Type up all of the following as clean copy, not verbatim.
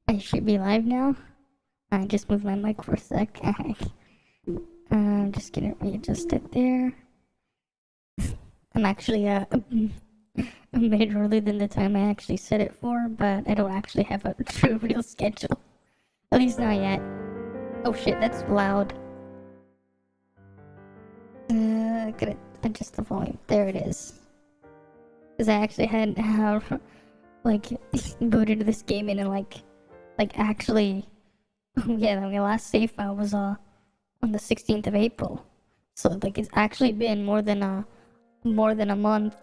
I should be live now. I just moved my mic for a sec. I'm just gonna readjust it there. I'm actually a minute earlier than the time I actually set it for, but I don't actually have a true real schedule. At least not yet. Oh shit, that's loud. Gonna adjust the volume. There it is. Because I actually hadn't like booted this game in and like actually yeah, my last save file was on the 16th of April. So like it's actually been more than a month.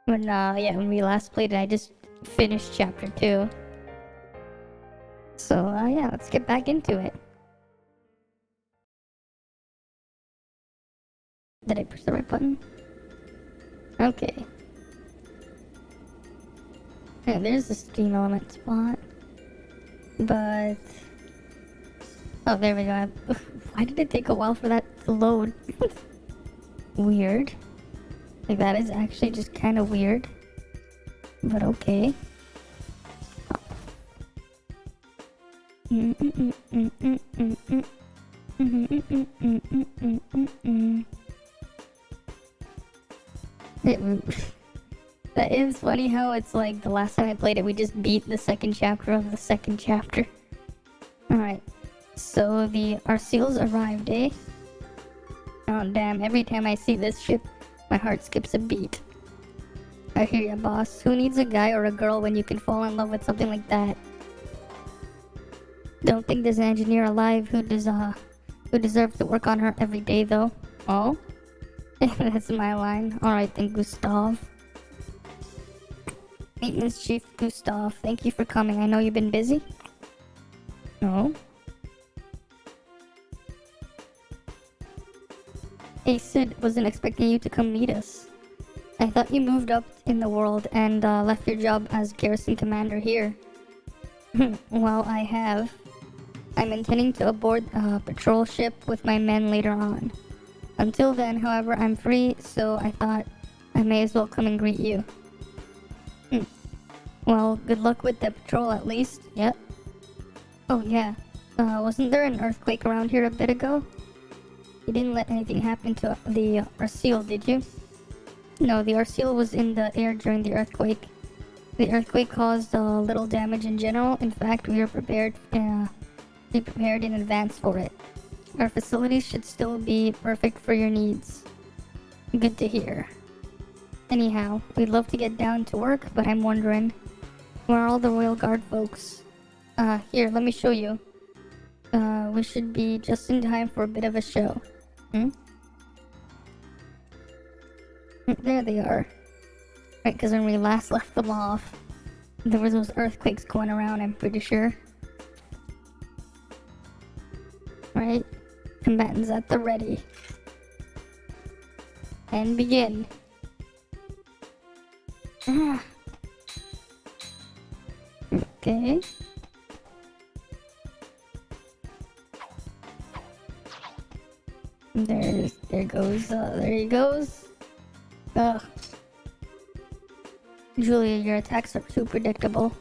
When we last played it, I just finished chapter 2. So yeah, let's get back into it. Did I push the right button? Okay. Yeah, there's the steam element spot. But oh, there we go. Why did it take a while for that to load? Weird. Like that is actually just kind of weird. But okay. That is funny how it's like the last time I played it, we just beat the second chapter of the second chapter. Alright, so our seals arrived, eh? Oh damn, every time I see this ship, my heart skips a beat. I hear ya, boss. Who needs a guy or a girl when you can fall in love with something like that? Don't think there's an engineer alive who deserves to work on her every day, though. Oh? That's my line. Alright then, Gustav. Maintenance Chief Gustav, thank you for coming. I know you've been busy. No? Hey Sid, wasn't expecting you to come meet us. I thought you moved up in the world and left your job as garrison commander here. Well, I have. I'm intending to board a patrol ship with my men later on. Until then, however, I'm free, so I thought I may as well come and greet you. Well, good luck with the patrol at least. Yep. Oh yeah, wasn't there an earthquake around here a bit ago? You didn't let anything happen to the Arseal, did you? No, the Arseal was in the air during the earthquake. The earthquake caused little damage in general. In fact, we are prepared in advance for it. Our facilities should still be perfect for your needs. Good to hear. Anyhow, we'd love to get down to work, but I'm wondering, where are all the Royal Guard folks? Here, let me show you. We should be just in time for a bit of a show. There they are. Right, because when we last left them off, there was those earthquakes going around, I'm pretty sure. Right? Combatants at the ready. And begin. Okay. There he goes. Ugh. Julia, your attacks are too predictable.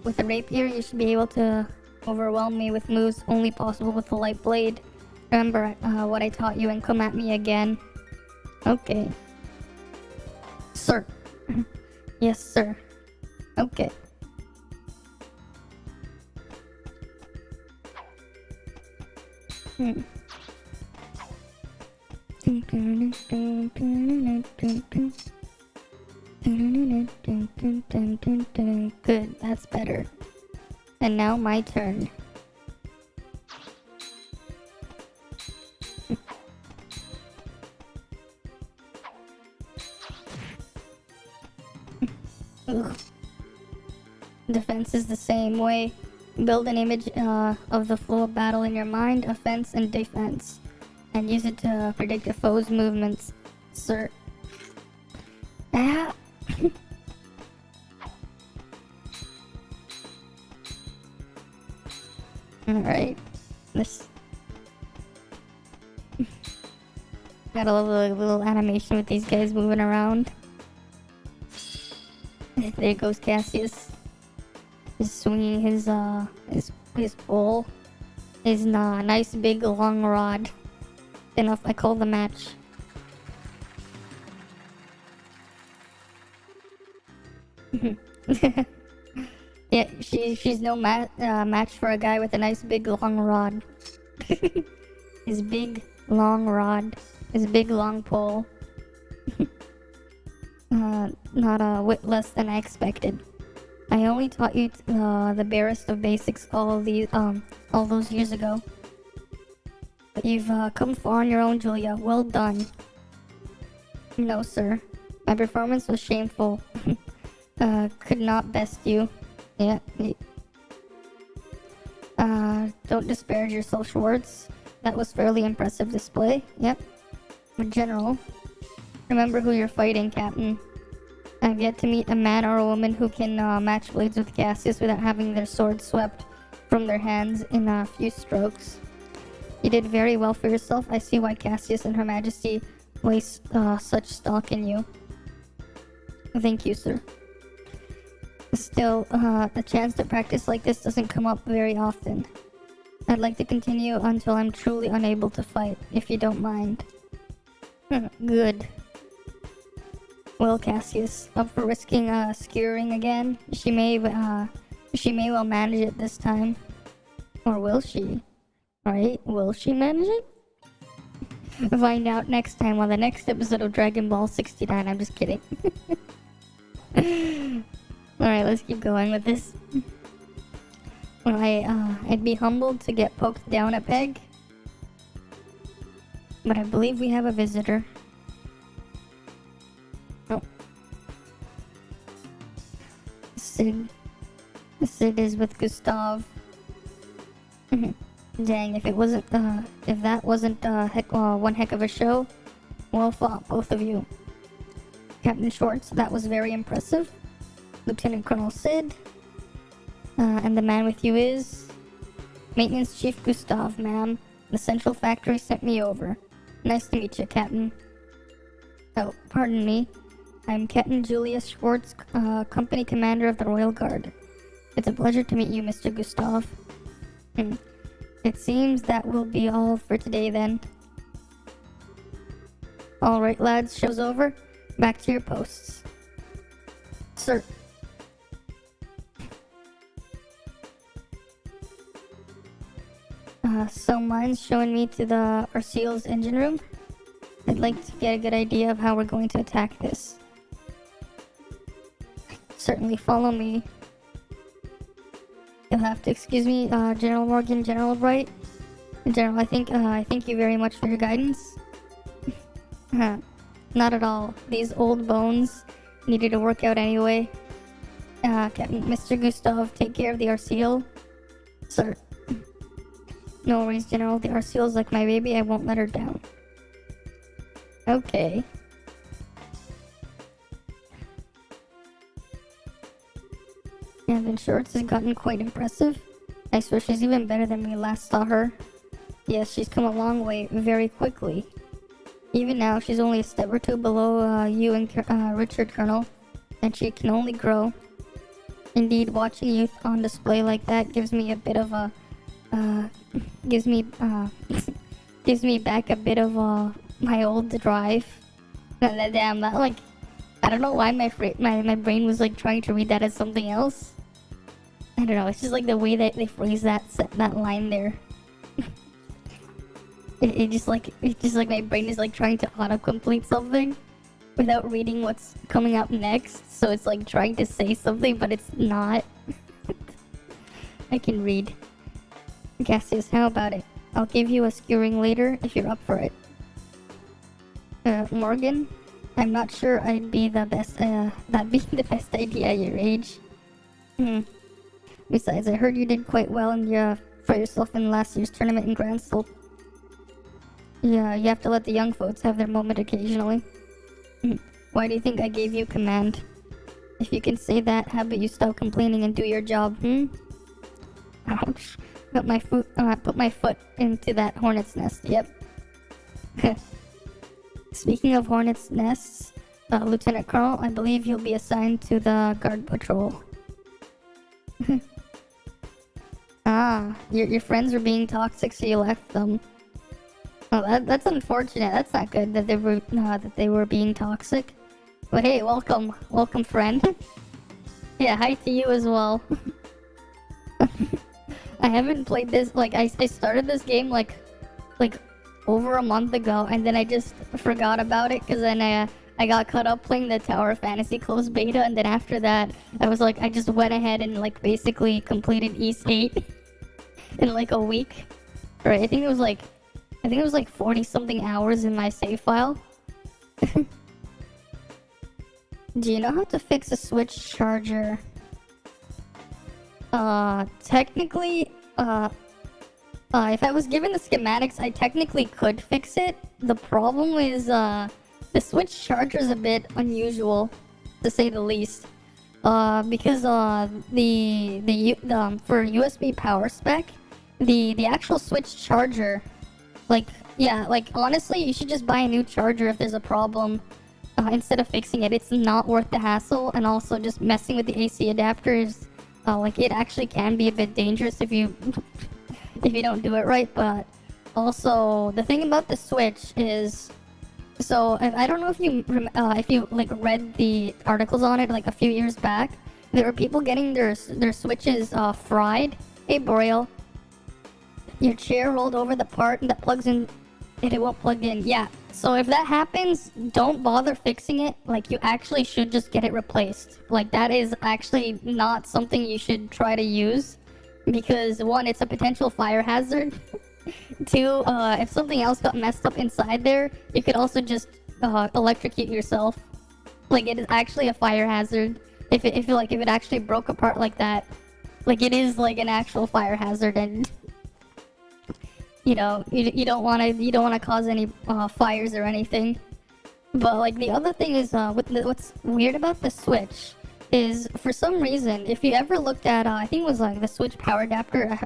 With a rapier, you should be able to overwhelm me with moves only possible with a light blade. Remember what I taught you and come at me again. Okay. Sir. Yes, sir. Okay. Good, that's better. And now my turn. Ugh. Defense is the same way. Build an image of the flow of battle in your mind, offense and defense, and use it to predict a foe's movements, sir. Ah! Alright. This. Gotta love the little animation with these guys moving around. There goes Cassius. is swinging his pole. His nice big long rod. Enough, I call the match. Yeah, she's no match for a guy with a nice big long rod. His big long rod. His big long pole. Not a whit less than I expected. I only taught you the barest of basics all those years ago. But you've come far on your own, Julia. Well done. No, sir. My performance was shameful. Could not best you. Yeah. Don't disparage yourself, Schwartz. That was fairly impressive display. Yep. In general, remember who you're fighting, Captain. I've yet to meet a man or a woman who can match blades with Cassius without having their swords swept from their hands in a few strokes. You did very well for yourself. I see why Cassius and Her Majesty place such stock in you. Thank you, sir. Still, a chance to practice like this doesn't come up very often. I'd like to continue until I'm truly unable to fight, if you don't mind. Good. Well, Cassius, up for risking skewering again? She may well manage it this time. Or will she? Right? Will she manage it? Find out next time on the next episode of Dragon Ball 69. I'm just kidding. Alright, let's keep going with this. Well, I'd be humbled to get poked down a peg. But I believe we have a visitor. Oh. Sid is with Gustav. Dang, if that wasn't one heck of a show, well fought, both of you. Captain Schwartz, that was very impressive. Lieutenant Colonel Sid. And the man with you is... Maintenance Chief Gustav, ma'am. The Central Factory sent me over. Nice to meet you, Captain. Oh, pardon me. I'm Captain Julius Schwartz, Company Commander of the Royal Guard. It's a pleasure to meet you, Mr. Gustav. It seems that will be all for today, then. Alright, lads, show's over. Back to your posts. Sir. So mine's showing me to the Arseal's engine room. I'd like to get a good idea of how we're going to attack this. Certainly, follow me. You'll have to excuse me, General Morgan, General Bright. General, I thank you very much for your guidance. Not at all. These old bones needed to work out anyway. Captain, Mr. Gustav, take care of the Arseal. Sir. No worries, General. The Arseal's like my baby. I won't let her down. Okay. Evan Schwartz has gotten quite impressive. I swear she's even better than we last saw her. Yes, she's come a long way very quickly. Even now, she's only a step or two below you and Richard, Colonel, and she can only grow. Indeed, watching youth on display like that gives me a bit of a gives me back a bit of my old drive. Damn, that like, I don't know why my brain was like trying to read that as something else. I don't know. It's just like the way that they phrase that line there. It just like my brain is like trying to autocomplete something without reading what's coming up next. So it's like trying to say something, but it's not. I can read. Cassius, how about it? I'll give you a skewering later if you're up for it. Morgan? I'm not sure I'd be the best, that'd be the best idea at your age. Besides, I heard you did quite well for yourself in last year's tournament in Grand Slope. Yeah, you have to let the young folks have their moment occasionally. Why do you think I gave you command? If you can say that, how about you stop complaining and do your job, Ouch. Put my foot into that hornet's nest, yep. Speaking of hornet's nests, Lieutenant Colonel, I believe you'll be assigned to the guard patrol. Your friends were being toxic, so you left them. Oh, that's unfortunate. That's not good that they were being toxic. But hey, welcome, friend. Yeah, hi to you as well. I haven't played this, like, I started this game, like over a month ago, and then I just forgot about it, because then I got caught up playing the Tower of Fantasy closed beta, and then after that, I was like, I just went ahead and, like, basically completed East 8 in, like, a week. Right, I think it was like 40-something hours in my save file. Do you know how to fix a Switch charger? Technically, if I was given the schematics, I technically could fix it. The problem is, the Switch charger is a bit unusual, to say the least. Because, for USB power spec, the actual Switch charger, like, yeah, like, honestly, you should just buy a new charger if there's a problem, instead of fixing it. It's not worth the hassle, and also just messing with the AC adapters, like, it actually can be a bit dangerous if you if you don't do it right. But also, the thing about the Switch is, so I don't know if you like read the articles on it like a few years back. There were people getting their Switches fried. Hey Boreal, your chair rolled over the part that plugs in, and it won't plug in. Yeah. So if that happens, don't bother fixing it. Like, you actually should just get it replaced. Like, that is actually not something you should try to use, because one, it's a potential fire hazard. Two, if something else got messed up inside there, you could also just electrocute yourself. Like, it is actually a fire hazard. If it actually broke apart like that, like, it is like an actual fire hazard, and you know, you don't want to cause any fires or anything. But like, the other thing is, what's weird about the Switch is, for some reason, if you ever looked at I think it was like the Switch power adapter.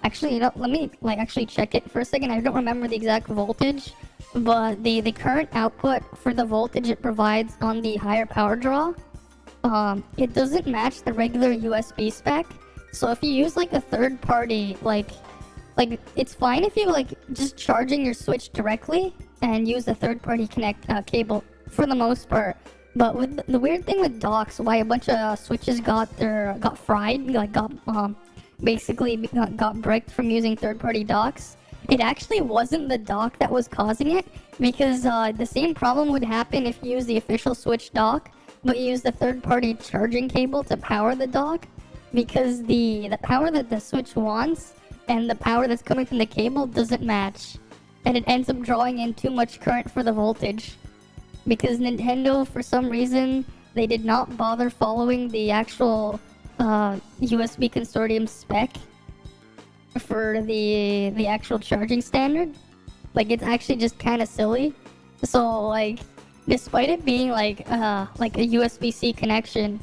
Actually, you know, let me like actually check it for a second. I don't remember the exact voltage, but the current output for the voltage it provides on the higher power draw, it doesn't match the regular USB spec. So if you use like a third party, like it's fine if you like just charging your Switch directly and use a third party cable for the most part. But with the weird thing with docks, why a bunch of Switches got fried, like basically got bricked from using third party docks. It actually wasn't the dock that was causing it, because the same problem would happen if you use the official Switch dock, but you use the third party charging cable to power the dock, because the power that the Switch wants and the power that's coming from the cable doesn't match, and it ends up drawing in too much current for the voltage. Because Nintendo, for some reason, they did not bother following the actual USB consortium spec for the actual charging standard. Like, it's actually just kind of silly. So like, despite it being like a USB-C connection,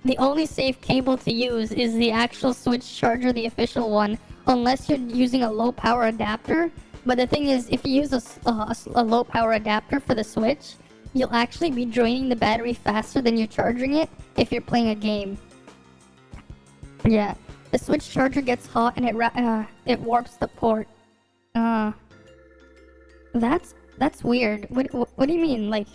the only safe cable to use is the actual Switch charger, the official one, unless you're using a low power adapter. But the thing is, if you use a low power adapter for the Switch, you'll actually be draining the battery faster than you're charging it if you're playing a game. Yeah, the Switch charger gets hot and it warps the port. That's weird. What do you mean? Like,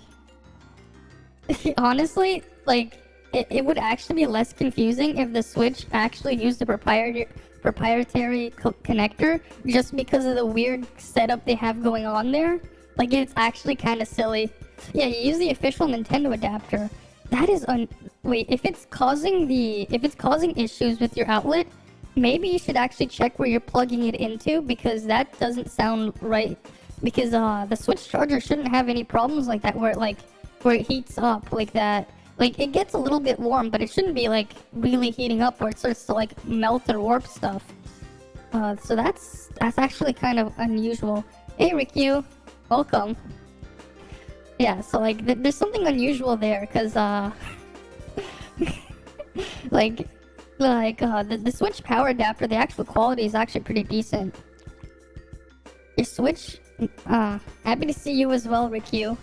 honestly, like, it would actually be less confusing if the Switch actually used a proprietary connector, just because of the weird setup they have going on there. Like, it's actually kind of silly. Yeah, you use the official Nintendo adapter. That is wait, if it's causing issues with your outlet, maybe you should actually check where you're plugging it into, because that doesn't sound right. Because the Switch charger shouldn't have any problems like that, where it heats up like that. Like, it gets a little bit warm, but it shouldn't be like really heating up where it starts to like melt or warp stuff. So that's actually kind of unusual. Hey Rikyu, welcome. Yeah, so like there's something unusual there, because the Switch power adapter, the actual quality is actually pretty decent. Your Switch, happy to see you as well, Rikyu.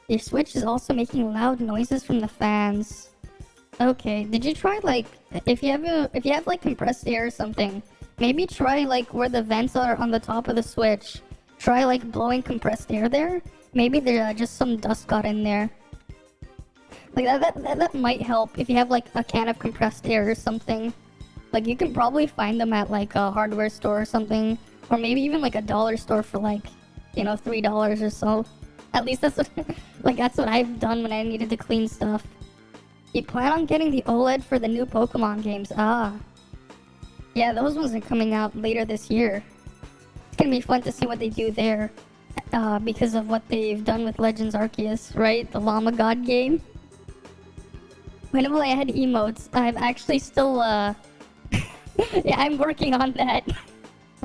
Your Switch is also making loud noises from the fans. Okay, did you try like, if you have like compressed air or something, maybe try like where the vents are on the top of the Switch. Try like blowing compressed air there. Maybe there just some dust got in there. Like that might help if you have like a can of compressed air or something. Like you can probably find them at like a hardware store or something, or maybe even like a dollar store for like, you know, $3 or so. At least that's what like that's what I've done when I needed to clean stuff. You plan on getting the OLED for the new Pokemon games? Ah, yeah, those ones are coming out later this year. It's gonna be fun to see what they do there, because of what they've done with Legends Arceus, right? The Llama God game. Whenever I had emotes, I'm actually still, yeah, I'm working on that.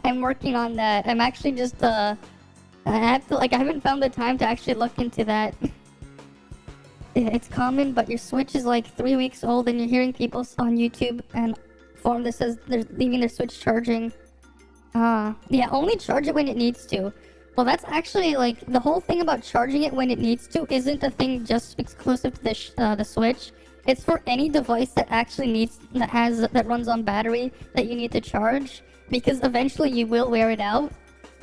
I'm working on that. I'm actually just, I have to, like, I haven't found the time to actually look into that. It's common, but your Switch is like 3 weeks old and you're hearing people on YouTube and forum that says they're leaving their Switch charging. Yeah, only charge it when it needs to. Well, that's actually, like, the whole thing about charging it when it needs to isn't a thing just exclusive to the Switch. It's for any device that actually that runs on battery that you need to charge, because eventually you will wear it out.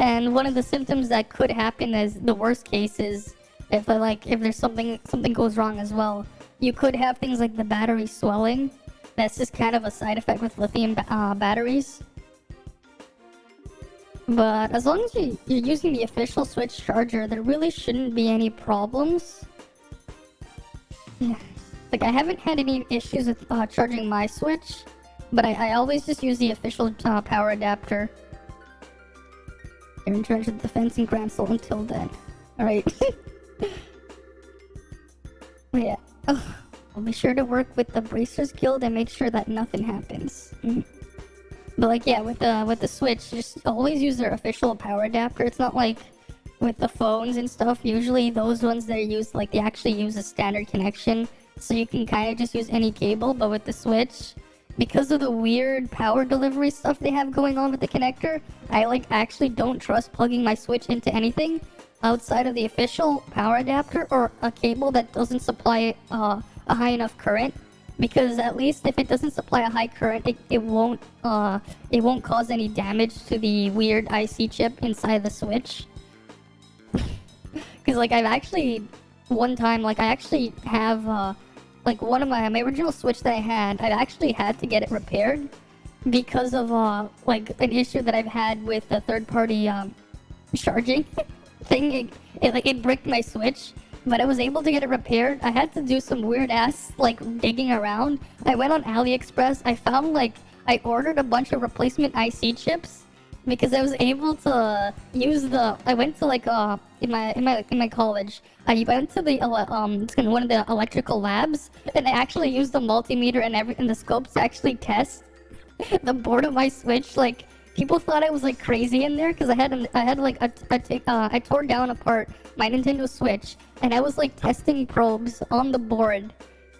And one of the symptoms that could happen is the worst case is if there's something goes wrong as well. You could have things like the battery swelling. That's just kind of a side effect with lithium batteries. But as long as you're using the official Switch charger, there really shouldn't be any problems. Yeah. Like, I haven't had any issues with charging my Switch, but I always just use the official power adapter. You're in charge of the fencing console until then. Alright. Yeah. Oh, I'll be sure to work with the Bracers Guild and make sure that nothing happens. But like, yeah, with the Switch, just always use their official power adapter. It's not like with the phones and stuff. Usually those ones they actually use a standard connection. So you can kind of just use any cable, but with the Switch, because of the weird power delivery stuff they have going on with the connector, I actually don't trust plugging my Switch into anything outside of the official power adapter or a cable that doesn't supply a high enough current. Because at least if it doesn't supply a high current, it won't cause any damage to the weird IC chip inside the Switch. Because like I've actually one time, like I actually have like one of my original Switch that I actually had to get it repaired because of like an issue that I've had with the third-party charging thing. It bricked my Switch, but I was able to get it repaired. I had to do some weird ass like digging around. I went on AliExpress. I found I ordered a bunch of replacement IC chips because I was able to use I went to in my college. I went to one of the electrical labs, and I actually used the multimeter and the scopes to actually test the board of my Switch. Like, people thought I was like crazy in there because I tore down apart my Nintendo Switch and I was like testing probes on the board.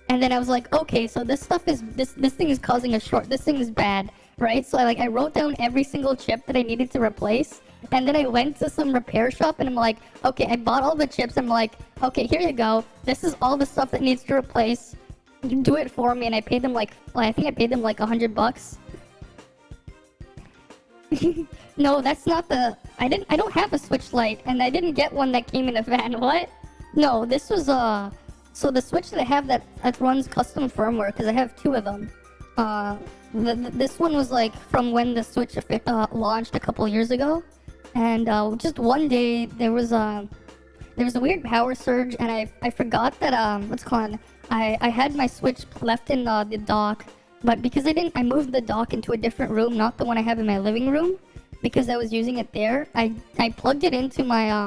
And then I was like, okay, so this thing is causing a short. This thing is bad, right? So I wrote down every single chip that I needed to replace. And then I went to some repair shop and I'm like, okay, I bought all the chips. I'm like, okay, here you go. This is all the stuff that needs to replace. You do it for me. And I paid them I think I paid them like $100. No, that's not I don't have a Switch Lite, and I didn't get one that came in a van. What? No, this was so the Switch that I have that runs custom firmware, because I have two of them. This one was like from when the Switch launched a couple years ago, and just one day there was a weird power surge, and I forgot that I had my Switch left in the dock, but because I moved the dock into a different room, not the one I have in my living room, because I was using it there. I plugged it into my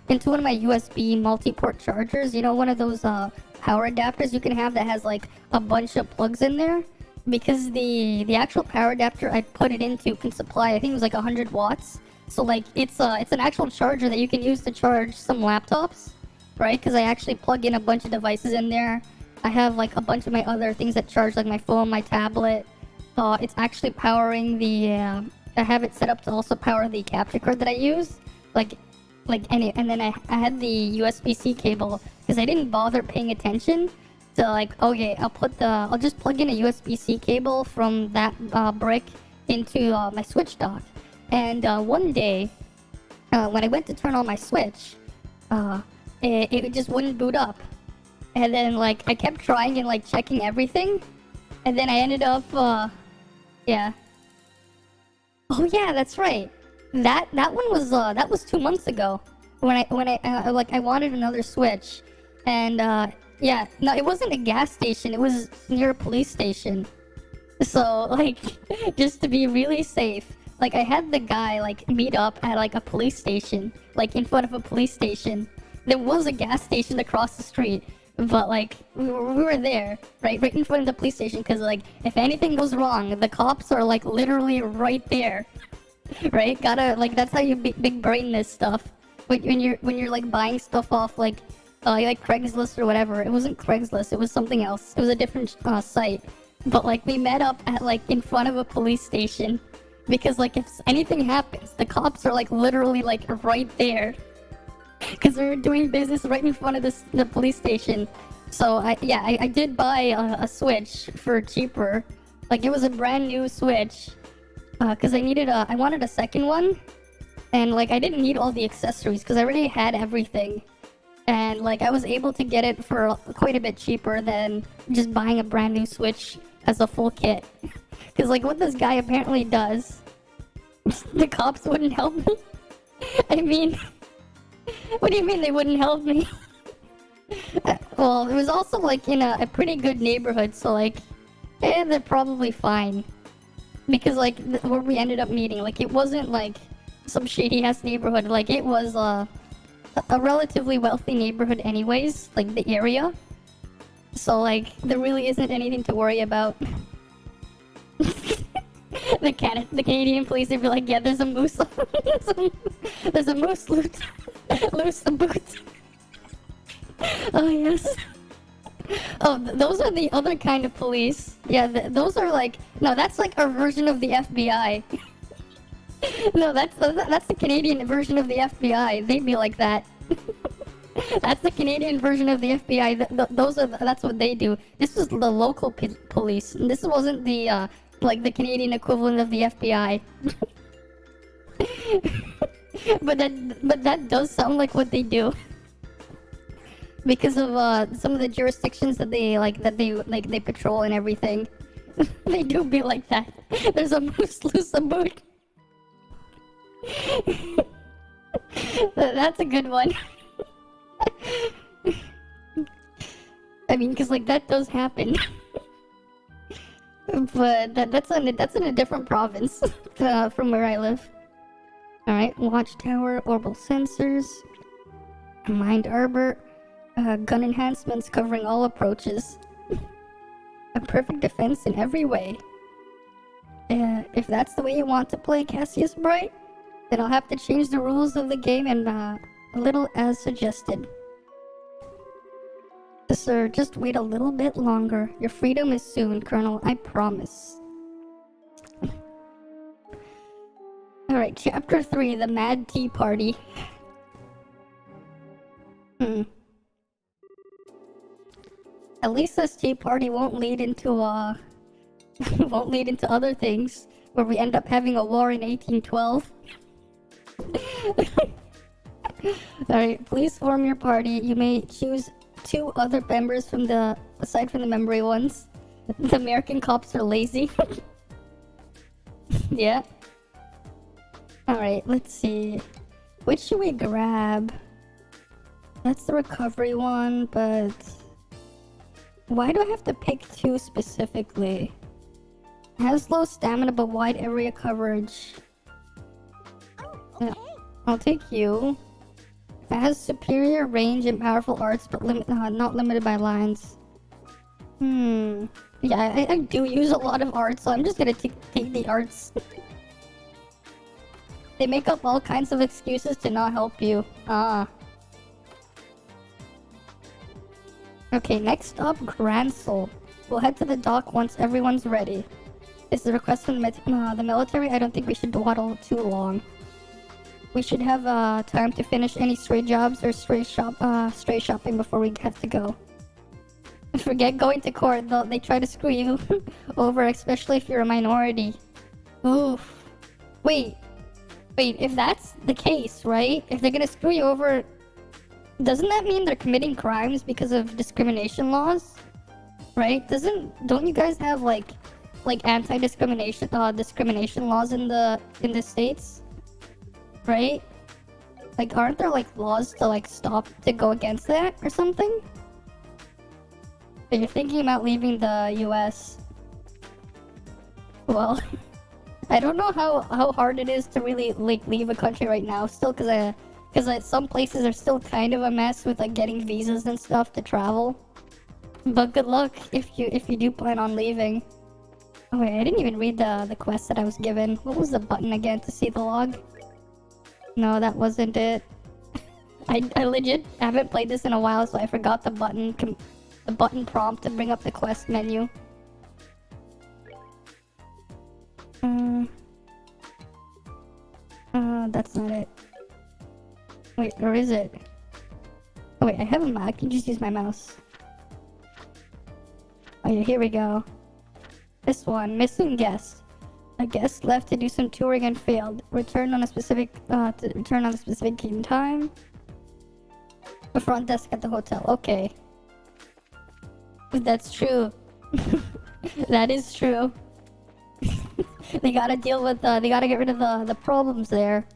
into one of my USB multi-port chargers. You know, one of those power adapters you can have that has like a bunch of plugs in there. Because the actual power adapter I put it into can supply, I think it was like 100 watts. So like it's an actual charger that you can use to charge some laptops, right? Because I actually plug in a bunch of devices in there. I have like a bunch of my other things that charge, like my phone, my tablet. It's actually powering I have it set up to also power the capture card that I use. And then I had the USB-C cable because I didn't bother paying attention. So like, okay, I'll just plug in a USB-C cable from that brick into my Switch dock. And one day, when I went to turn on my Switch, it just wouldn't boot up. And then like I kept trying and like checking everything, and then I ended up yeah. Oh yeah, that's right. That one was 2 months ago when I wanted another Switch, and yeah, no, it wasn't a gas station. It was near a police station. So like, just to be really safe, like I had the guy like meet up at like a police station, like in front of a police station. There was a gas station across the street, but like we were there, right in front of the police station, because like if anything goes wrong, the cops are like literally right there, right? Gotta like, that's how you big brain this stuff. When you're like buying stuff off like Craigslist or whatever. It wasn't Craigslist, it was something else. It was a different site. But like we met up at like in front of a police station, because like if anything happens, the cops are like literally like right there, because we were doing business right in front of the police station. So I did buy a Switch for cheaper. Like it was a brand new Switch, because I wanted a second one, and like I didn't need all the accessories because I already had everything, and like I was able to get it for quite a bit cheaper than just buying a brand new Switch as a full kit. Because like what this guy apparently does, the cops wouldn't help me. I mean, what do you mean they wouldn't help me? Well, it was also like in a pretty good neighborhood, so like, they're probably fine. Because like where we ended up meeting, like it wasn't like some shady ass neighborhood. Like it was a relatively wealthy neighborhood anyways, like the area. So like there really isn't anything to worry about. The Canadian police, they'd be like, yeah, there's a moose. There's a moose loose the boots. Oh yes. Oh, those are the other kind of police. Yeah, those are like, no, that's like a version of the FBI. No, that's the Canadian version of the FBI. They'd be like that. That's the Canadian version of the FBI. That's what they do. This was the local police. This wasn't the like the Canadian equivalent of the FBI. but that does sound like what they do. Because of some of the jurisdictions that they patrol and everything. They do be like that. There's a moose loose a boot. That's a good one. I mean, because like that does happen. But that's in a different province from where I live. Alright, watchtower, orbital sensors, mind arbor, gun enhancements covering all approaches. A perfect defense in every way. If that's the way you want to play Cassius Bright, then I'll have to change the rules of the game and a little as suggested. Sir, just wait a little bit longer. Your freedom is soon, Colonel, I promise. Alright, Chapter 3, The Mad Tea Party. At least this tea party won't lead into won't lead into other things, where we end up having a war in 1812. Alright, please form your party. You may choose 2 other members from aside from the memory ones. The American cops are lazy. Yeah. Alright, let's see. Which should we grab? That's the recovery one, but why do I have to pick 2 specifically? It has low stamina but wide area coverage. Yeah, I'll take you. It has superior range and powerful arts, but not limited by lines. Yeah, I do use a lot of arts, so I'm just gonna take the arts. They make up all kinds of excuses to not help you. Okay, next up, Gransel. We'll head to the dock once everyone's ready. Is the request from the military? I don't think we should dawdle too long. We should have time to finish any stray jobs or stray shopping before we have to go. Forget going to court, they try to screw you over, especially if you're a minority. Oof. Wait, if that's the case, right? If they're gonna screw you over, doesn't that mean they're committing crimes because of discrimination laws? Right? Don't you guys have like anti-discrimination discrimination laws in the states? Right? Like, aren't there like laws to like stop to go against that or something? If you're thinking about leaving the US, well, I don't know how hard it is to really like leave a country right now still, because some places are still kind of a mess with like getting visas and stuff to travel. But good luck if you do plan on leaving. Oh wait, I didn't even read the quest that I was given. What was the button again to see the log? No, that wasn't it. I legit haven't played this in a while, so I forgot the button prompt to bring up the quest menu. That's not it. Wait, or is it? Oh wait, I have a mouse. I can just use my mouse. Oh yeah, here we go. This one, missing guest. A guest left to do some touring and failed. Return on a specific game time. The front desk at the hotel. Okay. That's true. That is true. They gotta deal with they gotta get rid of the problems there.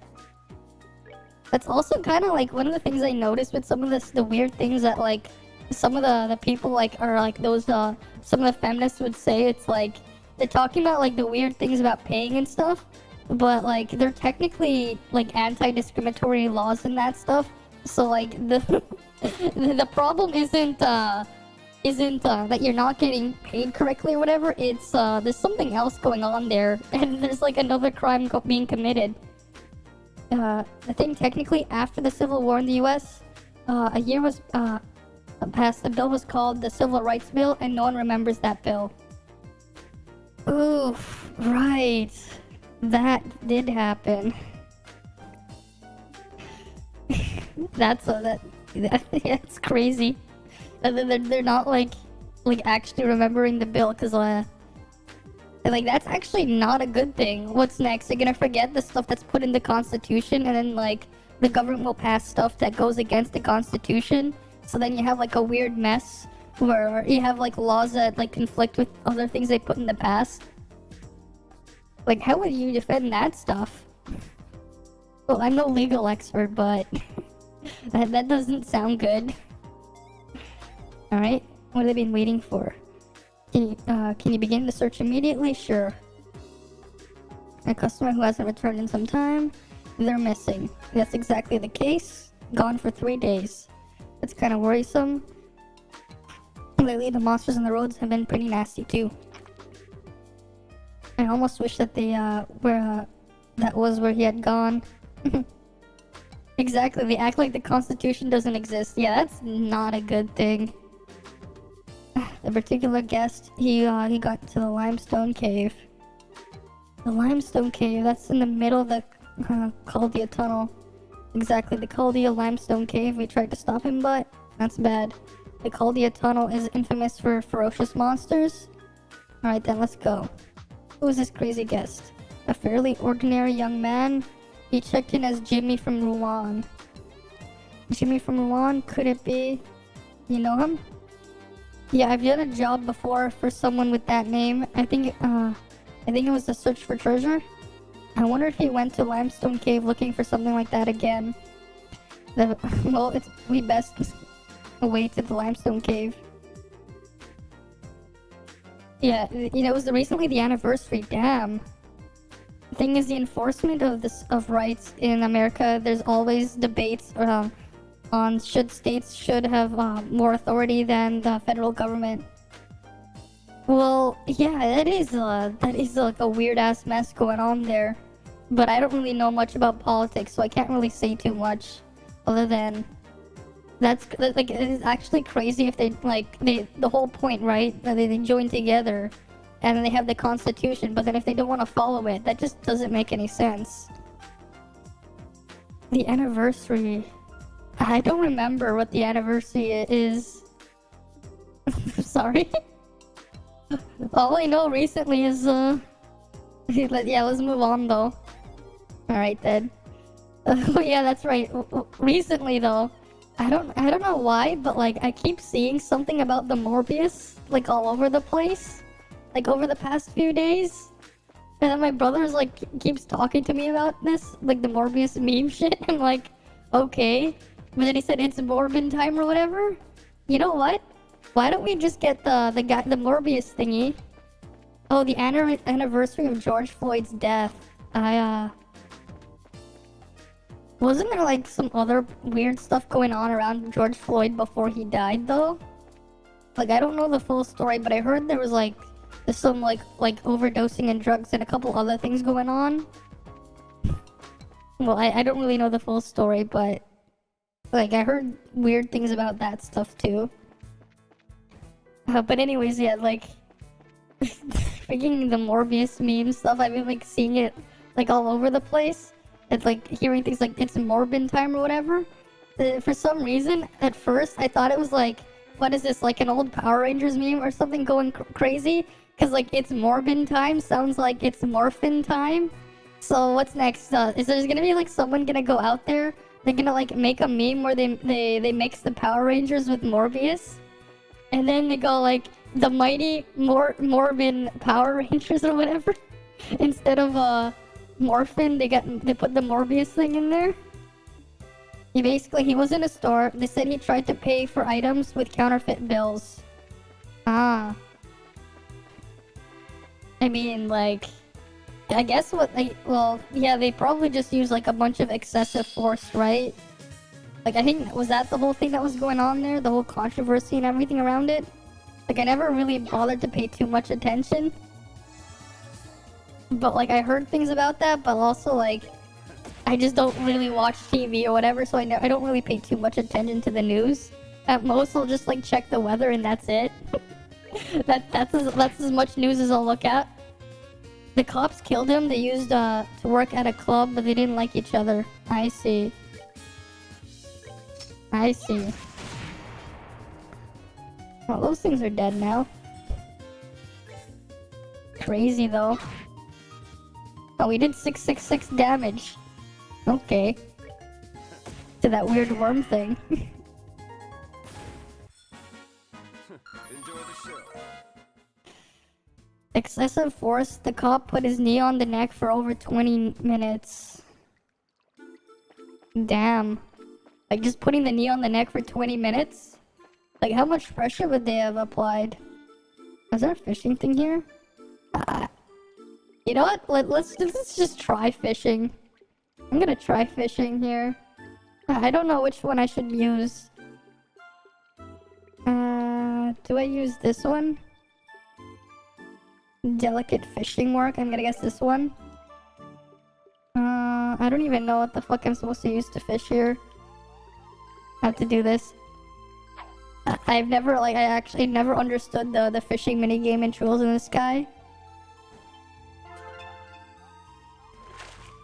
That's also kind of like one of the things I noticed with some of the weird things that like some of the people like are like those some of the feminists would say. It's like they're talking about like the weird things about paying and stuff, but like they're technically like anti-discriminatory laws and that stuff. So like the problem isn't that you're not getting paid correctly or whatever. It's there's something else going on there, and there's like another crime being committed. I think technically after the Civil War in the U.S., a year was passed. The bill was called the Civil Rights Bill, and no one remembers that bill. Oof, right. That did happen. That's crazy. They're not like actually remembering the bill, because like that's actually not a good thing. What's next? They're gonna forget the stuff that's put in the Constitution, and then like the government will pass stuff that goes against the Constitution. So then you have like a weird mess where you have like laws that like conflict with other things they put in the past. Like, how would you defend that stuff? Well, I'm no legal expert, but that doesn't sound good. Alright, what have they been waiting for? Can you begin the search immediately? Sure. A customer who hasn't returned in some time, they're missing. That's exactly the case. Gone for 3 days. That's kind of worrisome. Lately, the monsters on the roads have been pretty nasty too. I almost wish that they that was where he had gone. Exactly, they act like the Constitution doesn't exist. Yeah, that's not a good thing. The particular guest, he got to the limestone cave. The limestone cave, that's in the middle of the Caldia tunnel. Exactly, the Caldia limestone cave. We tried to stop him, but that's bad. The Caldia tunnel is infamous for ferocious monsters. Alright then, let's go. Who is this crazy guest? A fairly ordinary young man. He checked in as Jimmy from Rouen. Jimmy from Rouen? Could it be? You know him? Yeah, I've done a job before for someone with that name. I think it was a search for treasure. I wonder if he went to Limestone Cave looking for something like that again. Well, we best away to the Limestone Cave. Yeah, you know, it was recently the anniversary. Damn. The thing is, the enforcement of rights in America, there's always debates on states should have more authority than the federal government. Well, yeah, that is like a weird ass mess going on there. But I don't really know much about politics, so I can't really say too much, other than that's like, it is actually crazy if the whole point, right? That they join together and they have the Constitution, but then if they don't want to follow it, that just doesn't make any sense. The anniversary, I don't remember what the anniversary is. Sorry. All I know recently is Yeah, let's move on though. Alright then. Oh yeah, that's right. Recently though, I don't know why, but like I keep seeing something about the Morbius like all over the place, like over the past few days. And then my brother's like keeps talking to me about this, like the Morbius meme shit. I'm like, okay, but then he said it's Morbin time or whatever. You know what? Why don't we just get the Morbius thingy? Oh, the anniversary of George Floyd's death. Wasn't there like some other weird stuff going on around George Floyd before he died though? Like I don't know the full story, but I heard there was like some like overdosing and drugs and a couple other things going on. Well, I don't really know the full story, but like I heard weird things about that stuff too. But anyways, yeah, like freaking the Morbius meme stuff, I've been like seeing it like all over the place. It's like hearing things like it's Morbin time or whatever. For some reason, at first I thought it was like, what is this, like an old Power Rangers meme or something going crazy? Cause like it's Morbin time sounds like it's Morphin time. So what's next? Is there gonna be like someone gonna go out there? They're gonna like make a meme where they mix the Power Rangers with Morbius, and then they go like the mighty Morbin Power Rangers or whatever. Instead of Morphin, they put the Morbius thing in there. He was in a store. They said he tried to pay for items with counterfeit bills. Ah. I mean, like, I guess well, yeah, they probably just used like a bunch of excessive force, right? Like, I think, was that the whole thing that was going on there? The whole controversy and everything around it? Like, I never really bothered to pay too much attention. But like I heard things about that, but also like I just don't really watch TV or whatever, so I don't really pay too much attention to the news. At most, I'll just like check the weather and that's it. that's as much news as I'll look at. The cops killed him. They used to work at a club, but they didn't like each other. I see. I see. Well, those things are dead now. Crazy though. Oh, we did 666 damage. Okay. To that weird worm thing. Enjoy the show. Excessive force. The cop put his knee on the neck for over 20 minutes. Damn. Like just putting the knee on the neck for 20 minutes? Like how much pressure would they have applied? Is there a fishing thing here? You know what? Let's just try fishing. I'm gonna try fishing here. I don't know which one I should use. Do I use this one? Delicate fishing work. I'm gonna guess this one. I don't even know what the fuck I'm supposed to use to fish here. I have to do this. I've never I actually never understood the fishing minigame in Tools in the Sky.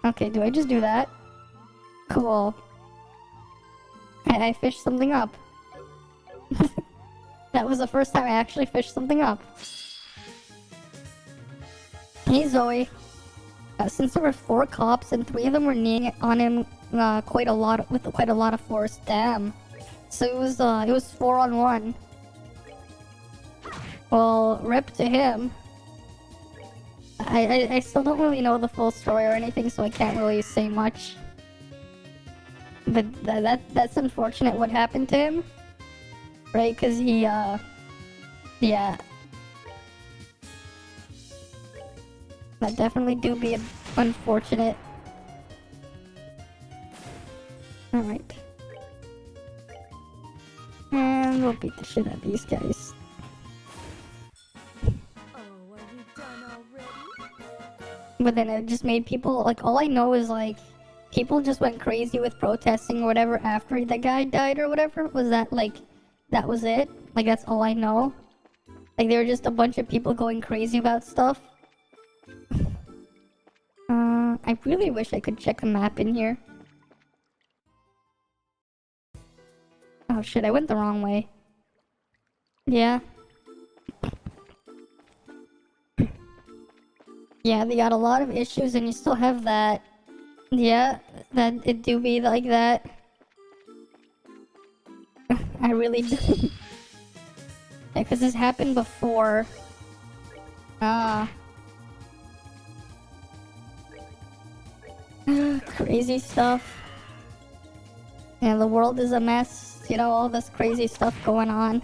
Okay, do I just do that? Cool. I fished something up. That was the first time I actually fished something up. Hey Zoe. Since there were 4 cops and 3 of them were kneeing on him with quite a lot of force. Damn. So it was 4 on 1. Well, rip to him. I still don't really know the full story or anything, so I can't really say much. But that's unfortunate what happened to him. Right, cause he yeah. That definitely do be unfortunate. Alright. And we'll beat the shit out of these guys. But then it just made people, like, all I know is, like, people just went crazy with protesting or whatever after the guy died or whatever. Was that, like, that was it? Like, that's all I know? Like, there were just a bunch of people going crazy about stuff? I really wish I could check a map in here. Oh shit, I went the wrong way. Yeah. Yeah, they got a lot of issues, and you still have that. Yeah, that it do be like that. I really do. Yeah, because this happened before. Ah. Crazy stuff. Yeah, the world is a mess. You know, all this crazy stuff going on.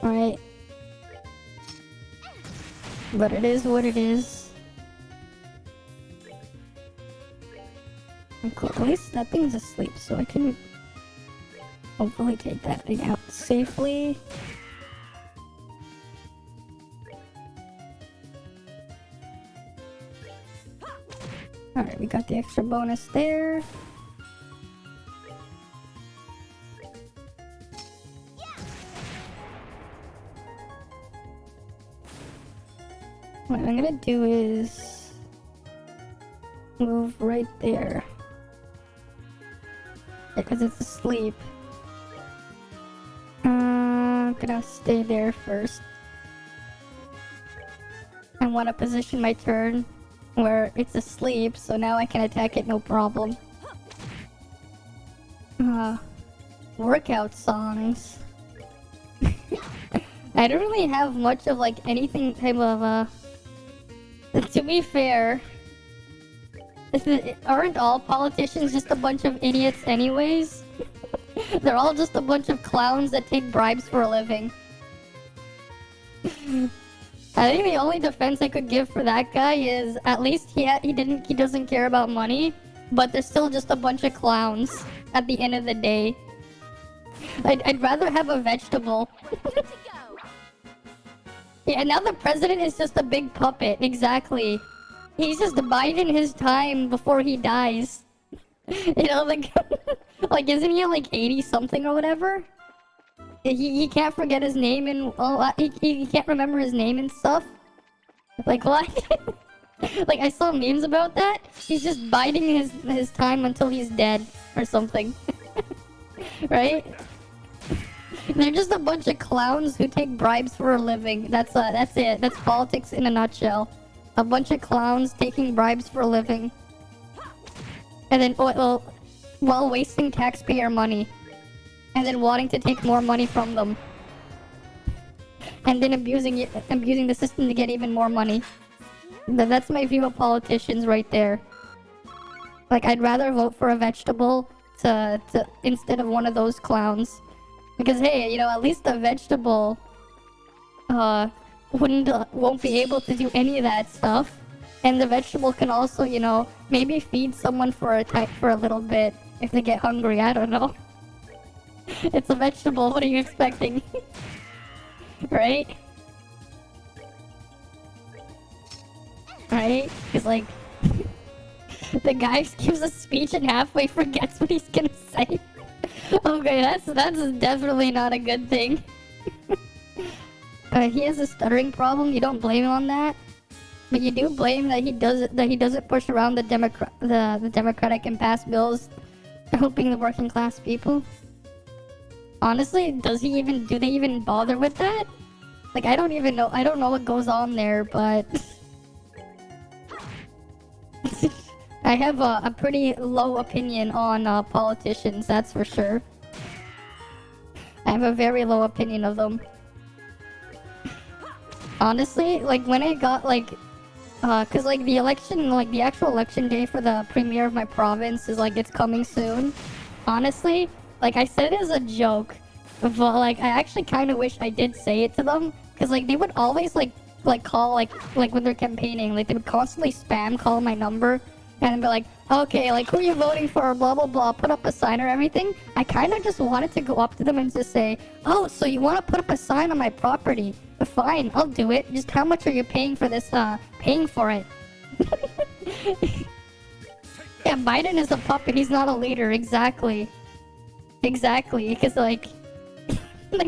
Right. But it is what it is. Cool. At least that thing's asleep, so I can hopefully take that thing out safely. Alright, we got the extra bonus there. What I'm gonna do is move right there. Because it's asleep. I'm gonna stay there first. I want to position my turn where it's asleep, so now I can attack it no problem. Workout songs. I don't really have much of like anything type of to be fair, aren't all politicians just a bunch of idiots anyways? They're all just a bunch of clowns that take bribes for a living. I think the only defense I could give for that guy is at least he doesn't care about money, but they're still just a bunch of clowns at the end of the day. I'd rather have a vegetable. Yeah, now the president is just a big puppet. Exactly. He's just biding his time before he dies. You know, like, like isn't he like 80 something or whatever? He can't forget his name and he can't remember his name and stuff. Like what? Like I saw memes about that. He's just biding his time until he's dead or something. Right? They're just a bunch of clowns who take bribes for a living. That's it. That's politics in a nutshell. A bunch of clowns taking bribes for a living. And then while wasting taxpayer money. And then wanting to take more money from them. And then abusing the system to get even more money. That's my view of politicians right there. Like I'd rather vote for a vegetable to instead of one of those clowns. Because hey, you know, at least a vegetable won't be able to do any of that stuff. And the vegetable can also, you know, maybe feed someone for a little bit if they get hungry, I don't know. It's a vegetable, what are you expecting? Right? Right? Because like the guy gives a speech and halfway forgets what he's gonna say. Okay, that's definitely not a good thing. He has a stuttering problem. You don't blame him on that, but you do blame that he doesn't push around the democratic and pass bills, helping the working class people. Honestly, do they even bother with that? Like I don't know what goes on there, but I have a pretty low opinion on politicians, that's for sure. I have a very low opinion of them. Honestly, like when I got like, cause like the election, like the actual election day for the premier of my province is like, it's coming soon. Honestly, like I said it as a joke, but like I actually kind of wish I did say it to them, cause like they would always like call like when they're campaigning, like they would constantly spam call my number. And be like, okay, like who are you voting for, blah blah blah, put up a sign or everything. I kind of just wanted to go up to them and just say, oh, so you want to put up a sign on my property? Fine, I'll do it. Just how much are you paying for this, paying for it? Yeah, Biden is a puppet, he's not a leader, exactly. Exactly, because like, the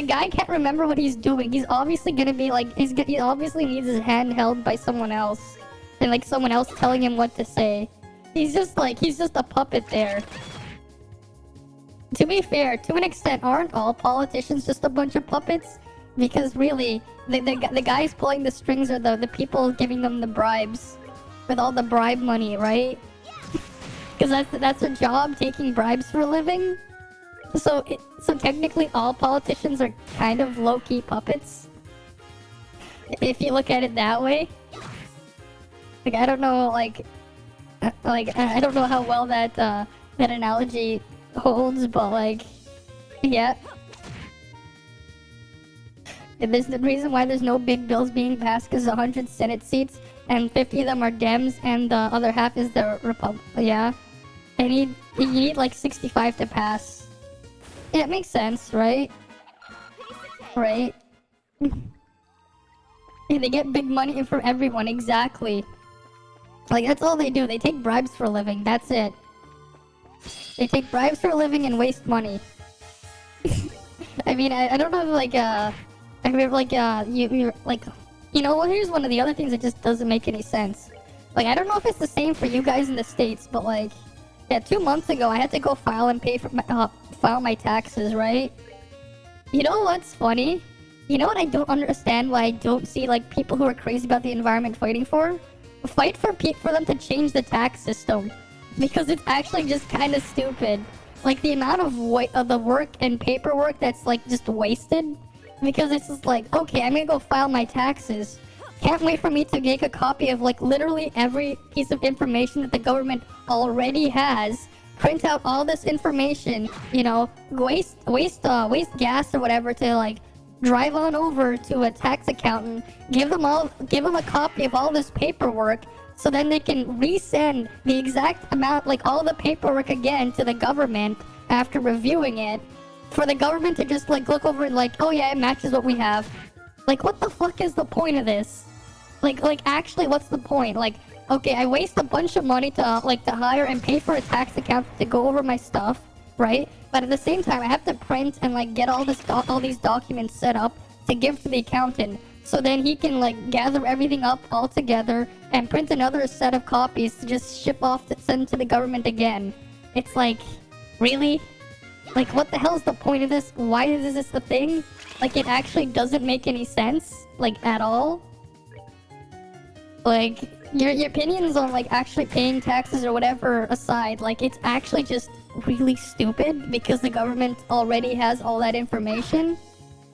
guy can't remember what he's doing. He's obviously gonna be like, he obviously needs his hand held by someone else. And like someone else telling him what to say. He's just a puppet there. To be fair, to an extent, aren't all politicians just a bunch of puppets? Because really, the guys pulling the strings are the people giving them the bribes. With all the bribe money, right? Because that's their job, taking bribes for a living. So technically all politicians are kind of low-key puppets. If you look at it that way. Like, I don't know, I don't know how well that analogy holds, but like, yeah. And there's the reason why there's no big bills being passed because 100 Senate seats and 50 of them are Dems and the other half is the Republic. Yeah. You need like 65 to pass. Yeah, it makes sense, right? Right? Yeah, they get big money from everyone, exactly. Like, that's all they do. They take bribes for a living. That's it. They take bribes for a living and waste money. I mean, I don't know if, like, I remember, like, you know, well, here's one of the other things that just doesn't make any sense. Like, I don't know if it's the same for you guys in the States, but, like, yeah, 2 months ago, I had to go file and pay for my, file my taxes, right? You know what's funny? You know what I don't understand why I don't see, like, people who are crazy about the environment fighting for? Fight for them to change the tax system. Because it's actually just kind of stupid. Like, the amount of the work and paperwork that's, like, just wasted. Because it's just like, okay, I'm gonna go file my taxes. Can't wait for me to make a copy of, like, literally every piece of information that the government already has. Print out all this information, you know, waste gas or whatever to, like, drive on over to a tax accountant, give them a copy of all this paperwork, so then they can resend the exact amount, like, all the paperwork again to the government after reviewing it, for the government to just, like, look over and, like, oh yeah, it matches what we have. Like, what the fuck is the point of this? Like, actually, what's the point? Like, okay, I waste a bunch of money to hire and pay for a tax accountant to go over my stuff, right? But at the same time, I have to print and, like, get all these documents set up to give to the accountant. So then he can, like, gather everything up all together and print another set of copies to just ship off to send to the government again. It's like, really? Like, what the hell is the point of this? Why is this a thing? Like, it actually doesn't make any sense, like, at all. Like, your opinions on, like, actually paying taxes or whatever aside, like, it's actually just really stupid because the government already has all that information.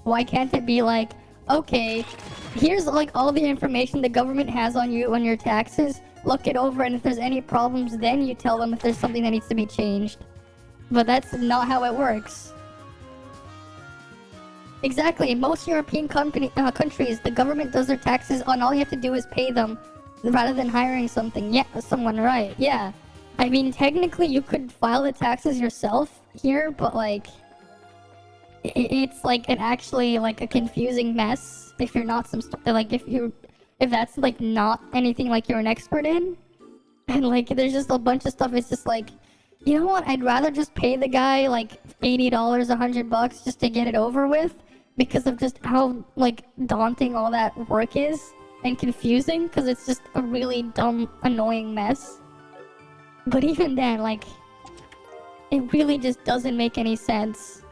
Why can't it be like, okay, here's, like, all the information the government has on you, on your taxes, look it over, and if there's any problems, then you tell them if there's something that needs to be changed. But that's not how it works. Exactly, in most European countries, the government does their taxes and all you have to do is pay them rather than hiring someone, right? Yeah. I mean, technically you could file the taxes yourself here, but, like, it's like actually like a confusing mess if you're not if that's, like, not anything like you're an expert in. And, like, there's just a bunch of stuff. It's just like, you know what? I'd rather just pay the guy like $80, $100 just to get it over with, because of just how, like, daunting all that work is and confusing, because it's just a really dumb, annoying mess. But even then, like, it really just doesn't make any sense,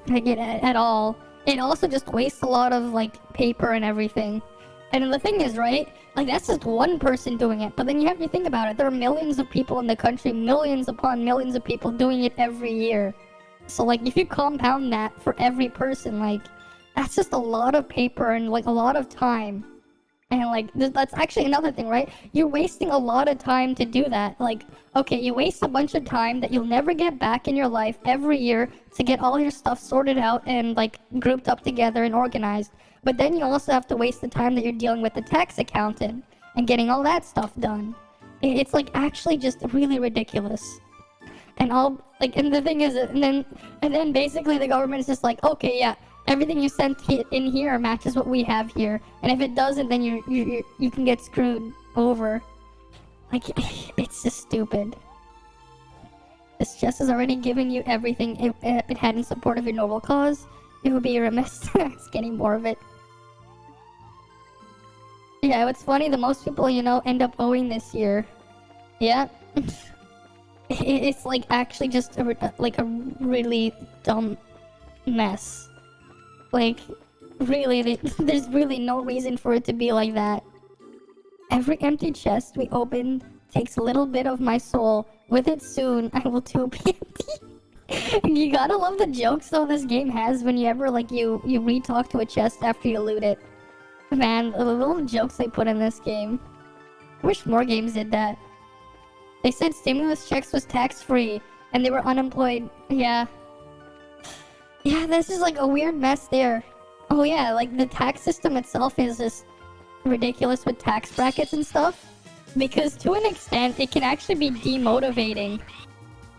like, at all. It also just wastes a lot of, like, paper and everything. And the thing is, right, like, that's just one person doing it, but then you have to think about it. There are millions of people in the country, millions upon millions of people doing it every year. So, like, if you compound that for every person, like, that's just a lot of paper and, like, a lot of time. And, like, that's actually another thing, right? You're wasting a lot of time to do that. Like, okay, you waste a bunch of time that you'll never get back in your life every year to get all your stuff sorted out and, like, grouped up together and organized. But then you also have to waste the time that you're dealing with the tax accountant and getting all that stuff done. It's, like, actually just really ridiculous. And and the thing is, and then basically the government is just like, okay, yeah, everything you sent in here matches what we have here, and if it doesn't, then you can get screwed over. Like, it's just stupid. This chest has already given you everything it had in support of your noble cause. It would be remiss it's getting more of it. Yeah, what's funny, the most people, you know, end up owing this year. Yeah. It's, like, actually just a really dumb mess. Like, Really, there's really no reason for it to be like that. Every empty chest we open takes a little bit of my soul. With it soon, I will too be empty. You gotta love the jokes though this game has when you ever like you re-talk to a chest after you loot it. Man, the little jokes they put in this game. I wish more games did that. They said stimulus checks was tax-free and they were unemployed. Yeah. Yeah, this is like a weird mess there. Oh yeah, like the tax system itself is just ridiculous with tax brackets and stuff. Because to an extent, it can actually be demotivating.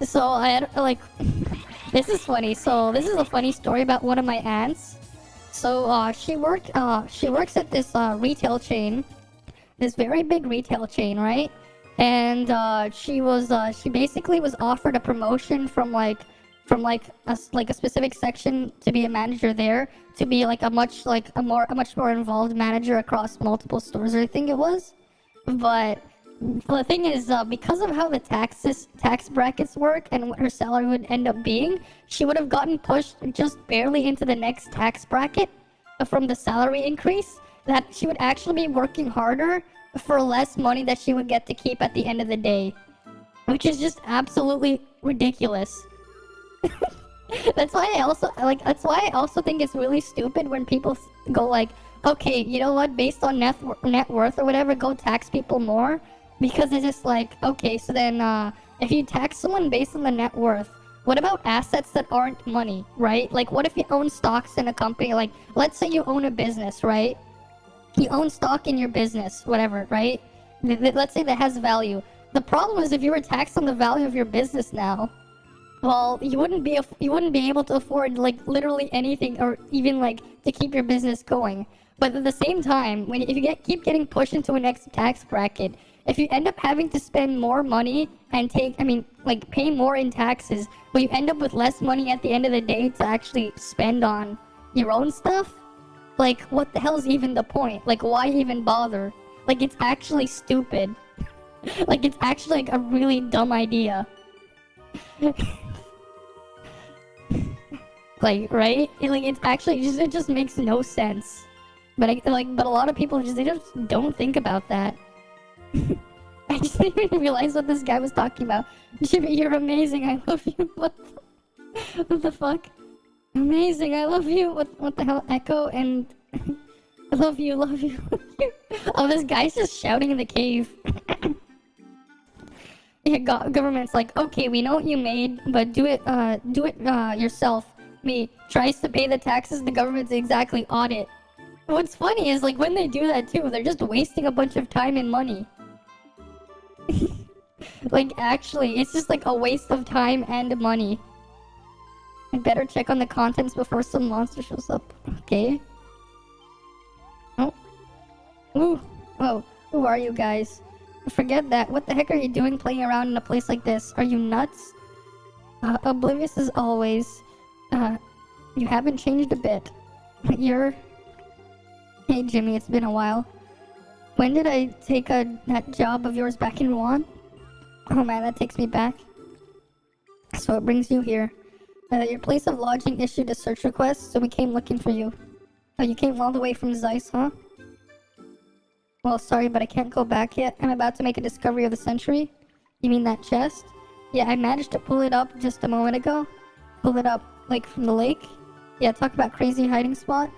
So I had, like, this is funny. So this is a funny story about one of my aunts. So she works at this retail chain, this very big retail chain, right? And she basically was offered a promotion from a specific section to be a manager there, to be like a much more involved manager across multiple stores, I think it was. But the thing is, because of how the tax brackets work and what her salary would end up being, she would have gotten pushed just barely into the next tax bracket from the salary increase, that she would actually be working harder for less money that she would get to keep at the end of the day. Which is just absolutely ridiculous. That's why I also think it's really stupid when people go like, okay, you know what, based on net worth or whatever, go tax people more. Because it's just like, okay, so then if you tax someone based on the net worth, what about assets that aren't money, right? Like, what if you own stocks in a company? Like, let's say you own a business, right? You own stock in your business, whatever, right? Let's say that has value. The problem is if you were taxed on the value of your business now, well, you wouldn't be able to afford like literally anything, or even like to keep your business going. But at the same time, if you keep getting pushed into a next tax bracket, if you end up having to spend more money and pay more in taxes, but you end up with less money at the end of the day to actually spend on your own stuff, like, what the hell's even the point? Like, why even bother? Like, it's actually stupid. Like, it's actually like a really dumb idea. Like, right? It's actually it just makes no sense. But a lot of people they just don't think about that. I just didn't even realize what this guy was talking about. Jimmy, you're amazing. I love you. What the fuck? Amazing. I love you. What the hell? Echo and I love you. Love you. Oh, this guy's just shouting in the cave. Yeah, government's like, okay, we know what you made, but do it yourself. Me tries to pay the taxes. The government's exactly audit. What's funny is like when they do that too, they're just wasting a bunch of time and money. Like, actually, it's just like a waste of time and money. I better check on the contents before some monster shows up. Okay. Oh. Ooh. Oh. Who are you guys? Forget that. What the heck are you doing playing around in a place like this? Are you nuts? Oblivious as always. You haven't changed a bit. You're... Hey Jimmy, it's been a while. When did I take that job of yours back in Wuhan? Oh man, that takes me back. So it brings you here. Your place of lodging issued a search request, so we came looking for you. Oh, you came all the way from Zeiss, huh? Well, sorry, but I can't go back yet. I'm about to make a discovery of the century. You mean that chest? Yeah, I managed to pull it up just a moment ago. Pull it up, like, from the lake. Yeah, talk about crazy hiding spot.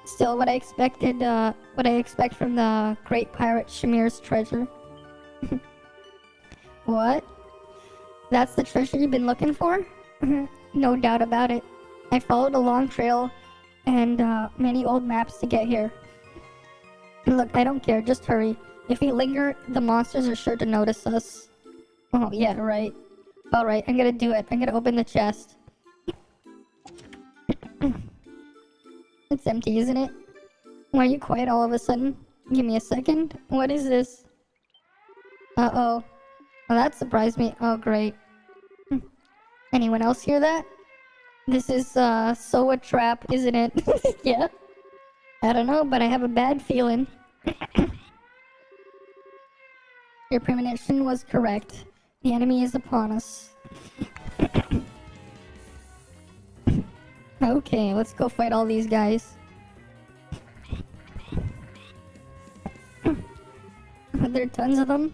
Still, what I expect from the great pirate Shamir's treasure. What? That's the treasure you've been looking for? No doubt about it. I followed a long trail and many old maps to get here. Look, I don't care, just hurry. If we linger, the monsters are sure to notice us. Oh, yeah, right. Alright, I'm gonna do it. I'm gonna open the chest. It's empty, isn't it? Why are you quiet all of a sudden? Give me a second. What is this? Uh-oh. Well, that surprised me. Oh, great. Anyone else hear that? This is, so a trap, isn't it? Yeah. I don't know, but I have a bad feeling. Your premonition was correct. The enemy is upon us. Okay, let's go fight all these guys. there are tons of them.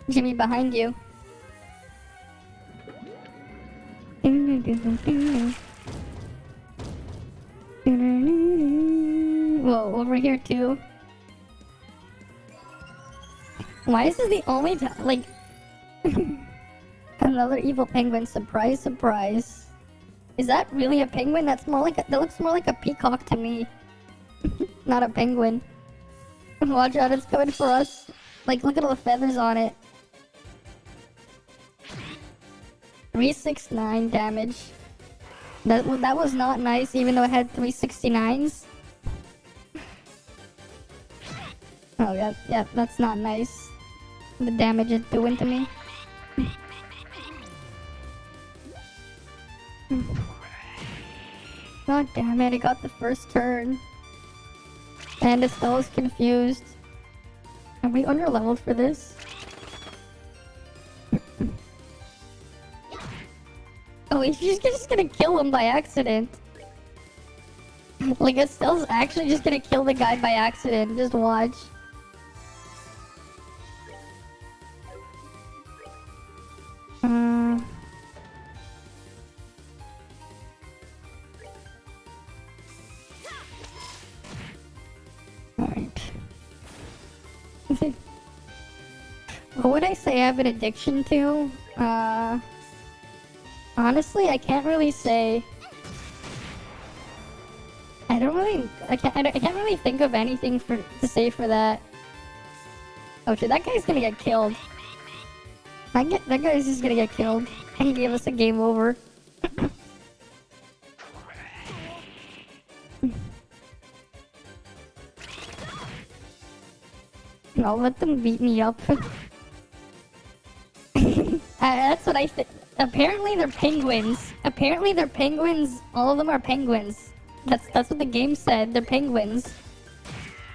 Jimmy, behind you. Whoa, over here too. Why is this the only time? Like, another evil penguin. Surprise, surprise. Is that really a penguin? That's more like that looks more like a peacock to me. Not a penguin. Watch out, it's coming for us. Like, look at all the feathers on it. 369 damage. That was not nice, even though it had 369s. Oh yeah, that's not nice. The damage it's doing to me. God damn it, I got the first turn. And Estelle is confused. Are we underleveled for this? Oh, he's just gonna kill him by accident. Like, Estelle's actually just gonna kill the guy by accident. Just watch. Alright. What would I say I have an addiction to? Honestly, I can't really say. I can't really think of anything to say for that. Oh shit, that guy's gonna get killed. That guy's just gonna get killed and give us a game over. I'll let them beat me up. That's what I think. Apparently they're penguins. All of them are penguins. That's what the game said. They're penguins.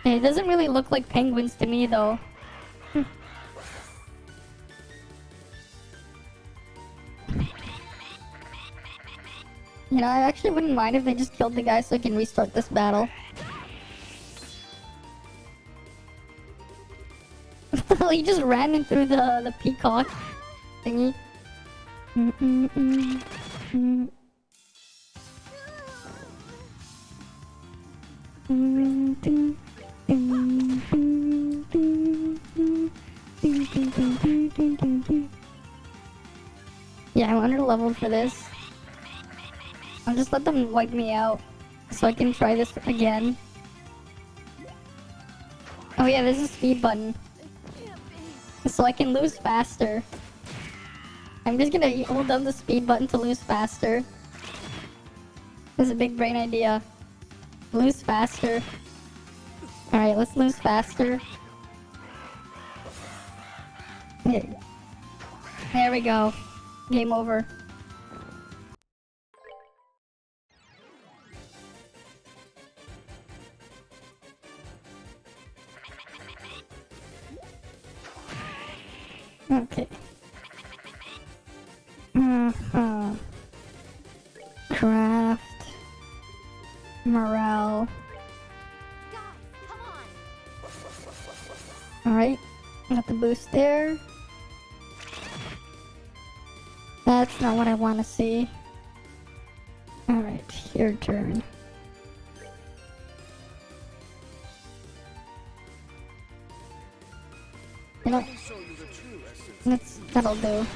And it doesn't really look like penguins to me though. You know, I actually wouldn't mind if they just killed the guy so I can restart this battle. He just ran in through the peacock thingy. Yeah, I'm underleveled for this. I'll just let them wipe me out so I can try this again. Oh yeah, there's a speed button. So I can lose faster. I'm just gonna hold down the speed button to lose faster. This is a big brain idea. Lose faster. Alright, let's lose faster. There we go. Game over. Okay. Craft. Morale. Alright. Got the boost there. That's not what I want to see. Alright, your turn. You know, that'll do.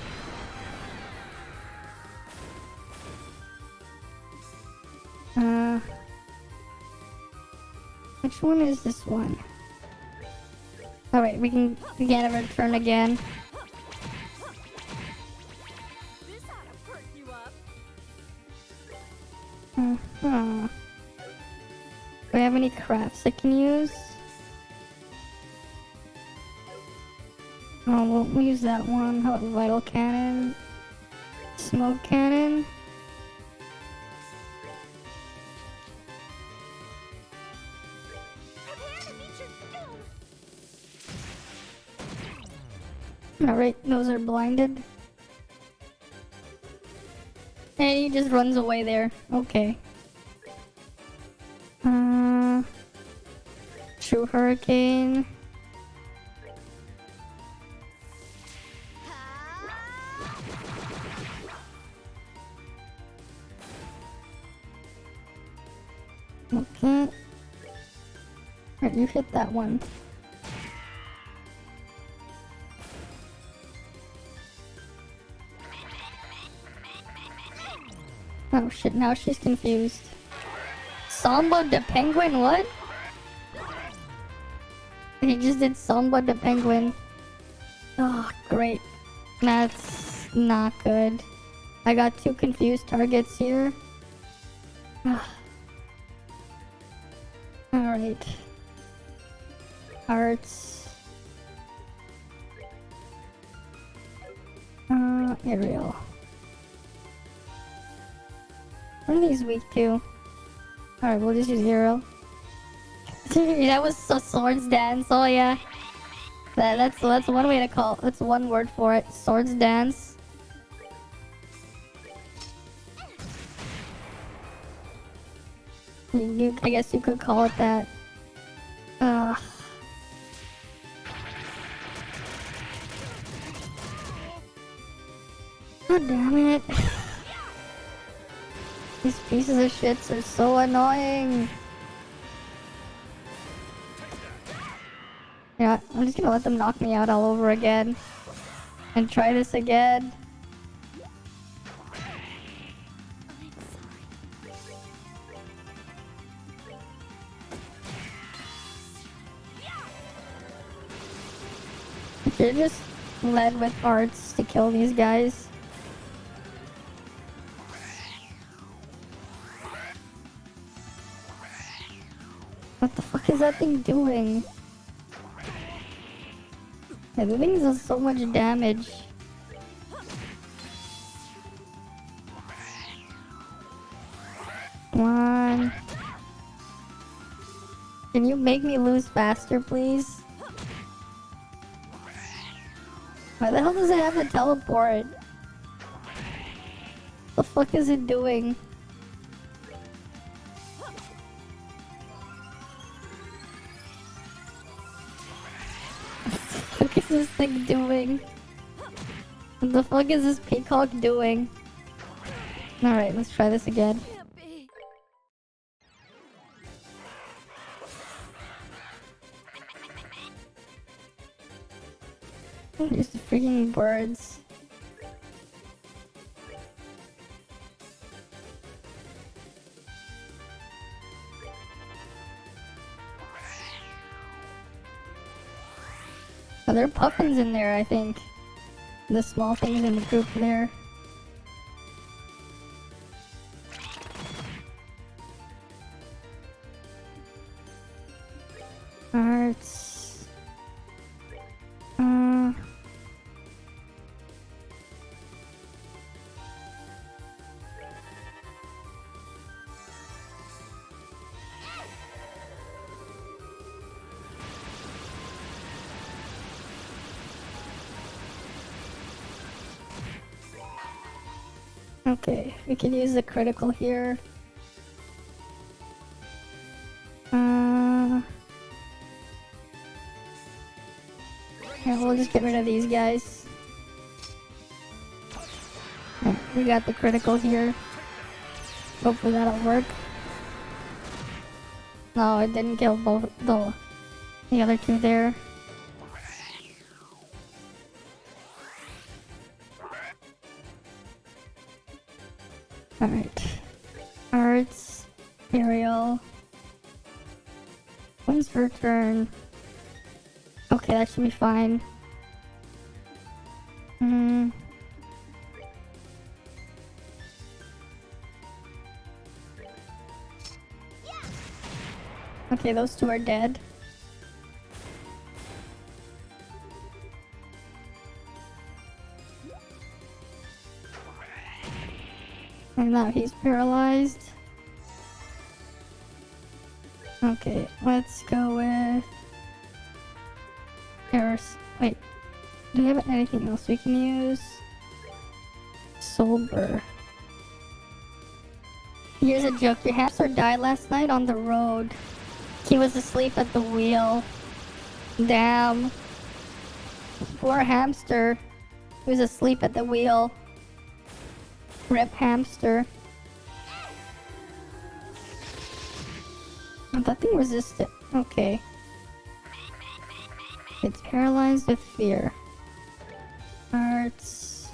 Which one is this one? Alright, we can get a return again. This ought to perk you up. Do I have any crafts I can use? Oh, we'll use that one. How about vital cannon? Smoke cannon? Alright, those are blinded. And he just runs away there. Okay. True Hurricane. Okay. Alright, you hit that one. Oh shit, now she's confused. Samba the Penguin, what? He just did Samba the Penguin. Oh, great. That's not good. I got two confused targets here. Alright. Hearts. Aerial. What are these weak to? Alright, we'll just use Aerial. That was a swords dance, oh yeah. That's one way to call it. That's one word for it. Swords dance. I guess you could call it that. God damn it. These pieces of shits are so annoying. Yeah, I'm just gonna let them knock me out all over again. And try this again. I should've just led with arts to kill these guys. What the fuck is that thing doing? Yeah, the thing does so much damage. Come on. Can you make me lose faster, please? Why the hell does it have to teleport? The fuck is it doing? What is this thing doing? What the fuck is this peacock doing? Alright, let's try this again. Can't be. Just freaking birds. Oh, there are puffins in there, I think. The small things in the group there. Hearts. Okay, we can use the critical here. Yeah, we'll just get rid of these guys. Yeah, we got the critical here. Hopefully that'll work. No, it didn't kill both the other two there. Alright. Arts. Aerial. When's her turn? Okay, that should be fine. Okay, those two are dead. And now he's paralyzed. Okay, let's go with... Wait, do we have anything else we can use? Sober. Here's a joke. Your hamster died last night on the road. He was asleep at the wheel. Damn. Poor hamster. He was asleep at the wheel. Rip hamster. Oh, that thing resisted. Okay. It's paralyzed with fear. Arts.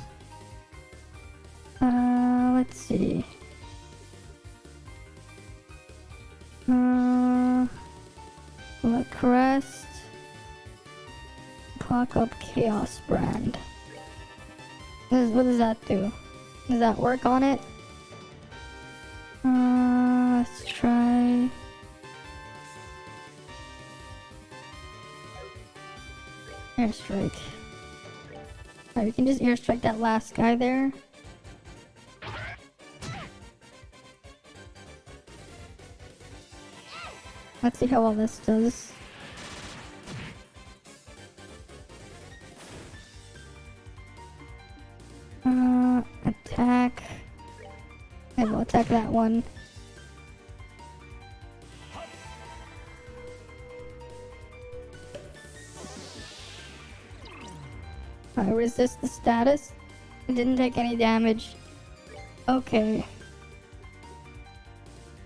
Let's see. Let crest. Clock up chaos brand. What does that do? Does that work on it? Let's try. Airstrike. Alright, we can just airstrike that last guy there. Let's see how all this does. Attack. I will attack that one. I resist the status. It didn't take any damage. Okay.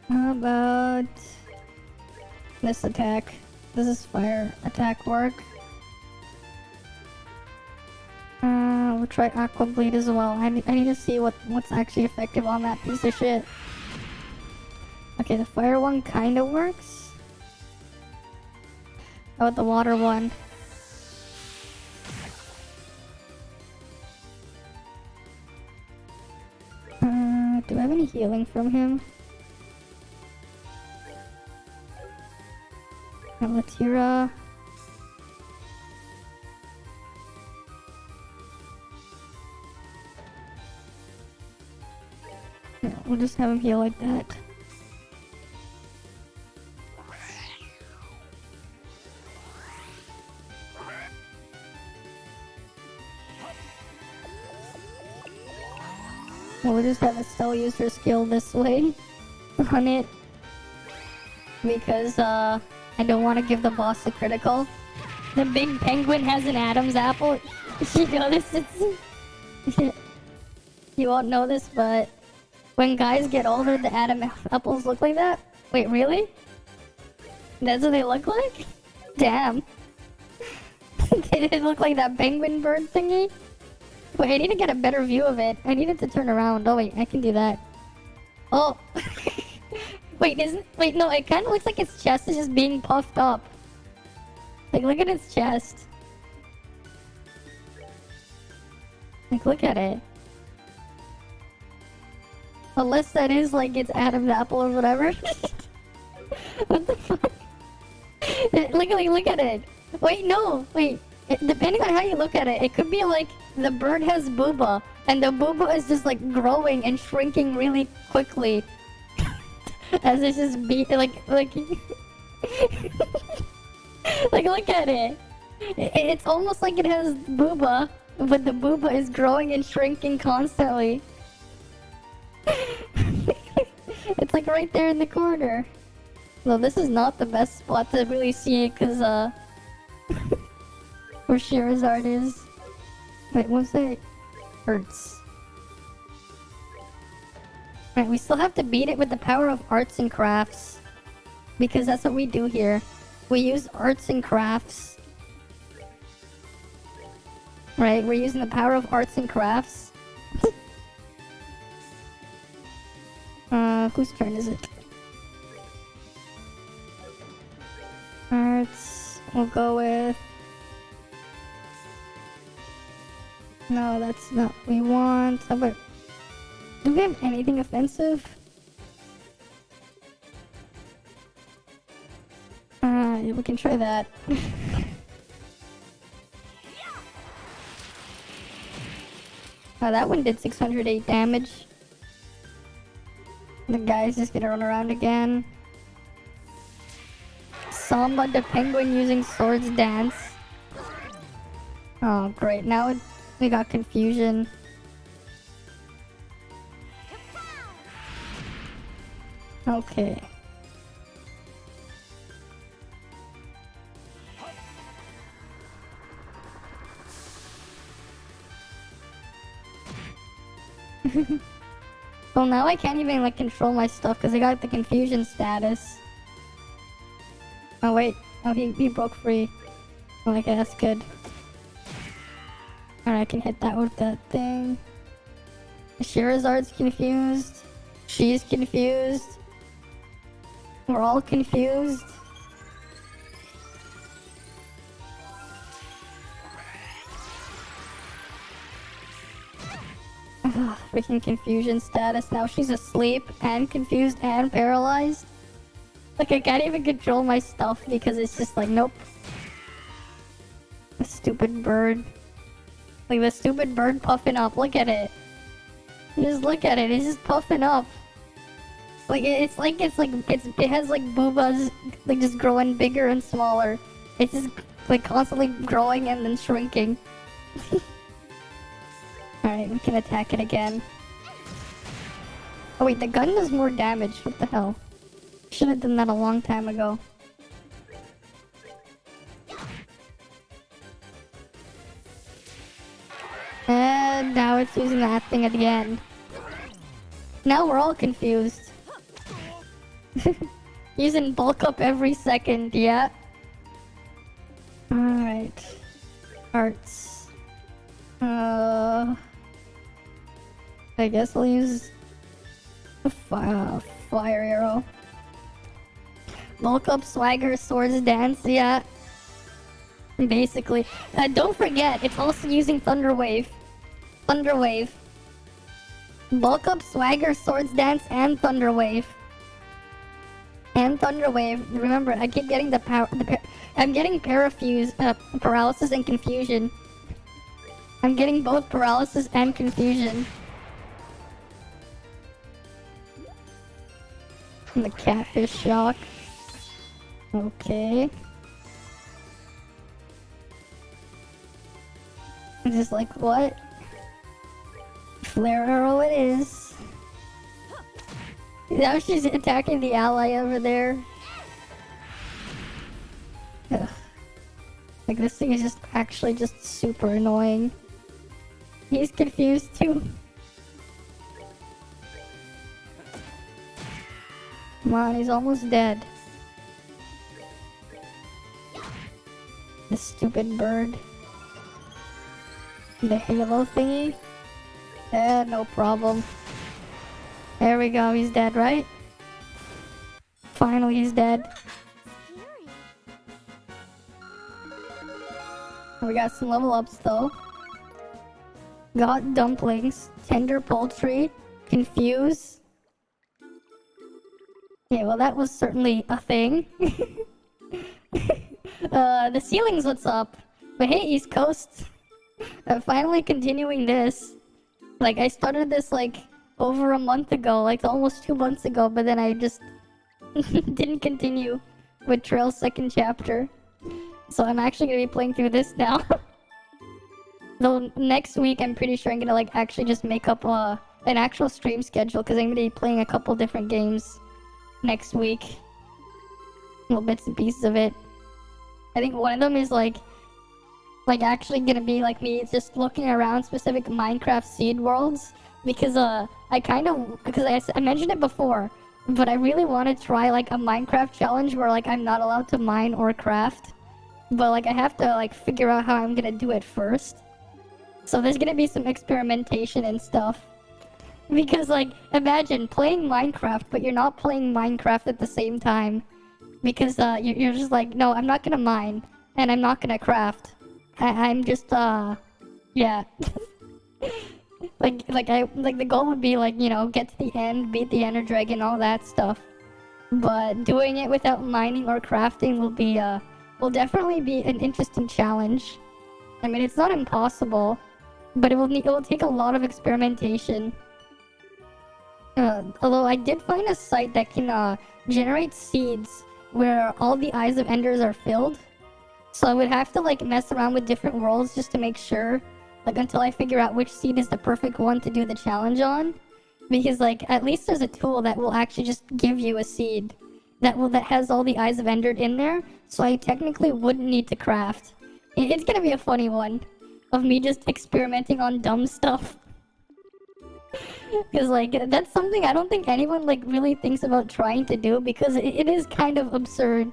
How about this attack? Does this fire attack work? We'll try Aqua Bleed as well. I need to see what's actually effective on that piece of shit. Okay, the fire one kinda works. How about the water one? Do I have any healing from him? Latira. Yeah, we'll just have him heal like that. We'll just have Estelle use her skill this way on it. Because, I don't want to give the boss a critical. The big penguin has an Adam's apple. You know this? You won't know this, but when guys get older, the Adam apples look like that? Wait, really? That's what they look like? Damn. They didn't look like that penguin bird thingy? Wait, I need to get a better view of it. I need it to turn around. Oh wait, I can do that. Oh. Wait, no, it kind of looks like its chest is just being puffed up. Like, look at its chest. Like, look at it. Unless that is like its Adam's apple or whatever. What the fuck? Look at it. Wait, no, wait. Depending on how you look at it, it could be like the bird has booba, and the booba is just like growing and shrinking really quickly. As it's just like like look at it. It's almost like it has booba, but the booba is growing and shrinking constantly. It's like right there in the corner. Well, this is not the best spot to really see it, cause where Sherazard is. Wait, what's that? Hurts. Right, we still have to beat it with the power of arts and crafts. Because that's what we do here. We use arts and crafts. Right, we're using the power of arts and crafts. Whose turn is it? Arts. We'll go with... No, that's not what we want. How about... Do we have anything offensive? Yeah, we can try that. Oh, that one did 608 damage. The guy's just gonna run around again. Samba the penguin using swords dance. Oh, great. Now we got confusion. Okay. Well, now I can't even like control my stuff because I got the confusion status. Oh wait, oh he broke free. Okay, that's good. Alright, I can hit that with that thing. Sherazard's confused. She's confused. We're all confused. Ugh, freaking confusion status. Now she's asleep and confused and paralyzed. Like, I can't even control my stuff because it's just like, nope. The stupid bird. Like, the stupid bird puffing up. Look at it. Just look at it. It's just puffing up. Like, it has like boobas, like, just growing bigger and smaller. It's just, like, constantly growing and then shrinking. Alright, we can attack it again. Oh wait, the gun does more damage. What the hell? Should have done that a long time ago. And now it's using that thing at the end. Now we're all confused. Using bulk up every second, yeah. Alright. Arts. I guess I'll use a fire arrow. Bulk up, swagger, swords dance, yeah. Basically. Don't forget, it's also using Thunder Wave. Thunder Wave. Bulk up, swagger, swords dance, and Thunder Wave. And Thunder Wave. Remember, I keep getting I'm getting paralysis and confusion. I'm getting both paralysis and confusion. And the catfish shock. Okay. I'm just like, what? Flare arrow it is. Now she's attacking the ally over there. Ugh. Like, this thing is just actually just super annoying. He's confused too. Come on, he's almost dead. The stupid bird. The halo thingy. No problem. There we go, he's dead, right? Finally, he's dead. We got some level ups though. Got dumplings, tender poultry, confuse. Yeah, well that was certainly a thing. The ceilings, what's up? But hey, East Coast. Finally continuing this. Like, I started this like over a month ago, like almost 2 months ago, but then I just didn't continue with Trail's second chapter. So I'm actually gonna be playing through this now. Though next week I'm pretty sure I'm gonna like actually just make up an actual stream schedule, because I'm gonna be playing a couple different games next week. Little bits and pieces of it. I think one of them is like actually gonna be like me just looking around specific Minecraft seed worlds, because I mentioned it before, but I really want to try like a Minecraft challenge where like I'm not allowed to mine or craft, but like I have to like figure out how I'm gonna do it first. So there's gonna be some experimentation and stuff, because like imagine playing Minecraft but you're not playing Minecraft at the same time, because you're just like, no, I'm not gonna mine and I'm not gonna craft. I'm just yeah. like the goal would be like, you know, get to the end, beat the Ender Dragon, all that stuff. But doing it without mining or crafting will definitely be an interesting challenge. I mean, it's not impossible, but it will take a lot of experimentation. Although I did find a site that can generate seeds where all the Eyes of Enders are filled. So I would have to like mess around with different worlds just to make sure, like until I figure out which seed is the perfect one to do the challenge on. Because like at least there's a tool that will actually just give you a seed that has all the Eyes of Ender in there. So I technically wouldn't need to craft. It's gonna be a funny one of me just experimenting on dumb stuff. Because like that's something I don't think anyone like really thinks about trying to do, because it is kind of absurd.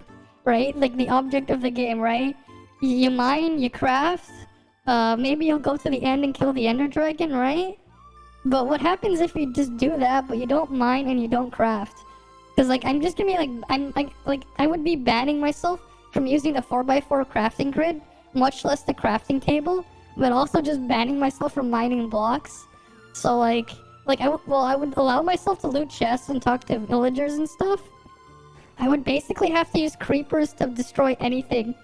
right? Like the object of the game, right? You mine, you craft, maybe you'll go to the end and kill the ender dragon, right? But what happens if you just do that, but you don't mine and you don't craft? Because like I'm just gonna be like I would be banning myself from using the 4x4 crafting grid, much less the crafting table, but also just banning myself from mining blocks. So like I would allow myself to loot chests and talk to villagers and stuff. I would basically have to use creepers to destroy anything.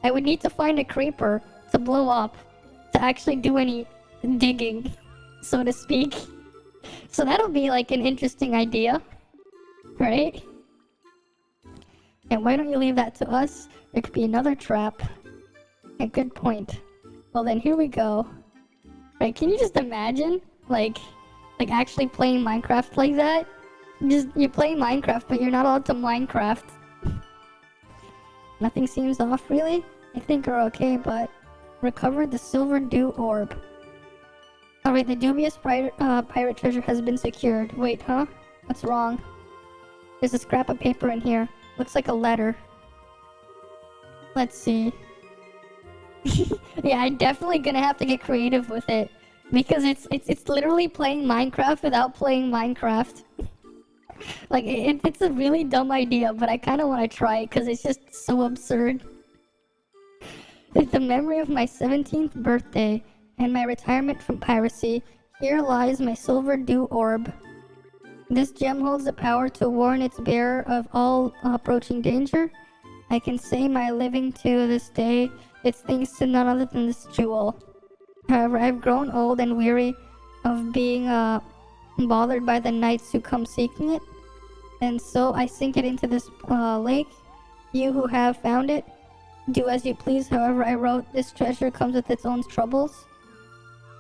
I would need to find a creeper to blow up to actually do any digging, so to speak. So that'll be like an interesting idea, right? And why don't you leave that to us? There could be another trap. A good point. Well then, here we go. Right, can you just imagine, like actually playing Minecraft like that? Just, you're playing Minecraft, but you're not allowed to Minecraft. Nothing seems off, really? I think we're okay, but... Recover the silver Dew Orb. Alright, the dubious pirate treasure has been secured. Wait, huh? What's wrong? There's a scrap of paper in here. Looks like a letter. Let's see. Yeah, I'm definitely gonna have to get creative with it. Because it's literally playing Minecraft without playing Minecraft. Like, it's a really dumb idea, but I kind of want to try it because it's just so absurd. With the memory of my 17th birthday and my retirement from piracy, here lies my silver Dew Orb. This gem holds the power to warn its bearer of all approaching danger. I can say my living to this day, it's thanks to none other than this jewel. However, I've grown old and weary of being bothered by the knights who come seeking it, and so I sink it into this lake. You who have found it, do as you please. However, I wrote, this treasure comes with its own troubles.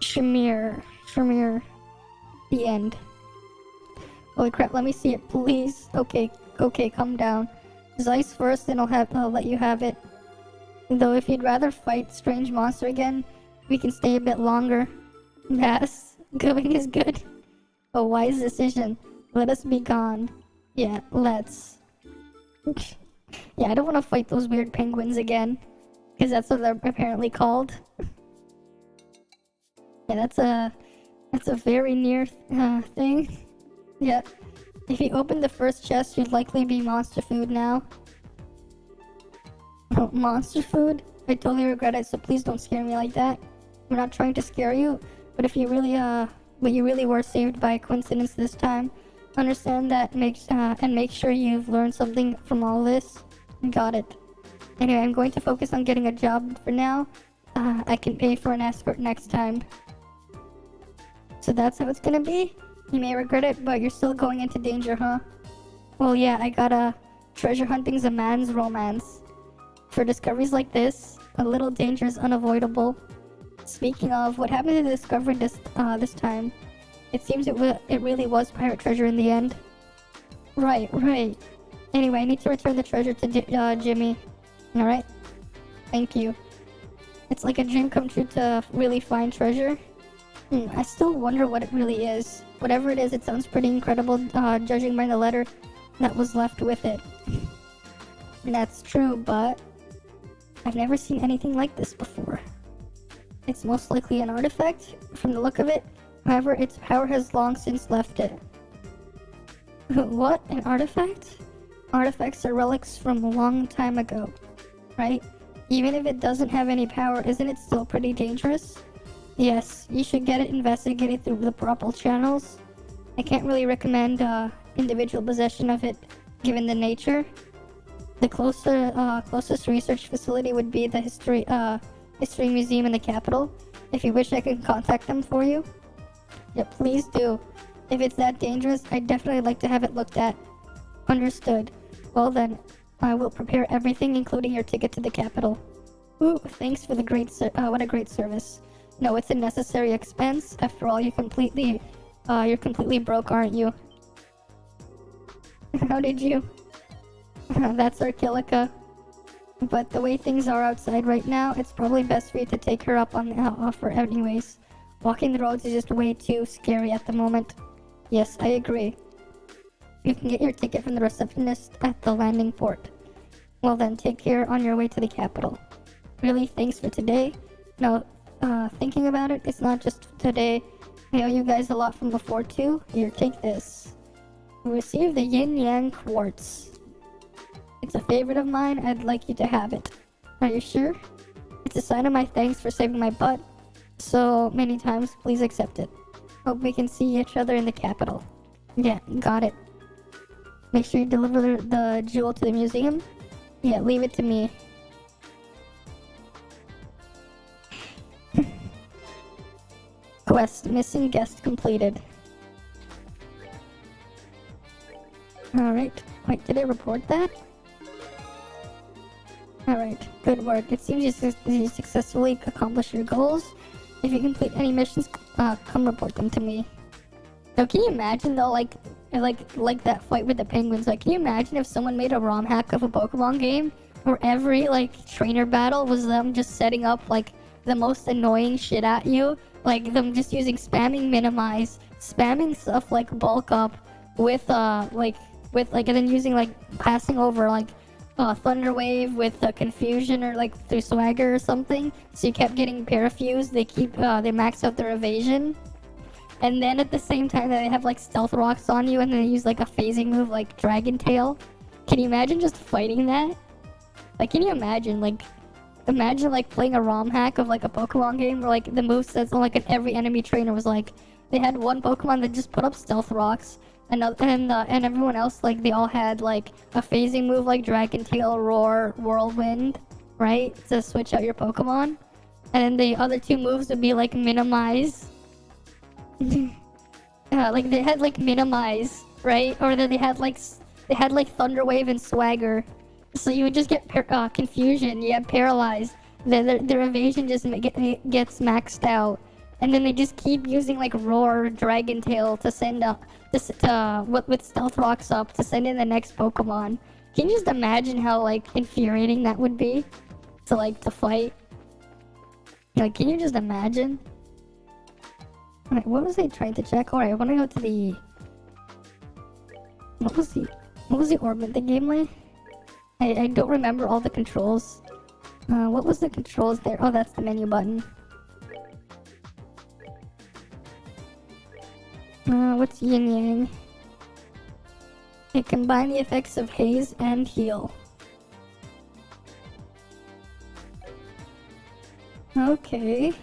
Shamir. The end. Holy crap, let me see it, please. Okay, calm down. Zeiss first, and I'll let you have it. Though if you'd rather fight strange monster again, we can stay a bit longer. Yes, going is good. A wise decision. Let us be gone. Yeah, let's. Yeah, I don't want to fight those weird penguins again. Because that's what they're apparently called. Yeah, that's a very near thing. Yeah. If you open the first chest, you'd likely be monster food now. Oh, monster food? I totally regret it, so please don't scare me like that. We're not trying to scare you, but if you really, but you really were saved by coincidence this time, understand that and make sure you've learned something from all this. Got it. Anyway, I'm going to focus on getting a job for now. I can pay for an escort next time. So that's how it's gonna be? You may regret it, but you're still going into danger, huh? Well, yeah, I got treasure hunting's a man's romance. For discoveries like this, a little danger is unavoidable. Speaking of, what happened to the discovery this time? It seems it really was pirate treasure in the end. Right. Anyway, I need to return the treasure to Jimmy. Alright? Thank you. It's like a dream come true to really find treasure. I still wonder what it really is. Whatever it is, it sounds pretty incredible, judging by the letter that was left with it. That's true, but I've never seen anything like this before. It's most likely an artifact, from the look of it. However, its power has long since left it. What? An artifact? Artifacts are relics from a long time ago, right? Even if it doesn't have any power, isn't it still pretty dangerous? Yes, you should get it investigated through the proper channels. I can't really recommend individual possession of it, given the nature. The closest research facility would be the history museum in the capital. If you wish, I can contact them for you. Yeah, please do. If it's that dangerous, I'd definitely like to have it looked at. Understood. Well then, I will prepare everything, including your ticket to the capital. Ooh, thanks for the what a great service. No, it's a necessary expense. After all, you're completely broke, aren't you? How did you? That's Arkilica. But the way things are outside right now, it's probably best for you to take her up on the offer anyways. Walking the roads is just way too scary at the moment. Yes, I agree. You can get your ticket from the receptionist at the landing port. Well then, take care on your way to the capital. Really, thanks for today. No, thinking about it, it's not just today. I owe you guys a lot from before too. Here, take this. Receive the Yin Yang Quartz. It's a favorite of mine. I'd like you to have it. Are you sure? It's a sign of my thanks for saving my butt so many times. Please accept it. Hope we can see each other in the capital. Yeah, got it. Make sure you deliver the jewel to the museum. Yeah, leave it to me. Quest, missing guest completed. Alright. Wait, did it report that? Alright, good work. It seems you successfully accomplished your goals. If you complete any missions, come report them to me. Now, can you imagine though, like that fight with the penguins? Like, can you imagine if someone made a ROM hack of a Pokemon game where every like trainer battle was them just setting up like the most annoying shit at you, like them just using spamming minimize, spamming stuff like bulk up with and then using like passing over like Thunder Wave with confusion or like through swagger or something. So you kept getting parafused. They max out their evasion. And then at the same time they have like stealth rocks on you and then they use like a phasing move like Dragon Tail. Can you imagine just fighting that? Like, can you imagine like playing a ROM hack of like a Pokemon game where like the movesets on like every enemy trainer was like, they had one Pokemon that just put up stealth rocks and everyone else like they all had like a phasing move like Dragon Tail, Roar, Whirlwind, right? To switch out your Pokemon. And then the other two moves would be like minimize. Like they had like minimize, right? Or then they had like Thunder Wave and swagger. So you would just get confusion. You get paralyzed. Their evasion just gets maxed out, and then they just keep using like Roar, Dragon Tail to send with stealth rocks up to send in the next Pokemon. Can you just imagine how like infuriating that would be to fight? Like, can you just imagine? Alright, what was I trying to check? Alright, I want to go to the... What was the orb in the game like? I don't remember all the controls. What was the controls there? Oh, that's the menu button. What's Yin Yang? It combines the effects of haze and heal. Okay.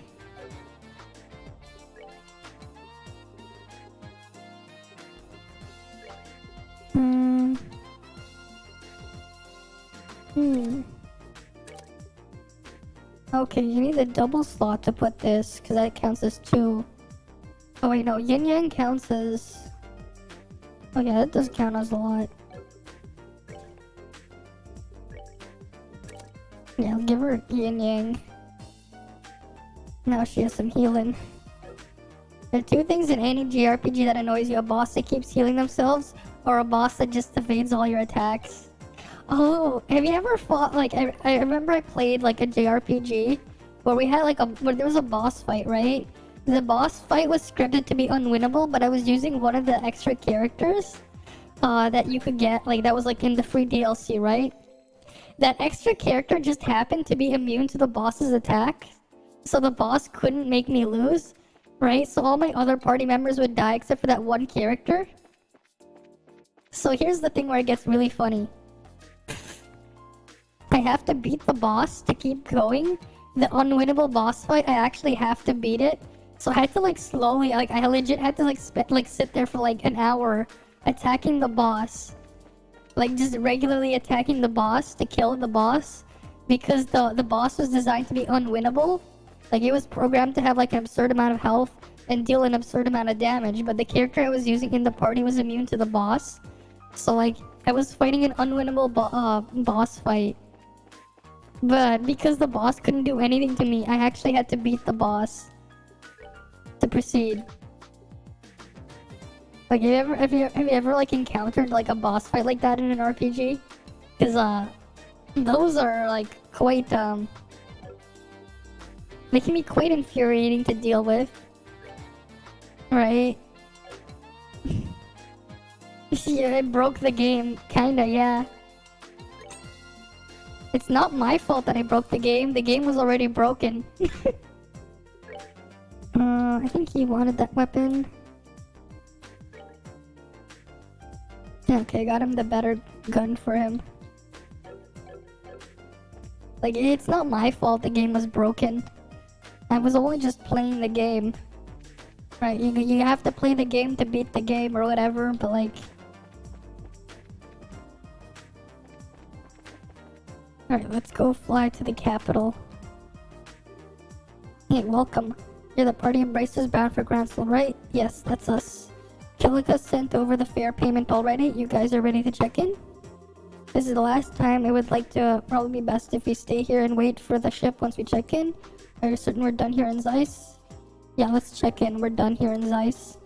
Okay, you need a double slot to put this, because that counts as 2. Oh wait, no, Yin Yang counts as... Oh yeah, that does count as a lot. Yeah, I'll give her Yin Yang. Now she has some healing. There are 2 things in any JRPG that annoys you: a boss that keeps healing themselves, or a boss that just evades all your attacks. Oh, have you ever fought, like, I remember I played, like, a JRPG where we had, like, where there was a boss fight, right? The boss fight was scripted to be unwinnable, but I was using one of the extra characters, that you could get, like, that was, like, in the free DLC, right? That extra character just happened to be immune to the boss's attack, so the boss couldn't make me lose, right? So all my other party members would die except for that one character. So here's the thing where it gets really funny. I have to beat the boss to keep going. The unwinnable boss fight, I actually have to beat it. So I had to like slowly, like I legit had to like sit there for like an hour attacking the boss. Like just regularly attacking the boss to kill the boss. Because the boss was designed to be unwinnable. Like it was programmed to have like an absurd amount of health and deal an absurd amount of damage. But the character I was using in the party was immune to the boss. So like I was fighting an unwinnable boss fight. But because the boss couldn't do anything to me, I actually had to beat the boss to proceed. Like, have you ever like encountered like a boss fight like that in an RPG? Because those are like quite they can be quite infuriating to deal with, right? Yeah, it broke the game, kinda, yeah. It's not my fault that I broke the game. The game was already broken. I think he wanted that weapon. Okay, got him the better gun for him. Like, it's not my fault the game was broken. I was only just playing the game. Right, you have to play the game to beat the game or whatever, but like... Alright, let's go fly to the capital. Hey, welcome. You're the party embracers bound for Gransel, right? Yes, that's us. Kilika sent over the fare payment already. You guys are ready to check in? This is the last time. I would like to probably be best if we stay here and wait for the ship once we check in. Are you certain we're done here in Zeiss? Yeah, let's check in. We're done here in Zeiss.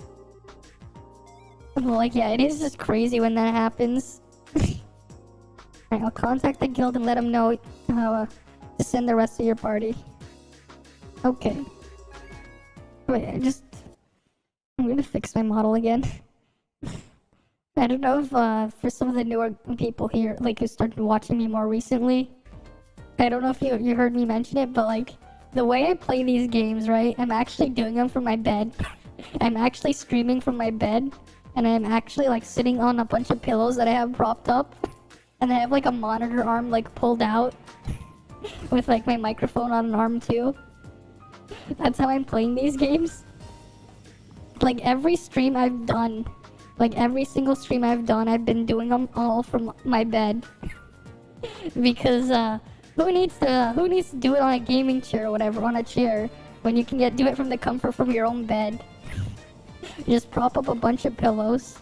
Well, like, yeah, it is just crazy when that happens. Alright, I'll contact the guild and let them know how to send the rest of your party. Okay. Wait, I'm gonna fix my model again. I don't know if for some of the newer people here, like who started watching me more recently, I don't know if you heard me mention it, but like the way I play these games, right? I'm actually doing them from my bed. I'm actually streaming from my bed, and I'm actually like sitting on a bunch of pillows that I have propped up, and I have like a monitor arm like pulled out with like my microphone on an arm too. That's how I'm playing these games. Like every stream I've done, like every single stream I've done, I've been doing them all from my bed. Because who needs to do it on a gaming chair or whatever, on a chair, when you can do it from the comfort from your own bed. Just prop up a bunch of pillows.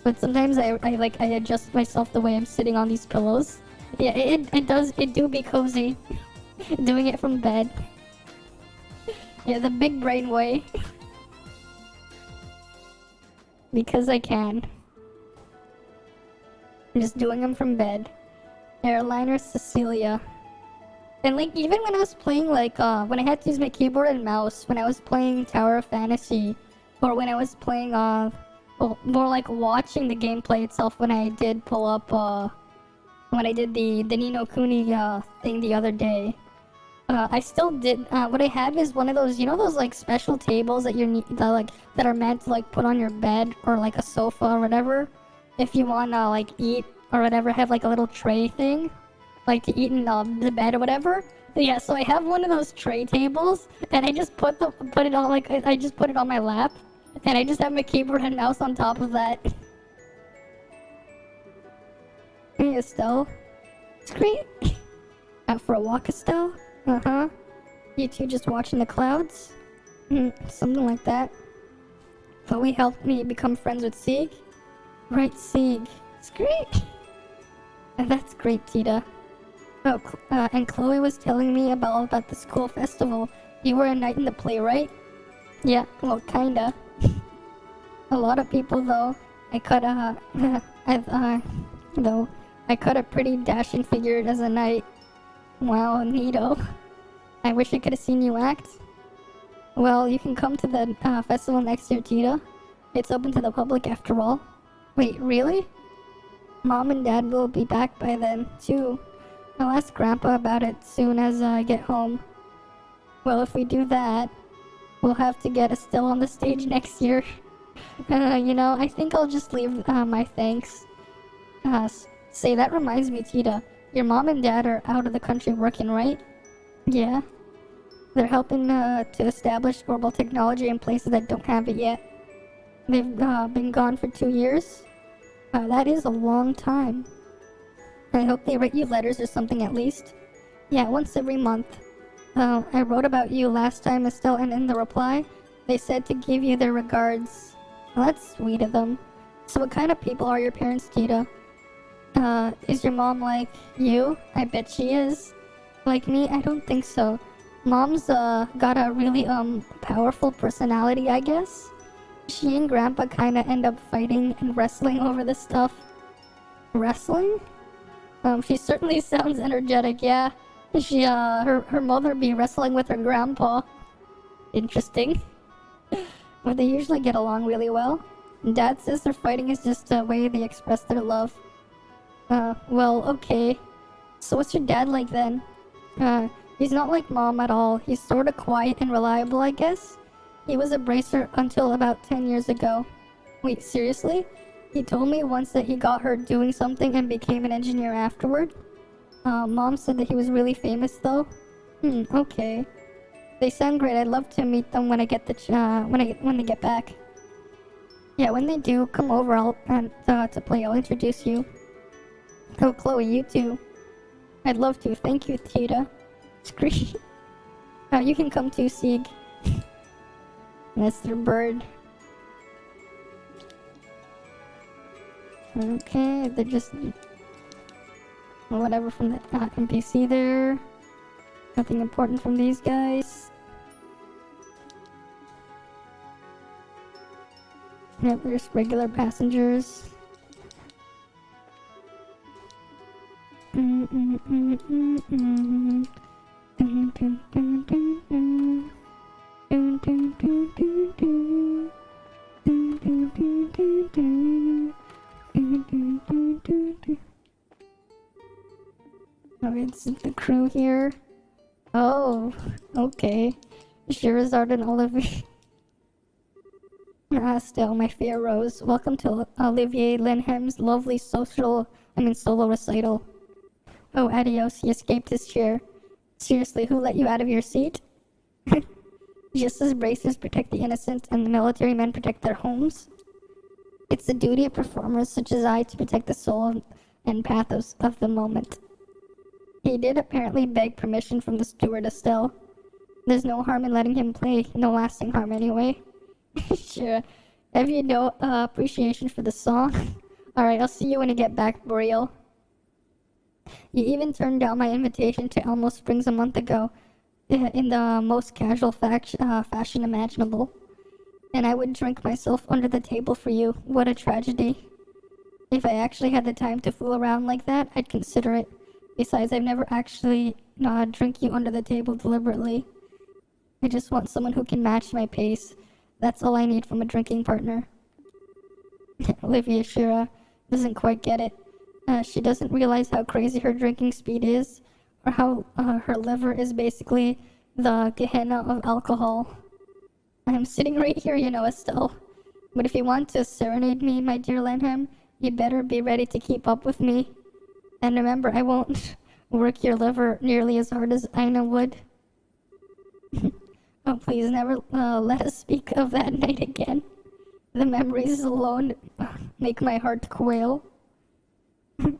But sometimes I adjust myself the way I'm sitting on these pillows. Yeah, it do be cozy. Doing it from bed. Yeah, the big brain way. Because I can. I'm just doing them from bed. Airliner Cecilia. And like, even when I was playing like, when I had to use my keyboard and mouse, when I was playing Tower of Fantasy, or when I was playing, well, more like watching the gameplay itself when I did pull up, when I did the Ni no Kuni, thing the other day. I still did, what I have is one of those, you know those like special tables that that are meant to like put on your bed or like a sofa or whatever? If you wanna like eat or whatever, have like a little tray thing, like to eat in the bed or whatever. But yeah, so I have one of those tray tables, and I just put it on like, I just put it on my lap, and I just have my keyboard and mouse on top of that. Hey Estelle. It's great. Out for a walk, Estelle? Uh-huh. You two just watching the clouds? Something like that. Chloe helped me become friends with Sieg? Right, Sieg. It's great. That's great, Tita. Oh, and Chloe was telling me about the school festival. You were a knight in the play, right? Yeah, well, kinda. A lot of people, though. I cut a pretty dashing figure as a knight. Wow, neato. I wish I could have seen you act. Well, you can come to the festival next year, Tita. It's open to the public after all. Wait, really? Mom and Dad will be back by then, too. I'll ask Grandpa about it soon as I get home. Well, if we do that, we'll have to get Estelle on the stage next year. You know, I think I'll just leave my thanks. Say, that reminds me, Tita. Your mom and dad are out of the country working, right? Yeah. They're helping to establish orbital technology in places that don't have it yet. They've been gone for 2 years. That is a long time. I hope they write you letters or something at least. Yeah, once every month. I wrote about you last time, Estelle, and in the reply, they said to give you their regards. Well, that's sweet of them. So what kind of people are your parents, Tita? Is your mom like you? I bet she is. Like me? I don't think so. Mom's got a really powerful personality, I guess. She and Grandpa kinda end up fighting and wrestling over this stuff. Wrestling? She certainly sounds energetic, yeah. She, her mother be wrestling with her grandpa. Interesting. But they usually get along really well. Dad says their fighting is just a way they express their love. Well, okay. So what's your dad like then? He's not like mom at all. He's sorta quiet and reliable, I guess. He was a bracer until about 10 years ago. Wait, seriously? He told me once that he got hurt doing something and became an engineer afterward. Mom said that he was really famous though. Okay. They sound great. I'd love to meet them when I get the when they get back. Yeah, when they do, come over. To play. I'll introduce you. Oh, Chloe, you too. I'd love to. Thank you, Tita. Scree. You can come too, Sieg. That's their bird. Okay, they're just whatever from the NPC there. Nothing important from these guys. Yep, there's regular passengers. Okay, this is the crew here. Oh, okay. Shirazard and Olivier. Still, my fear rose. Welcome to Olivier Linham's lovely solo recital. Oh, adios, he escaped his chair. Seriously, who let you out of your seat? Just as bracers protect the innocent and the military men protect their homes, it's the duty of performers such as I to protect the soul and pathos of the moment. He did apparently beg permission from the steward Estelle. There's no harm in letting him play, no lasting harm anyway. Sure. Have you no appreciation for the song? Alright, I'll see you when you get back, Boreal. You even turned down my invitation to Elmo Springs a month ago, in the most casual fashion imaginable. And I would drink myself under the table for you. What a tragedy. If I actually had the time to fool around like that, I'd consider it. Besides, I've never actually drink you under the table deliberately. I just want someone who can match my pace. That's all I need from a drinking partner. Olivia Shira doesn't quite get it. She doesn't realize how crazy her drinking speed is, or how her liver is basically the Gehenna of alcohol. I'm sitting right here, you know, Estelle. But if you want to serenade me, my dear Lanham, you better be ready to keep up with me. And remember, I won't work your liver nearly as hard as Ina would. Oh, please never let us speak of that night again. The memories alone make my heart quail.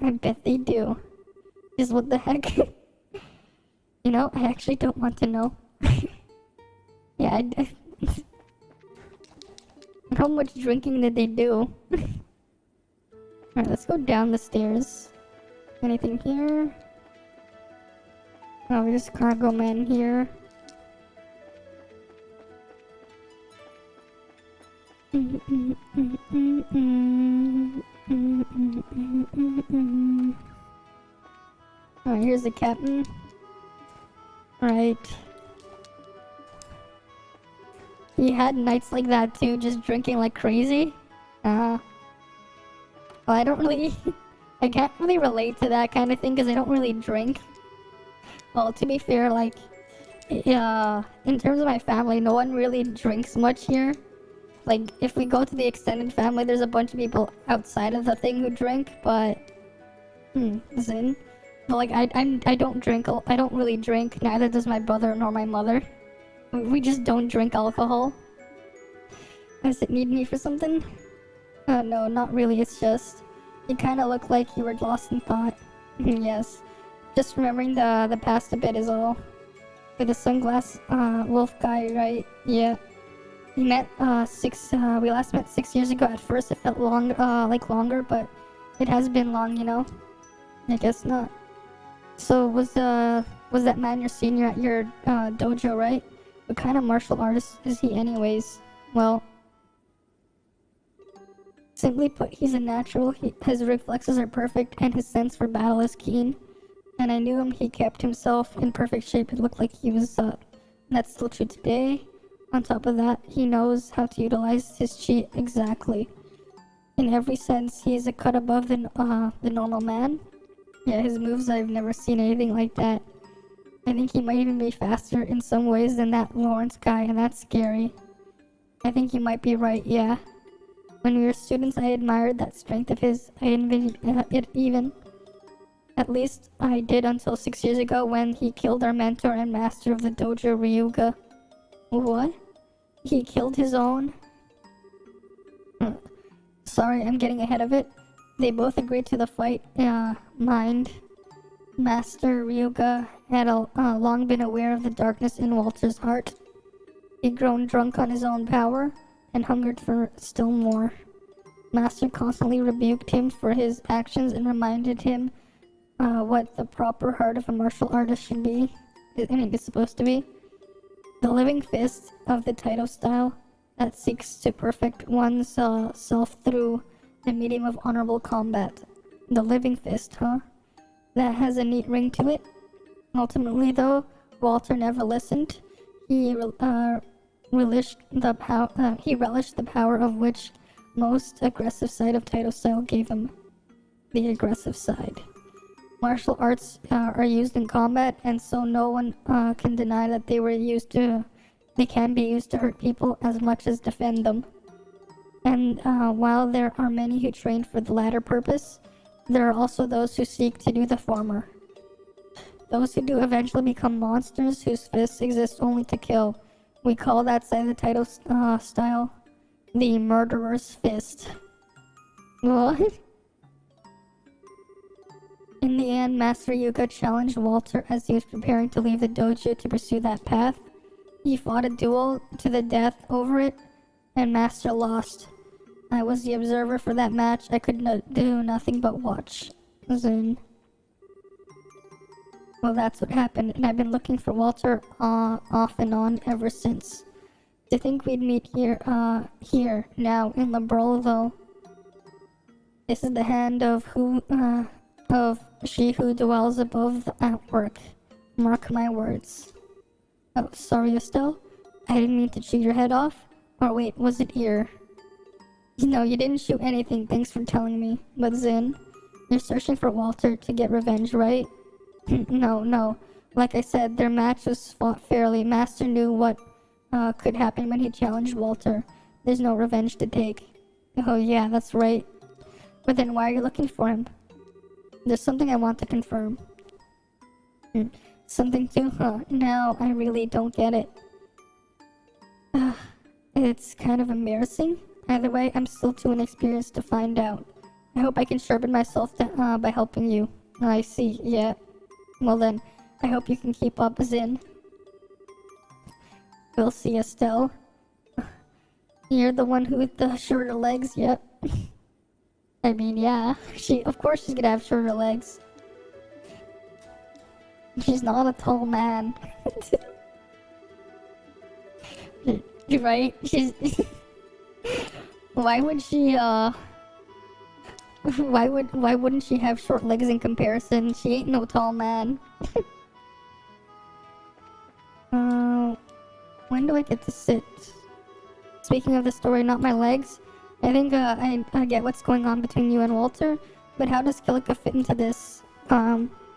I bet they do. Just what the heck? You know, I actually don't want to know. Yeah, how much drinking did they do? Alright, let's go down the stairs. Anything here? Oh, there's cargo man here. Alright, here's the captain. Right. You had nights like that too, just drinking like crazy? Well, I don't really... I can't really relate to that kind of thing because I don't really drink. Well, to be fair, like... in terms of my family, no one really drinks much here. Like, if we go to the extended family, there's a bunch of people outside of the thing who drink, but... Zin. But like, I don't drink, I don't really drink, neither does my brother nor my mother. We just don't drink alcohol. Does it need me for something? No, not really, it's just... You kinda look like you were lost in thought. Yes. Just remembering the past a bit is all. With the sunglass, wolf guy, right? Yeah. We met, we last met 6 years ago. At first it felt longer, but it has been long, you know? I guess not. So, was that man your senior at your, dojo, right? What kind of martial artist is he anyways? Well... Simply put, he's a natural, his reflexes are perfect, and his sense for battle is keen. And I knew him, he kept himself in perfect shape. It looked like he was, that's still true today. On top of that, he knows how to utilize his chi exactly. In every sense, he is a cut above the normal man. Yeah, his moves, I've never seen anything like that. I think he might even be faster in some ways than that Lawrence guy, and that's scary. I think you might be right, yeah. When we were students, I admired that strength of his. I envisioned it even. At least I did until 6 years ago when he killed our mentor and master of the dojo, Ryuga. What? He killed his own? Sorry, I'm getting ahead of it. They both agreed to the fight. Mind. Master Ryuga had long been aware of the darkness in Walter's heart. He'd grown drunk on his own power and hungered for still more. Master constantly rebuked him for his actions and reminded him what the proper heart of a martial artist should be. It's supposed to be. The living fist of the Taito style that seeks to perfect one's self through the medium of honorable combat. The living fist, huh? That has a neat ring to it. Ultimately, though, Walter never listened. He relished the power of which most aggressive side of Taito style gave him. The aggressive side. Martial arts are used in combat, and so no one can deny that they can be used to hurt people as much as defend them. And while there are many who train for the latter purpose, there are also those who seek to do the former. Those who do eventually become monsters whose fists exist only to kill. We call that side of the Taito style the murderer's fist. What? In the end, Master Yuga challenged Walter as he was preparing to leave the dojo to pursue that path. He fought a duel to the death over it, and Master lost. I was the observer for that match. I could do nothing but watch. Well, that's what happened, and I've been looking for Walter off and on ever since. To think we'd meet here now in Liberal, though. This is the hand of she who dwells above the outwork. Mark my words. Oh, sorry, Estelle. I didn't mean to shoot your head off. Or wait, was it ear? No, you didn't shoot anything, thanks for telling me. But Zin, you're searching for Walter to get revenge, right? No. Like I said, their match was fought fairly. Master knew what could happen when he challenged Walter. There's no revenge to take. Oh yeah, that's right. But then why are you looking for him? There's something I want to confirm. Something too, huh? Now I really don't get it. It's kind of embarrassing. Either way, I'm still too inexperienced to find out. I hope I can sharpen myself by helping you. I see, yeah. Well then, I hope you can keep up, Zin. We'll see, Estelle. You're the one with the shorter legs, yep. I mean, yeah. Of course she's gonna have shorter legs. She's not a tall man. Right? She's... Why would she, why wouldn't she have short legs in comparison? She ain't no tall man. When do I get to sit? Speaking of the story, not my legs. I think, I get what's going on between you and Walter, but how does Kilika fit into this?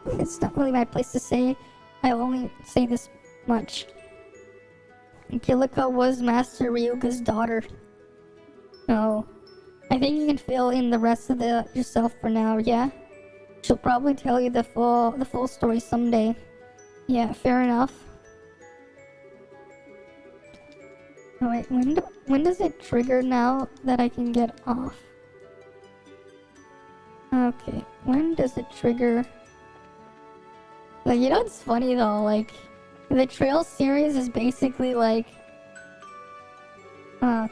It's not really my place to say. I'll only say this much. Kilika was Master Ryuga's daughter. Oh. I think you can fill in the rest of yourself for now, yeah? She'll probably tell you the full story someday. Yeah, fair enough. Oh wait, when does it trigger now that I can get off? Okay, when does it trigger? Like, you know what's funny though, like, the Trail series is basically like,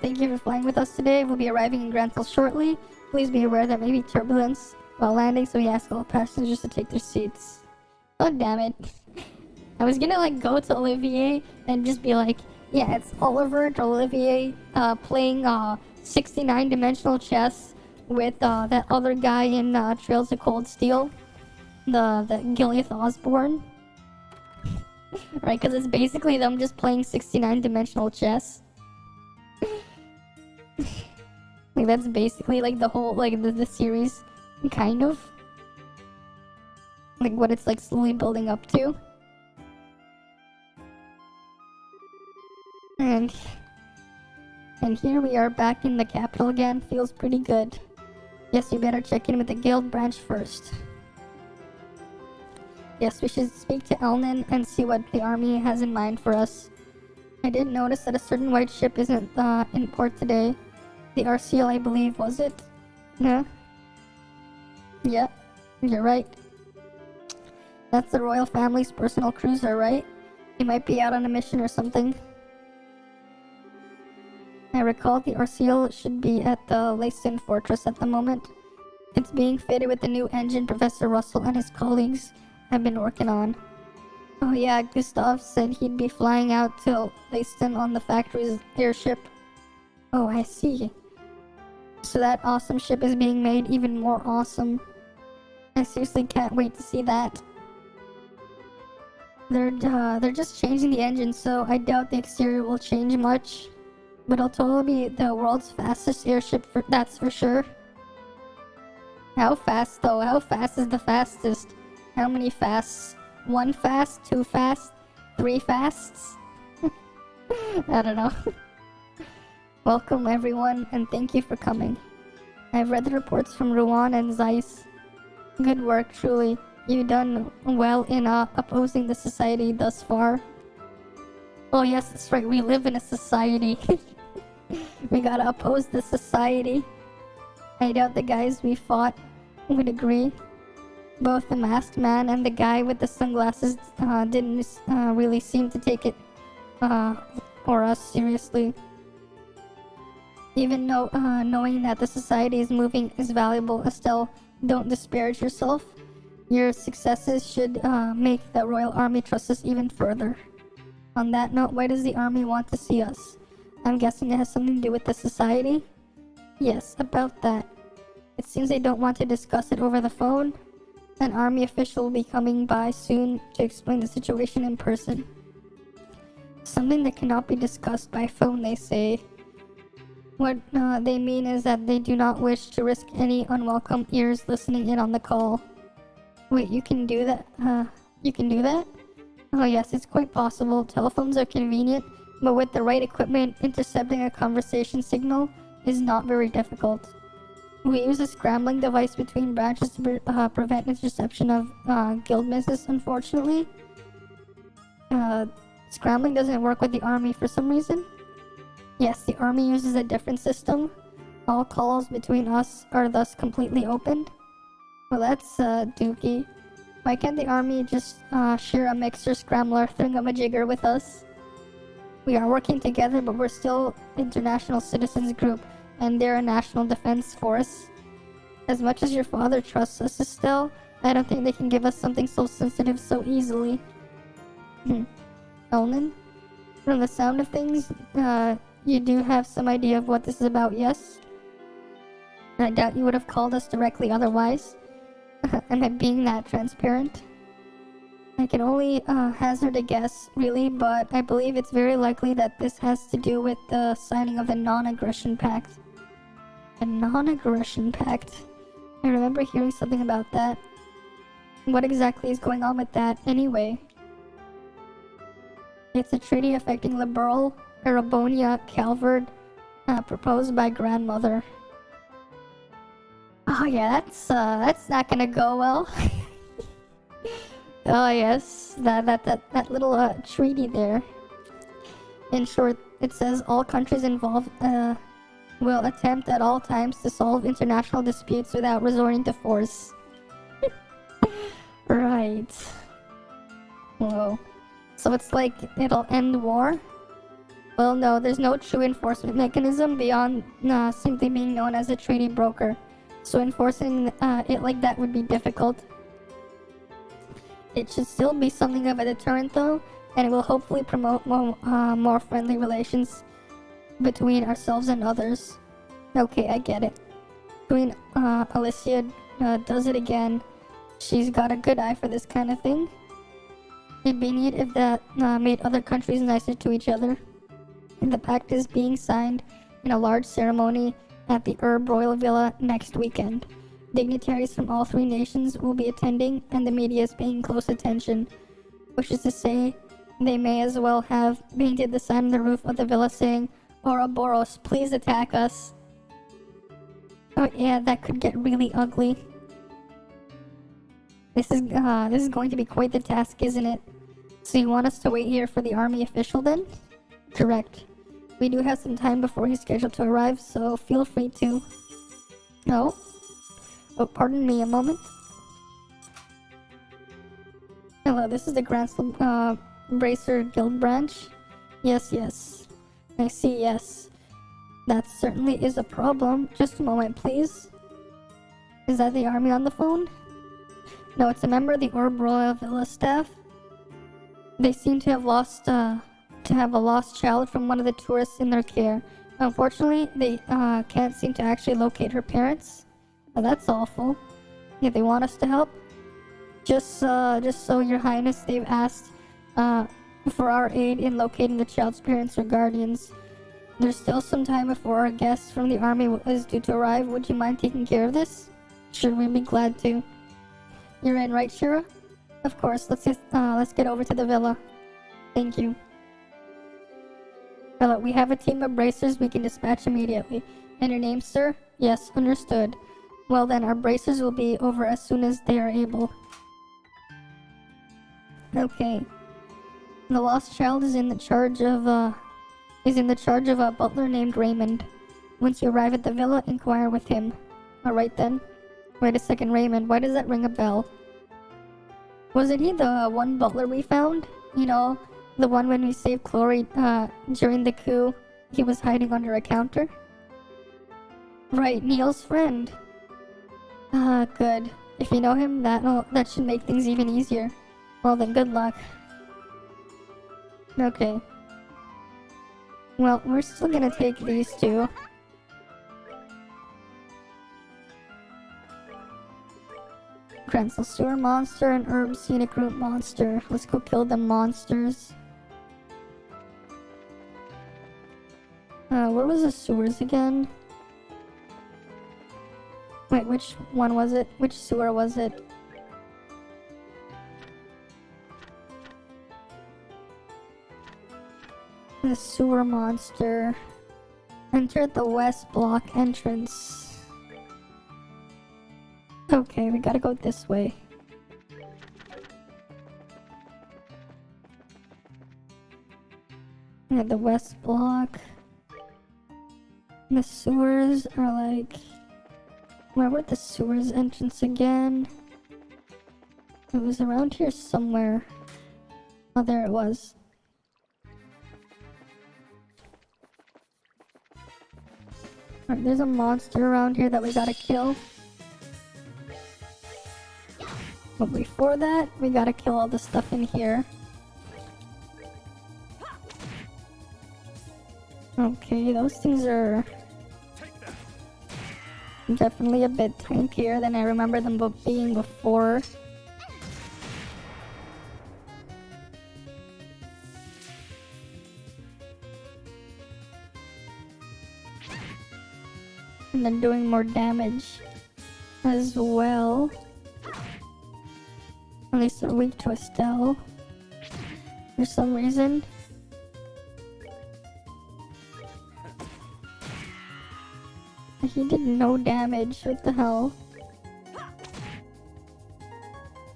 thank you for flying with us today. We'll be arriving in Granthal shortly. Please be aware there may be turbulence while landing, so we ask all passengers to take their seats. Oh damn it. I was gonna like go to Olivier and just be like, yeah, it's Oliver to Olivier playing 69-dimensional chess with that other guy in Trails of Cold Steel, the Gileath Osborne. Right, because it's basically them just playing 69-dimensional chess. Like, that's basically like the whole, like, the series, kind of. Like what it's like slowly building up to. And here we are back in the capital again. Feels pretty good. Yes, we better check in with the guild branch first. Yes, we should speak to Elnan and see what the army has in mind for us. I did notice that a certain white ship isn't in port today. The RCL, I believe, was it? Yeah. Yeah, you're right. That's the royal family's personal cruiser, right? He might be out on a mission or something. I recall the RCL should be at the Leyston Fortress at the moment. It's being fitted with the new engine Professor Russell and his colleagues have been working on. Oh yeah, Gustav said he'd be flying out to Leyston on the factory's airship. Oh, I see. So that awesome ship is being made even more awesome. I seriously can't wait to see that. They're just changing the engine, so I doubt the exterior will change much. But it'll totally be the world's fastest airship, that's for sure. How fast though? How fast is the fastest? How many fasts? 1 fast? 2 fast? 3 fasts? I don't know. Welcome everyone, and thank you for coming. I've read the reports from Ruan and Zeiss. Good work, truly. You've done well in opposing the society thus far. Oh yes, that's right, we live in a society. We gotta oppose the society. I doubt the guys we fought would agree. Both the masked man and the guy with the sunglasses didn't really seem to take it or us seriously. Even knowing that the society is moving is valuable, Estelle, don't disparage yourself. Your successes should make the Royal Army trust us even further. On that note, why does the army want to see us? I'm guessing it has something to do with the society? Yes, about that. It seems they don't want to discuss it over the phone. An army official will be coming by soon to explain the situation in person. Something that cannot be discussed by phone, they say. What they mean is that they do not wish to risk any unwelcome ears listening in on the call. Wait, you can do that? You can do that? Oh yes, it's quite possible. Telephones are convenient, but with the right equipment, intercepting a conversation signal is not very difficult. We use a scrambling device between branches to prevent interception of guild business, unfortunately. Scrambling doesn't work with the army for some reason. Yes, the army uses a different system. All calls between us are thus completely opened. Well, that's dookie. Why can't the army just share a mixer scrambler thingamajigger with us? We are working together, but we're still international citizens group, and they're a national defense force. As much as your father trusts us, Estelle, I don't think they can give us something so sensitive so easily. Elnan? From the sound of things, you do have some idea of what this is about, yes? I doubt you would have called us directly otherwise. Am I being that transparent? I can only hazard a guess, really, but I believe it's very likely that this has to do with the signing of the Non-Aggression Pact. The Non-Aggression Pact? I remember hearing something about that. What exactly is going on with that, anyway? It's a treaty affecting Liberal, Arabonia, Calvard, proposed by grandmother. Oh yeah, that's not gonna go well. Oh yes, that little treaty there. In short, it says all countries involved will attempt at all times to solve international disputes without resorting to force. Right. Whoa. So it's like it'll end war? Well, no, there's no true enforcement mechanism beyond simply being known as a treaty broker. So enforcing it like that would be difficult. It should still be something of a deterrent though, and it will hopefully promote more friendly relations between ourselves and others. Okay, I get it. Queen Alicia does it again. She's got a good eye for this kind of thing. It'd be neat if that made other countries nicer to each other. And the pact is being signed in a large ceremony at the Herb Royal Villa next weekend. Dignitaries from all three nations will be attending, and the media is paying close attention, which is to say, they may as well have painted the sign on the roof of the villa saying, Ouroboros, please attack us. Oh yeah, that could get really ugly. This is going to be quite the task, isn't it? So you want us to wait here for the army official then? Correct. We do have some time before he's scheduled to arrive, so feel free to... Oh, pardon me a moment. Hello, this is the Grand Bracer Guild branch. Yes, yes. I see, yes. That certainly is a problem. Just a moment, please. Is that the army on the phone? No, it's a member of the Orb Royal Villa staff. They seem to have lost a lost child from one of the tourists in their care. Unfortunately, they can't seem to actually locate her parents. Oh, that's awful. Yeah, they want us to help. Just so Your Highness, they've asked for our aid in locating the child's parents or guardians. There's still some time before our guest from the army is due to arrive. Would you mind taking care of this? Sure, we'd be glad to. You're in, right, Shira? Of course. Let's get over to the villa. Thank you. Villa, we have a team of bracers we can dispatch immediately. And your name, sir? Yes, understood. Well then, our bracers will be over as soon as they are able. Okay. The lost child is in the charge of a butler named Raymond. Once you arrive at the villa, inquire with him. Alright then. Wait a second, Raymond, why does that ring a bell? Wasn't he the one butler we found? You know, the one when we saved Chloe during the coup? He was hiding under a counter? Right, Neil's friend. Good. If you know him, that should make things even easier. Well then, good luck. Okay. Well, we're still gonna take these two. Grancel Sewer Monster and Herb Scenic Root Monster. Let's go kill them monsters. Where was the sewers again? Wait, which one was it? Which sewer was it? The sewer monster. Enter at the west block entrance. Okay, we gotta go this way. Yeah, the west block. The sewers are like... Where were the sewers entrance again? It was around here somewhere. Oh, there it was. Alright, there's a monster around here that we gotta kill. But before that, we gotta kill all the stuff in here. Okay, those things are definitely a bit tankier than I remember them being before. And they're doing more damage as well. At least they're weak to Estelle for some reason. He did no damage, what the hell?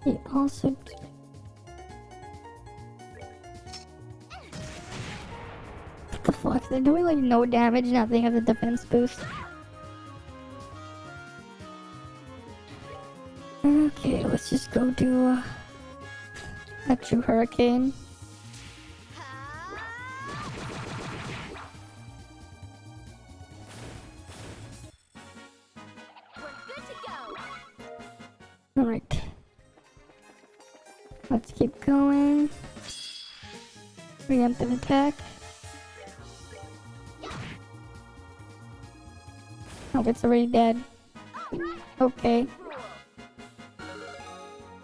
He also... What the fuck? They're doing like no damage now they have the defense boost. Okay, let's just go do a true hurricane. Alright. Let's keep going. Preemptive attack. Oh, it's already dead. Okay.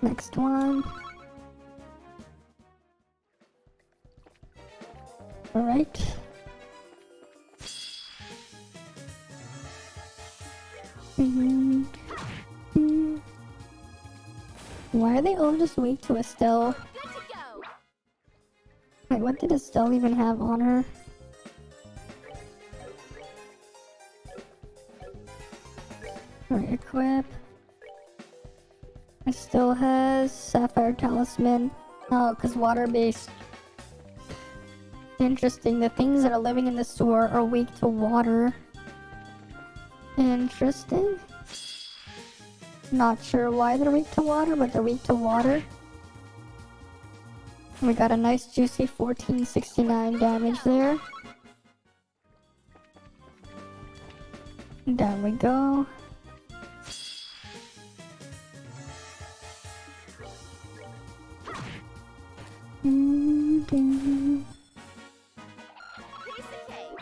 Next one. Alright. Why are they all just weak to Estelle? Good to go. Wait, what did Estelle even have on her? Alright, equip. It still has Sapphire Talisman. Oh, because water-based. Interesting, the things that are living in the sewer are weak to water. Interesting. Not sure why they're weak to water, but they're weak to water. We got a nice juicy 1469 damage there. Down we go. Piece of cake.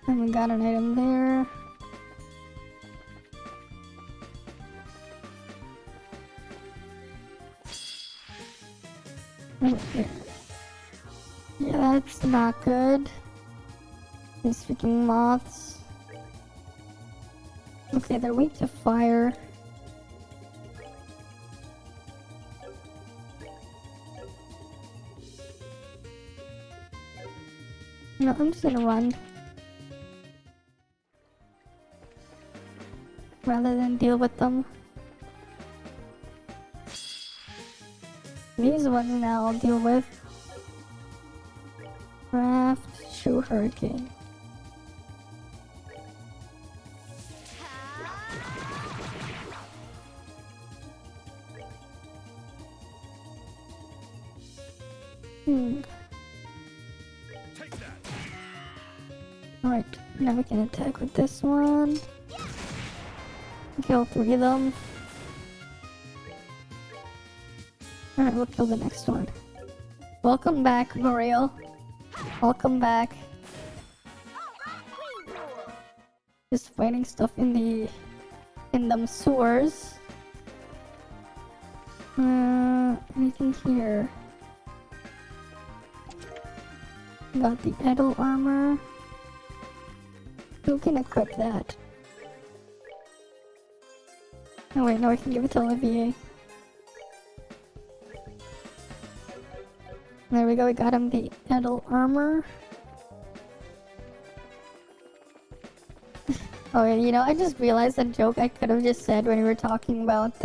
And we got an item there. Okay. Yeah, that's not good. These freaking moths. Okay, they're weak to fire. No, I'm just gonna run. Rather than deal with them. These ones now I'll deal with. Raft, Shoe Hurricane. Take that. Alright, now we can attack with this one. Kill 3 of them. Alright, we'll kill the next one. Welcome back, Boreal. Welcome back. Just fighting stuff in them sewers. Anything here? Got the Edel armor. Who can equip that? Oh wait, no, I can give it to Olivier. There we go, we got him the Edel armor. Oh yeah, you know, I just realized a joke I could have just said when we were talking about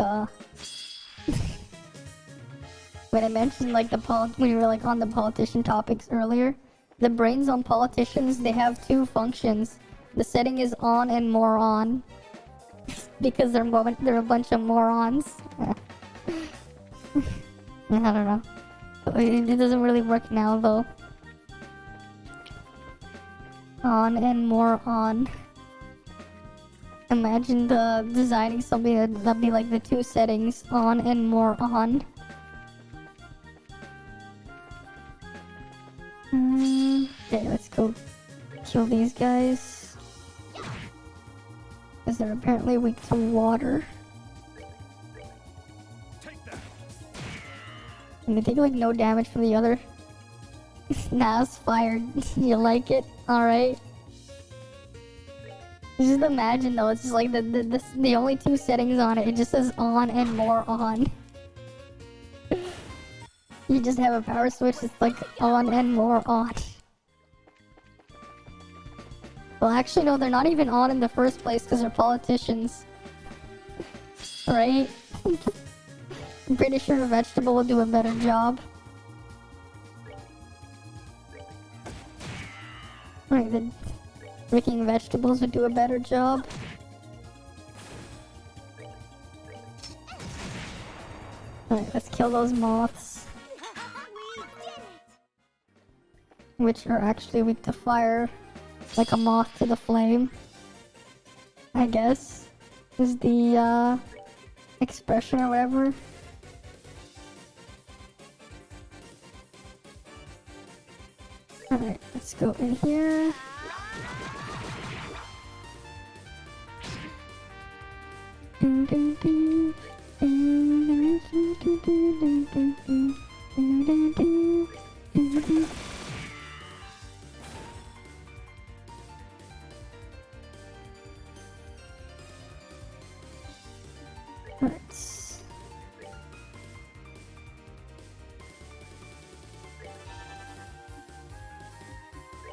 when I mentioned like when we were like on the politician topics earlier. The brains on politicians, they have 2 functions. The setting is on and more on. Because they're a bunch of morons. I don't know. It doesn't really work now though. On and more on. Imagine designing something that'd be like the 2 settings, on and more on. Okay, let's go kill these guys. Because they're apparently weak to water. Take that. And they take like no damage from the other. Nah, it's fired. You like it? Alright. Just imagine though, it's just like the only 2 settings on it, it just says on and more on. You just have a power switch that's like on and more on. Well, actually, no, they're not even on in the first place because they're politicians. Right? I'm pretty sure a vegetable will do a better job. Right, the freaking vegetables would do a better job. Alright, let's kill those moths. We did it. Which are actually weak to fire. Like a moth to the flame. I guess. Is the expression or whatever. Alright, let's go in here. Dun, dun, dun. Dun, dun, dun, dun, dun, dun, dun, dun, dun, dun, dun, dun.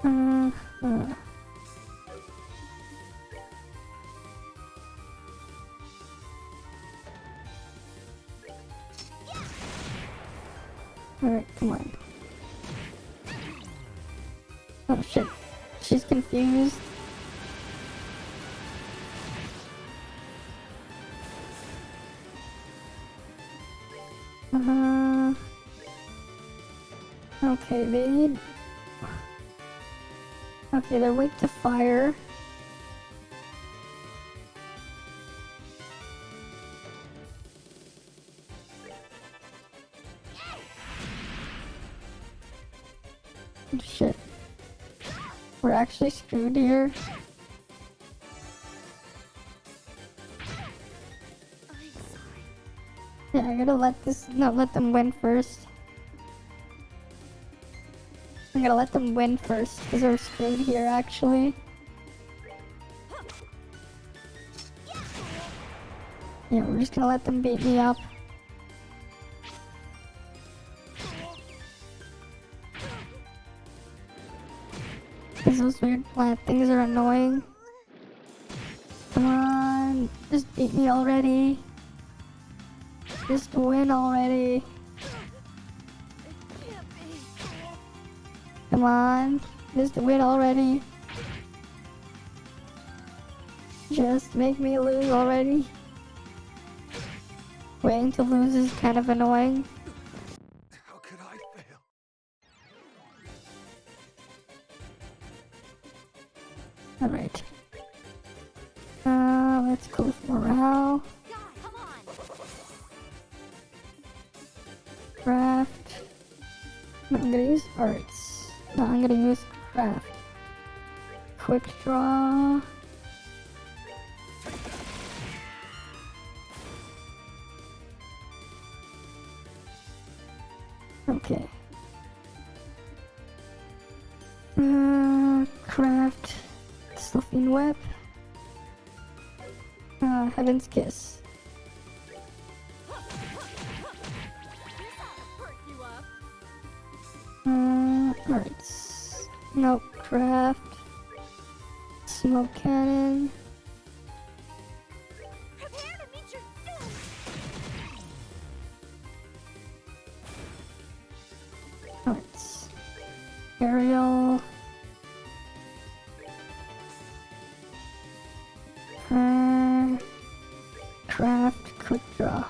Uh, Alright, come on. Oh shit. She's confused. Okay, they need... Okay, they're weak to fire. Shit. We're actually screwed here. I'm sorry. Yeah, I gotta let them win first. I'm gonna let them win first, because we're screwed here, actually. Yeah, we're just gonna let them beat me up. Because those weird plant things are annoying. Come on, just beat me already. Just win already. It can't be. Come on, just win already. Just make me lose already. Waiting to lose is kind of annoying. How could I fail? Alright. Let's go with morale. God, come on. Craft. No, I'm gonna use arts. No, I'm gonna use craft. Quick draw. Okay. Craft. Stuffing web. Heaven's Kiss. This ought to perk you up. Arts. Nope. Craft. Smoke cannon. Prepare to meet your doom. Arts. Aerial. Craft. Quick draw.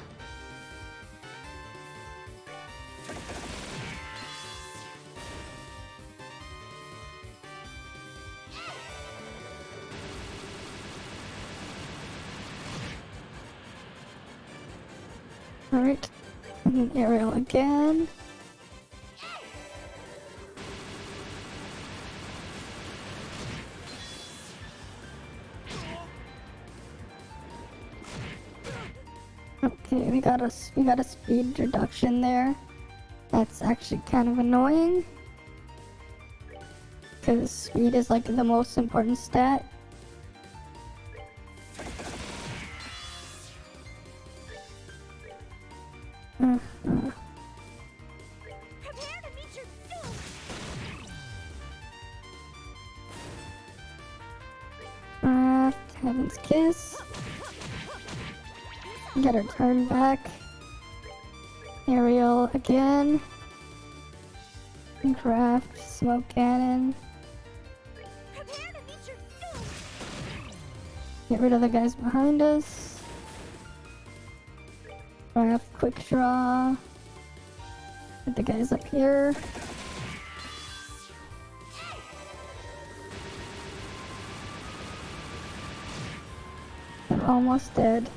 Alright. And then aerial again. Okay, we got a speed reduction there. That's actually kind of annoying. Because speed is like the most important stat. Prepare to meet your doom. Heaven's Kiss. Get her turn back. Aerial again. And craft smoke cannon. Prepare to meet your doom. Get rid of the guys behind us. Craft quick draw. Get the guys up here. They're almost dead.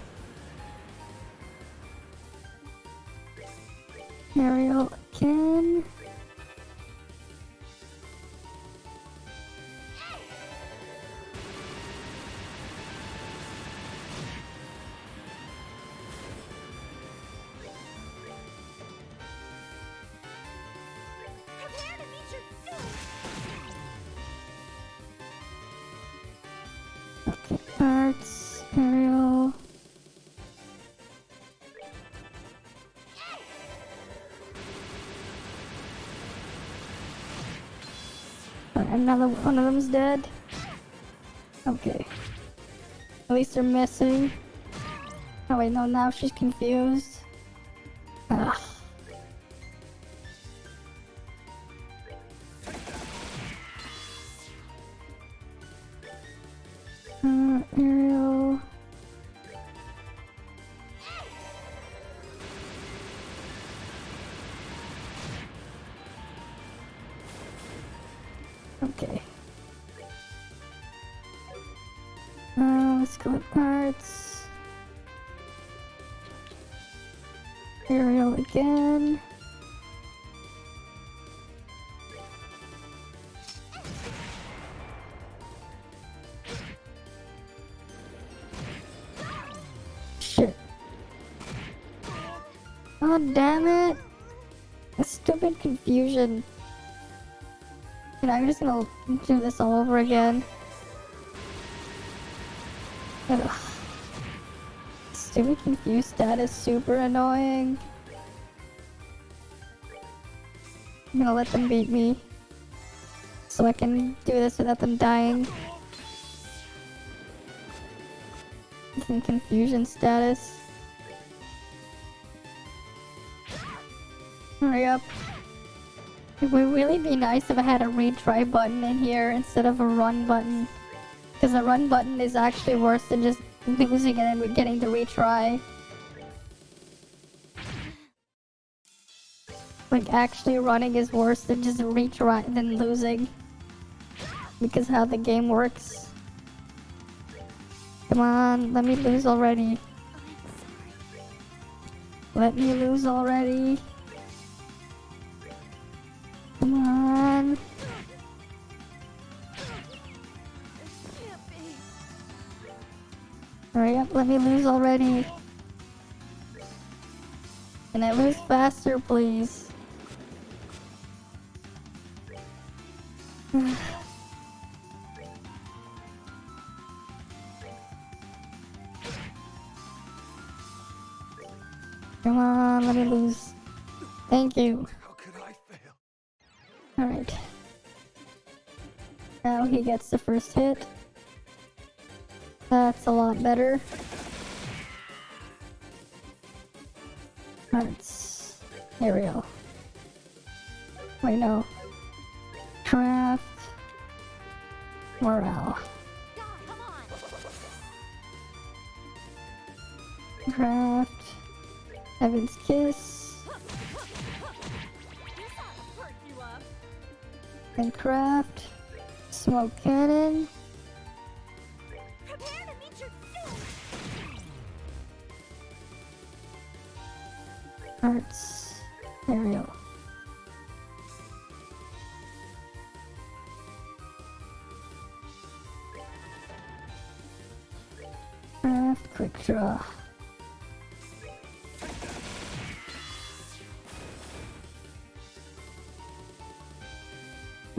Aerial again. Prepare to meet your doom. Okay, arts, aerial. Another one of them's dead. Okay. At least they're missing. Oh wait, no, now she's confused. Ugh. Ariel. Okay. Let's go with parts. Ariel again. Shit. Oh, damn it. A stupid confusion. And I'm just gonna do this all over again. Ugh. Stupid confused status, super annoying. I'm gonna let them beat me. So I can do this without them dying. In confusion status. Hurry up. It would really be nice if I had a retry button in here instead of a run button. Because the run button is actually worse than just losing and then getting to retry. Like, actually running is worse than just retry than losing. Because how the game works. Come on, let me lose already. Let me lose already. Come on. Hurry up, let me lose already. Can I lose faster, please? Come on, let me lose. Thank you. How could I fail? Alright. Now he gets the first hit. That's a lot better. Hearts. Ariel. Wait, no. Craft. Morale. God, come on. Craft. Heaven's Kiss. You saw the perk you up. And craft. Smoke Cannon. Prepare to meet your doom. Hearts. Ariel. Craft. Quick Draw.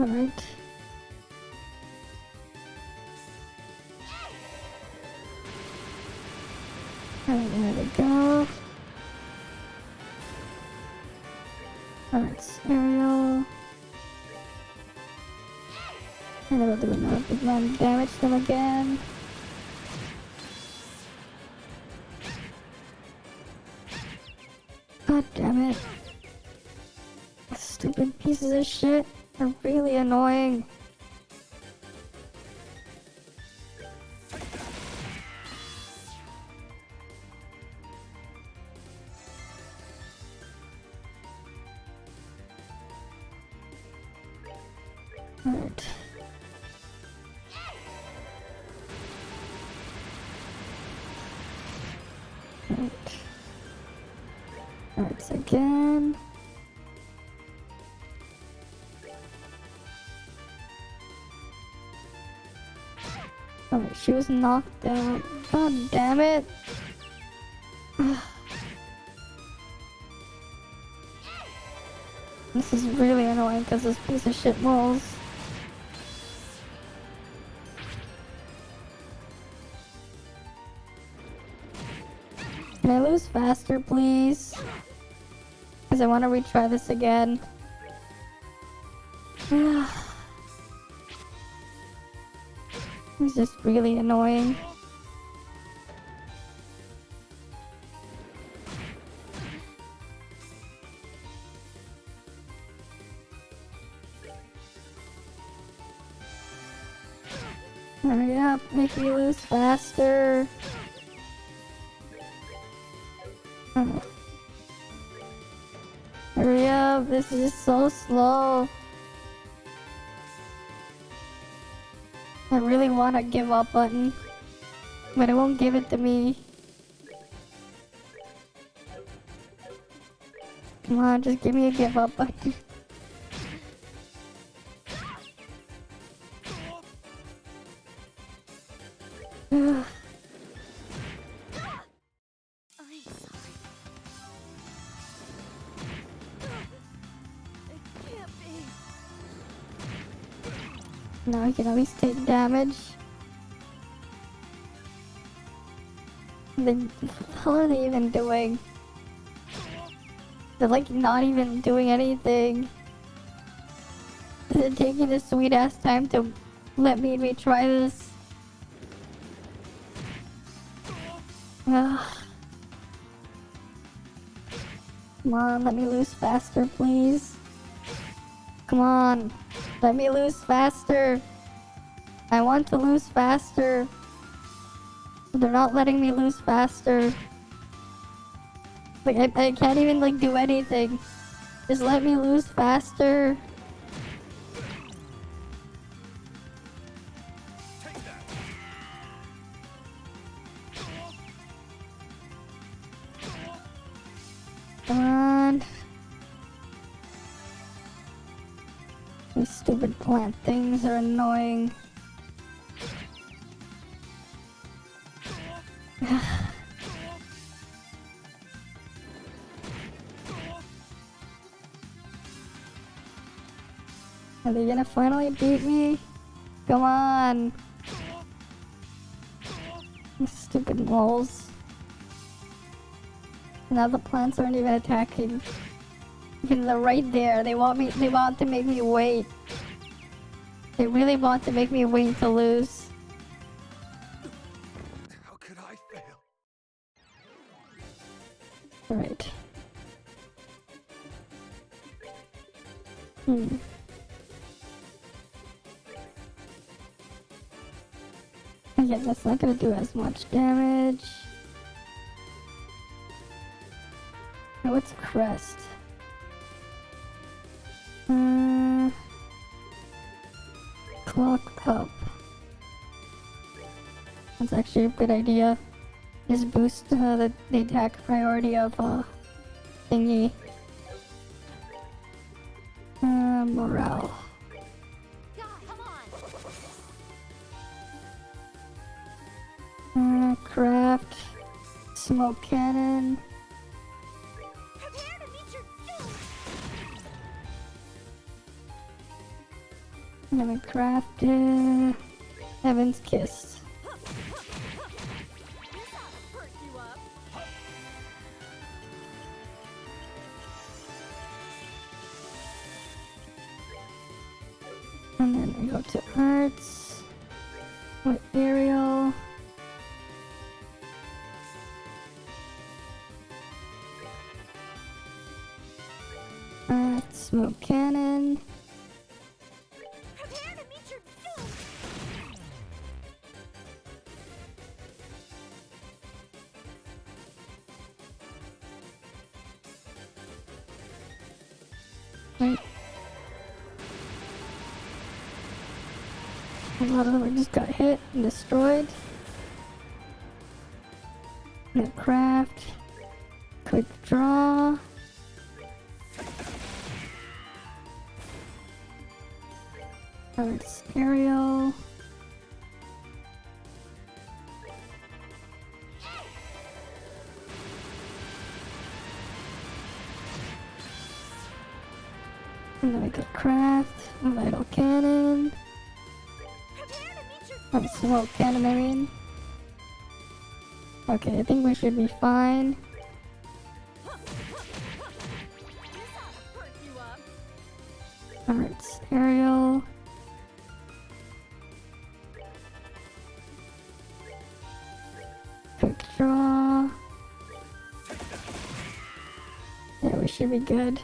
Alright. Alright, there we go. Alright, Ariel. And then we'll do another big one, damage them again. God damn it. Stupid pieces of shit are really annoying. Alright. Alright. Alright, again. Oh, she was knocked out. God damn it. This is really annoying because this piece of shit rolls. Can I lose faster, please? Because I want to retry this again. It's just really annoying. Hurry up, make me lose faster. Hurry up, this is so slow. I really want a give up button, but it won't give it to me. Come on, just give me a give up button. Ugh. I'm sorry. It can't be. Now I can at least take damage. What the hell are they even doing? They're like not even doing anything. They're taking this sweet ass time to let me retry this. Ugh. Come on, let me lose faster, please. Come on, let me lose faster. I want to lose faster. They're not letting me lose faster. Like, I can't even, like, do anything. Just let me lose faster. Come on. These stupid plant things are annoying. Are they gonna finally beat me? Come on! These stupid moles. Now the plants aren't even attacking. Because they're right there. They want to make me wait. They really want to make me wait to lose. How could I fail? Right. Yeah, that's not gonna do as much damage. What's crest? Clock up. That's actually a good idea. Just boost the attack priority of thingy. Morale. God, come on. Craft. Smoke cannon. Prepare to meet your doom. And then we craft Heaven's Kiss. This ought to perk you up. And then we go to Arts. With Aerial. Smoke cannon. Prepare to meet your doom. Right. A lot of them just got hit and destroyed. No craft. Quick draw. It's Aerial. And then we got craft, a vital cannon, Prepare to meet your a smoke cannon, I mean. Okay, I think we should be fine. This ought to perk you up. Alright, Aerial. should be good.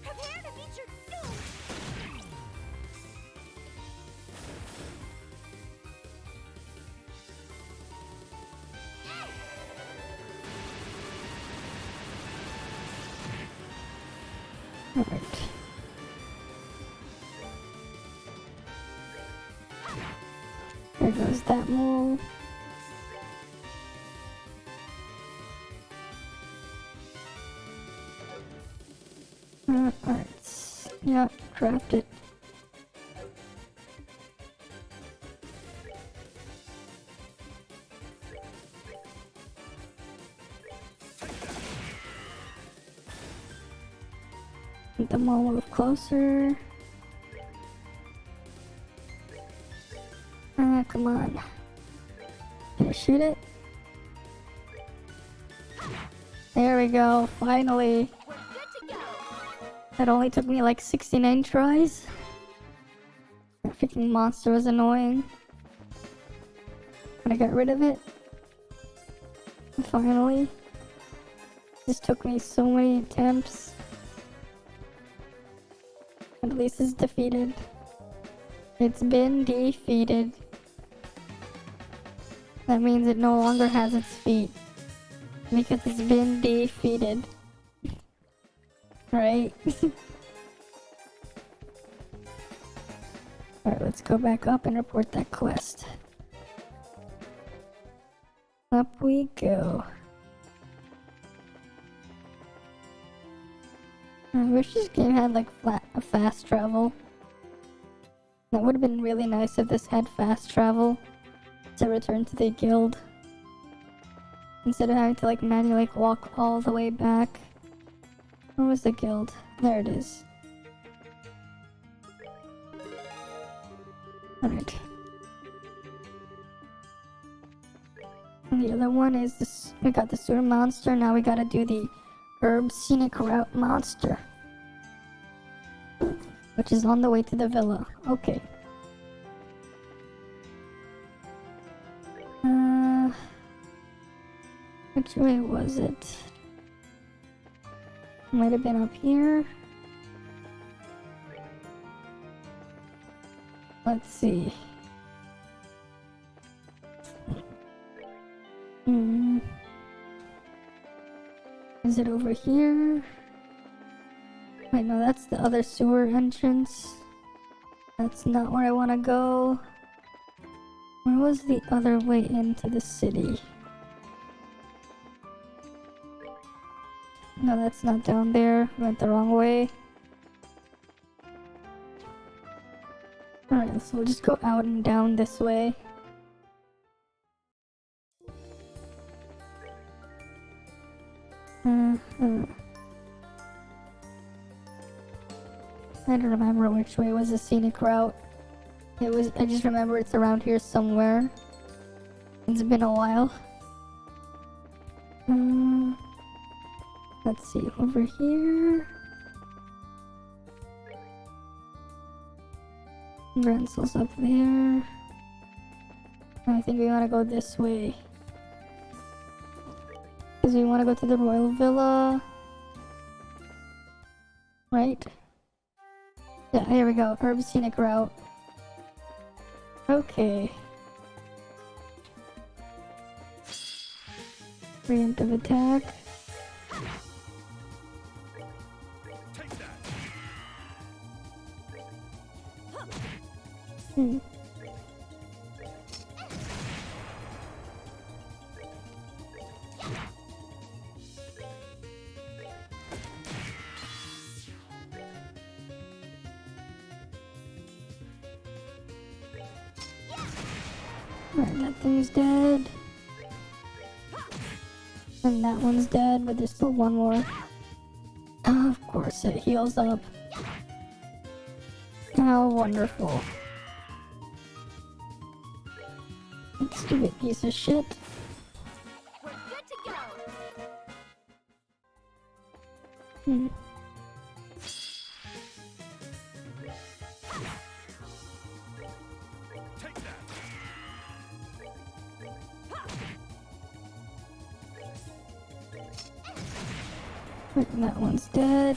Prepare to meet your doom. Alright. There goes that mole. Alright. Yeah, craft it. Get the mole move closer. Come on. Can I shoot it? There we go, finally. We're good to go. That only took me like 69 tries. That freaking monster was annoying. But I got rid of it. Finally. This took me so many attempts. At least it's defeated. It's been defeated. That means it no longer has its feet. Because it's been defeated. Right? Alright, let's go back up and report that quest. Up we go. I wish this game had like a fast travel. That would have been really nice if this had fast travel to return to the guild. Instead of having to like manually walk all the way back. Where was the guild? There it is. Alright. And the other one is this. We got the sewer monster, now we gotta do the herb scenic route monster. Which is on the way to the villa. Okay. Which way was it? Might have been up here. Let's see. Is it over here? Wait, no, that's the other sewer entrance. That's not where I want to go. Where was the other way into the city? No, that's not down there. Went the wrong way. Alright, so we'll just go out and down this way. I don't remember which way was the scenic route. I just remember it's around here somewhere. It's been a while. Let's see, over here. Rensel's up there. I think we want to go this way. Because we want to go to the royal villa. Right? Yeah, here we go. Herb scenic route. Okay. Preemptive attack. Take that. Alright, that thing's dead. And that one's dead, but there's still one more. Oh, of course, it heals up. How wonderful. Stupid piece of shit. We're good to go. Take that. That one's dead.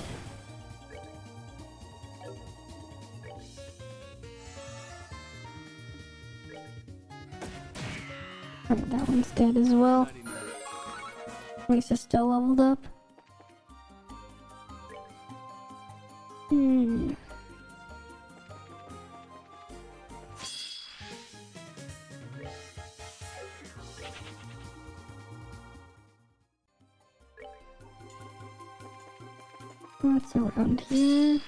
That one's dead as well. Lisa's still leveled up. What's around here?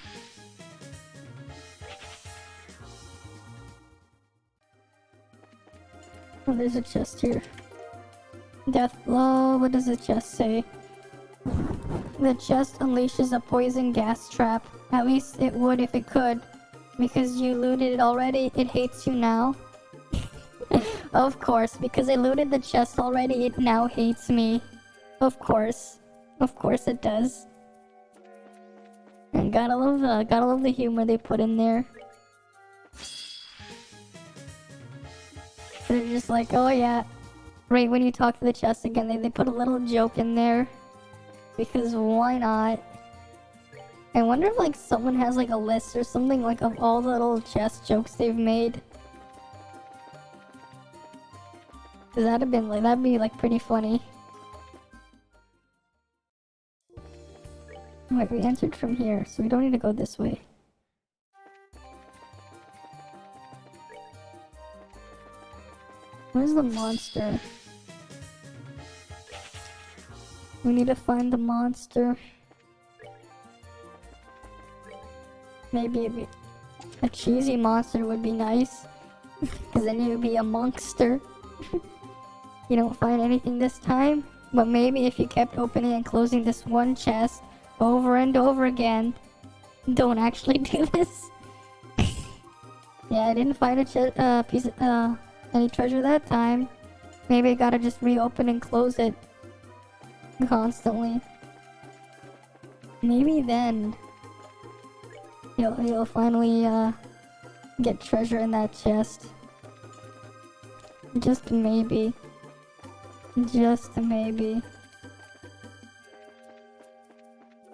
Oh, there's a chest here. Death blow. What does the chest say? The chest unleashes a poison gas trap. At least it would if it could. Because you looted it already, it hates you now. Of course, because I looted the chest already, it now hates me. Of course. Of course it does. And gotta love the humor they put in there. They're just like, oh yeah. Right when you talk to the chest again, they put a little joke in there. Because why not? I wonder if like someone has like a list or something like of all the little chest jokes they've made. Cause that'd be like pretty funny. Wait, we entered from here, so we don't need to go this way. Where's the monster? We need to find the monster. Maybe a cheesy monster would be nice. Cause then you would be a monster. You don't find anything this time, but maybe if you kept opening and closing this one chest over and over again. Don't actually do this. Yeah, I didn't find a piece of any treasure that time. Maybe I gotta just reopen and close it constantly. Maybe then you'll finally get treasure in that chest. Just maybe. Just maybe.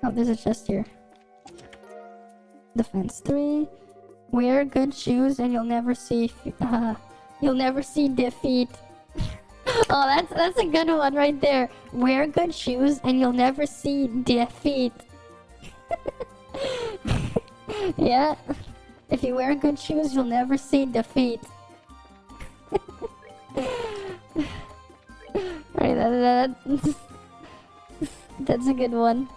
Oh, there's a chest here. Defense 3. Wear good shoes and you'll never see defeat. Oh, that's a good one right there. Wear good shoes and you'll never see defeat. Yeah. If you wear good shoes, you'll never see defeat. Alright, that's a good one.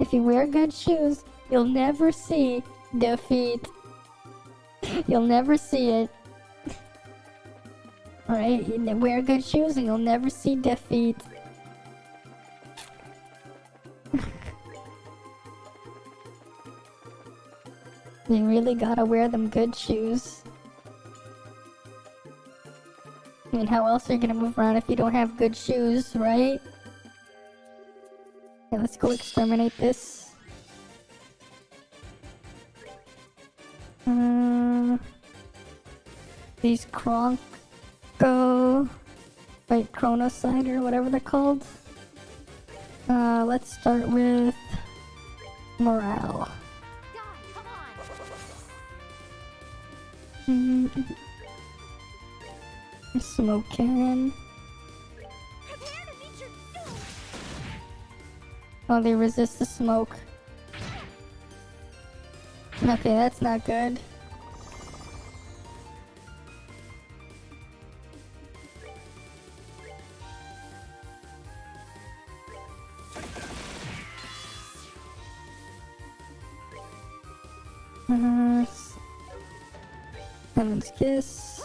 If you wear good shoes, you'll never see defeat. You'll never see it. Alright, you wear good shoes and you'll never see defeat. You really gotta wear them good shoes. I mean, how else are you gonna move around if you don't have good shoes, right? Okay, let's go exterminate this. These chronocide or whatever they're called. Let's start with morale. Smoke cannon. Oh, they resist the smoke. Okay, that's not good. Heaven's Kiss.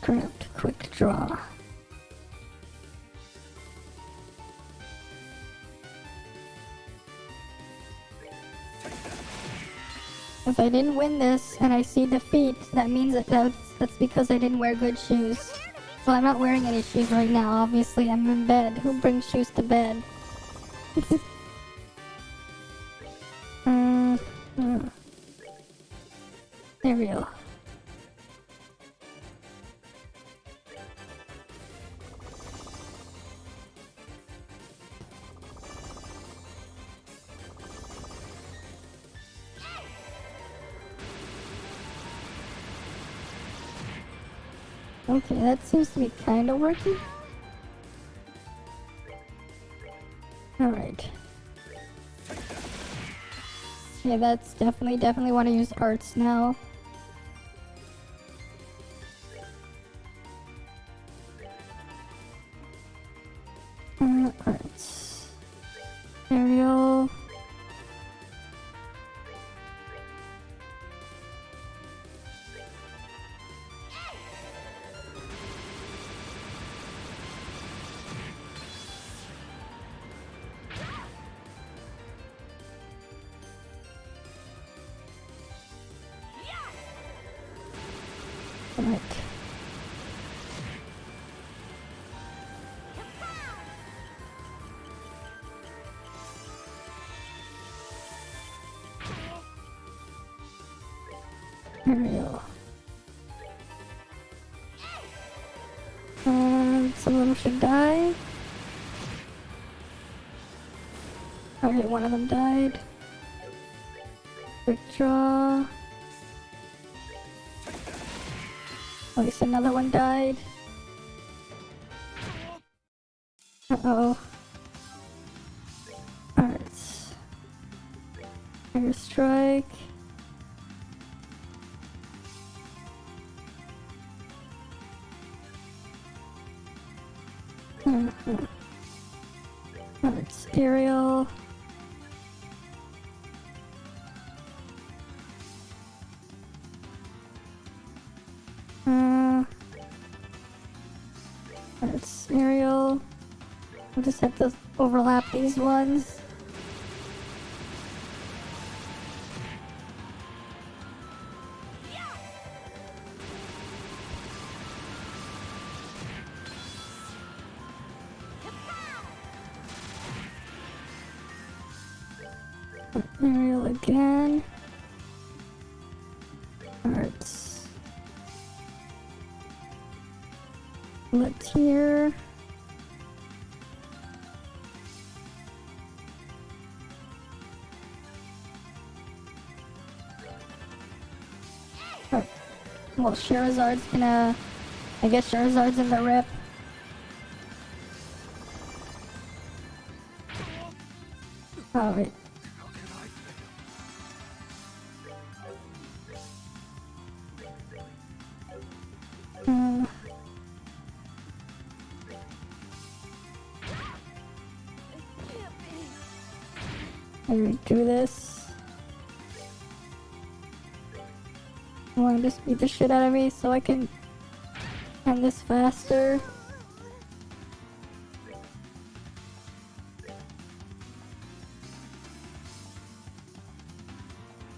Craft Quick Draw. If I didn't win this and I see defeat, that means that's because I didn't wear good shoes. Well, I'm not wearing any shoes right now, obviously. I'm in bed. Who brings shoes to bed? There we go. Okay, that seems to be kind of working. Alright. Yeah, that's definitely want to use arts now. Arts. Aerial. Right. Aerial. Some of them should die. Okay, one of them died. Quick draw. At least another one died. Uh-oh. Arts. Air strike. Arts. Aerial. Arts. Aerial. I'll just have to overlap these ones. Aerial again. Arts. Let's here. Oh. Well, Charizard's gonna. I guess Charizard's in the rip. Oh, wait. How can I fail? I redo this. I want to just beat the shit out of me so I can end this faster.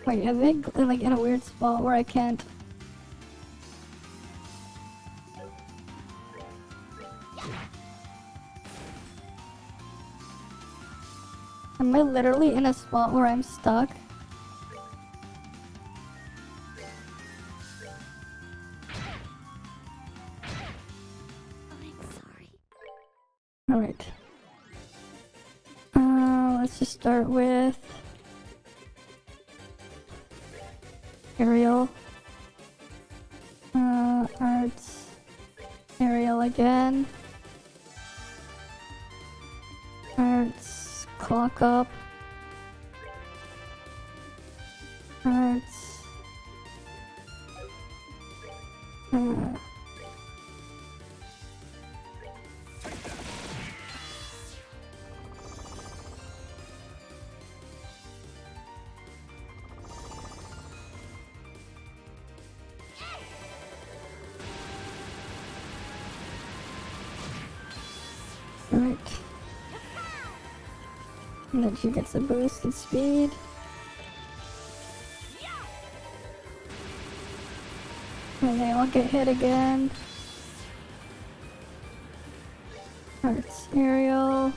Wait, are they like in a weird spot where I can't? Am I literally in a spot where I'm stuck? I'm sorry. Alright. Let's just start with Aerial. Arts. Aerial again. Arts. Clock up. Arts. Right. And then she gets a boost in speed. And they all get hit again. Arts Aerial.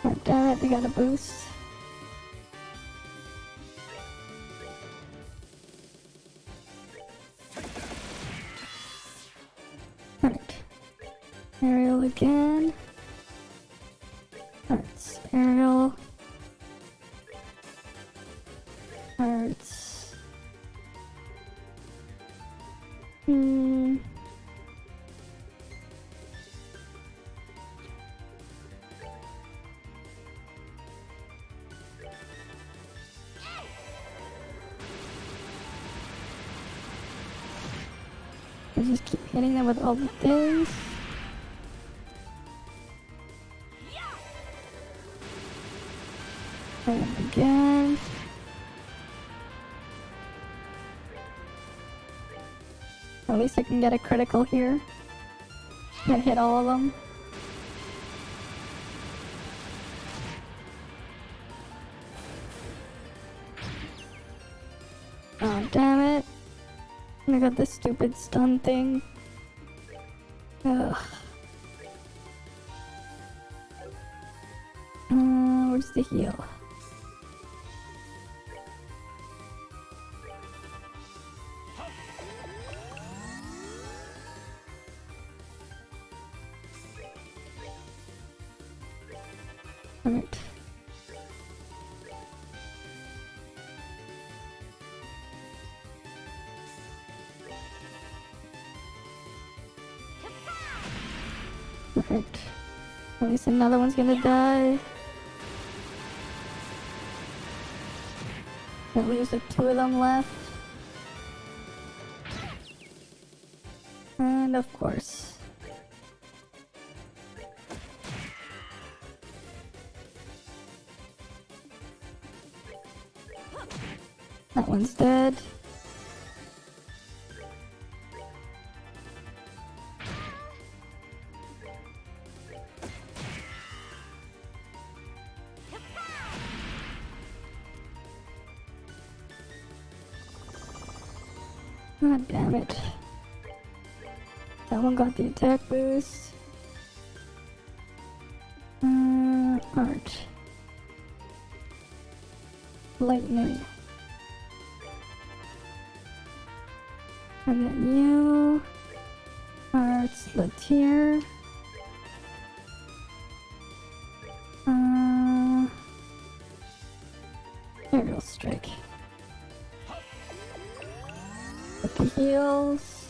Oh, damn it, they got a boost. Alright. Aerial again. Hearts. Aerial. Hearts. I just keep hitting them with all the things. And again. At least I can get a critical here. And hit all of them. Oh, damn it. I got this stupid stun thing. Ugh. Where's the heal? Alright. Alright. At least another one's gonna die. At least there's 2 of them left. And of course. That one's dead. God damn it. That one got the attack boost. Art. Lightning. And then you. Arts, Latier. Aerial strike. With the heals.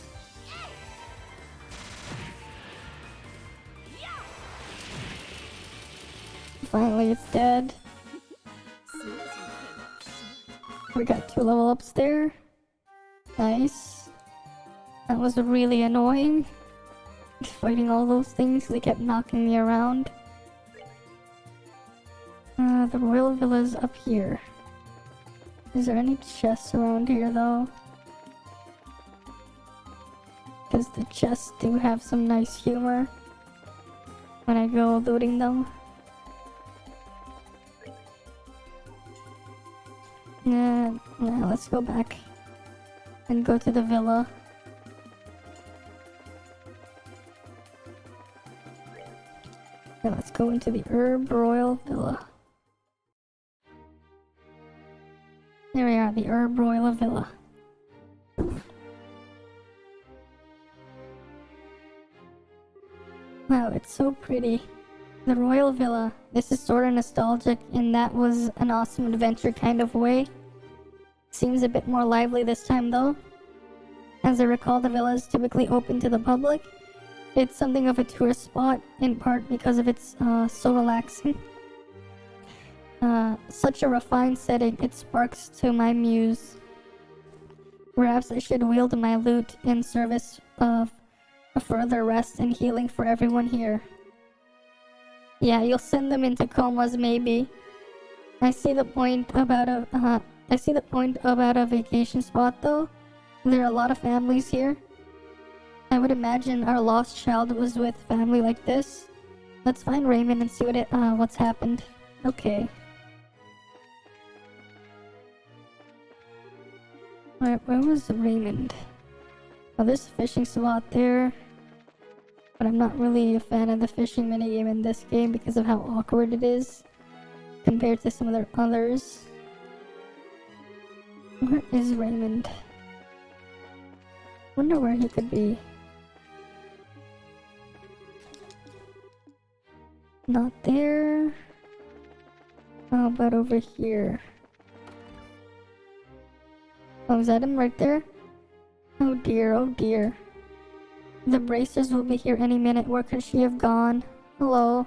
Finally, it's dead. We got 2 level ups there. Nice. That was really annoying. Fighting all those things, they kept knocking me around. The Royal Villa's up here. Is there any chests around here though? Because the chests do have some nice humor when I go looting them. Nah, let's go back and go to the villa. Now let's go into the Herb Royal Villa. There we are, the Herb Royal Villa. Wow, it's so pretty. The Royal Villa. This is sort of nostalgic, and that was an awesome adventure kind of way. Seems a bit more lively this time though. As I recall, the villa is typically open to the public. It's something of a tourist spot, in part because of its so relaxing. Such a refined setting, it sparks to my muse. Perhaps I should wield my loot in service of a further rest and healing for everyone here. Yeah, you'll send them into comas maybe. I see the point about a vacation spot though. There are a lot of families here. I would imagine our lost child was with family like this. Let's find Raymond and see what's happened. Okay. Where was Raymond? Oh, there's a fishing spot there. But I'm not really a fan of the fishing minigame in this game because of how awkward it is compared to some of their others. Where is Raymond? Wonder where he could be. Not there. How about over here? Oh, is that him right there? Oh dear, oh dear. The bracers will be here any minute. Where could she have gone? Hello?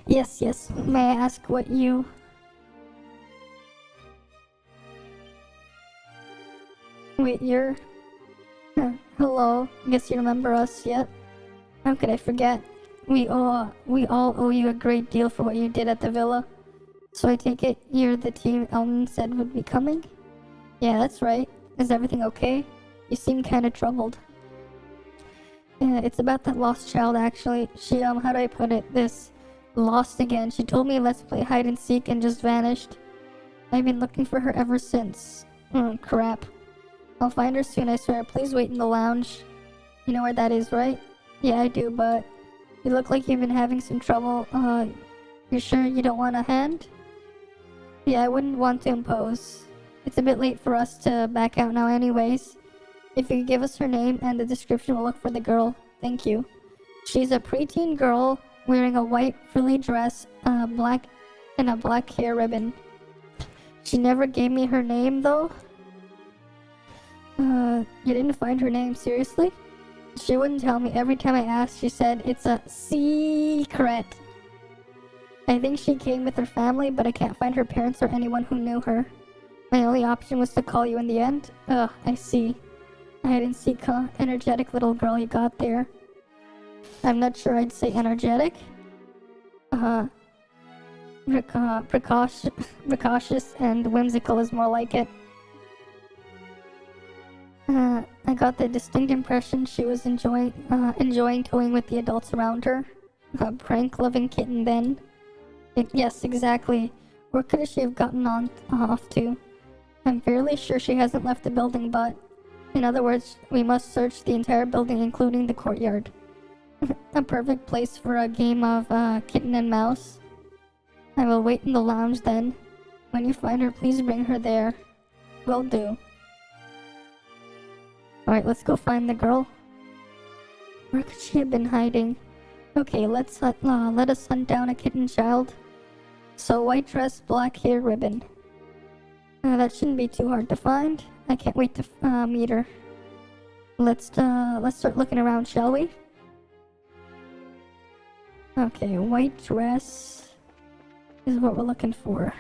Yes, yes. May I ask what you... Wait, you're... Hello? Guess you remember us yet? How could I forget? We all owe you a great deal for what you did at the villa. So I take it you're the team Elton said would be coming? Yeah, that's right. Is everything okay? You seem kinda troubled. It's about that lost child actually. She, how do I put it? Lost again. She told me let's play hide and seek and just vanished. I've been looking for her ever since. Crap. I'll find her soon, I swear. Please wait in the lounge. You know where that is, right? Yeah, I do, but you look like you've been having some trouble. You sure you don't want a hand? Yeah, I wouldn't want to impose. It's a bit late for us to back out now anyways. If you could give us her name and the description, we'll look for the girl. Thank you. She's a preteen girl wearing a white frilly dress, black and a black hair ribbon. She never gave me her name though. You didn't find her name, seriously? She wouldn't tell me. Every time I asked, she said it's a secret. I think she came with her family, but I can't find her parents or anyone who knew her. My only option was to call you in the end. Ugh, I see. Hide and seek, huh? Energetic little girl you got there. I'm not sure I'd say energetic. Precocious and whimsical is more like it. I got the distinct impression she was enjoying toying with the adults around her. A prank-loving kitten then. Yes, exactly. Where could she have gotten off to? I'm fairly sure she hasn't left the building, but... In other words, we must search the entire building, including the courtyard. A perfect place for a game of kitten and mouse. I will wait in the lounge then. When you find her, please bring her there. Will do. Alright, let's go find the girl. Where could she have been hiding? Okay, let us hunt down a kitten child. So, white dress, black hair, ribbon. That shouldn't be too hard to find. I can't wait to meet her. Let's start looking around, shall we? Okay, white dress is what we're looking for.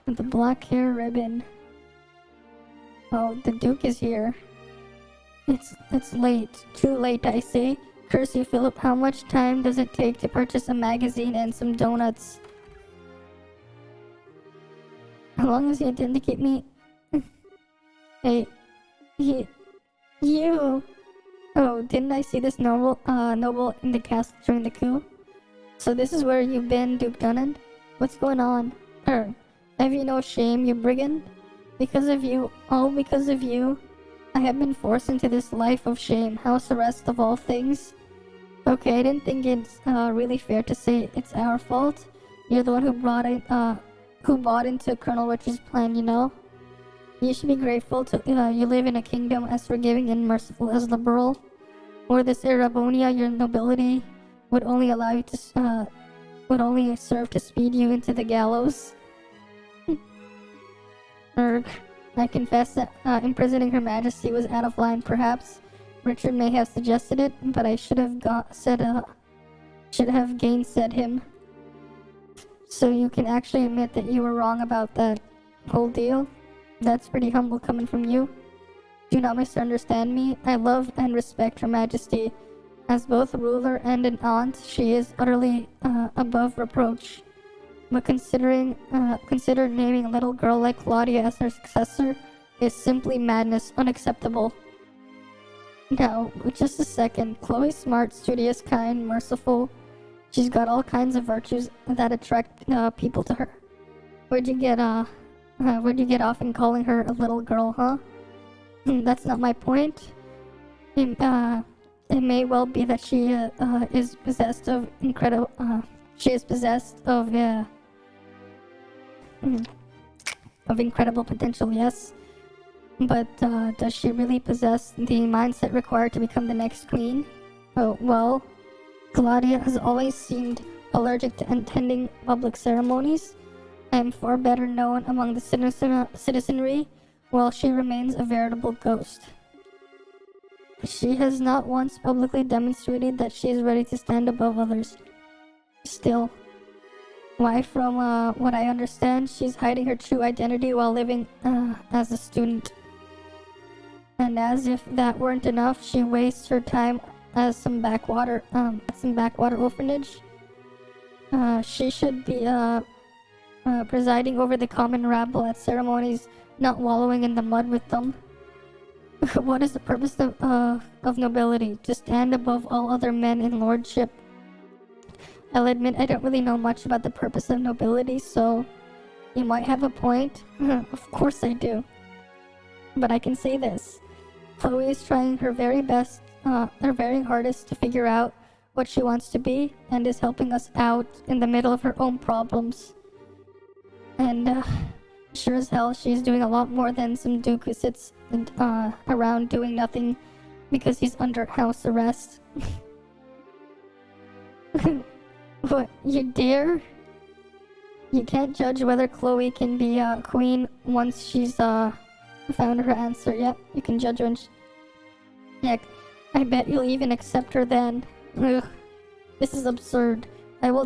And the black hair ribbon. Oh, the Duke is here. It's late. Too late, I say. Curse you, Philip. How much time does it take to purchase a magazine and some donuts? How long as you indicate me? Hey, you. Oh, didn't I see this noble in the castle during the coup? So this is where you've been, Duke Dunnan? What's going on? Have you no shame, you brigand? Because of you, all because of you, I have been forced into this life of shame, house arrest of all things. Okay, I didn't think it's really fair to say it's our fault. You're the one who bought into Colonel Rich's plan, you know? You should be grateful to you live in a kingdom as forgiving and merciful as liberal. Or this Arabonia, your nobility would only allow you to would only serve to speed you into the gallows. Erg. I confess that imprisoning Her Majesty was out of line, perhaps. Richard may have suggested it, but I should have gainsaid him. So you can actually admit that you were wrong about that whole deal? That's pretty humble coming from you. Do not misunderstand me. I love and respect Her Majesty. As both a ruler and an aunt, she is utterly above reproach. But consider naming a little girl like Claudia as her successor is simply madness, unacceptable. Now, just a second. Chloe's smart, studious, kind, merciful. She's got all kinds of virtues that attract people to her. Where'd you get off in calling her a little girl, huh? That's not my point. It may well be that she is possessed of incredible. She is possessed of incredible potential, yes. But does she really possess the mindset required to become the next queen? Oh, well, Claudia has always seemed allergic to attending public ceremonies. I am far better known among the citizenry, while she remains a veritable ghost. She has not once publicly demonstrated that she is ready to stand above others. Still, why, from what I understand, she's hiding her true identity while living as a student. And as if that weren't enough, she wastes her time as at some backwater orphanage. She should be presiding over the common rabble at ceremonies, not wallowing in the mud with them. What is the purpose of nobility? To stand above all other men in lordship. I'll admit I don't really know much about the purpose of nobility, so you might have a point. Of course I do. But I can say this. Chloe is trying her very best, her very hardest to figure out what she wants to be, and is helping us out in the middle of her own problems. And sure as hell she's doing a lot more than some duke who sits around doing nothing because he's under house arrest. What, you dare? You can't judge whether Chloe can be a queen once she's found her answer. Yep, you can judge when Heck, I bet you'll even accept her then. Ugh, this is absurd. I will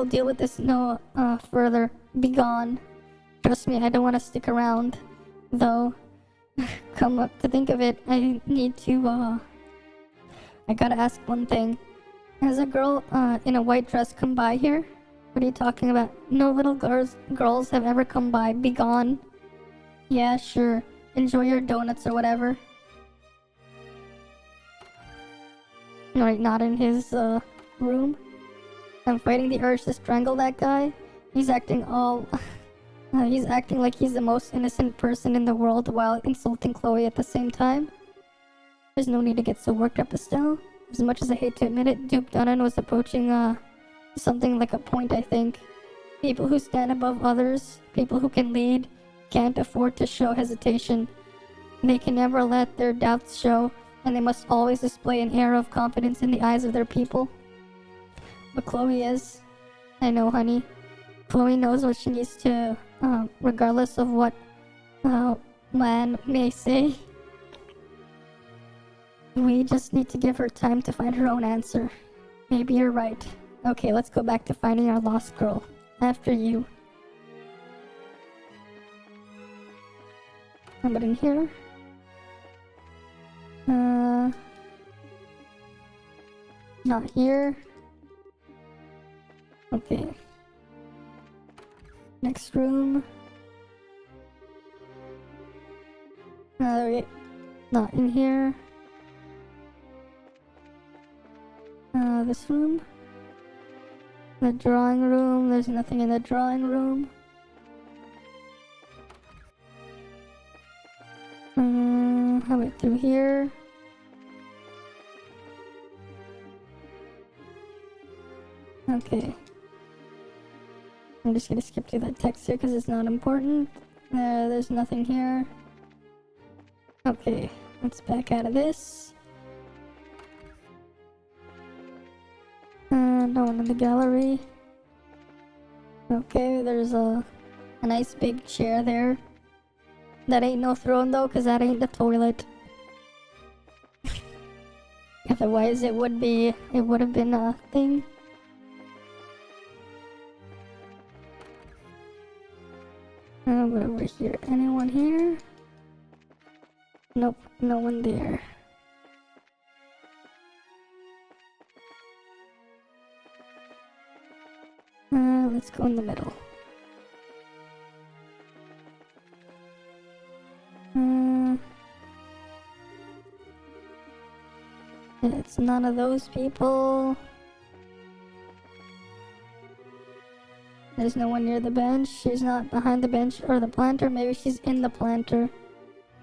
deal with this no further. Be gone. Trust me, I don't want to stick around. Though, come up to think of it, I need to I gotta ask one thing. Has a girl in a white dress come by here? What are you talking about? No little girls have ever come by. Be gone. Yeah, sure. Enjoy your donuts or whatever. Alright, not in his room. I'm fighting the urge to strangle that guy. He's acting all... he's acting like he's the most innocent person in the world while insulting Chloe at the same time. There's no need to get so worked up, Estelle. As much as I hate to admit it, Duke Dunnan was approaching something like a point, I think. People who stand above others, people who can lead, can't afford to show hesitation. They can never let their doubts show, and they must always display an air of confidence in the eyes of their people. But Chloe is. I know, honey. Chloe knows what she needs to, regardless of what man may say. We just need to give her time to find her own answer. Maybe you're right. Okay, let's go back to finding our lost girl. After you. But in here? Not here. Okay. Next room. Wait. Not in here. This room? The drawing room, there's nothing in the drawing room. How about through here? Okay. I'm just gonna skip through that text here because it's not important. There's nothing here. Okay, let's back out of this. No one in the gallery. Okay, there's a nice big chair there. That ain't no throne though, cause that ain't the toilet. Otherwise it would have been a thing. What over here? Anyone here? Nope, no one there. Let's go in the middle. It's none of those people. There's no one near the bench. She's not behind the bench or the planter. Maybe she's in the planter.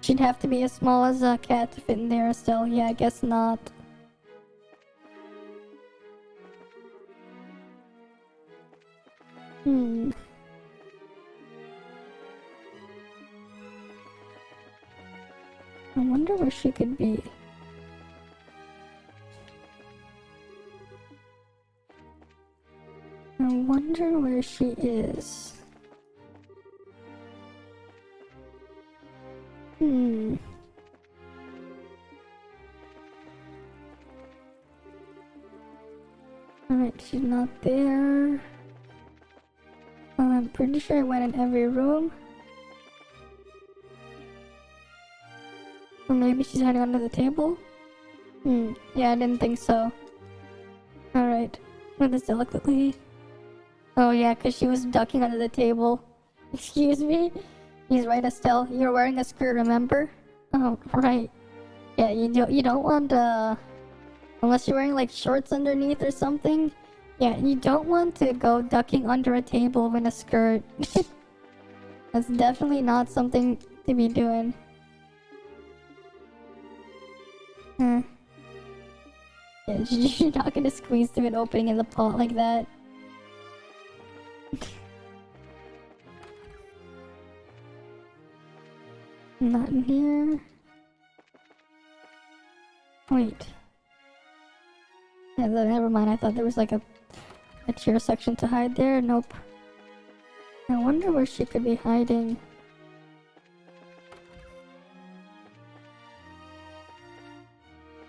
She'd have to be as small as a cat to fit in there still. Yeah, I guess not. I wonder where she could be. wonder where she is. Alright, she's not there. I'm pretty sure I went in every room. Or maybe she's hiding under the table? Yeah, I didn't think so. Alright. What is delicately? Oh yeah, cause she was ducking under the table. Excuse me? He's right, Estelle. You're wearing a skirt, remember? Oh, right. Yeah, you don't want, unless you're wearing, like, shorts underneath or something. Yeah, you don't want to go ducking under a table in a skirt. That's definitely not something to be doing. Yeah, you're not gonna squeeze through an opening in the pot like that. Not in here. Wait. Yeah, never mind. I thought there was like a chair section to hide there. Nope. I wonder where she could be hiding.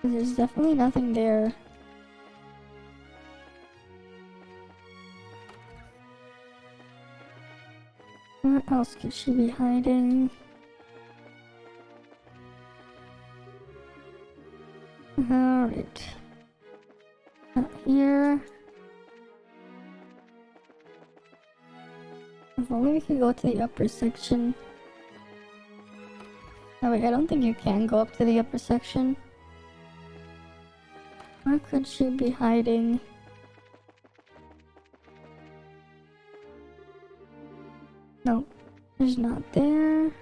There's definitely nothing there. Where else could she be hiding? Alright. Not here. If only we could go to the upper section. Oh wait, I don't think you can go up to the upper section. Where could she be hiding? Nope, she's not there.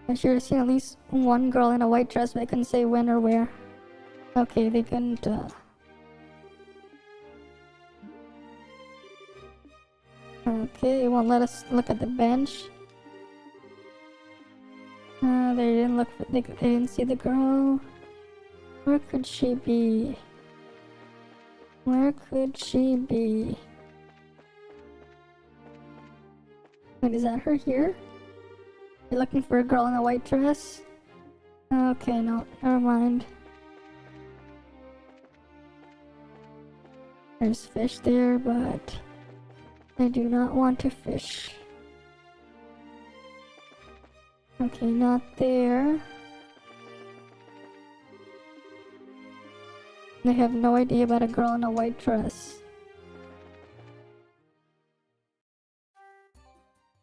I should have seen at least one girl in a white dress, but I couldn't say when or where. Okay, they couldn't, Okay, it won't let us look at the bench. They didn't look. They didn't see the girl. Where could she be? Where could she be? Wait, is that her here? You're looking for a girl in a white dress? Okay, no, never mind. There's fish there, but I do not want to fish. Okay, not there. They have no idea about a girl in a white dress.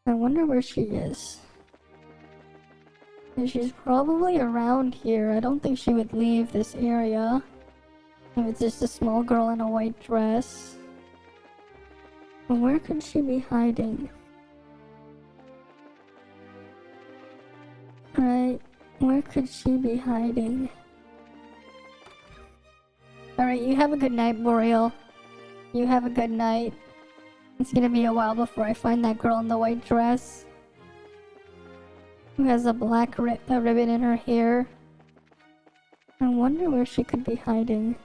I wonder where she is. She's probably around here. I don't think she would leave this area if it's just a small girl in a white dress. But where could she be hiding? Right, where could she be hiding? Alright, you have a good night, Boreal. You have a good night. It's gonna be a while before I find that girl in the white dress who has a black ribbon in her hair. I wonder where she could be hiding.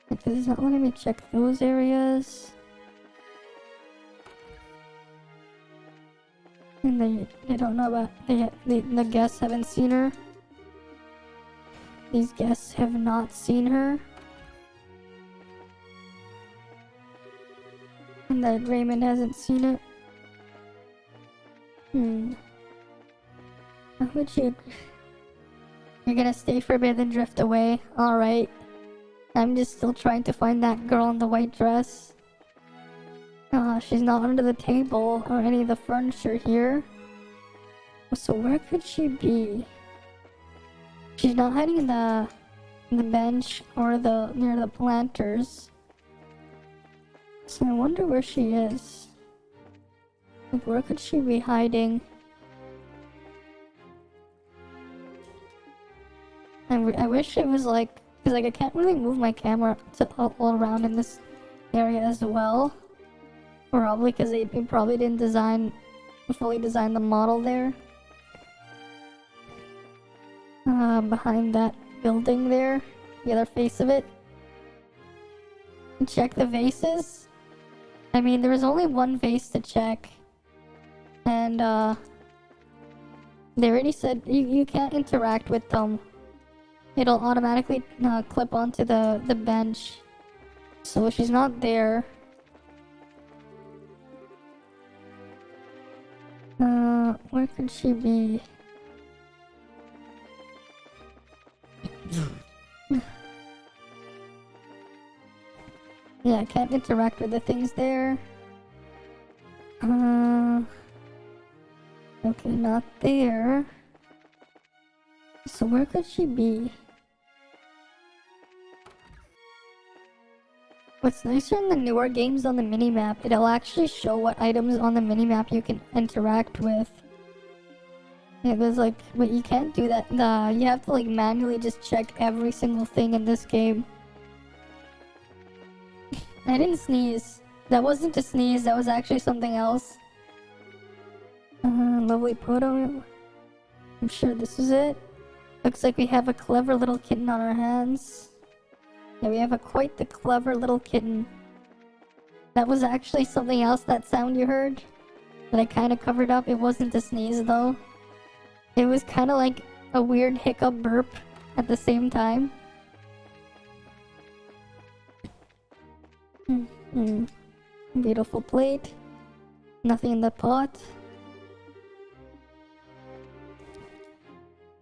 Because it's not letting me check those areas. And they don't know about... The guests haven't seen her. These guests have not seen her. And that Raymond hasn't seen it. How would you... You're gonna stay for a bit and drift away. Alright. I'm just still trying to find that girl in the white dress. She's not under the table or any of the furniture here. So where could she be? She's not hiding in the bench or near the planters. So I wonder where she is. Like, where could she be hiding? I wish it was like, because like I can't really move my camera all around in this area as well. Probably because they probably didn't fully design the model there. behind that building there, the other face of it. And check the vases. I mean, there was only one vase to check. And, they already said you can't interact with them. It'll automatically clip onto the bench. So she's not there. Where could she be? Yeah, I can't interact with the things there. Okay, not there. So where could she be? What's nicer in the newer games on the minimap, it'll actually show what items on the minimap you can interact with. Yeah, there's like, but you can't do that. You have to like manually just check every single thing in this game. I didn't sneeze. That wasn't a sneeze, that was actually something else. Lovely photo. I'm sure this is it. Looks like we have a clever little kitten on our hands. Yeah, we have quite the clever little kitten. That was actually something else, that sound you heard. That I kind of covered up. It wasn't a sneeze though. It was kind of like a weird hiccup burp at the same time. Beautiful plate. Nothing in the pot.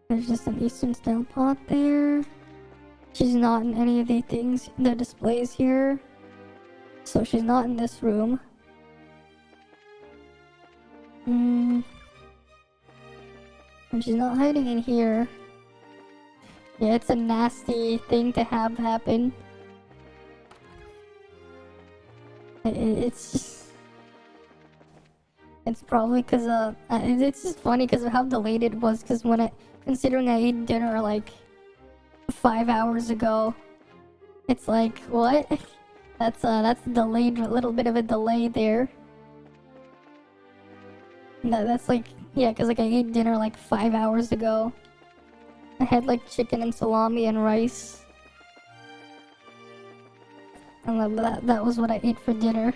There's just an Eastern style pot there. She's not in any of the things, the displays here. So she's not in this room. And she's not hiding in here. Yeah, it's a nasty thing to have happen. It's just... It's probably because, it's just funny because of how delayed it was, because considering I ate dinner like 5 hours ago, it's like, what? That's delayed, a little bit of a delay there. That's like, yeah, because like I ate dinner like 5 hours ago. I had like chicken and salami and rice. And that was what I ate for dinner.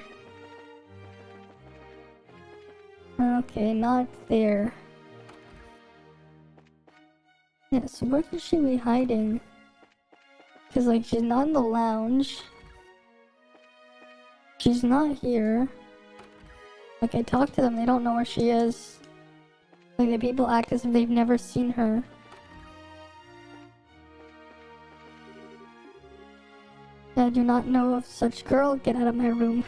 Okay, not there. Yeah, so where could she be hiding? Because like she's not in the lounge. She's not here. Like I talked to them, they don't know where she is. Like the people act as if they've never seen her. I do not know of such girl. Get out of my room.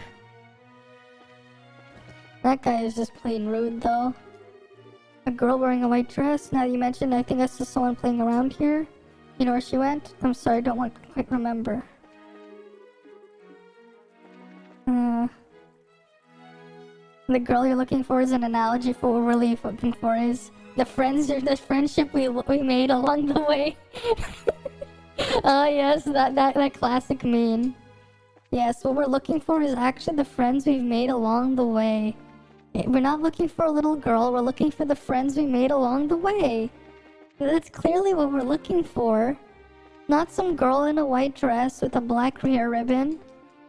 That guy is just plain rude though. A girl wearing a white dress. Now that you mentioned, I think I saw someone playing around here. You know where she went? I'm sorry, I don't quite remember. The girl you're looking for is an analogy for what we're really looking for is the friendship we made along the way. Oh yes, that classic meme. Yes, what we're looking for is actually the friends we've made along the way. We're not looking for a little girl, we're looking for the friends we made along the way. That's clearly what we're looking for. Not some girl in a white dress with a black hair ribbon.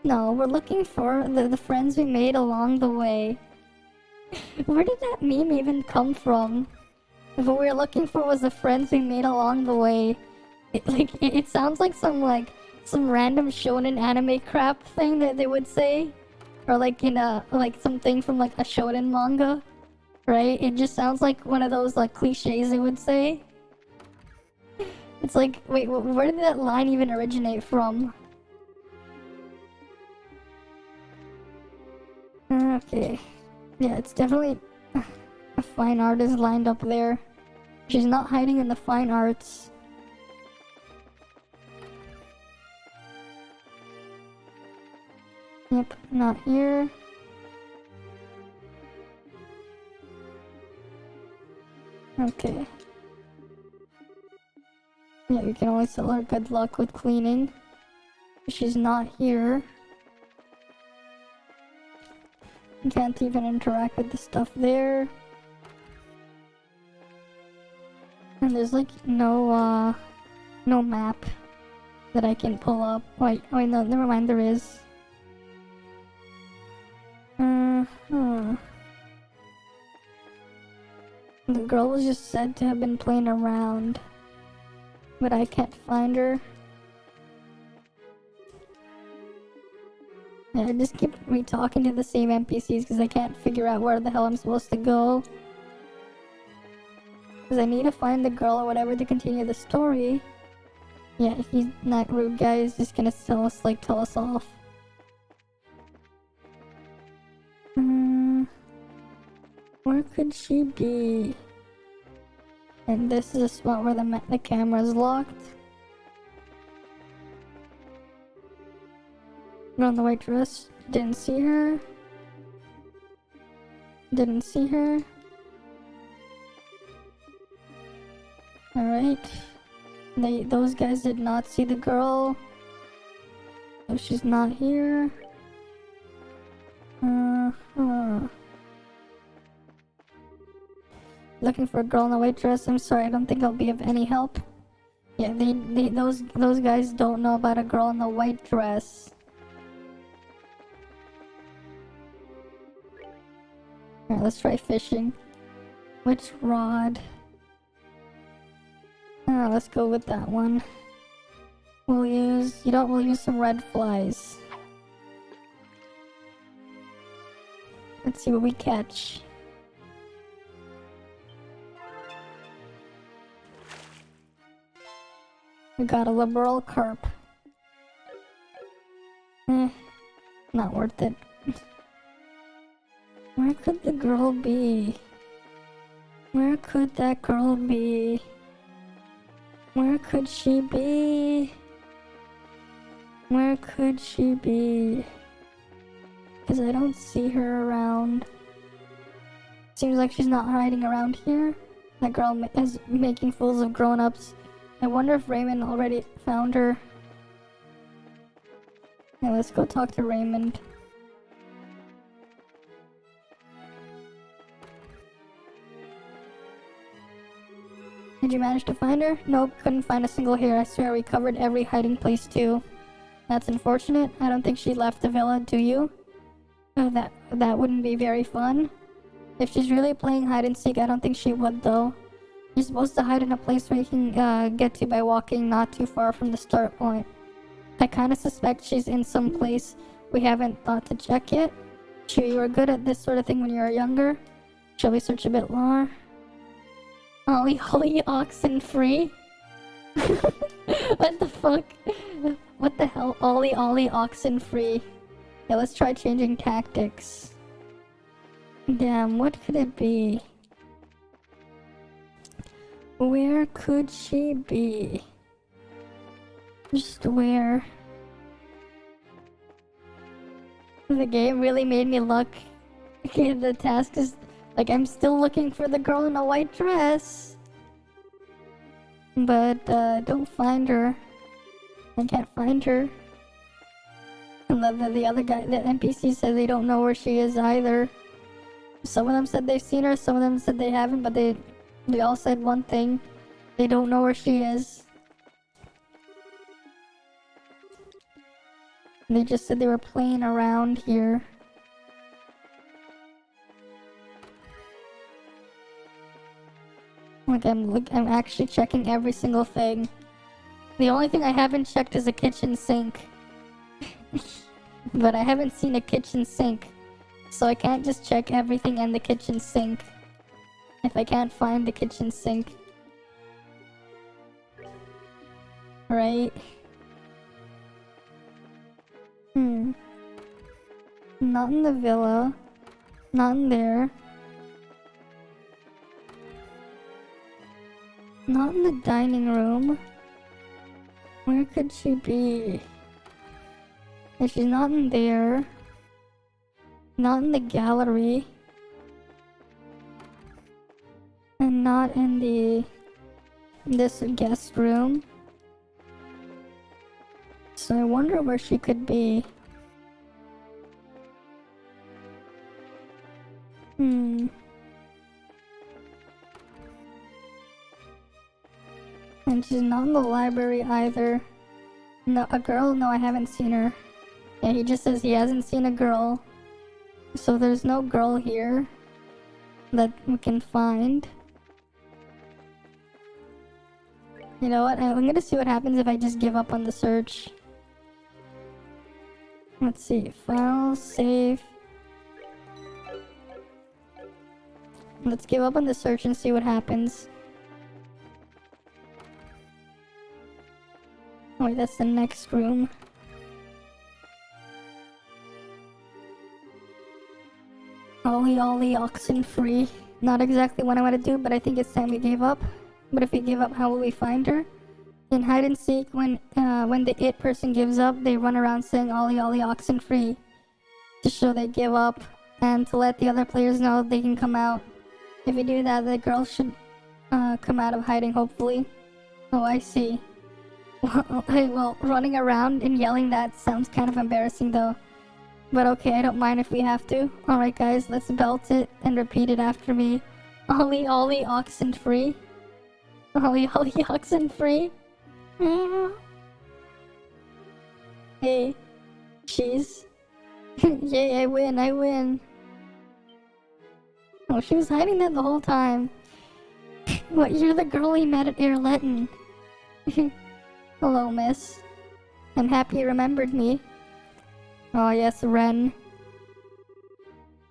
No, we're looking for the friends we made along the way. Where did that meme even come from? If what we were looking for was the friends we made along the way. It sounds like some random shonen anime crap thing that they would say. Or like in something from like a shonen manga. Right? It just sounds like one of those like cliches they would say. It's like, wait, where did that line even originate from? Okay. Yeah, it's definitely a fine artist lined up there. She's not hiding in the fine arts. Yep, not here. Okay. Yeah, you can always tell her good luck with cleaning. She's not here. You can't even interact with the stuff there. And there's like no map that I can pull up. Wait, no, never mind, there is. The girl was just said to have been playing around, but I can't find her. Yeah, I just keep re-talking to the same NPCs because I can't figure out where the hell I'm supposed to go. Because I need to find the girl or whatever to continue the story. Yeah, he's not rude guy, he's just gonna tell us off. Where could she be? And this is a spot where the camera's locked. Girl in the white dress. Didn't see her. Didn't see her. Alright. Those guys did not see the girl. So she's not here. Looking for a girl in a white dress. I'm sorry, I don't think I'll be of any help. Yeah, those guys don't know about a girl in the white dress. Alright, let's try fishing. Which rod? Let's go with that one. We'll use some red flies. Let's see what we catch. We got a liberal carp. Not worth it. Where could the girl be? Where could that girl be? Where could she be? Where could she be? Because I don't see her around. Seems like she's not hiding around here. That girl is making fools of grown-ups. I wonder if Raymond already found her. Yeah, let's go talk to Raymond. Did you manage to find her? Nope, couldn't find a single hair. I swear we covered every hiding place too. That's unfortunate. I don't think she left the villa, do you? Oh, that wouldn't be very fun. If she's really playing hide and seek, I don't think she would though. You're supposed to hide in a place where you can get to by walking not too far from the start point. I kinda suspect she's in some place we haven't thought to check yet. Sure, you were good at this sort of thing when you were younger. Shall we search a bit more? Ollie oxen free? What the fuck? What the hell? Ollie oxen free. Yeah, let's try changing tactics. Damn, what could it be? Where could she be? Just where? The game really made me look. Okay, the task is like I'm still looking for the girl in a white dress. But don't find her. I can't find her. And the other guy, the NPC said they don't know where she is either. Some of them said they've seen her, some of them said they haven't, but they all said one thing. They don't know where she is. They just said they were playing around here. Like I'm actually checking every single thing. The only thing I haven't checked is a kitchen sink. But I haven't seen a kitchen sink. So I can't just check everything in the kitchen sink if I can't find the kitchen sink. Right? Not in the villa. Not in there. Not in the dining room. Where could she be? If she's not in there. Not in the gallery. And not in this guest room. So I wonder where she could be. she's not in the library either. No, a girl? No, I haven't seen her. Yeah, he just says he hasn't seen a girl. So there's no girl here that we can find. You know what? I'm gonna see what happens if I just give up on the search. Let's see. File, save. Let's give up on the search and see what happens. Oh wait, that's the next room. Ollie, oxen free. Not exactly what I want to do, but I think it's time we gave up. But if we give up, how will we find her? In hide and seek, when the it person gives up, they run around saying Ollie, oxen free, to show they give up and to let the other players know they can come out. If you do that, the girl should come out of hiding, hopefully. Oh, I see. Well, running around and yelling that sounds kind of embarrassing though. But okay, I don't mind if we have to. Alright guys, let's belt it and repeat it after me. Ollie, oxen free. Ollie, oxen free. Hey, she's... Yay, I win. Oh, she was hiding that the whole time. What, you're the girl we met at Airletton. Hello, miss. I'm happy you remembered me. Oh yes, Ren.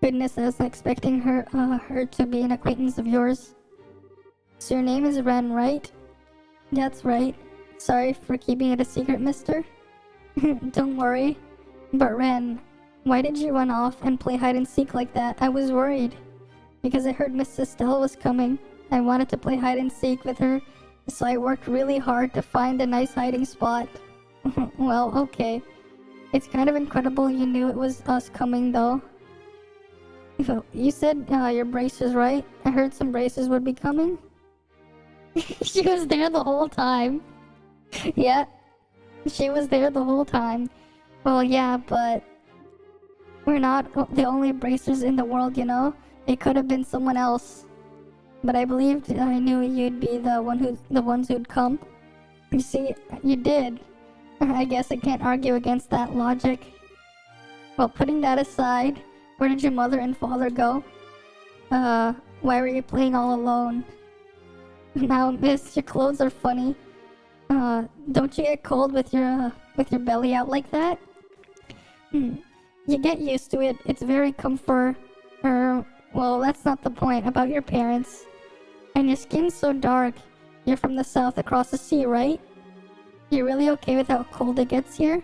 Goodness, I wasn't expecting her to be an acquaintance of yours. So your name is Ren, right? That's right. Sorry for keeping it a secret, mister. Don't worry. But Ren, why did you run off and play hide and seek like that? I was worried. Because I heard Miss Estelle was coming. I wanted to play hide and seek with her, so I worked really hard to find a nice hiding spot. Well, okay. It's kind of incredible you knew it was us coming, though. You said your braces, right? I heard some braces would be coming. She was there the whole time. Yeah, she was there the whole time. Well, yeah, but we're not the only bracers in the world, you know? It could have been someone else. But I believed I knew you'd be the ones who'd come. You see, you did. I guess I can't argue against that logic. Well, putting that aside, where did your mother and father go? Why were you playing all alone? Now, miss, your clothes are funny. Don't you get cold with your belly out like that? You get used to it. It's very comfort. Well, that's not the point. About your parents. And your skin's so dark. You're from the south across the sea, right? You're really okay with how cold it gets here?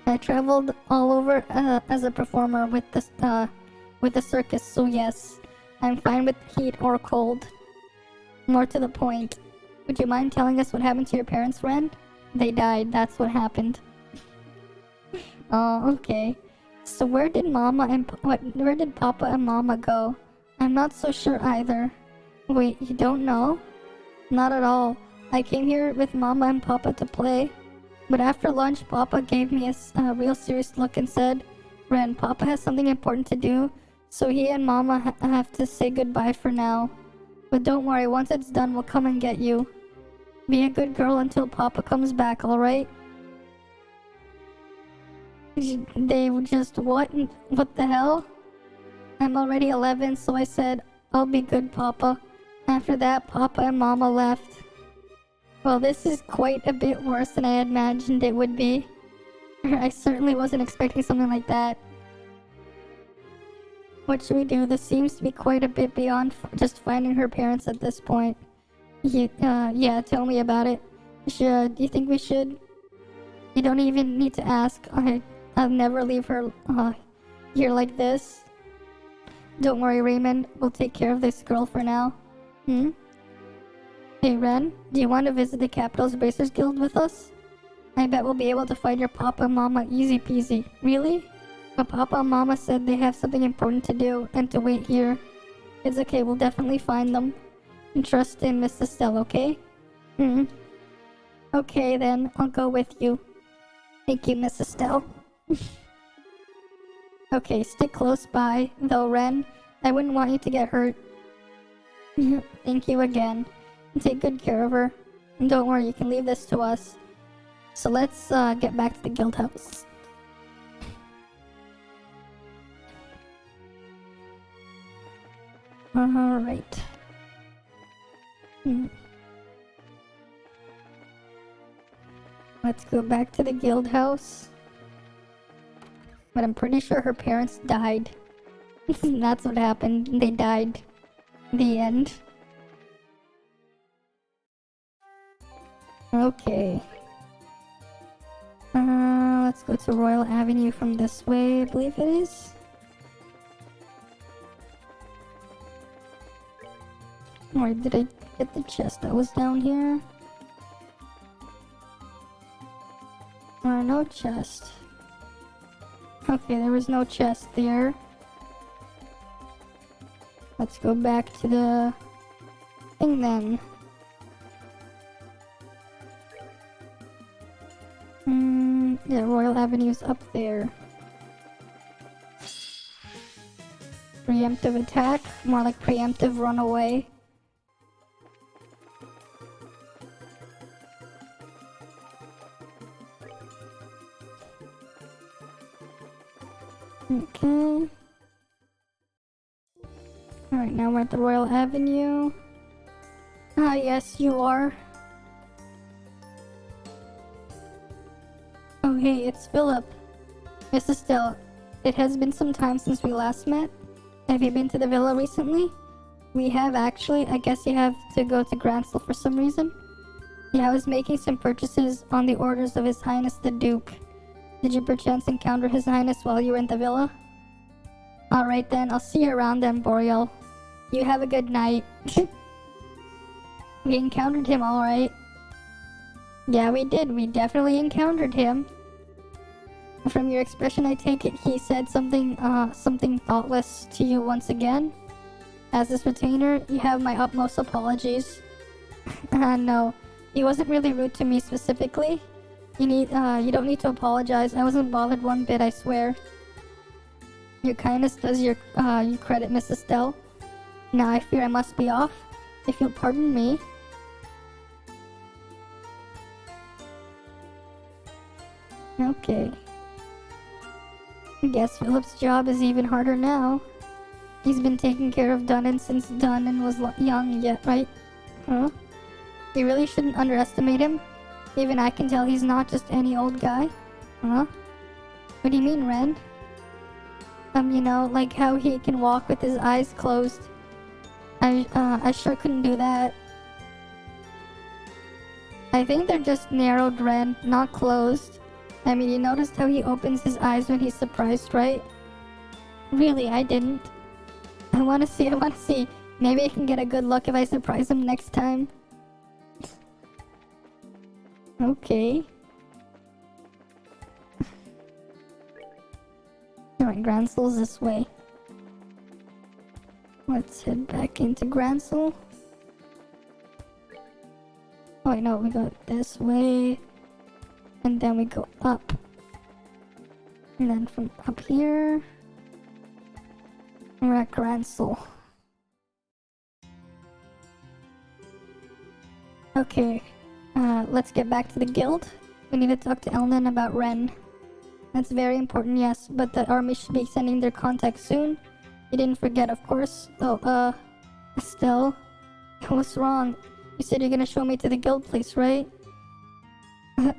I traveled all over as a performer with the circus, so yes, I'm fine with heat or cold. More to the point, would you mind telling us what happened to your parents, Ren? They died, that's what happened. Oh, okay. So where did Papa and Mama go? I'm not so sure either. Wait, you don't know? Not at all. I came here with Mama and Papa to play. But after lunch, Papa gave me a real serious look and said, Ren, Papa has something important to do, so he and Mama have to say goodbye for now. But don't worry, once it's done, we'll come and get you. Be a good girl until Papa comes back, alright? They just, what the hell? I'm already 11, so I said, I'll be good, Papa. After that, Papa and Mama left. Well, this is quite a bit worse than I imagined it would be. I certainly wasn't expecting something like that. What should we do? This seems to be quite a bit beyond just finding her parents at this point. Yeah, tell me about it. Do you think we should? You don't even need to ask. I'll never leave her here like this. Don't worry, Raymond. We'll take care of this girl for now. Hey, Ren, do you want to visit the Capital's Bracers Guild with us? I bet we'll be able to find your Papa and Mama easy peasy. Really? But Papa and Mama said they have something important to do and to wait here. It's okay, we'll definitely find them. And trust in Miss Estelle, okay? Okay then, I'll go with you. Thank you, Miss Estelle. Okay, stick close by, though, Ren. I wouldn't want you to get hurt. Thank you again. Take good care of her. Don't worry, you can leave this to us. So let's get back to the guild house. Alright. Let's go back to the guild house. But I'm pretty sure her parents died. That's what happened. They died. The end. Okay. Let's go to Royal Avenue from this way, I believe it is. Or did I get the chest that was down here? No chest. Okay, there was no chest there. Let's go back to the thing then. Yeah, Royal Avenue's up there. Preemptive attack? More like preemptive runaway. Okay. Alright, now we're at the Royal Avenue. Ah, yes, you are. Oh, hey, it's Philip. Miss Estelle, it has been some time since we last met. Have you been to the villa recently? We have, actually. I guess you have to go to Gransel for some reason. Yeah, I was making some purchases on the orders of His Highness the Duke. Did you perchance encounter His Highness while you were in the villa? Alright then, I'll see you around then, Boreal. You have a good night. We encountered him, alright. Yeah, we did. We definitely encountered him. From your expression, I take it he said something thoughtless to you once again. As his retainer, you have my utmost apologies. No, he wasn't really rude to me specifically. You don't need to apologize. I wasn't bothered one bit, I swear. Your kindness does you credit, Miss Estelle. Now I fear I must be off. If you'll pardon me. Okay. I guess Philip's job is even harder now. He's been taking care of Dunnan since Dunnan was young yet, right? Huh? You really shouldn't underestimate him. Even I can tell he's not just any old guy. Huh? What do you mean, Ren? You know, like how he can walk with his eyes closed. I sure couldn't do that. I think they're just narrowed, Ren, not closed. I mean, you noticed how he opens his eyes when he's surprised, right? Really, I didn't. I wanna see. Maybe I can get a good look if I surprise him next time. Okay. Alright, Gransel's this way. Let's head back into Gransel. Oh wait, no, we go this way. And then we go up. And then from up here, we're at Gransel. Okay, let's get back to the guild. We need to talk to Elnan about Ren. That's very important, yes, but the army should be sending their contacts soon. You didn't forget, of course. Oh, Estelle, what's wrong? You said you're gonna show me to the guild place, right?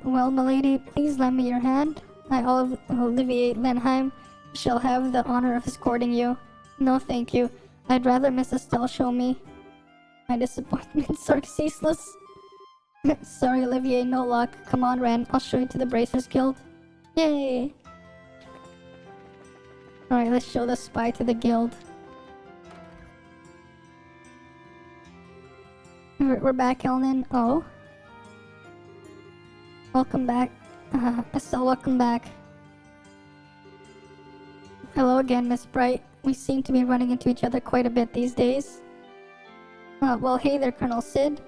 Well, milady, please lend me your hand. I, Olivier Lenheim, shall have the honor of escorting you. No, thank you. I'd rather Miss Estelle show me. My disappointments are ceaseless. Sorry, Olivier, no luck. Come on, Ren, I'll show you to the Bracers Guild. Yay! Alright, let's show the spy to the guild. We're back, Elnan. Oh. Welcome back. Estelle, welcome back. Hello again, Miss Bright. We seem to be running into each other quite a bit these days. Well, hey there, Colonel Sid.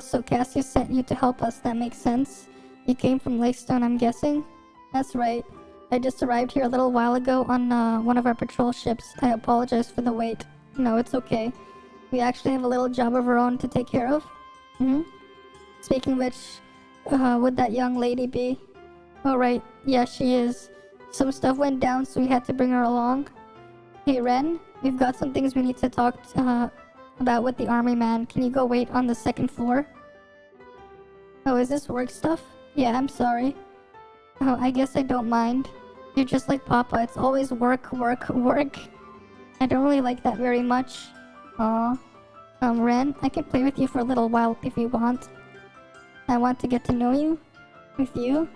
So Cassius sent you to help us, that makes sense. You came from Lakestone, I'm guessing? That's right. I just arrived here a little while ago on one of our patrol ships. I apologize for the wait. No, it's okay. We actually have a little job of our own to take care of. Speaking of which, would that young lady be? Oh right, yeah, she is. Some stuff went down, so we had to bring her along. Hey Ren, we've got some things we need to talk about with the army man. Can you go wait on the second floor? Oh, is this work stuff? Yeah, I'm sorry. Oh, I guess I don't mind. You're just like Papa, it's always work, work, work. I don't really like that very much. Aw. Ren, I can play with you for a little while if you want. I want to get to know you? With you?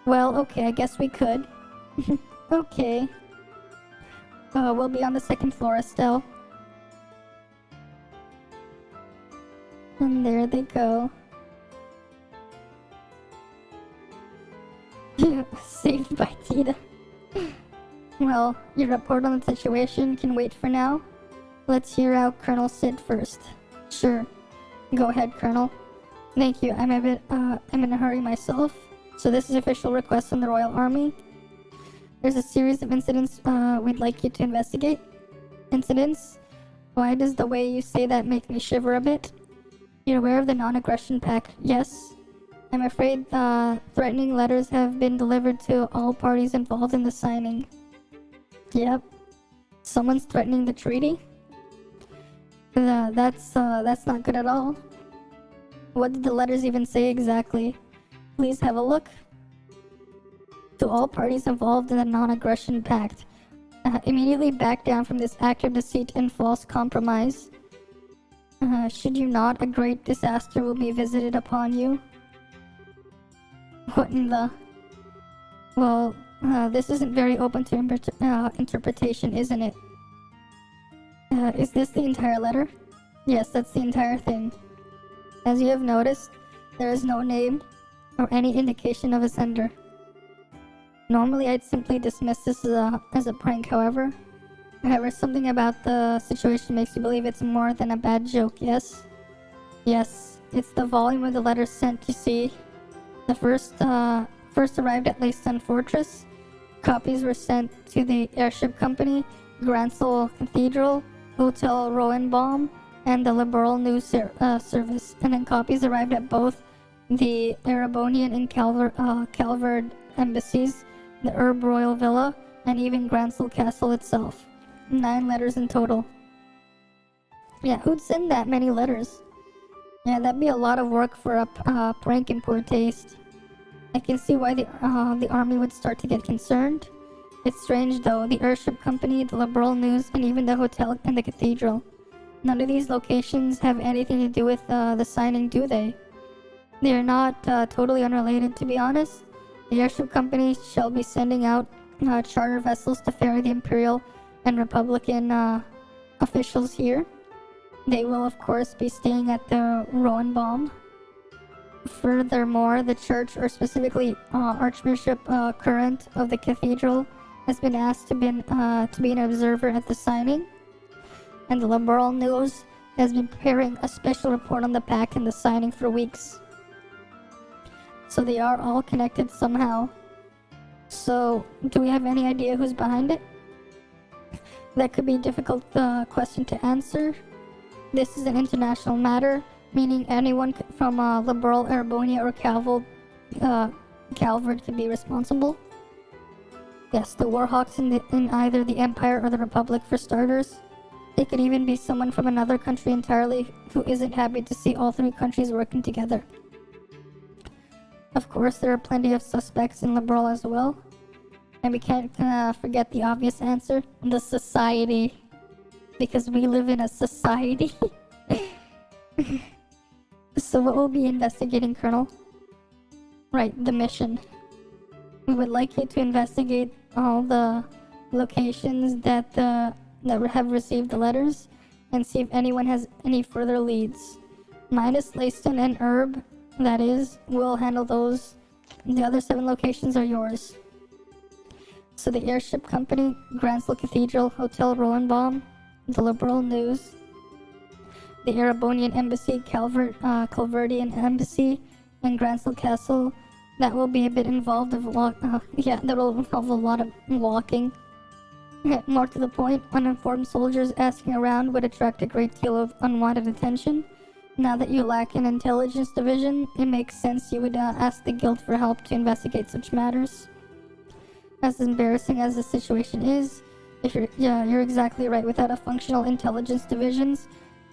Well, okay, I guess we could. Okay. We'll be on the second floor, Estelle. And there they go. Saved by Tita. Well, your report on the situation can wait for now. Let's hear out Colonel Sid first. Sure. Go ahead, Colonel. Thank you. I'm in a hurry myself. So this is official request from the Royal Army. There's a series of incidents we'd like you to investigate. Incidents? Why does the way you say that make me shiver a bit? You're aware of the Non-Aggression Pact, yes? I'm afraid threatening letters have been delivered to all parties involved in the signing. Yep. Someone's threatening the treaty? That's not good at all. What did the letters even say exactly? Please have a look. To all parties involved in the Non-Aggression Pact, immediately back down from this act of deceit and false compromise. Should you not, a great disaster will be visited upon you. What in the... Well, this isn't very open to interpretation, isn't it? Is this the entire letter? Yes, that's the entire thing. As you have noticed, there is no name or any indication of a sender. Normally, I'd simply dismiss this as a prank, however. However, something about the situation makes you believe it's more than a bad joke, yes? Yes, it's the volume of the letters sent, you see. The first arrived at Leyston Fortress. Copies were sent to the airship company, Gransel Cathedral, Hotel Roenbaum, and the Liberal News Service. And then copies arrived at both the Erebonian and Calvard embassies, the Herb Royal Villa, and even Gransel Castle itself. 9 letters in total. Yeah, who'd send that many letters? Yeah, that'd be a lot of work for a prank in poor taste. I can see why the army would start to get concerned. It's strange though, the airship company, the Liberal News, and even the hotel and the cathedral. None of these locations have anything to do with the signing, do they? They are not totally unrelated, to be honest. The airship company shall be sending out charter vessels to ferry the Imperial and Republican officials here. They will, of course, be staying at the Roenbaum. Furthermore, the church, or specifically Archbishop Current of the cathedral, has been asked to be an observer at the signing. And the Liberal News has been preparing a special report on the pact and the signing for weeks. So they are all connected somehow. So, do we have any idea who's behind it? That could be a difficult question to answer. This is an international matter, meaning anyone from Liberal, Erebonia, or Calvard could be responsible. Yes, the Warhawks in either the Empire or the Republic for starters. It could even be someone from another country entirely who isn't happy to see all 3 countries working together. Of course, there are plenty of suspects in Liberal as well. And we can't forget the obvious answer, the society. Because we live in a society. So what will be investigating, Colonel? Right, the mission. We would like you to investigate all the locations that have received the letters and see if anyone has any further leads. Minus Leyston and Herb, that is, we'll handle those. The other 7 locations are yours. So the airship company, Gransel Cathedral, Hotel Roenbaum, the Liberal News, the Erebonian Embassy, Calverdian Embassy, and Gransel Castle. That will be a bit involved that will involve a lot of walking. More to the point, uninformed soldiers asking around would attract a great deal of unwanted attention. Now that you lack an intelligence division, it makes sense you would ask the guild for help to investigate such matters. As embarrassing as the situation is, you're exactly right. Without a functional intelligence divisions,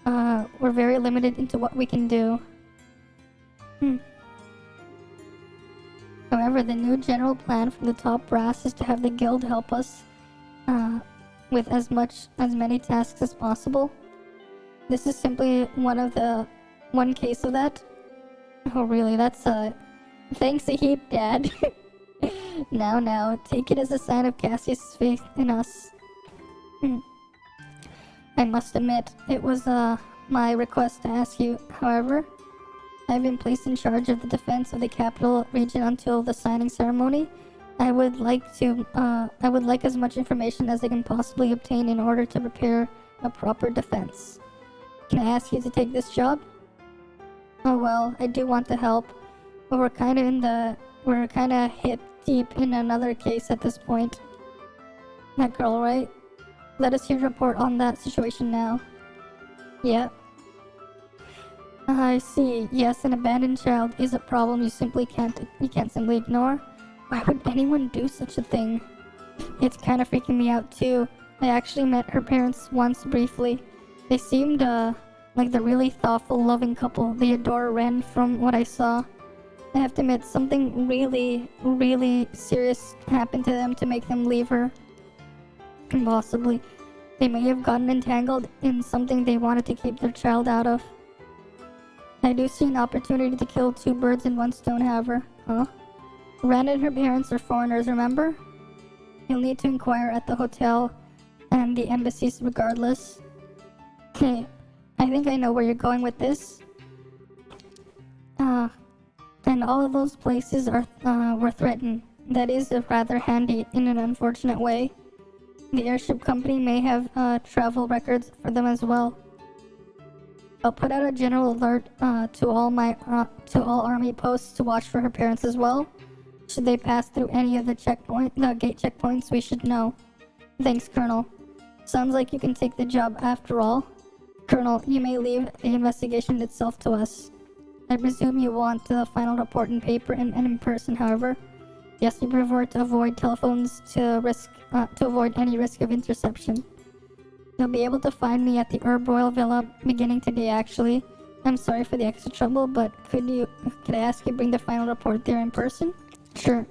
we're very limited into what we can do. However, the new general plan from the top brass is to have the guild help us with as many tasks as possible. This is simply one case of that. Oh really, that's thanks a heap, Dad. Now, take it as a sign of Cassius' faith in us. I must admit, it was my request to ask you. However, I've been placed in charge of the defense of the capital region until the signing ceremony. I would like as much information as I can possibly obtain in order to prepare a proper defense. Can I ask you to take this job? Oh well, I do want to help, but we're kinda hip deep in another case at this point. That girl, right? Let us hear a report on that situation now. Yeah. I see. Yes, an abandoned child is a problem you can't simply ignore. Why would anyone do such a thing? It's kind of freaking me out too. I actually met her parents once briefly. They seemed like the really thoughtful, loving couple. They adore Ren from what I saw. I have to admit, something really, really serious happened to them to make them leave her. Possibly. They may have gotten entangled in something they wanted to keep their child out of. I do see an opportunity to kill two birds in one stone, however. Huh? Ren and her parents are foreigners, remember? You'll need to inquire at the hotel and the embassies regardless. Okay, I think I know where you're going with this. And all of those places were threatened. That is rather handy in an unfortunate way. The airship company may have travel records for them as well. I'll put out a general alert to all army posts to watch for her parents as well. Should they pass through any of the gate checkpoints, we should know. Thanks, Colonel. Sounds like you can take the job after all. Colonel, you may leave the investigation itself to us. I presume you want the final report in paper and in person, however. Yes, we prefer to avoid telephones to avoid any risk of interception. You'll be able to find me at the Herb Royal Villa beginning today, actually. I'm sorry for the extra trouble, but could I ask you to bring the final report there in person? Sure.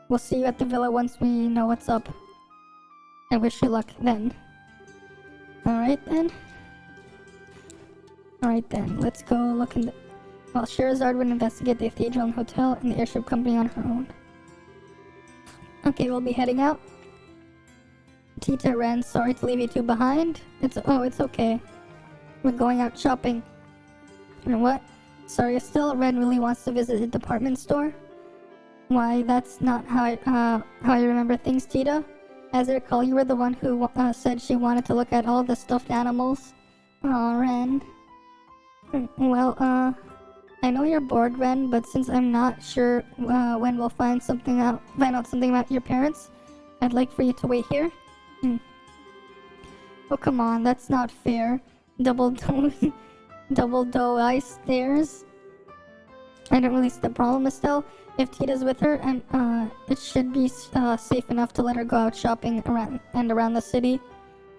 We'll see you at the villa once we know what's up. I wish you luck then. Alright then, let's go look in the... While Sherazade would investigate the cathedral and hotel and the airship company on her own. Okay, we'll be heading out. Tita, Ren, sorry to leave you two behind. It's okay. We're going out shopping. You know what? Sorry, Estelle, Ren really wants to visit the department store. Why, that's not how I remember things, Tita. As I recall, you were the one who said she wanted to look at all the stuffed animals. Aw, Ren. Well, I know you're bored, Ren, but since I'm not sure when we'll find out something about your parents, I'd like for you to wait here. Oh, come on, that's not fair. Double doe ice stairs. I don't really see the problem, Estelle. If Tita's with her, it should be safe enough to let her go out shopping around the city.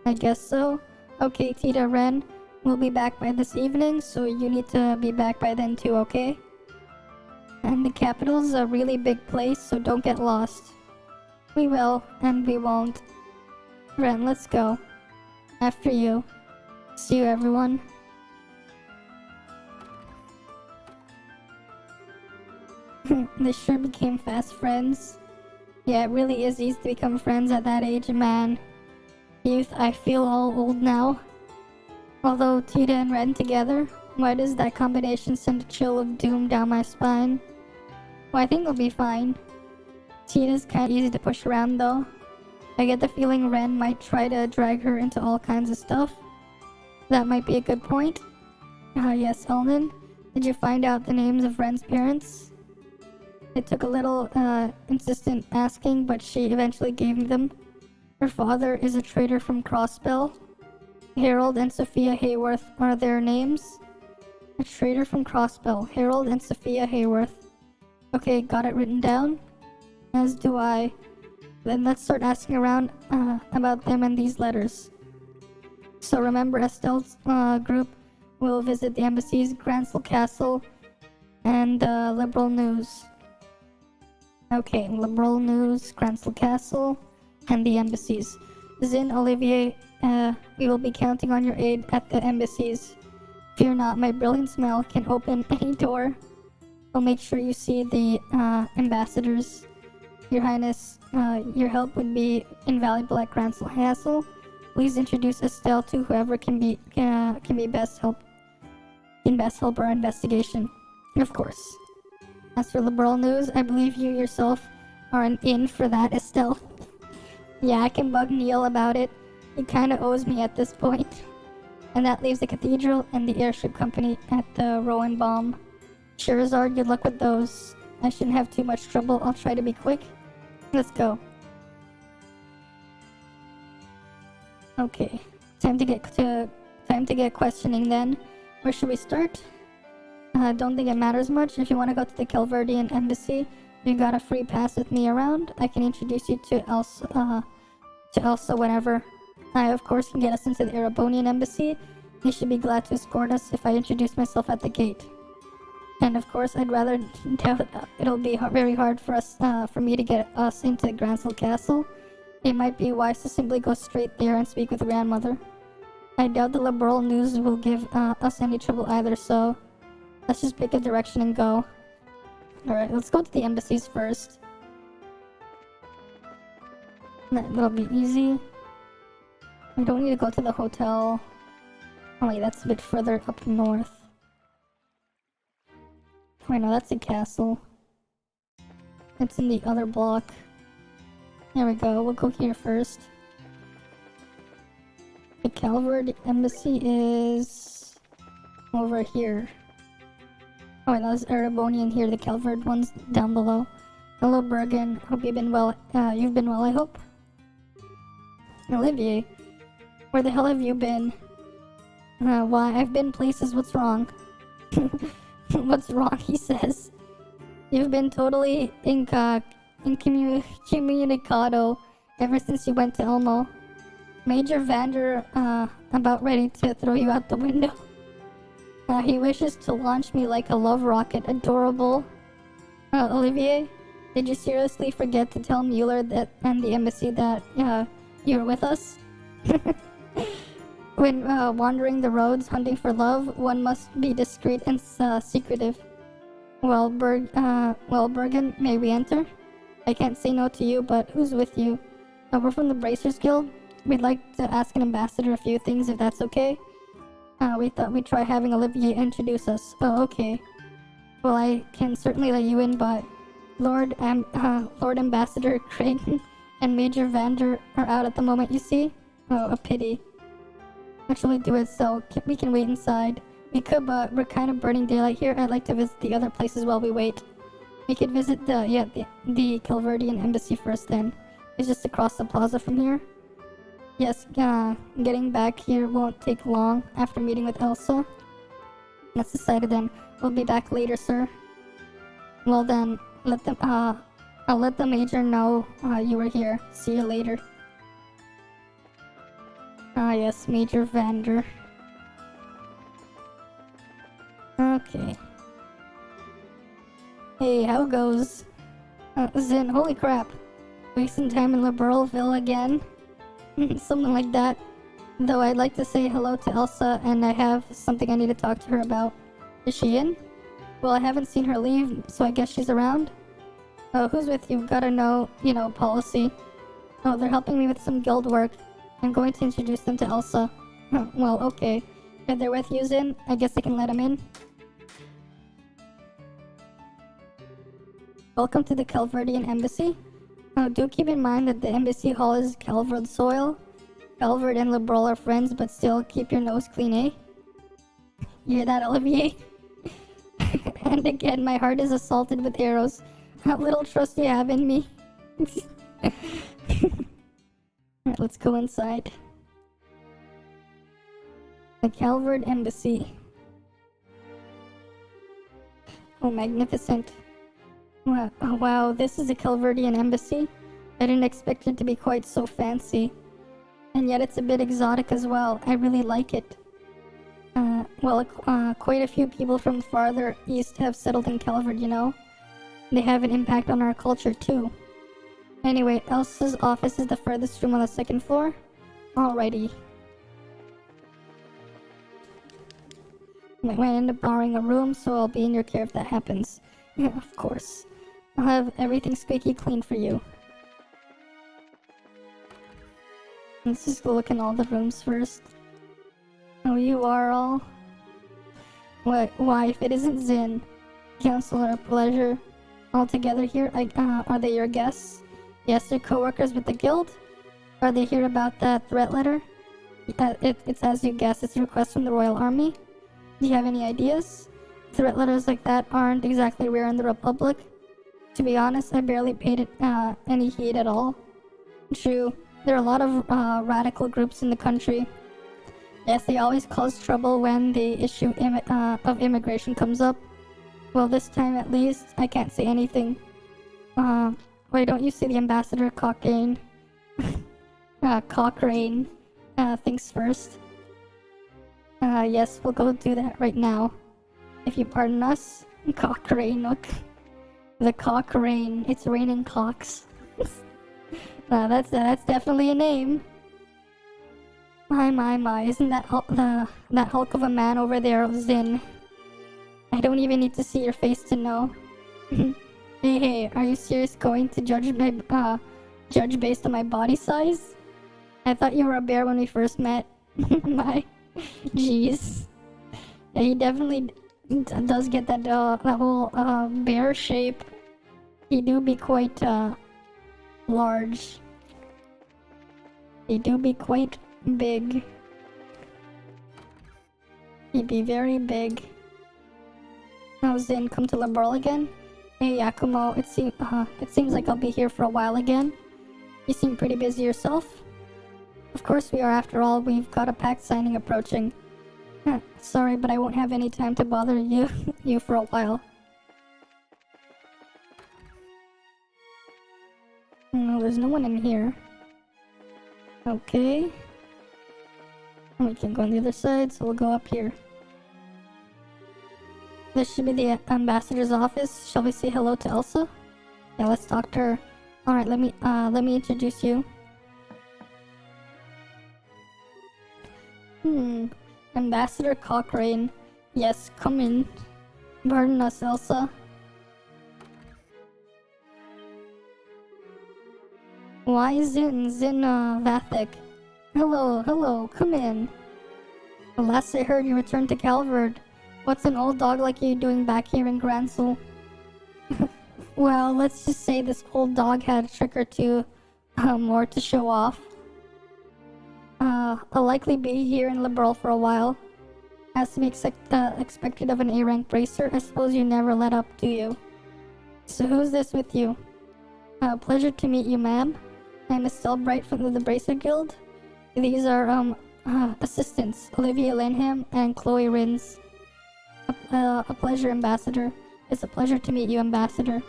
I guess so. Okay, Tita, Ren, we'll be back by this evening, so you need to be back by then too, okay? And the capital's a really big place, so don't get lost. We will, and we won't. Ren, let's go. After you. See you, everyone. They sure became fast friends. Yeah, it really is easy to become friends at that age, man. Youth, I feel all old now. Although Tita and Ren together, why does that combination send a chill of doom down my spine? Well, I think we'll be fine. Tita's kinda easy to push around though. I get the feeling Ren might try to drag her into all kinds of stuff. That might be a good point. Yes, Elnan. Did you find out the names of Ren's parents? It took a little insistent asking, but she eventually gave me them. Her father is a trader from Crossbell. Harold and Sophia Hayworth are their names. A trader from Crossbell, Harold and Sophia Hayworth. Okay, got it written down. As do I. Then let's start asking around about them and these letters. So remember, Estelle's group will visit the embassies, Gransel Castle, and Liberal News. Okay, Liberal News, Gransel Castle, and the embassies. Zin, Olivier, we will be counting on your aid at the embassies. Fear not, my brilliant smile can open any door. I'll make sure you see the ambassadors. Your Highness, your help would be invaluable at Gransel Castle. Please introduce Estelle to whoever can best help our investigation. Of course. As for Liberal News, I believe you yourself are an in for that, Estelle. Yeah, I can bug Neil about it. He kinda owes me at this point. And that leaves the Cathedral and the Airship Company at the Rowan Bomb. Shirazard, good luck with those. I shouldn't have too much trouble. I'll try to be quick. Let's go. Okay, time to get questioning then. Where should we start? Don't think it matters much. If you want to go to the Calverdian Embassy, you got a free pass with me around. I can introduce you to Elsa whenever. I, of course, can get us into the Erebonian Embassy. They should be glad to escort us if I introduce myself at the gate. And of course, I'd rather doubt it'll be very hard for me to get us into Gransel Castle. It might be wise to simply go straight there and speak with grandmother. I doubt the Liberal News will give us any trouble either, so let's just pick a direction and go. Alright, let's go to the embassies first. That'll be easy. We don't need to go to the hotel. Oh wait, that's a bit further up north. Wait, no, that's a castle. It's in the other block. There we go, we'll go here first. The Calvard Embassy is over here. Oh wait, that's Erebonian here, the Calvard one's down below. Hello Bergen, hope you've been well, I hope. Olivier, where the hell have you been? Why, I've been places, what's wrong? What's wrong, he says. You've been totally incommunicado ever since you went to Elmo. Major Vander, about ready to throw you out the window. He wishes to launch me like a love rocket, adorable. Olivier, did you seriously forget to tell Mueller that and the embassy that, you were with us? When wandering the roads hunting for love, one must be discreet and secretive. Well, Bergen, may we enter? I can't say no to you, but who's with you? We're from the Bracers Guild. We'd like to ask an ambassador a few things, if that's okay. We thought we'd try having Olivier introduce us. Oh, okay. Well, I can certainly let you in, but Lord Ambassador Creighton and Major Vander are out at the moment, you see? Oh, a pity. What shall we do it so we can wait inside? We could, but we're kind of burning daylight here. I'd like to visit the other places while we wait. We could visit the Calverdian Embassy first then. It's just across the plaza from here. Yes, getting back here won't take long after meeting with Elsa. That's decided then. We'll be back later, sir. Well then, I'll let the Major know you were here. See you later. Ah yes, Major Vander. Okay. Hey, how goes? Zin, holy crap. Wasting time in Liberalville again? Something like that. Though I'd like to say hello to Elsa, and I have something I need to talk to her about. Is she in? Well, I haven't seen her leave, so I guess she's around. Oh, who's with you? Gotta know, policy. Oh, they're helping me with some guild work. I'm going to introduce them to Elsa. Well, okay. If they're with you, Zin, I guess I can let them in. Welcome to the Calverdian Embassy. Do keep in mind that the embassy hall is Calvard soil. Calvard and Liberal are friends, but still keep your nose clean, eh? You hear that, Olivier? And again, my heart is assaulted with arrows. How little trust you have in me. Alright, let's go inside. The Calvard Embassy. Oh, magnificent. Wow, oh, wow, this is a Calverdian embassy. I didn't expect it to be quite so fancy. And yet it's a bit exotic as well. I really like it. Quite a few people from farther east have settled in Calvert, you know? They have an impact on our culture too. Anyway, Elsa's office is the furthest room on the second floor. Alrighty. I might end up borrowing a room, so I'll be in your care if that happens. Yeah, of course. I'll have everything squeaky clean for you. Let's just go look in all the rooms first. Oh, you are all... What? Why, if it isn't Zin, Counselor, a pleasure. All together here, are they your guests? Yes, they're co-workers with the guild? Are they here about that threat letter? It's as you guess, it's a request from the Royal Army. Do you have any ideas? Threat letters like that aren't exactly rare in the Republic. To be honest, I barely paid it any heed at all. True, there are a lot of radical groups in the country. Yes, they always cause trouble when the issue of immigration comes up. Well, this time at least, I can't say anything. Why don't you see the Ambassador Cochrane? Cochrane thinks first. Yes, we'll go do that right now. If you pardon us. Cochrane, look. The Cochrane. It's raining cocks. That's definitely a name. My, isn't that that hulk of a man over there Zin? I don't even need to see your face to know. Hey, are you serious going to judge based on my body size? I thought you were a bear when we first met. My, jeez. Yeah, he definitely does get that whole bear shape. He do be quite large. He do be quite big. He'd be very big. Now Zin, come to Liberal again? Hey Yakumo, it seems like I'll be here for a while again. You seem pretty busy yourself. Of course we are, after all, we've got a pact signing approaching. Sorry, but I won't have any time to bother you for a while. No, there's no one in here. Okay. We can go on the other side, so we'll go up here. This should be the ambassador's office. Shall we say hello to Elsa? Yeah, let's talk to her. Alright, let me introduce you. Ambassador Cochrane. Yes, come in. Pardon us, Elsa. Why Zin Vathek? Hello, come in. The last I heard, you returned to Calvard. What's an old dog like you doing back here in Gransel? Well, let's just say this old dog had a trick or two more to show off. I'll likely be here in Liberal for a while. As to be expected of an A-rank bracer, I suppose you never let up, do you? So who's this with you? Pleasure to meet you, ma'am. I'm Estelle Bright from the Bracer Guild. These are, assistants, Olivia Lanham and Chloe Rins. A pleasure, Ambassador. It's a pleasure to meet you, Ambassador.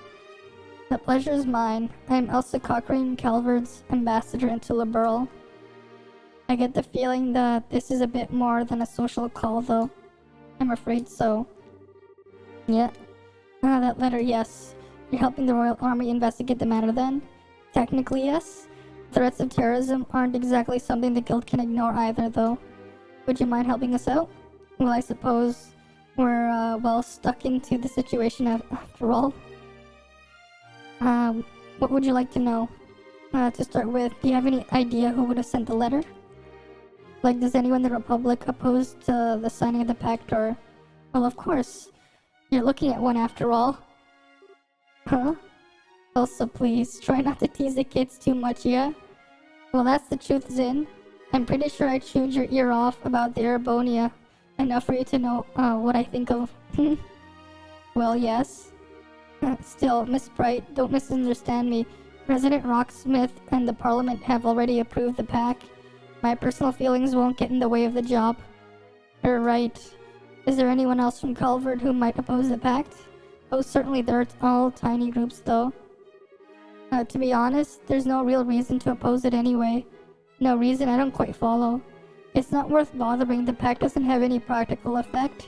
The pleasure is mine. I'm Elsa Cochrane, Calvard's Ambassador into Liberal. I get the feeling that this is a bit more than a social call, though. I'm afraid so. Yeah. That letter, yes. You're helping the Royal Army investigate the matter then? Technically, yes. Threats of terrorism aren't exactly something the Guild can ignore either, though. Would you mind helping us out? Well, I suppose we're, well, stuck into the situation after all. What would you like to know? To start with, do you have any idea who would have sent the letter? Like, does anyone in the Republic oppose to the signing of the pact, or... Well, of course. You're looking at one after all. Huh? Elsa, please, try not to tease the kids too much, yeah? Well, that's the truth, Zin. I'm pretty sure I chewed your ear off about the Erebonia. Enough for you to know, what I think of... Well, yes. Still, Miss Bright, don't misunderstand me. President Rocksmith and the Parliament have already approved the pact. My personal feelings won't get in the way of the job. You're right. Is there anyone else from Calvard who might oppose the pact? Oh, certainly they're all tiny groups though. To be honest, there's no real reason to oppose it anyway. No reason, I don't quite follow. It's not worth bothering, the pact doesn't have any practical effect.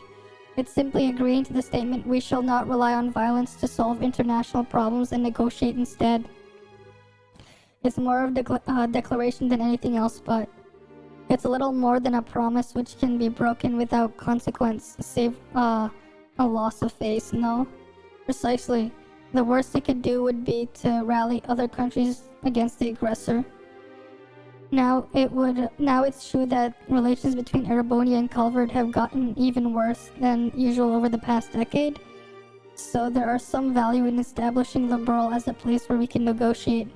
It's simply agreeing to the statement, we shall not rely on violence to solve international problems and negotiate instead. It's more of a declaration than anything else, but it's a little more than a promise which can be broken without consequence, save a loss of face, no? Precisely. The worst it could do would be to rally other countries against the aggressor. Now it's true that relations between Erebonia and Calvert have gotten even worse than usual over the past decade. So there are some value in establishing Liberal as a place where we can negotiate.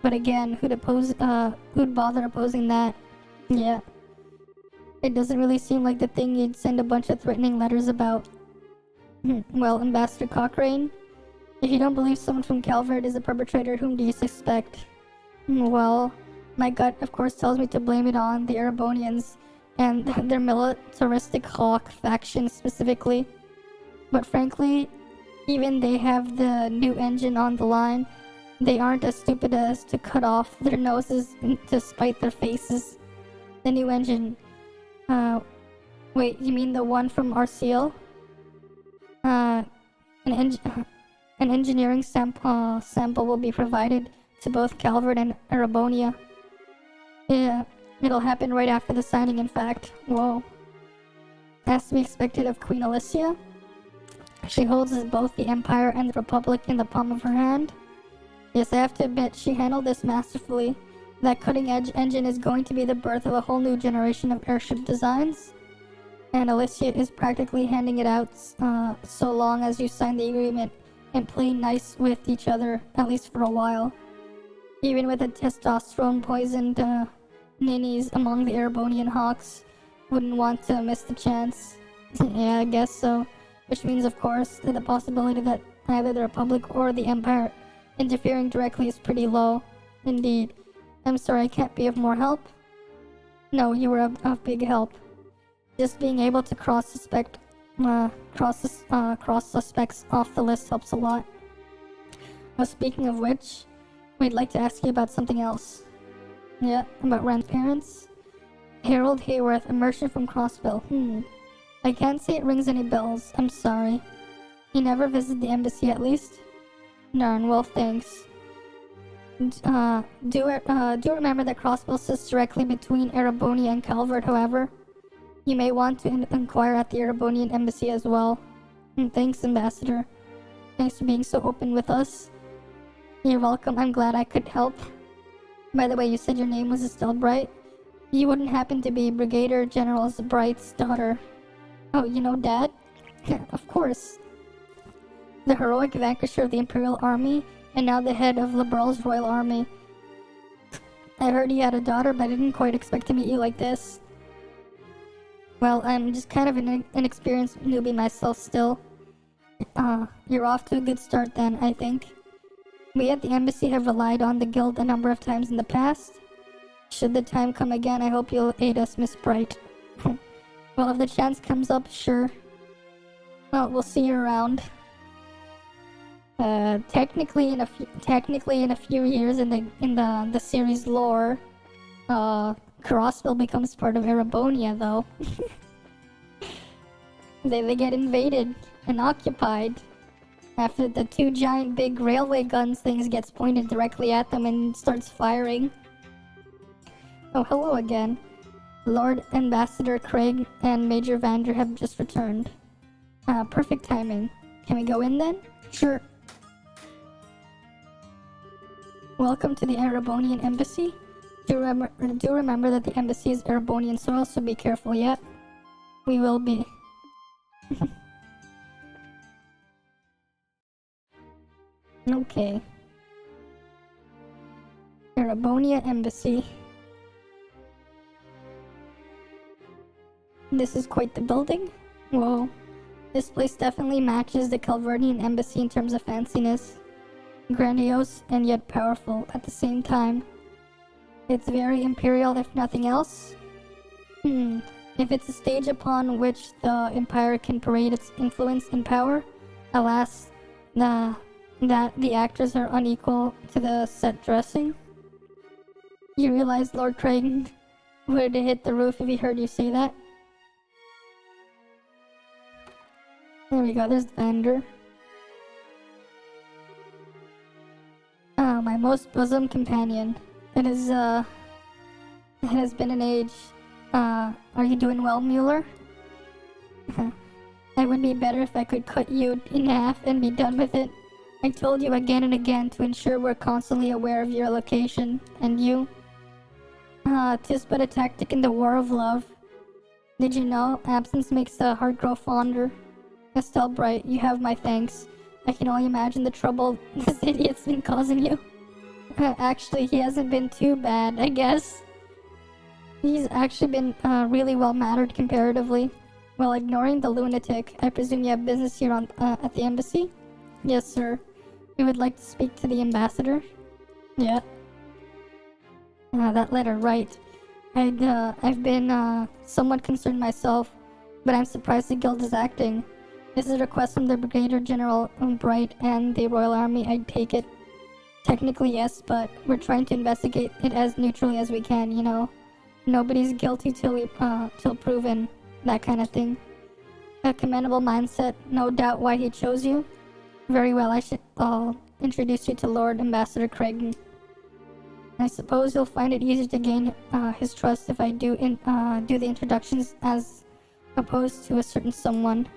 But again, who'd bother opposing that? Yeah. It doesn't really seem like the thing you'd send a bunch of threatening letters about. Well, Ambassador Cochrane, if you don't believe someone from Calvert is a perpetrator, whom do you suspect? Well, my gut of course tells me to blame it on the Erebonians and their militaristic hawk faction specifically. But frankly, even they have the new engine on the line. They aren't as stupid as to cut off their noses to spite their faces. The new engine. Wait, you mean the one from RCL? An engineering sample will be provided to both Calvert and Erebonia. Yeah, it'll happen right after the signing, in fact. Whoa. As to be expected of Queen Alicia, she holds both the Empire and the Republic in the palm of her hand. Yes, I have to admit, she handled this masterfully. That cutting-edge engine is going to be the birth of a whole new generation of airship designs. And Alicia is practically handing it out so long as you sign the agreement and play nice with each other, at least for a while. Even with the testosterone-poisoned ninnies among the Erebonian hawks, wouldn't want to miss the chance. Yeah, I guess so. Which means, of course, that the possibility that either the Republic or the Empire interfering directly is pretty low. Indeed. I'm sorry I can't be of more help. No, you were of big help. Just being able to cross suspects off the list helps a lot. Well, speaking of which, we'd like to ask you about something else. Yeah, about Ren's parents? Harold Hayworth, immersion from Crossville. I can't say it rings any bells. I'm sorry. He never visited the embassy, at least? Darn, well, thanks. Do remember that Crossville sits directly between Erebonia and Calvert, however. You may want to inquire at the Erebonian embassy as well. Thanks, Ambassador. Thanks for being so open with us. You're welcome, I'm glad I could help. By the way, you said your name was Estelle Bright? You wouldn't happen to be Brigadier General Bright's daughter. Oh, you know Dad? Of course. The heroic vanquisher of the Imperial Army, and now the head of Liberal's Royal Army. I heard he had a daughter, but I didn't quite expect to meet you like this. Well, I'm just kind of an inexperienced newbie myself still. You're off to a good start then, I think. We at the embassy have relied on the guild a number of times in the past. Should the time come again, I hope you'll aid us, Miss Bright. Well, if the chance comes up, sure. Well, we'll see you around. Technically in a few years in the series lore, Crossville becomes part of Erebonia, though. They get invaded and occupied after the two giant big railway guns things gets pointed directly at them and starts firing. Oh, hello again. Lord Ambassador Craig and Major Vander have just returned. Perfect timing. Can we go in then? Sure. Welcome to the Erebonian Embassy. Do remember that the embassy is Erebonian soil, so be careful yet. We will be. Okay. Erebonia Embassy. This is quite the building. Whoa. This place definitely matches the Calvernian Embassy in terms of fanciness. Grandiose and yet powerful at the same time. It's very imperial if nothing else. If it's a stage upon which the Empire can parade its influence and power, Alas, that the actors are unequal to the set dressing. You realize Lord Craig would hit the roof if he heard you say that? There we go, there's the vendor. My most bosom companion. It has been an age. Are you doing well, Mueller? It would be better if I could cut you in half and be done with it. I told you again and again to ensure we're constantly aware of your location. And you? 'Tis but a tactic in the war of love. Did you know absence makes the heart grow fonder? Estelle Bright, you have my thanks. I can only imagine the trouble this idiot's been causing you. Actually, he hasn't been too bad, I guess. He's actually been really well-mannered comparatively. Well, ignoring the lunatic, I presume you have business here at the embassy? Yes, sir. We would like to speak to the ambassador. Yeah. That letter, right. I've been somewhat concerned myself, but I'm surprised the guild is acting. This is a request from the Brigadier General Bright and the Royal Army. I'd take it. Technically, yes, but we're trying to investigate it as neutrally as we can, you know. Nobody's guilty till proven, that kind of thing. A commendable mindset, no doubt why he chose you. Very well, I'll introduce you to Lord Ambassador Craig. I suppose you'll find it easier to gain his trust if I do the introductions as opposed to a certain someone.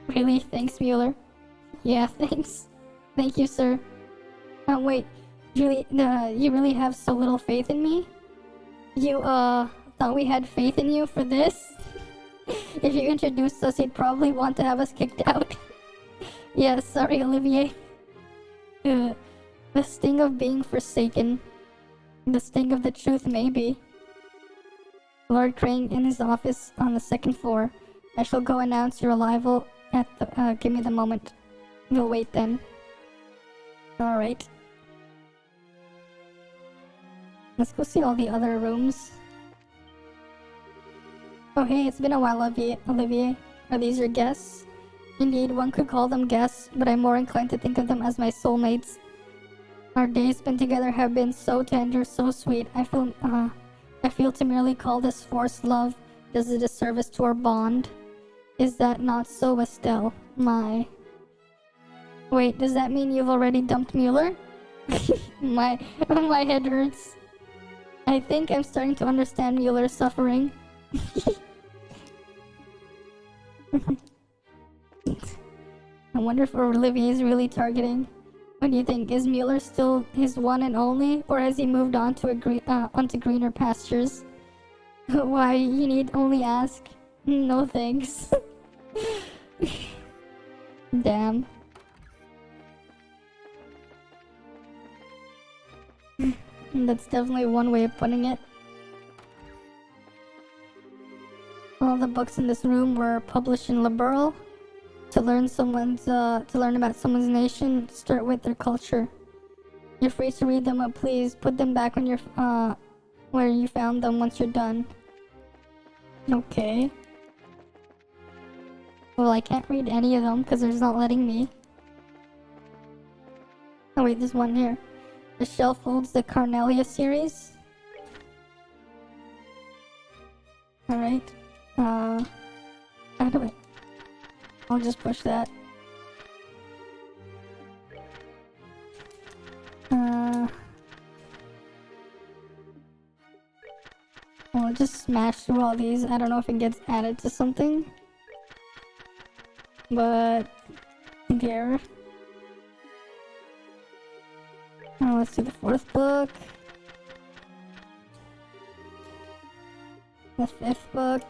Really? Thanks, Mueller. Yeah, thanks. Thank you, sir. Wait, you really have so little faith in me? You, thought we had faith in you for this? If you introduced us, you'd probably want to have us kicked out. Yeah, sorry, Olivier. The sting of being forsaken. The sting of the truth, maybe. Lord Crane in his office on the second floor. I shall go announce your arrival at the, give me the moment. We'll wait then. Alright. Let's go see all the other rooms. Oh hey, it's been a while, Olivier. Are these your guests? Indeed, one could call them guests, but I'm more inclined to think of them as my soulmates. Our days spent together have been so tender, so sweet. I feel to merely call this forced love does a disservice to our bond. Is that not so, Estelle? My... Wait, does that mean you've already dumped Mueller? my head hurts. I think I'm starting to understand Mueller's suffering. I wonder if Olivier is really targeting. What do you think? Is Mueller still his one and only, or has he moved on to onto greener pastures? Why, you need only ask. No thanks. Damn. That's definitely one way of putting it. All the books in this room were published in liberal. To learn about someone's nation, start with their culture. You're free to read them, but please put them back on your where you found them once you're done. Okay. Well, I can't read any of them because they're not letting me. Oh wait, there's one here. The shelf holds the Carnelia series. Alright. How do I... I'll just push that. I'll just smash through all these. I don't know if it gets added to something. But... here. Oh, let's do the fourth book. The fifth book.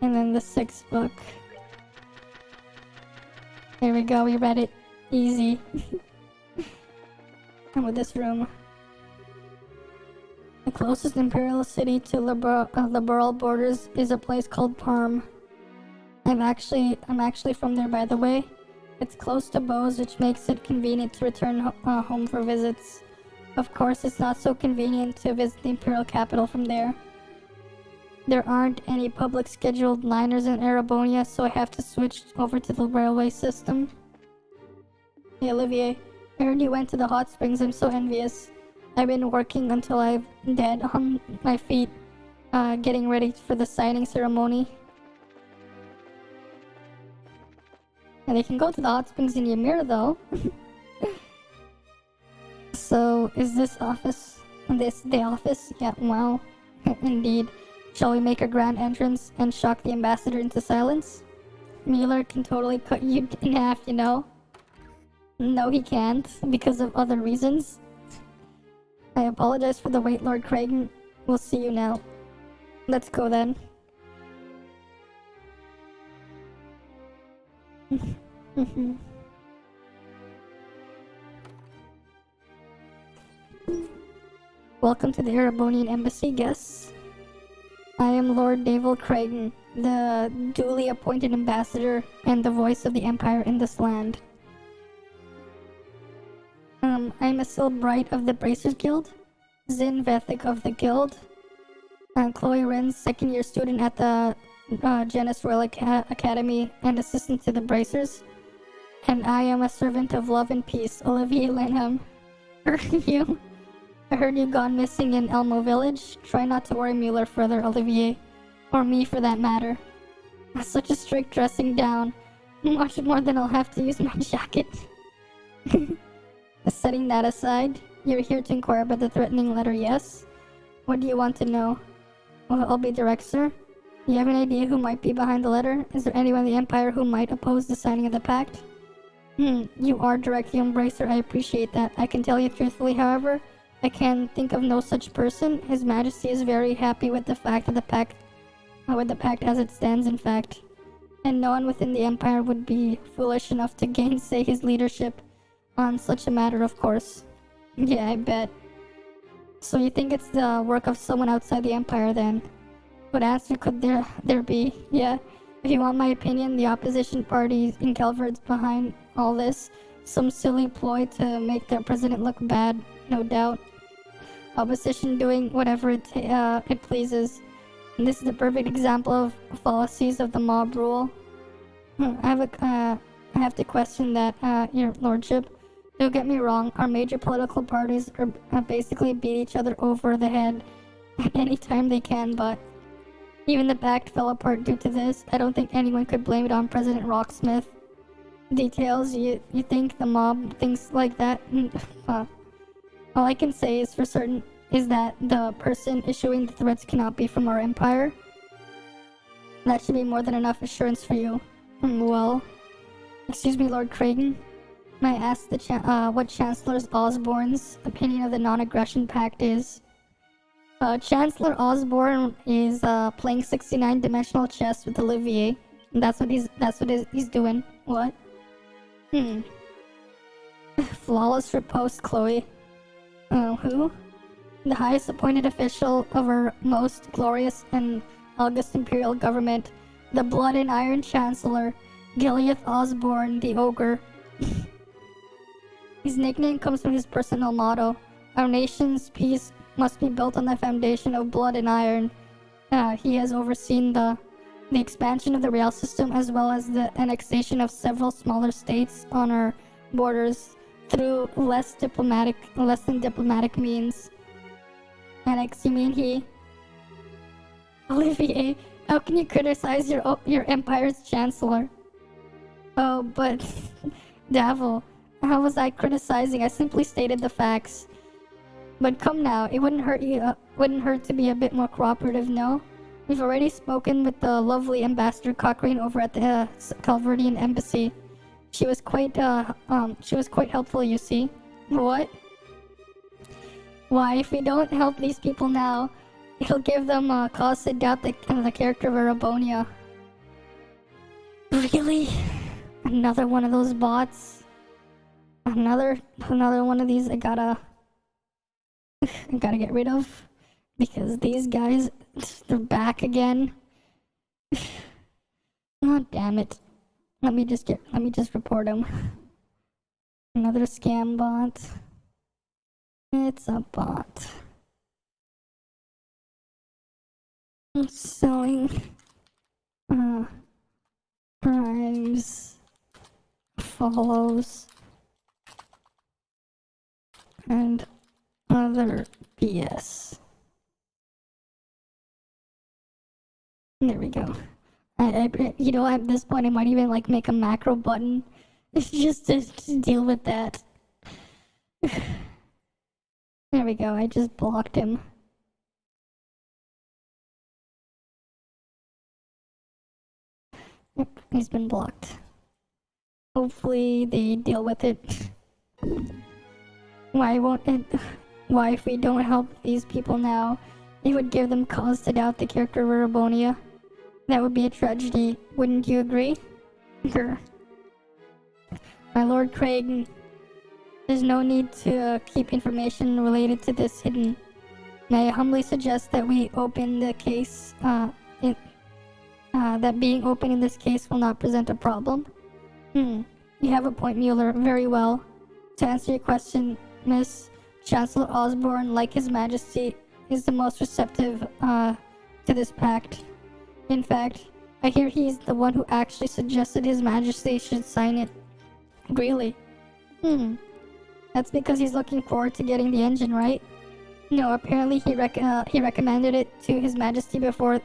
And then the sixth book. There we go, we read it. Easy. And with this room. The closest imperial city to liberal borders is a place called Parm. I'm actually from there, by the way. It's close to Bose, which makes it convenient to return home for visits. Of course, it's not so convenient to visit the imperial capital from there. There aren't any public scheduled liners in Arabonia, so I have to switch over to the railway system. Hey Olivier, I heard you went to the hot springs. I'm so envious. I've been working until I'm dead on my feet, getting ready for the signing ceremony. And they can go to the hot springs in Ymir though. So, is this the office? Yeah, wow. Indeed. Shall we make a grand entrance and shock the ambassador into silence? Mueller can totally cut you in half, you know? No, he can't, because of other reasons. I apologize for the wait, Lord Cragen. We'll see you now. Let's go then. Welcome to the Arabonian Embassy, guests. I am Lord Davel Cragen, the duly appointed ambassador and the voice of the Empire in this land. I'm Asil Bright of the Bracers Guild, Zin Vethik of the Guild, and Chloe Ren's second-year student at the Janus Royal Academy and assistant to the Bracers. And I am a servant of love and peace, Olivier Lanham. I heard you gone missing in Elmo Village. Try not to worry Mueller further, Olivier. Or me, for that matter. Such a strict dressing down. Much more than I'll have to use my jacket. Setting that aside, you're here to inquire about the threatening letter, yes? What do you want to know? Well, I'll be direct, sir. You have an idea who might be behind the letter? Is there anyone in the Empire who might oppose the signing of the pact? You are directly Embracer, I appreciate that. I can tell you truthfully, however, I can think of no such person. His Majesty is very happy with the fact of the pact, with the pact as it stands, in fact. And no one within the Empire would be foolish enough to gainsay his leadership on such a matter, of course. Yeah, I bet. So you think it's the work of someone outside the Empire, then? What answer could there be? Yeah, if you want my opinion, the opposition party in Kelvard's behind all this. Some silly ploy to make their president look bad, no doubt. Opposition doing whatever it pleases. And this is the perfect example of fallacies of the mob rule. I have to question that, your lordship. Don't get me wrong, our major political parties are basically beat each other over the head any time they can, but even the pact fell apart due to this. I don't think anyone could blame it on President Rocksmith. Details, you think the mob thinks like that? All I can say is for certain is that the person issuing the threats cannot be from our empire. That should be more than enough assurance for you. Well, excuse me, Lord Cragen. May I ask what Chancellor Osborne's opinion of the Non-Aggression Pact is? Chancellor Osborne is playing 69-dimensional chess with Olivier. That's what he's doing. What? Flawless riposte, Chloe. Who? The highest appointed official of our most glorious and august imperial government, the Blood and Iron Chancellor, Gileath Osborne the Ogre. His nickname comes from his personal motto: our nation's peace must be built on the foundation of blood and iron. He has overseen the expansion of the rail system as well as the annexation of several smaller states on our borders through less than diplomatic means. Annex, you mean he? Olivier, how can you criticize your empire's chancellor? Oh, but Davil, how was I criticizing? I simply stated the facts. But come now, it wouldn't hurt to be a bit more cooperative, no? We've already spoken with the lovely Ambassador Cochrane over at the Calverdian Embassy. She was quite helpful, you see. What? Why, if we don't help these people now, it'll give them cause to doubt the character of Arabonia. Really? Another one of those bots? Another one of these I gotta get rid of, because these guys, they're back again. Oh, damn it. Let me just report them. Another scam bot. It's a bot. selling primes, follows, and other BS. There we go. You know, at this point, I might even like make a macro button just to deal with that. There we go. I just blocked him. Yep, he's been blocked. Hopefully they deal with it. Why won't it? Why, if we don't help these people now, it would give them cause to doubt the character of Erebonia. That would be a tragedy, wouldn't you agree? Grr. My Lord Craig, there's no need to keep information related to this hidden. May I humbly suggest that we open the case, that being open in this case will not present a problem. You have a point, Mueller. Very well. To answer your question, Miss, Chancellor Osborne, like His Majesty, is the most receptive to this pact. In fact, I hear he's the one who actually suggested His Majesty should sign it. Really? That's because he's looking forward to getting the engine, right? No, apparently he recommended it to His Majesty before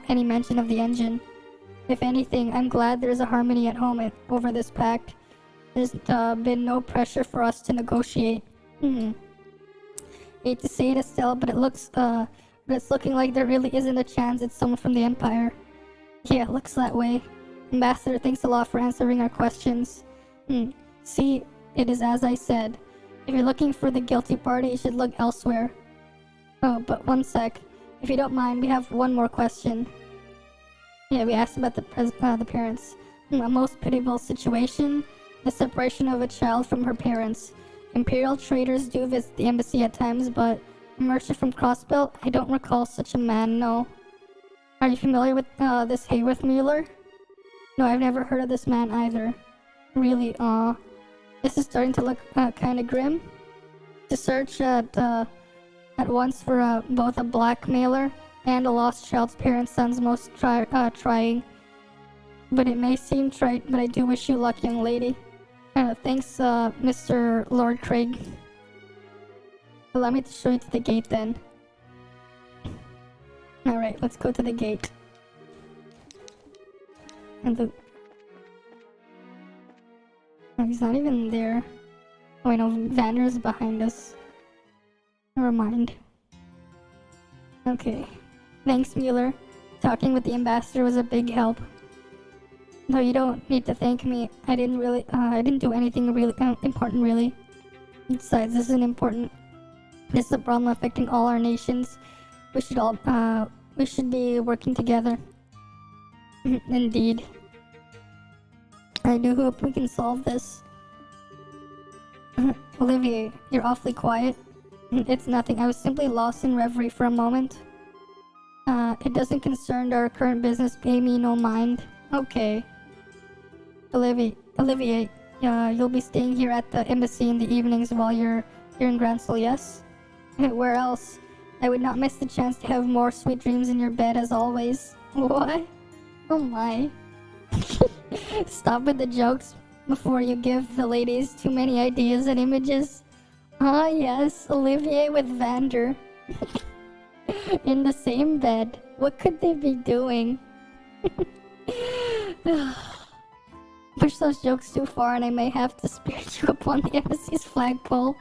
any mention of the engine. If anything, I'm glad there's a harmony at home over this pact. There's been no pressure for us to negotiate. Hate to say it, Estelle, but it's looking like there really isn't a chance it's someone from the Empire. Yeah, it looks that way. Ambassador, thanks a lot for answering our questions. See, it is as I said. If you're looking for the guilty party, you should look elsewhere. Oh, but one sec. If you don't mind, we have one more question. Yeah, we asked about the parents. A most pitiable situation. The separation of a child from her parents. Imperial traders do visit the embassy at times, but a merchant from Crossbelt? I don't recall such a man, no. Are you familiar with this Hayworth Mueller? No, I've never heard of this man either. Really, this is starting to look kinda grim. To search at once for both a blackmailer and a lost child's parents sounds most trying. But it may seem trite, but I do wish you luck, young lady. Thanks, Mr. Lord Craig. Allow me to show you to the gate then. Alright, let's go to the gate. And oh, he's not even there. Oh, I know, Vander's behind us. Never mind. Okay. Thanks, Mueller. Talking with the ambassador was a big help. No, you don't need to thank me. I didn't do anything really important, really. Besides, this isn't important. This is a problem affecting all our nations. We should be working together. Indeed. I do hope we can solve this. Olivier, you're awfully quiet. It's nothing. I was simply lost in reverie for a moment. It doesn't concern our current business. Pay me no mind. Okay. Olivier, you'll be staying here at the embassy in the evenings while you're here in Gransel, yes? Where else? I would not miss the chance to have more sweet dreams in your bed as always. What? Oh my. Stop with the jokes before you give the ladies too many ideas and images. Ah yes, Olivier with Vander. In the same bed. What could they be doing? Push those jokes too far and I may have to spirit you upon the embassy's flagpole.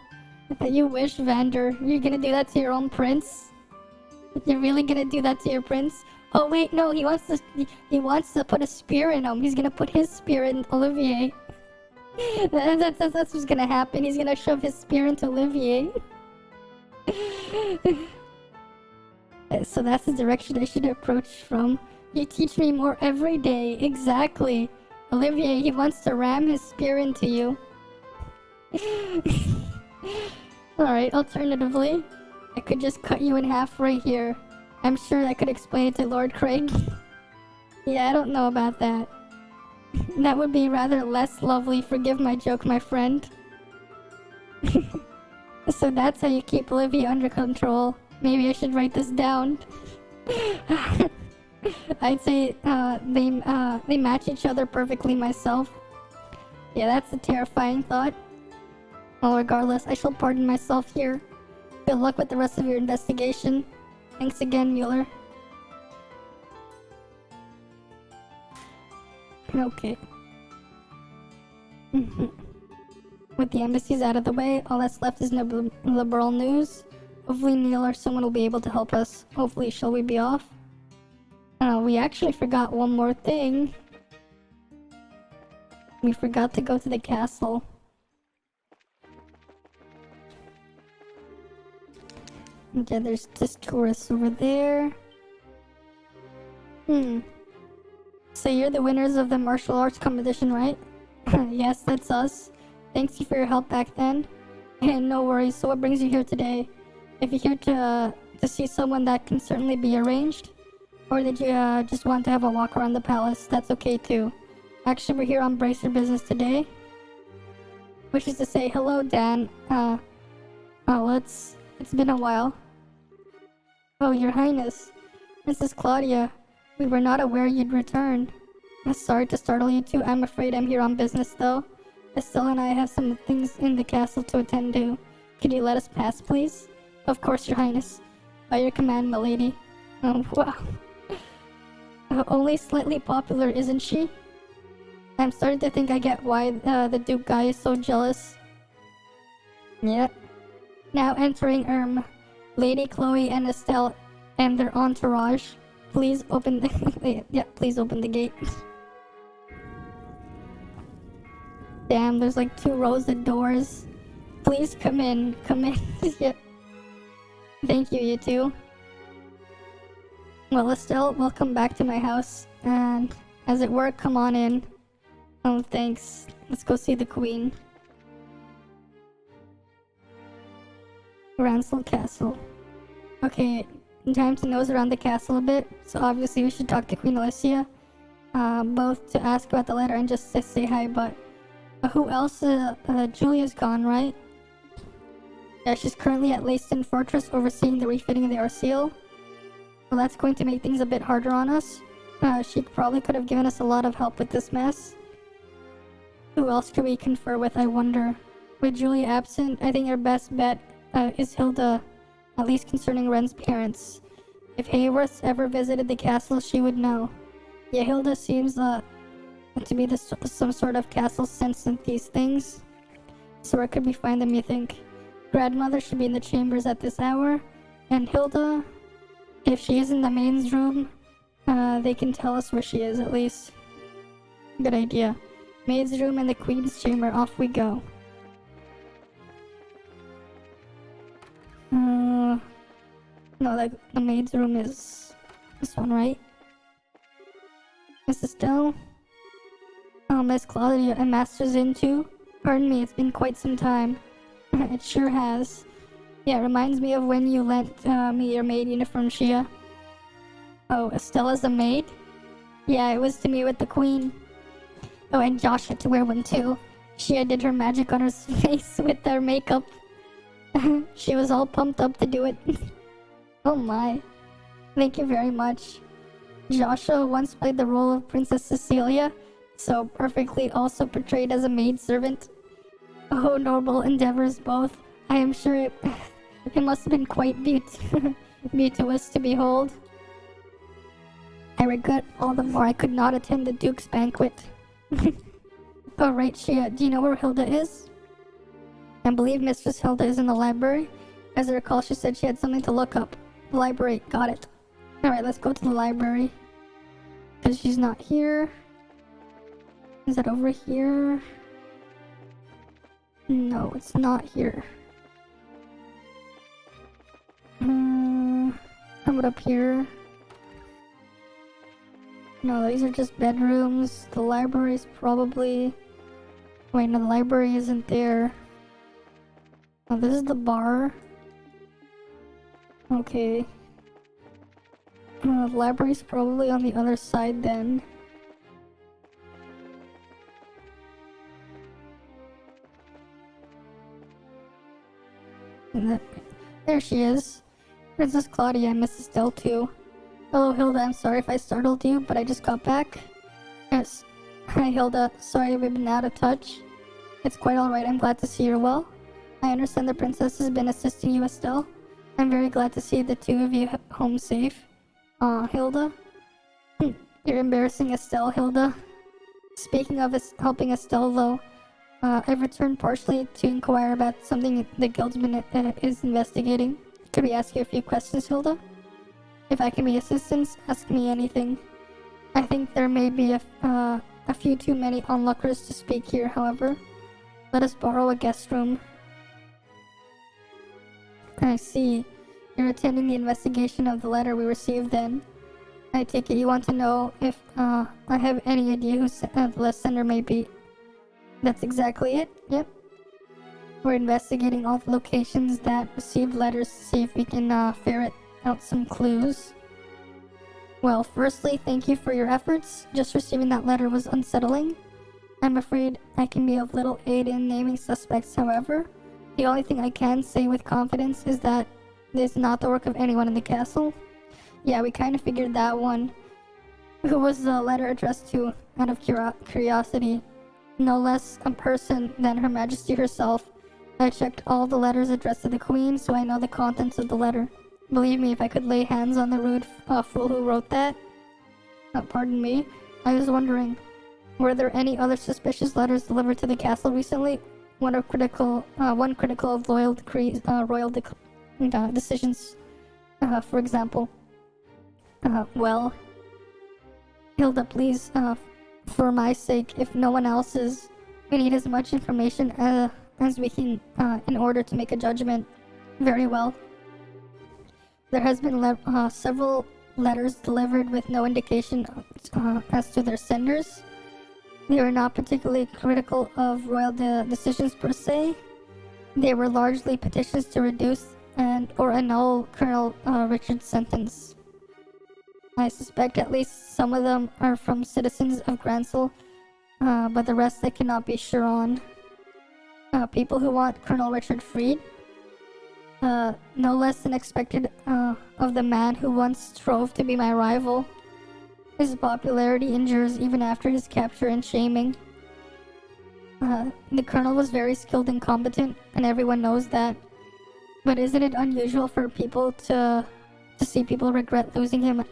You wish, Vander. You're gonna do that to your own prince? You're really gonna do that to your prince? Oh wait, no, he wants to put a spear in him. He's gonna put his spear in Olivier. That's what's gonna happen. He's gonna shove his spear into Olivier. So that's the direction I should approach from. You teach me more every day. Exactly. Olivier, he wants to ram his spear into you. Alright, alternatively, I could just cut you in half right here. I'm sure I could explain it to Lord Craig. Yeah, I don't know about that. That would be rather less lovely. Forgive my joke, my friend. So that's how you keep Olivia under control. Maybe I should write this down. I'd say they match each other perfectly myself. Yeah, that's a terrifying thought. Well, regardless, I shall pardon myself here. Good luck with the rest of your investigation. Thanks again, Mueller. Okay. With the embassies out of the way, all that's left is no liberal news. Hopefully Neil or someone will be able to help us. Hopefully, shall we be off? We actually forgot one more thing. We forgot to go to the castle. Okay, there's just tourists over there. So you're the winners of the martial arts competition, right? Yes, that's us. Thanks you for your help back then. And no worries, so what brings you here today? If you're here to see someone, that can certainly be arranged. Or did you just want to have a walk around the palace? That's okay too. Actually, we're here on Bracer business today. Which is to say, hello Dan. It's been a while. Oh, your highness. Mrs. Claudia. We were not aware you'd returned. I'm sorry to startle you too. I'm afraid I'm here on business though. Estelle and I have some things in the castle to attend to. Could you let us pass, please? Of course, your highness. By your command, milady. Oh, wow. Only slightly popular, isn't she? I'm starting to think I get why the Duke guy is so jealous. Yep. Now entering Lady Chloe and Estelle and their entourage. Please open the please open the gate. Damn, there's like 2 rows of doors. Please come in. Yep. Thank you, you two. Well, Estelle, welcome back to my house. And as it were, come on in. Oh, thanks. Let's go see the queen. Ransel Castle. Okay, time to nose around the castle a bit. So obviously we should talk to Queen Alicia. Both to ask about the letter and just to say hi, but... who else? Julia's gone, right? Yeah, she's currently at Leyston Fortress overseeing the refitting of the Arseal. Well, that's going to make things a bit harder on us. She probably could have given us a lot of help with this mess. Who else could we confer with, I wonder? With Julia absent, I think our best bet is Hilda, at least concerning Ren's parents. If Hayworth's ever visited the castle, she would know. Yeah, Hilda seems to be some sort of castle sense in these things. So where could we find them, you think? Grandmother should be in the chambers at this hour. And Hilda, if she is in the maid's room, they can tell us where she is at least. Good idea. Maid's room and the queen's chamber, off we go. No, the maid's room is this one, right? Miss Estelle? Oh, Miss Claudia, and Master's in too? Pardon me, it's been quite some time. It sure has. Yeah, it reminds me of when you lent me your maid uniform, Shia. Oh, Estella's a maid? Yeah, it was to me with the queen. Oh, and Josh had to wear one too. Shia did her magic on her face with their makeup. She was all pumped up to do it. Oh my. Thank you very much. Joshua once played the role of Princess Cecilia, so perfectly also portrayed as a maidservant. Oh, noble endeavors both. I am sure it must have been quite beauteous to behold. I regret all the more I could not attend the Duke's banquet. Oh right, Shia, do you know where Hilda is? I believe Mistress Hilda is in the library. As I recall, she said she had something to look up. The library, got it. Alright, let's go to the library. Because she's not here. Is that over here? No, it's not here. How about up here? No, these are just bedrooms. The library's probably... Wait, no, the library isn't there. Oh, this is the bar. Okay. The library's probably on the other side then. And there she is. Princess Claudia and Mrs. Del too. Hello, Hilda. I'm sorry if I startled you, but I just got back. Yes. Hi, Hilda. Sorry we've been out of touch. It's quite alright. I'm glad to see you're well. I understand the princess has been assisting you, Estelle. I'm very glad to see the two of you home safe. Hilda? You're embarrassing Estelle, Hilda. Speaking of helping Estelle, though, I've returned partially to inquire about something the guildsman is investigating. Could we ask you a few questions, Hilda? If I can be assistance, ask me anything. I think there may be a few too many onlookers to speak here, however. Let us borrow a guest room. I see. You're attending the investigation of the letter we received then. I take it you want to know if I have any idea who the sender may be. That's exactly it, yep. We're investigating all the locations that received letters to see if we can ferret out some clues. Well, firstly, thank you for your efforts. Just receiving that letter was unsettling. I'm afraid I can be of little aid in naming suspects, however. The only thing I can say with confidence is that this is not the work of anyone in the castle. Yeah, we kind of figured that one. Who was the letter addressed to, out of curiosity? No less a person than Her Majesty herself. I checked all the letters addressed to the Queen, so I know the contents of the letter. Believe me, if I could lay hands on the rude fool who wrote that... pardon me. I was wondering, were there any other suspicious letters delivered to the castle recently? One critical of royal decisions, for example. Well, Hilda, please, for my sake, if no one else's, we need as much information as we can in order to make a judgment. Very well. There has been several letters delivered with no indication as to their senders. They were not particularly critical of royal decisions per se. They were largely petitions to reduce or annul Colonel Richard's sentence. I suspect at least some of them are from citizens of Gransel, but the rest I cannot be sure on. People who want Colonel Richard freed. No less than expected of the man who once strove to be my rival. His popularity endures even after his capture and shaming. The colonel was very skilled and competent, and everyone knows that. But isn't it unusual for people to see people regret losing him?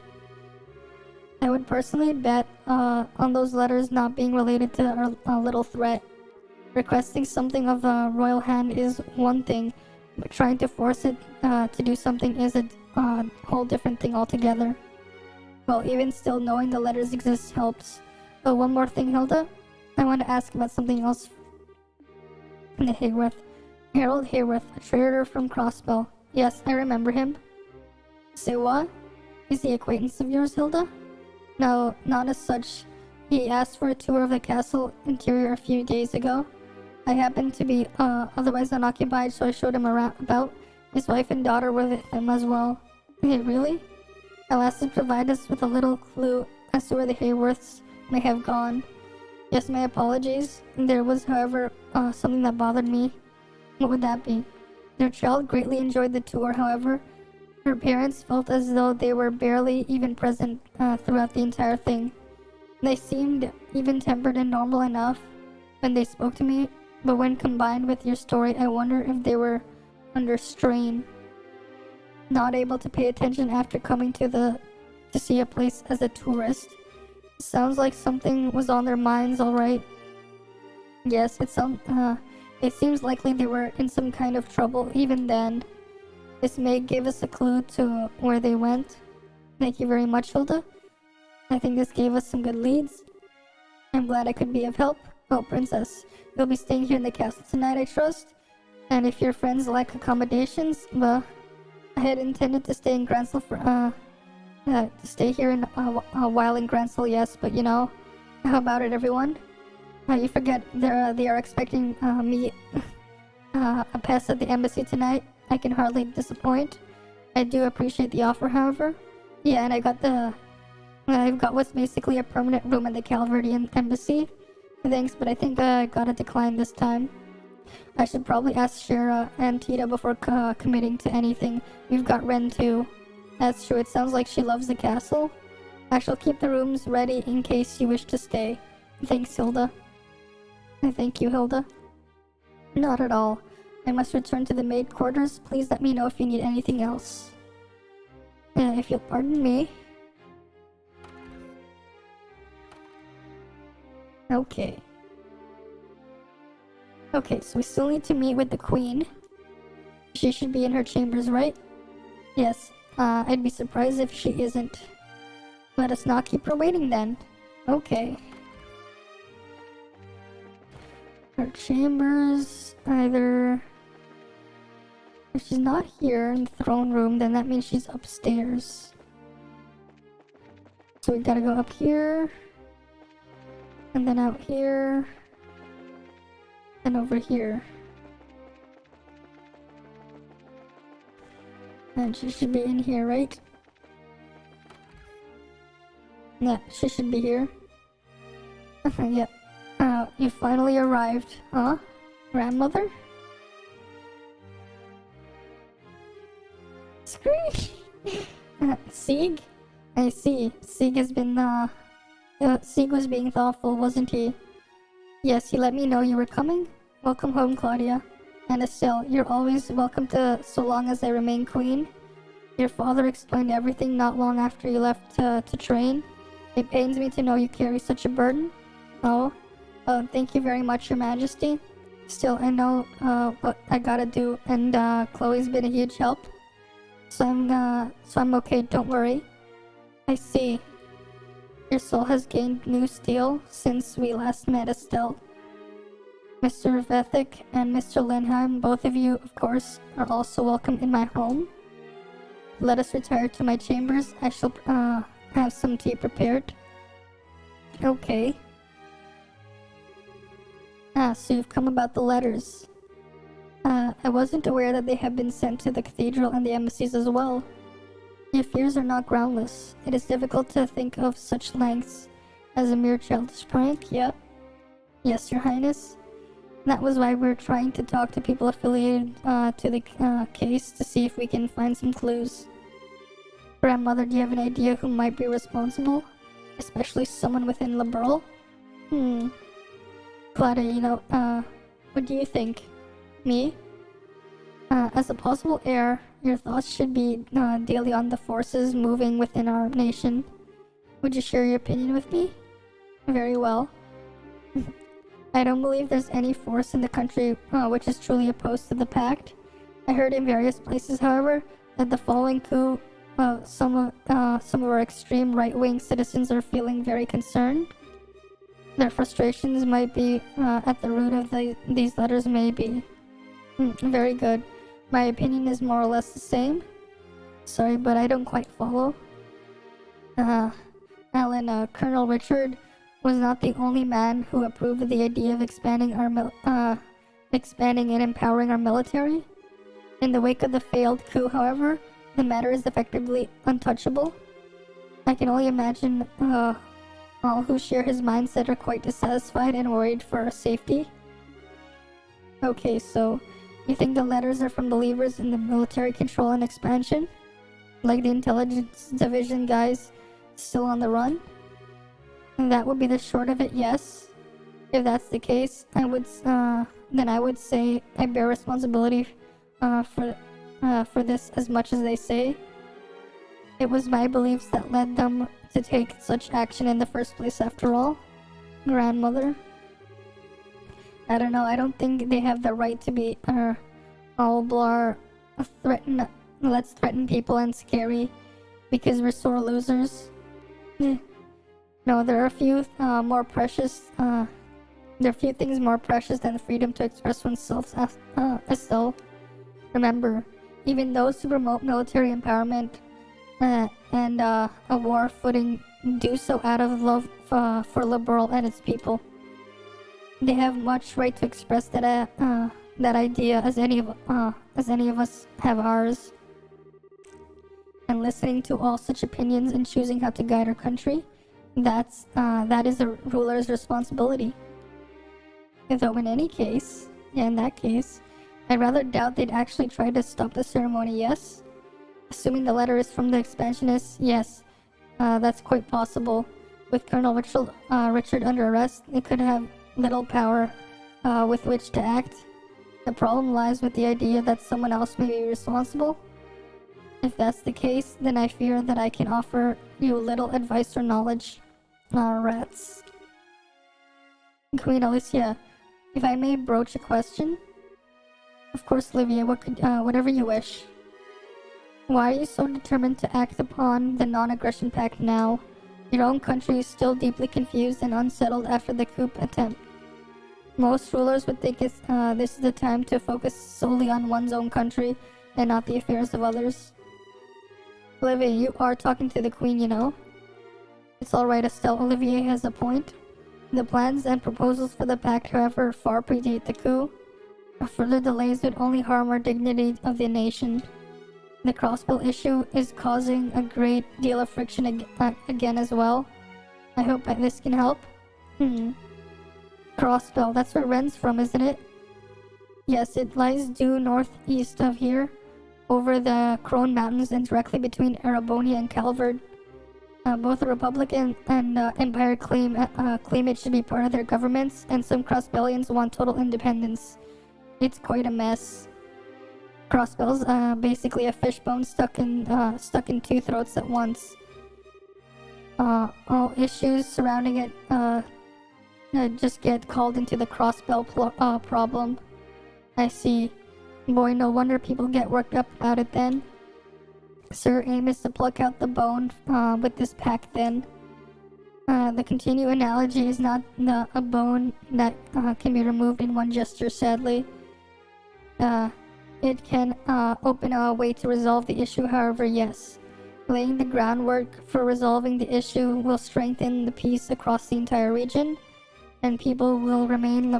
I would personally bet on those letters not being related to a little threat. Requesting something of the royal hand is one thing, but trying to force it to do something is a whole different thing altogether. Well, even still, knowing the letters exist helps. Oh, one more thing, Hilda. I want to ask about something else. The Hayworth. Harold Hayworth, a trader from Crossbell. Yes, I remember him. Say what? Is he acquaintance of yours, Hilda? No, not as such. He asked for a tour of the castle interior a few days ago. I happened to be otherwise unoccupied, so I showed him about. His wife and daughter were with him as well. Hey, really? I'll ask to provide us with a little clue as to where the Hayworths may have gone. Yes, my apologies. There was, however, something that bothered me. What would that be? Their child greatly enjoyed the tour, however. Her parents felt as though they were barely even present throughout the entire thing. They seemed even-tempered and normal enough when they spoke to me, but when combined with your story, I wonder if they were under strain. Not able to pay attention after coming to see a place as a tourist. Sounds like something was on their minds, alright. Yes, it seems likely they were in some kind of trouble even then. This may give us a clue to where they went. Thank you very much, Hilda. I think this gave us some good leads. I'm glad I could be of help. Oh, Princess, you'll be staying here in the castle tonight, I trust? And if your friends lack accommodations, well, I had intended to stay in Gransel to stay here a while in Gransel, yes, but you know, how about it, everyone? You forget they are expecting me a pass at the embassy tonight. I can hardly disappoint. I do appreciate the offer, however. Yeah, and I've got what's basically a permanent room at the Calverdian embassy. Thanks, but I think I got a decline this time. I should probably ask Shara and Tita before committing to anything. We've got Ren too. That's true. It sounds like she loves the castle. I shall keep the rooms ready in case you wish to stay. Thanks, Hilda. I thank you, Hilda. Not at all. I must return to the maid quarters. Please let me know if you need anything else. If you'll pardon me. Okay. Okay, so we still need to meet with the queen. She should be in her chambers, right? Yes. I'd be surprised if she isn't. Let us not keep her waiting then. Okay. Her chambers, either... If she's not here in the throne room, then that means she's upstairs. So we gotta go up here. And then out here. And over here. And she should be in here, right? Yeah, she should be here. Yep. You finally arrived, huh? Grandmother? Screech! Sieg? I see. Sieg has been, Sieg was being thoughtful, wasn't he? Yes, he let me know you were coming. Welcome home, Claudia. And Estelle, you're always welcome to so long as I remain queen. Your father explained everything not long after you left to train. It pains me to know you carry such a burden. Oh, thank you very much, Your Majesty. Still, I know what I gotta do, and Chloe's been a huge help. So I'm okay, don't worry. I see. Your soul has gained new steel since we last met, Estelle. Mr. Vethic and Mr. Linheim, both of you, of course, are also welcome in my home. Let us retire to my chambers. I shall have some tea prepared. Okay. So you've come about the letters. I wasn't aware that they have been sent to the cathedral and the embassies as well. Your fears are not groundless. It is difficult to think of such lengths as a mere childish prank, yeah? Yes, Your Highness. That was why we're trying to talk to people affiliated to the case to see if we can find some clues. Grandmother, do you have an idea who might be responsible? Especially someone within Liberal? Claudia, what do you think? Me? As a possible heir, your thoughts should be daily on the forces moving within our nation. Would you share your opinion with me? Very well. I don't believe there's any force in the country which is truly opposed to the pact. I heard in various places, however, that the following coup, some of our extreme right-wing citizens are feeling very concerned. Their frustrations might be at the root of these letters, maybe. Very good. My opinion is more or less the same. Sorry, but I don't quite follow. Alan, Colonel Richard was not the only man who approved of the idea of expanding and empowering our military. In the wake of the failed coup, however, the matter is effectively untouchable. I can only imagine all who share his mindset are quite dissatisfied and worried for our safety. Okay, so you think the letters are from believers in the military control and expansion? Like the intelligence division guys still on the run? And that would be the short of it, yes. If that's the case, then I would say I bear responsibility for this as much as they say. It was my beliefs that led them to take such action in the first place, after all. Grandmother. I don't know, I don't think they have the right to be all blah, let's threaten people and scary because we're sore losers. No, there are a few more precious. There are few things more precious than the freedom to express oneself. Estelle, remember, even those who promote military empowerment and a war footing do so out of love for Liberal and its people. They have much right to express that idea as any of us have ours. And listening to all such opinions and choosing how to guide our country, that is a ruler's responsibility. Though in that case, I rather doubt they'd actually try to stop the ceremony, yes? Assuming the letter is from the expansionists, yes, that's quite possible. With Colonel Richard under arrest, they could have little power with which to act. The problem lies with the idea that someone else may be responsible. If that's the case, then I fear that I can offer you little advice or knowledge. Rats. Queen Alicia, if I may broach a question? Of course, Livia, whatever you wish. Why are you so determined to act upon the Non-Aggression Pact now? Your own country is still deeply confused and unsettled after the coup attempt. Most rulers would think this is the time to focus solely on one's own country and not the affairs of others. Olivia, you are talking to the Queen, you know. It's alright, Estelle. Olivier has a point. The plans and proposals for the pact, however, far predate the coup. Further delays would only harm our dignity of the nation. The crossbill issue is causing a great deal of friction again as well. I hope that this can help. Crossbill, that's where Ren's from, isn't it? Yes, it lies due northeast of here, over the Crone Mountains and directly between Arabonia and Calvard. Both the Republic and Empire claim it should be part of their governments, and some Crossbellians want total independence. It's quite a mess. Crossbell's basically a fishbone stuck in two throats at once. All issues surrounding it just get called into the crossbell problem. I see. Boy, no wonder people get worked up about it then. Sir, aim is to pluck out the bone with this pack then. The continued analogy is not a bone that can be removed in one gesture, sadly. It can open a way to resolve the issue, however, yes. Laying the groundwork for resolving the issue will strengthen the peace across the entire region, and people will remember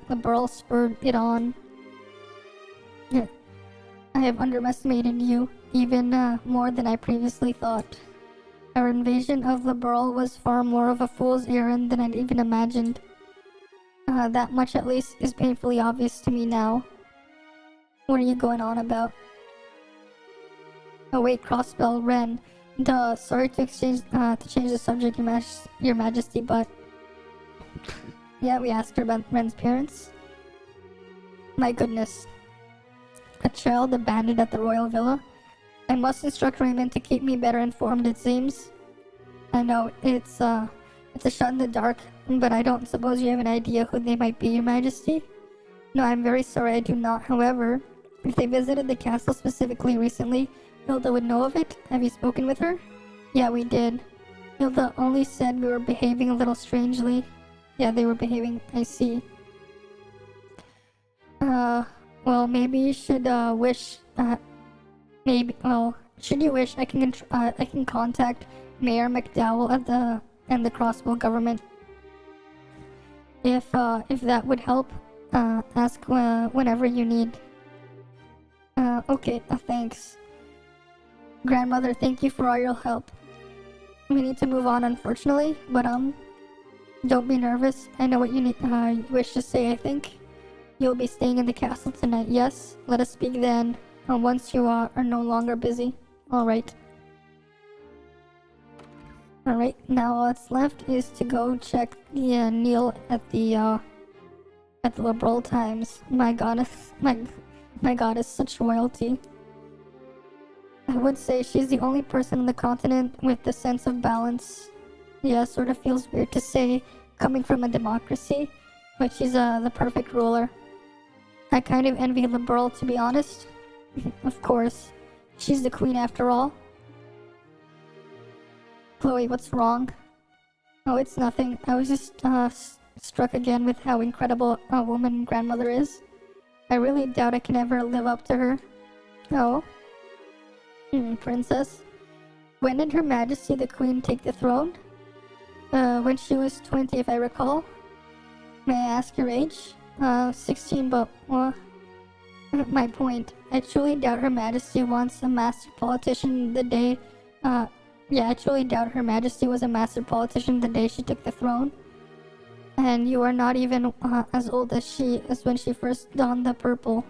the Burl spurred it on. I have underestimated you, even more than I previously thought. Our invasion of the Burl was far more of a fool's errand than I'd even imagined. That much at least is painfully obvious to me now. What are you going on about? Oh wait, Crossbell, Ren. Duh, sorry to change the subject, Your Majesty, but... Yeah, we asked her about Ren's parents. My goodness. A child abandoned at the royal villa? I must instruct Raymond to keep me better informed, it seems. I know, it's a shot in the dark, but I don't suppose you have an idea who they might be, Your Majesty? No, I'm very sorry, I do not. However, if they visited the castle specifically recently, Hilda would know of it. Have you spoken with her? Yeah, we did. Hilda only said we were behaving a little strangely. Yeah, they were behaving, I see. Well, maybe you should, should you wish, I can contact Mayor McDowell and the Crossbow government. If that would help, ask whenever you need. Okay, thanks. Grandmother, thank you for all your help. We need to move on, unfortunately, but don't be nervous. I know what you wish to say, I think. You'll be staying in the castle tonight, yes? Let us speak then, once you are no longer busy. Alright. Alright, now all that's left is to go check the Neil at the Liberal Times. My goddess, my goddess, such royalty. I would say she's the only person on the continent with the sense of balance. Yeah, sort of feels weird to say, coming from a democracy, but she's the perfect ruler. I kind of envy Liberal, to be honest. Of course, she's the queen after all. Chloe, what's wrong? Oh, it's nothing. I was just struck again with how incredible a woman grandmother is. I really doubt I can ever live up to her. Oh? Princess? When did Her Majesty the Queen take the throne? When she was 20, if I recall. May I ask your age? 16, but, my point. I truly doubt Her Majesty wants a master politician the day, I truly doubt Her Majesty was a master politician the day she took the throne. And you are not even, as old as she is when she first donned the purple.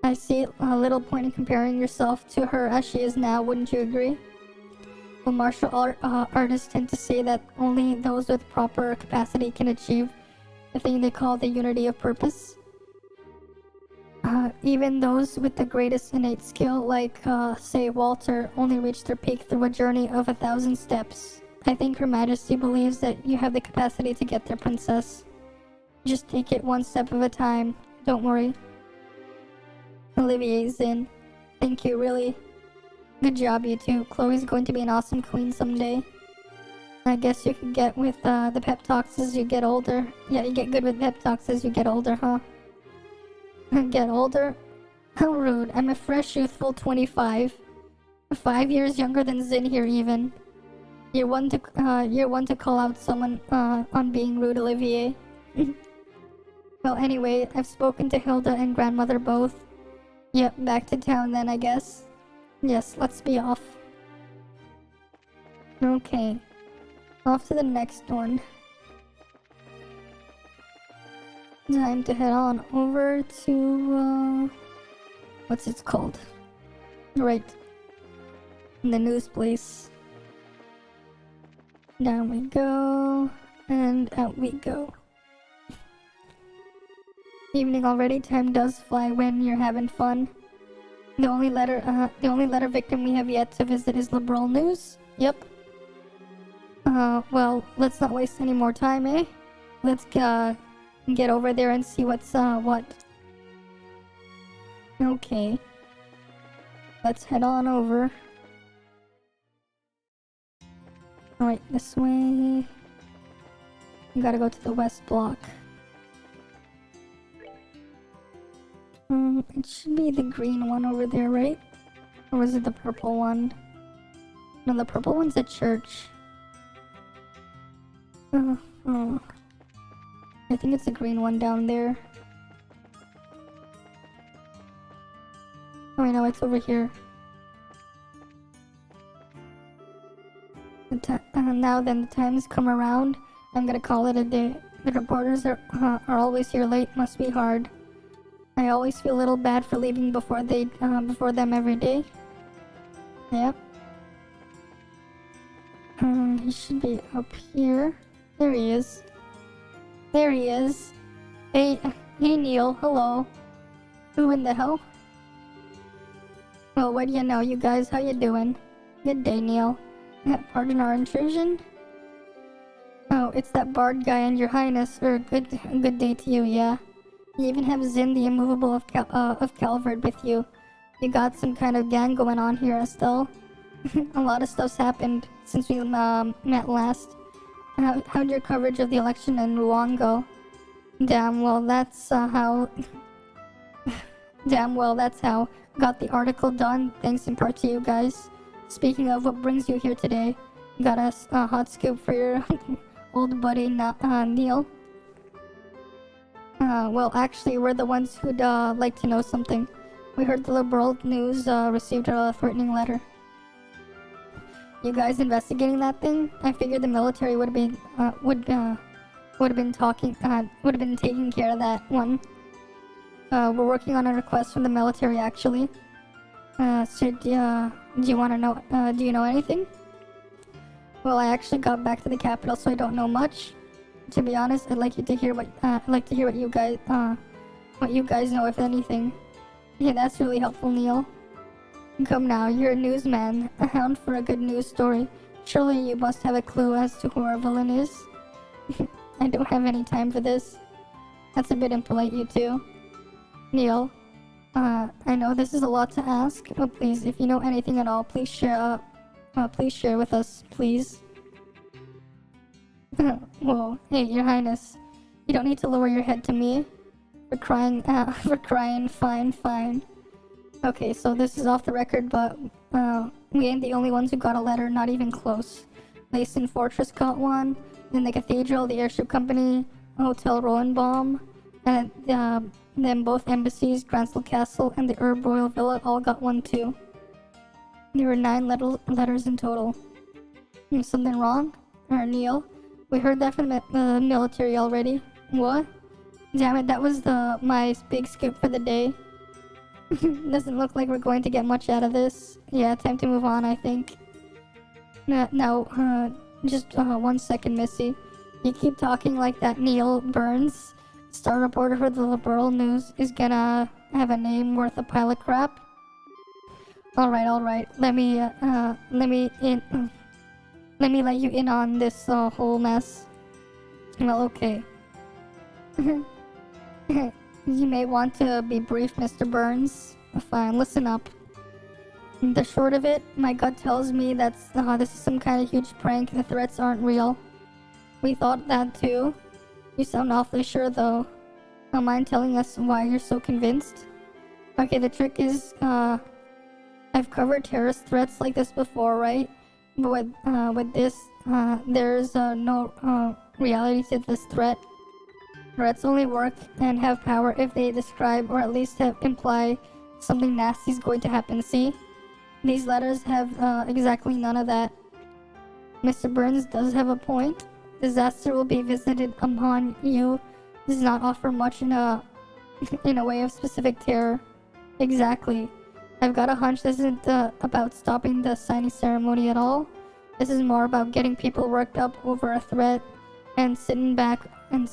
I see a little point in comparing yourself to her as she is now, wouldn't you agree? Well, martial artists tend to say that only those with proper capacity can achieve the thing they call the unity of purpose. Even those with the greatest innate skill, like, say, Walter, only reach their peak through a journey of 1,000 steps. I think Her Majesty believes that you have the capacity to get there, Princess. Just take it one step at a time. Don't worry. Olivier's in. Thank you, really. Good job, you two. Chloe's going to be an awesome queen someday. I guess you can get with the pep talks as you get older. Yeah, you get good with pep talks as you get older, huh? Get older? How rude. I'm a fresh, youthful 25. 5 years younger than Zin here, even. You're one to call out someone on being rude, Olivier. Well, anyway, I've spoken to Hilda and grandmother both. Yep, back to town then, I guess. Yes, let's be off. Okay. Off to the next one. Time to head on over to, what's it called? Right. The news place. Down we go, and out we go. Evening already, time does fly when you're having fun. The only letter victim we have yet to visit is liberal news. Yep. Well, let's not waste any more time, eh? Let's, get over there and see what's, what. Okay. Let's head on over. Alright, this way. We gotta go to the west block. It should be the green one over there, right? Or was it the purple one? No, the purple one's a church. I think it's the green one down there. Oh, I know, it's over here. Now then, the time's come around. I'm gonna call it a day. The reporters are always here late. Must be hard. I always feel a little bad for leaving before them every day. Yep. He should be up here. There he is. There he is. Hey Neil, hello. Who in the hell? Well, what do you know, you guys? How you doing? Good day, Neil. Pardon our intrusion? Oh, it's that bard guy and your highness, or good day to you, yeah. You even have Zin the immovable of Calvard with you. You got some kind of gang going on here, Estelle. A lot of stuff's happened since we met last. How'd your coverage of the election in Rouen go? Damn well, that's how... Damn well, that's how. Got the article done, thanks in part to you guys. Speaking of, what brings you here today? Got a hot scoop for your old buddy, Neil. Well, actually, we're the ones who'd like to know something. We heard the liberal news received a threatening letter. You guys investigating that thing? I figured the military would have been taking care of that one. We're working on a request from the military, actually. So do you want to know? Do you know anything? Well, I actually got back to the capital, so I don't know much. To be honest, I'd like to hear what you guys know, if anything. Yeah, that's really helpful, Neil. Come now, you're a newsman, a hound for a good news story. Surely you must have a clue as to who our villain is. I don't have any time for this. That's a bit impolite, you two. Neil, I know this is a lot to ask, but please, if you know anything at all, please share with us, please. Whoa, hey, your highness. You don't need to lower your head to me. For crying, fine. Okay, so this is off the record, but, we ain't the only ones who got a letter, not even close. Lacen Fortress got one, then the Cathedral, the Airship Company, Hotel Roenbaum, and, then both embassies, Gransel Castle, and the Herb Royal Villa all got one too. There were 9 letters in total. Something wrong? Neil? We heard that from the military already. What? Damn it, that was my big scoop for the day. Doesn't look like we're going to get much out of this. Yeah, time to move on, I think. Now, just 1 second, Missy. You keep talking like that Neil Burns, star reporter for the Liberal News, is gonna have a name worth a pile of crap. Alright. Let me let you in on this whole mess. Well, okay. You may want to be brief, Mr. Burns. Fine, listen up. The short of it, my gut tells me that this is some kind of huge prank. The threats aren't real. We thought that too. You sound awfully sure though. Don't mind telling us why you're so convinced? Okay, the trick is, I've covered terrorist threats like this before, right? But with this, there's no reality to this threat. Threats only work and have power if they describe or at least imply something nasty is going to happen. See? These letters have exactly none of that. Mr. Burns does have a point. Disaster will be visited upon you does not offer much in a way of specific terror. Exactly. I've got a hunch this isn't about stopping the signing ceremony at all. This is more about getting people worked up over a threat and sitting back and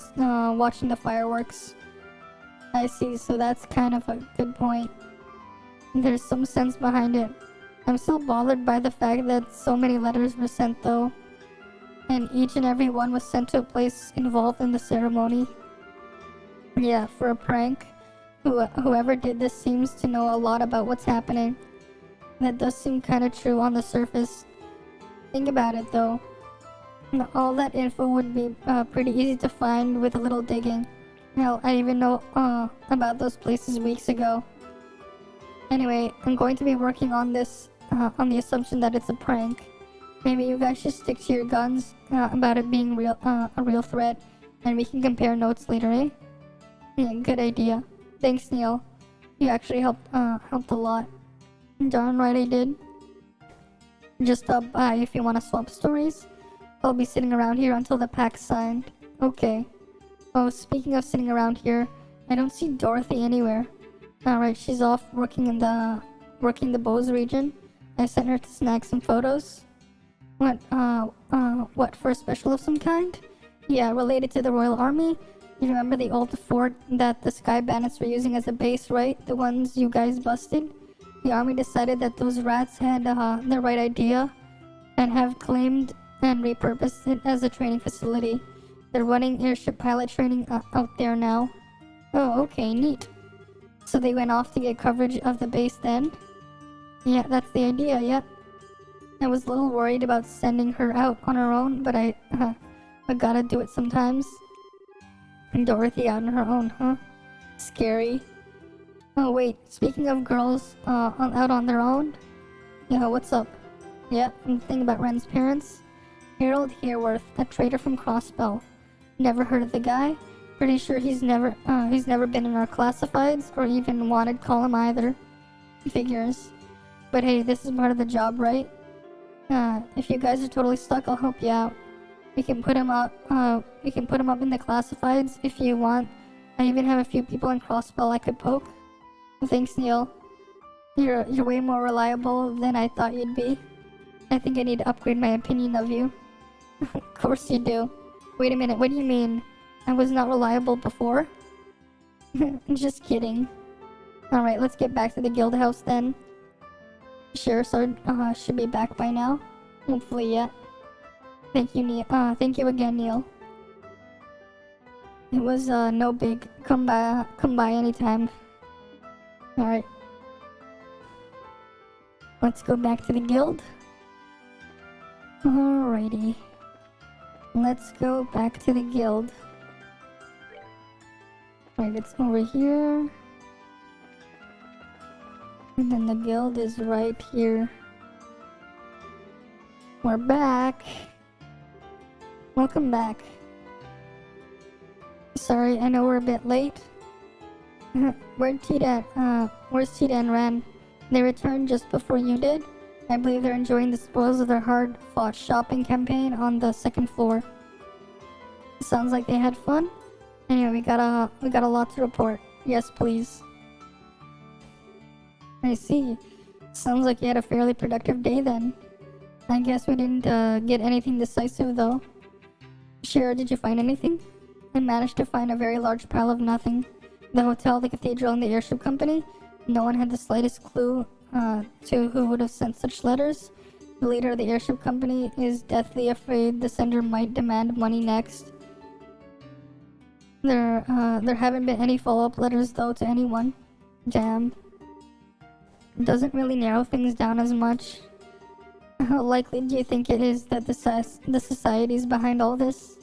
watching the fireworks. I see, so that's kind of a good point. There's some sense behind it. I'm still bothered by the fact that so many letters were sent though, and each and every one was sent to a place involved in the ceremony. Yeah, for a prank. Whoever did this seems to know a lot about what's happening. That does seem kind of true on the surface. Think about it though. All that info would be pretty easy to find with a little digging. Hell, I even know about those places weeks ago. Anyway, I'm going to be working on this on the assumption that it's a prank. Maybe you guys should stick to your guns about it being a real threat, and we can compare notes later, eh? Yeah, good idea. Thanks, Neil. You actually helped a lot. Darn right I did. Just stop by if you want to swap stories. I'll be sitting around here until the pact's signed. Okay. Oh, speaking of sitting around here, I don't see Dorothy anywhere. Alright, she's off working the Bose region. I sent her to snag some photos. What, for a special of some kind? Yeah, related to the Royal Army. You remember the old fort that the Sky Bandits were using as a base, right? The ones you guys busted? The army decided that those rats had the right idea and have claimed and repurposed it as a training facility. They're running airship pilot training out there now. Oh, okay, neat. So they went off to get coverage of the base then? Yeah, that's the idea, yep. I was a little worried about sending her out on her own, but I gotta do it sometimes. And Dorothy out on her own, huh? Scary. Oh wait, speaking of girls out on their own? Yeah, what's up? Yeah, I'm thinking about Ren's parents. Harold Hareworth, a trader from Crossbell. Never heard of the guy? Pretty sure he's never been in our classifieds or even wanted column either. Figures. But hey, this is part of the job, right? If you guys are totally stuck, I'll help you out. We can put him up. We can put him up in the classifieds if you want. I even have a few people in Crossbell I could poke. Thanks, Neil. You're way more reliable than I thought you'd be. I think I need to upgrade my opinion of you. Of course you do. Wait a minute, what do you mean? I was not reliable before? Just kidding. Alright, let's get back to the guild house then. Sure, so should be back by now. Hopefully, yeah. Thank you, Neil. Thank you again, Neil. It was no big. Come by anytime. Alright. Let's go back to the guild. Alrighty. Let's go back to the guild. Right, it's over here. And then the guild is right here. We're back. Welcome back. Sorry, I know we're a bit late. Where's Tita and Ren? They returned just before you did. I believe they're enjoying the spoils of their hard-fought shopping campaign on the second floor. Sounds like they had fun. Anyway, we got a lot to report. Yes, please. I see. Sounds like you had a fairly productive day then. I guess we didn't get anything decisive though. Shara, did you find anything? I managed to find a very large pile of nothing. The hotel, the cathedral, and the airship company. No one had the slightest clue to who would have sent such letters. The leader of the airship company is deathly afraid the sender might demand money next. There haven't been any follow-up letters though to anyone. Damn. Doesn't really narrow things down as much. How likely do you think it is that the society's behind all this?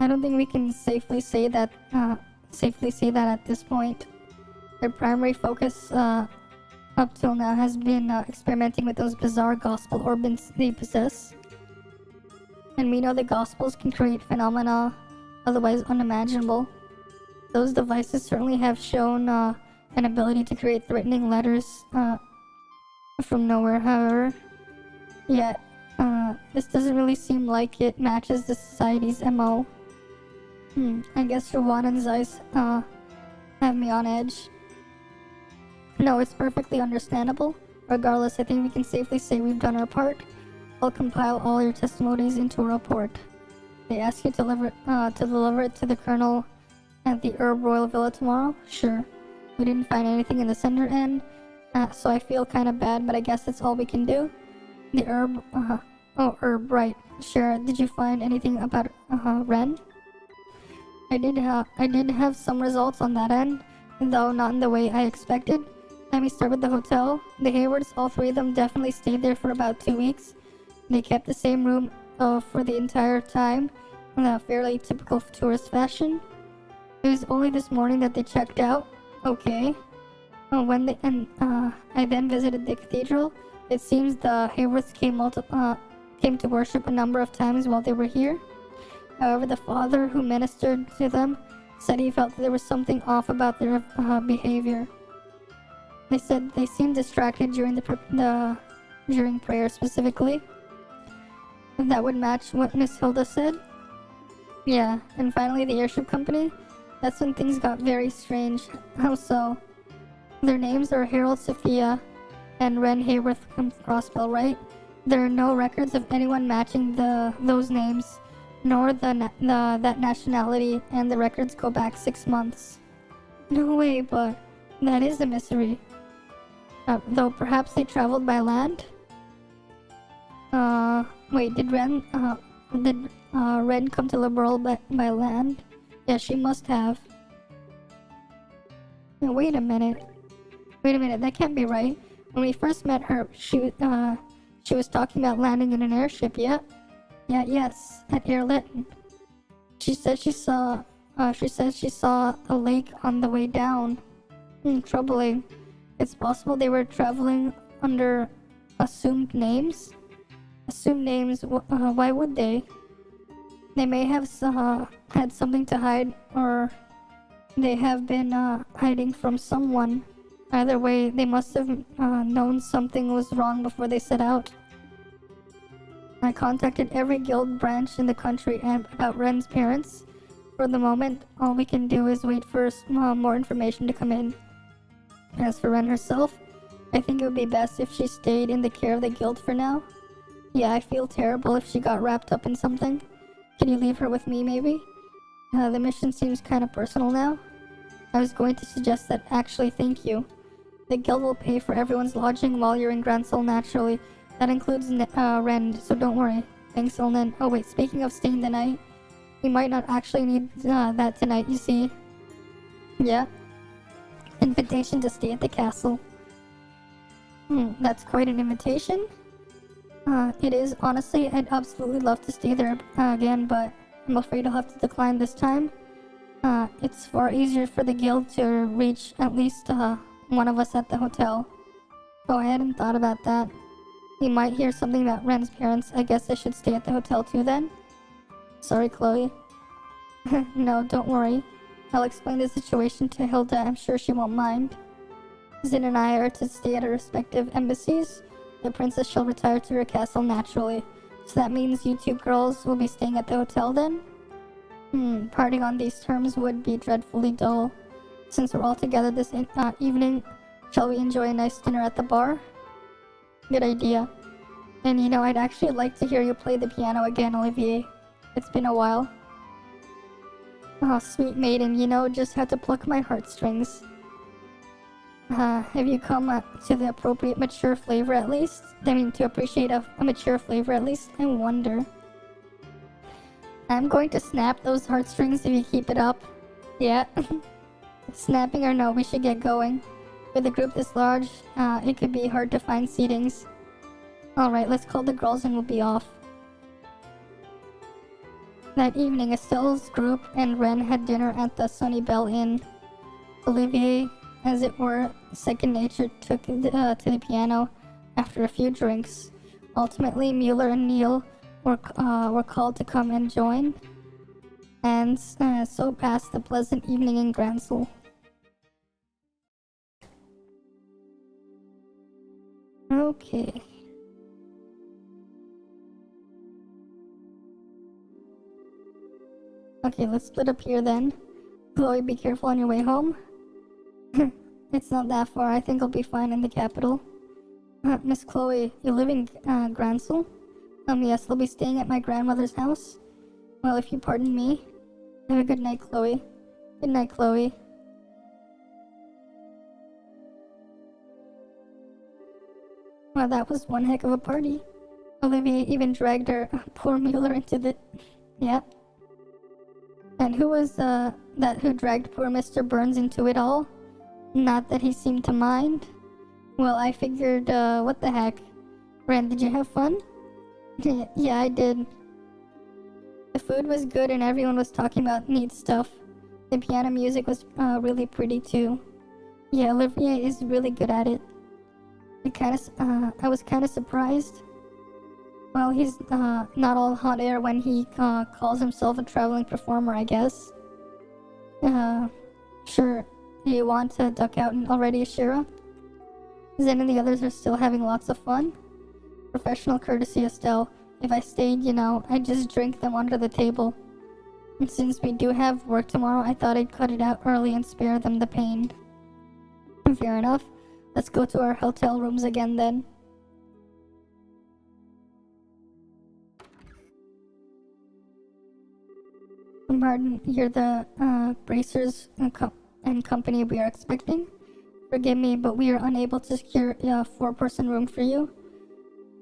I don't think we can safely say that at this point. Their primary focus up till now has been experimenting with those bizarre gospel orbs they possess. And we know the gospels can create phenomena otherwise unimaginable. Those devices certainly have shown an ability to create threatening letters from nowhere, however. Yet, this doesn't really seem like it matches the society's MO. I guess Shawan's eyes have me on edge. No, it's perfectly understandable. Regardless, I think we can safely say we've done our part. I'll compile all your testimonies into a report. They ask you to deliver it to the Colonel at the Herb Royal Villa tomorrow? Sure. We didn't find anything in the sender end, so I feel kinda bad, but I guess that's all we can do. The Herb, Herb, right. Sure, did you find anything about, Ren? I did have some results on that end, though not in the way I expected. Let me start with the hotel. The Haywards, all three of them, definitely stayed there for about 2 weeks. They kept the same room for the entire time, in a fairly typical tourist fashion. It was only this morning that they checked out. Okay. I then visited the cathedral. It seems the Haywards came to worship a number of times while they were here. However, the father who ministered to them said he felt that there was something off about their behavior. They said they seemed distracted during during prayer specifically. That would match what Miss Hilda said. Yeah, and finally the airship company. That's when things got very strange. How so? Their names are Harold Sophia and Ren Hayworth Crossbell, right? There are no records of anyone matching those names, nor that nationality, and the records go back 6 months. No way, but that is a mystery. Though perhaps they traveled by land? Wait, did Ren come to Liberal by land? Yeah, she must have. Now, wait a minute, that can't be right. When we first met her, she was talking about landing in an airship, yeah? Yes, at Airleton. She said she saw a lake on the way down. Troubling. It's possible they were traveling under assumed names? Why would they? They may have had something to hide, or they have been hiding from someone. Either way, they must have known something was wrong before they set out. I contacted every guild branch in the country about Ren's parents. For the moment, all we can do is wait for more information to come in. As for Ren herself, I think it would be best if she stayed in the care of the guild for now. Yeah, I feel terrible if she got wrapped up in something. Can you leave her with me, maybe? The mission seems kind of personal now. I was going to suggest that actually thank you. The guild will pay for everyone's lodging while you're in Grand Soul naturally. That includes Ren, so don't worry. Thanks, Olnen. Oh wait, speaking of staying the night, we might not actually need that tonight, you see. Yeah. Invitation to stay at the castle. That's quite an invitation. It is. Honestly, I'd absolutely love to stay there again, but I'm afraid I'll have to decline this time. It's far easier for the guild to reach at least one of us at the hotel. Oh, I hadn't thought about that. We might hear something about Ren's parents. I guess I should stay at the hotel too then? Sorry, Chloe. No, don't worry. I'll explain the situation to Hilda. I'm sure she won't mind. Zin and I are to stay at our respective embassies. The princess shall retire to her castle naturally. So that means you two girls will be staying at the hotel then? Parting on these terms would be dreadfully dull. Since we're all together this evening, Shall we enjoy a nice dinner at the bar? Good idea. And you know, I'd actually like to hear you play the piano again, Olivier. It's been a while. Oh, sweet maiden, you know just how to pluck my heartstrings. Have you come to the appropriate mature flavor at least? I mean, to appreciate a mature flavor at least? I wonder. I'm going to snap those heartstrings if you keep it up. Yeah. Snapping or no, we should get going. With a group this large, it could be hard to find seatings. Alright, let's call the girls and we'll be off. That evening, Estelle's group and Ren had dinner at the Sunnybell Inn. Olivier, as it were, second nature, took to the piano after a few drinks. Ultimately, Mueller and Neil were called to come and join, and so passed the pleasant evening in Gransel. Okay. Okay, let's split up here then. Chloe, be careful on your way home. It's not that far. I think I'll be fine in the capital. Miss Chloe, you live in Gransel? Yes, I'll be staying at my grandmother's house. Well, if you pardon me. Have a good night, Chloe. Good night, Chloe. Well, that was one heck of a party. Olivier even dragged her poor Mueller into the... Yeah. And who was that who dragged poor Mr. Burns into it all? Not that he seemed to mind. Well, I figured, what the heck? Ren, did you have fun? Yeah, I did. The food was good and everyone was talking about neat stuff. The piano music was really pretty too. Yeah, Olivier is really good at it. I was kinda surprised. Well, he's not all hot air when he calls himself a traveling performer, I guess. Sure. Do you want to duck out already, Shira? Zen and the others are still having lots of fun. Professional courtesy, Estelle. If I stayed, you know, I'd just drink them under the table. And since we do have work tomorrow, I thought I'd cut it out early and spare them the pain. Fair enough. Let's go to our hotel rooms again then. Martin, you're the bracers and company we are expecting. Forgive me, but we are unable to secure a 4-person room for you.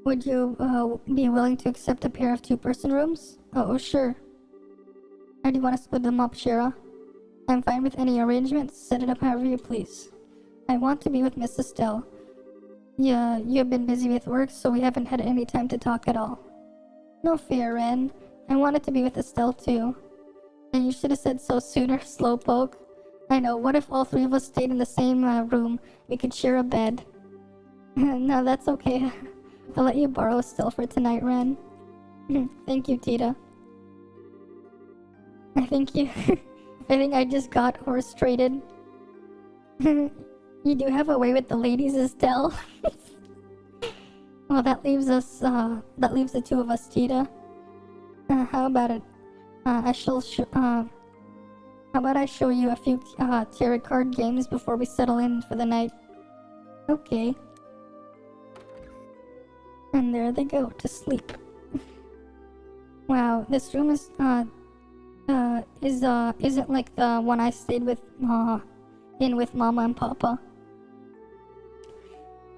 Would you be willing to accept a pair of 2-person rooms? Oh, sure. How do you want to split them up, Shira? I'm fine with any arrangements. Set it up however you please. I want to be with Miss Estelle. Yeah, you've been busy with work, so we haven't had any time to talk at all. No fear, Ren. I wanted to be with Estelle too. And you should have said so sooner, Slowpoke. I know, what if all 3 of us stayed in the same room? We could share a bed. No, that's okay. I'll let you borrow Estelle for tonight, Ren. Thank you, Tita. I think I just got horse traded. You do have a way with the ladies, Estelle. Well, that leaves the 2 of us, Tita. How about it? How about I show you a few tarot card games before we settle in for the night? Okay. And there they go, to sleep. Wow, this room isn't like the one I stayed with with Mama and Papa.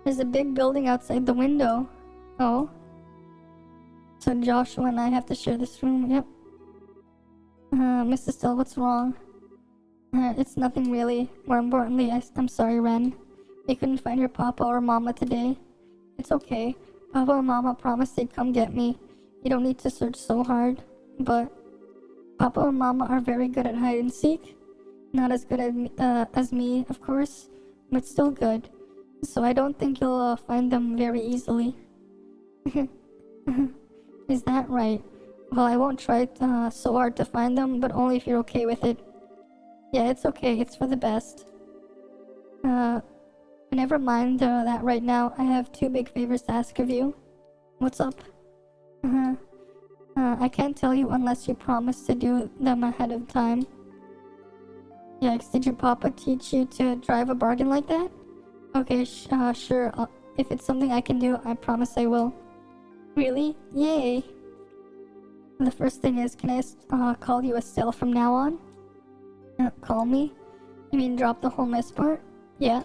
There's a big building outside the window. Oh. So Joshua and I have to share this room, yep. Miss Estelle, what's wrong? It's nothing really. More importantly, I'm sorry, Ren. We couldn't find your Papa or Mama today. It's okay. Papa and Mama promised they'd come get me. You don't need to search so hard. But Papa and Mama are very good at hide and seek. Not as good as me, of course, but still good. So I don't think you'll find them very easily. Is that right? Well, I won't try so hard to find them, but only if you're okay with it. Yeah, it's okay. It's for the best. Never mind that right now. I have 2 big favors to ask of you. What's up? I can't tell you unless you promise to do them ahead of time. Yikes, did your papa teach you to drive a bargain like that? Okay, sure. If it's something I can do, I promise I will. Really? Yay! The first thing is, can I call you Estelle from now on? Call me? You mean drop the whole miss part? Yeah.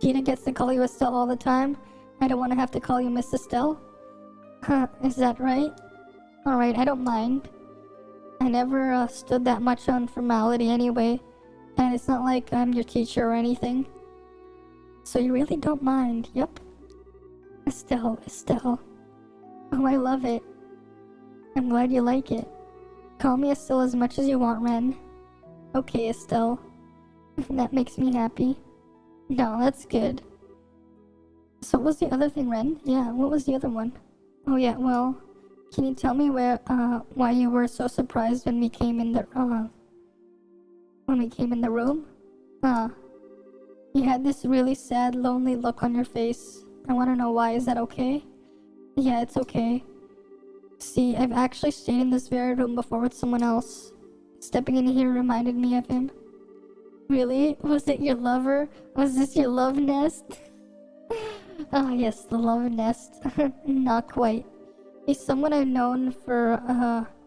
Tina gets to call you Estelle all the time. I don't want to have to call you Miss Estelle. Huh, is that right? Alright, I don't mind. I never stood that much on formality anyway, and it's not like I'm your teacher or anything. So you really don't mind, yep. Estelle, Estelle. Oh, I love it. I'm glad you like it. Call me Estelle as much as you want, Ren. Okay, Estelle. That makes me happy. No, that's good. So what was the other thing, Ren? Yeah, what was the other one? Oh yeah, well, can you tell me why you were so surprised when we came in the room? You had this really sad, lonely look on your face. I want to know why. Is that okay? Yeah, it's okay. See, I've actually stayed in this very room before with someone else. Stepping in here reminded me of him. Really? Was it your lover? Was this your love nest? Ah, yes, the love nest. Not quite. He's someone I've known for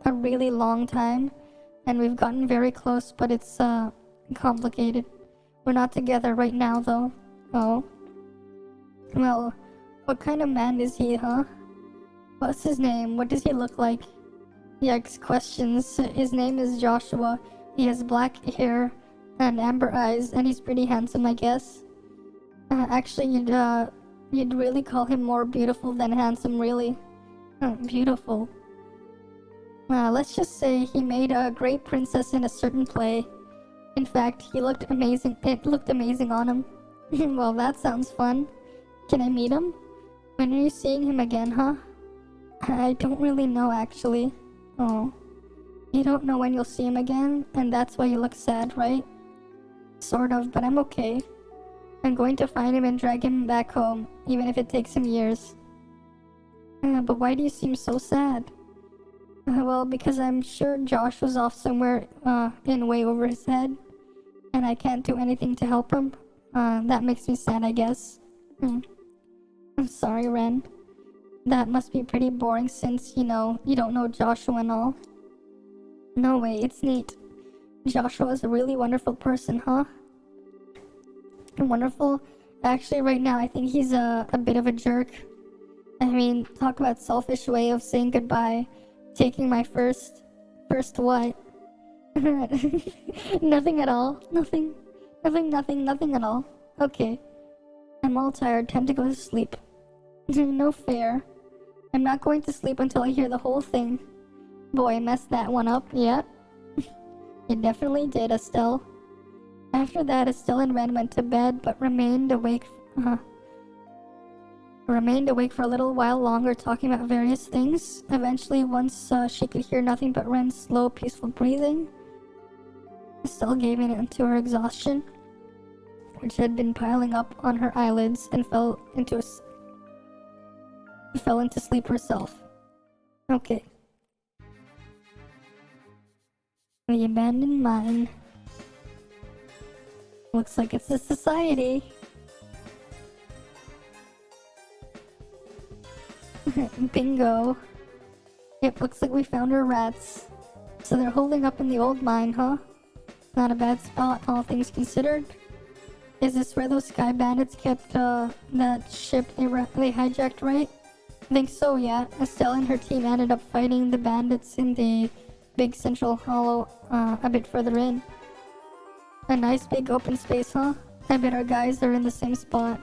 a really long time, and we've gotten very close, but it's complicated. We're not together right now, though. Oh. Well, what kind of man is he, huh? What's his name? What does he look like? Yikes, questions. His name is Joshua. He has black hair and amber eyes, and he's pretty handsome, I guess. Actually, you'd really call him more beautiful than handsome, really. Beautiful. Let's just say he made a great princess in a certain play. In fact, he looked amazing. It looked amazing on him. Well, that sounds fun. Can I meet him? When are you seeing him again, huh? I don't really know, actually. Oh. You don't know when you'll see him again, and that's why you look sad, right? Sort of, but I'm okay. I'm going to find him and drag him back home, even if it takes him years. But why do you seem so sad? Well, because I'm sure Josh was off somewhere in way over his head, and I can't do anything to help him. That makes me sad, I guess. I'm sorry, Ren. That must be pretty boring since, you don't know Joshua and all. No way, it's neat. Joshua is a really wonderful person, huh? Wonderful? Actually, right now, I think he's a bit of a jerk. I mean, talk about selfish way of saying goodbye. Taking my first what? Nothing at all. Nothing at all. Okay. I'm all tired. Time to go to sleep. No fair. I'm not going to sleep until I hear the whole thing. Boy, I messed that one up. Yeah. You definitely did, Estelle. After that, Estelle and Ren went to bed, but remained awake for a little while longer, talking about various things. Eventually, once she could hear nothing but Ren's slow, peaceful breathing, Estelle gave in to her exhaustion, which had been piling up on her eyelids, and fell into sleep herself. Okay. The abandoned mine. Looks like it's a society. Bingo. Yep, looks like we found our rats. So they're holding up in the old mine, huh? Not a bad spot, all things considered. Is this where those sky bandits kept that ship they hijacked, right? I think so, yeah. Estelle and her team ended up fighting the bandits in the big central hollow a bit further in. A nice big open space, huh? I bet our guys are in the same spot.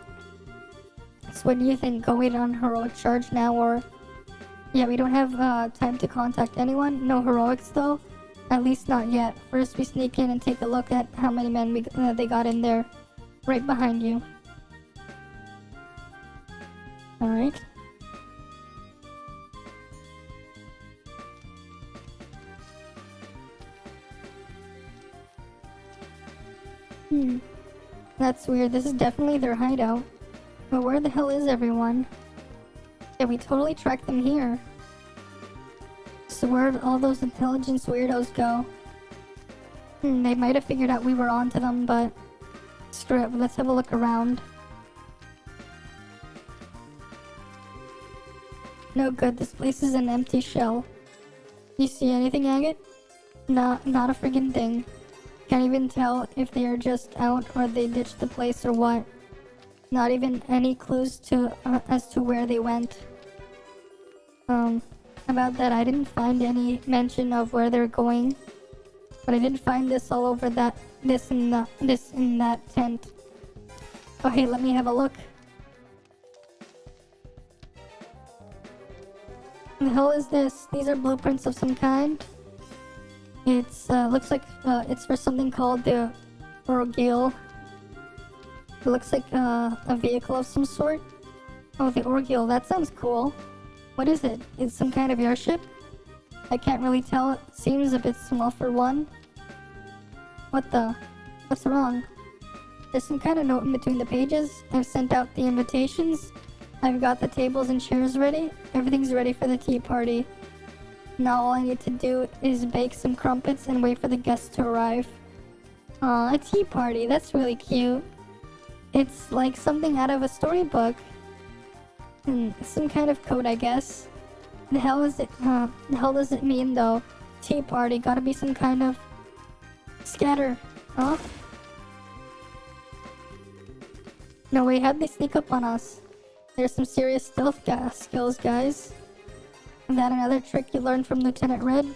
So what do you think? Go wait on heroic charge now, or... Yeah, we don't have time to contact anyone. No heroics though. At least not yet. First we sneak in and take a look at how many men they got in there. Right behind you. Alright. That's weird. This is definitely their hideout. But where the hell is everyone? Yeah, we totally tracked them here. So where'd all those intelligence weirdos go? They might have figured out we were onto them, but... Screw it, let's have a look around. No good, this place is an empty shell. You see anything, Agate? Not a friggin' thing. Can't even tell if they are just out or they ditched the place or what. Not even any clues to as to where they went. About that, I didn't find any mention of where they're going, but I did find this all over this in that tent. Oh hey, let me have a look. What the hell is this? These are blueprints of some kind. It's looks like it's for something called the Orgil. It looks like a vehicle of some sort. Oh, the Orgil, that sounds cool. What is it? It's some kind of airship? I can't really tell. It seems a bit small for one. What the? What's wrong? There's some kind of note in between the pages. I've sent out the invitations. I've got the tables and chairs ready. Everything's ready for the tea party. Now all I need to do is bake some crumpets and wait for the guests to arrive. Aw, a tea party. That's really cute. It's like something out of a storybook. Some kind of code, I guess. The hell is it? The hell does it mean though? Tea party. Gotta be some kind of scatter. Huh? No way, how'd they sneak up on us? There's some serious stealth skills, guys. Is that another trick you learned from Lieutenant Red?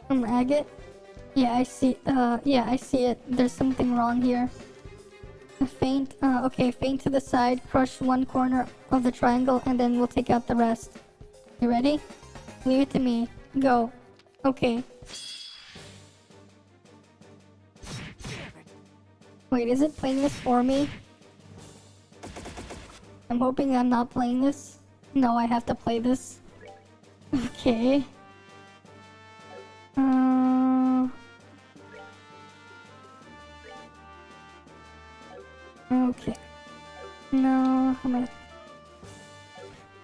Agate? Yeah, I see. Yeah, I see it. There's something wrong here. Feint. Okay, feint to the side. Crush one corner of the triangle, and then we'll take out the rest. You ready? Leave it to me. Go. Okay. Wait, is it playing this for me? I'm hoping I'm not playing this. No, I have to play this. Okay. Okay. No, I'm gonna...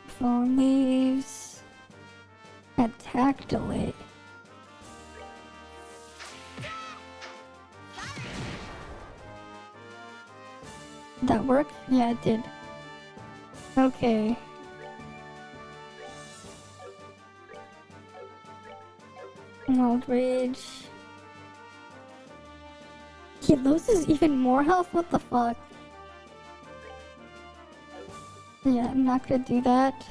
Phone leaves. Attack delay. Did that work? Yeah, it did. Okay. Outrage. He loses even more health? What the fuck? Yeah, I'm not gonna do that.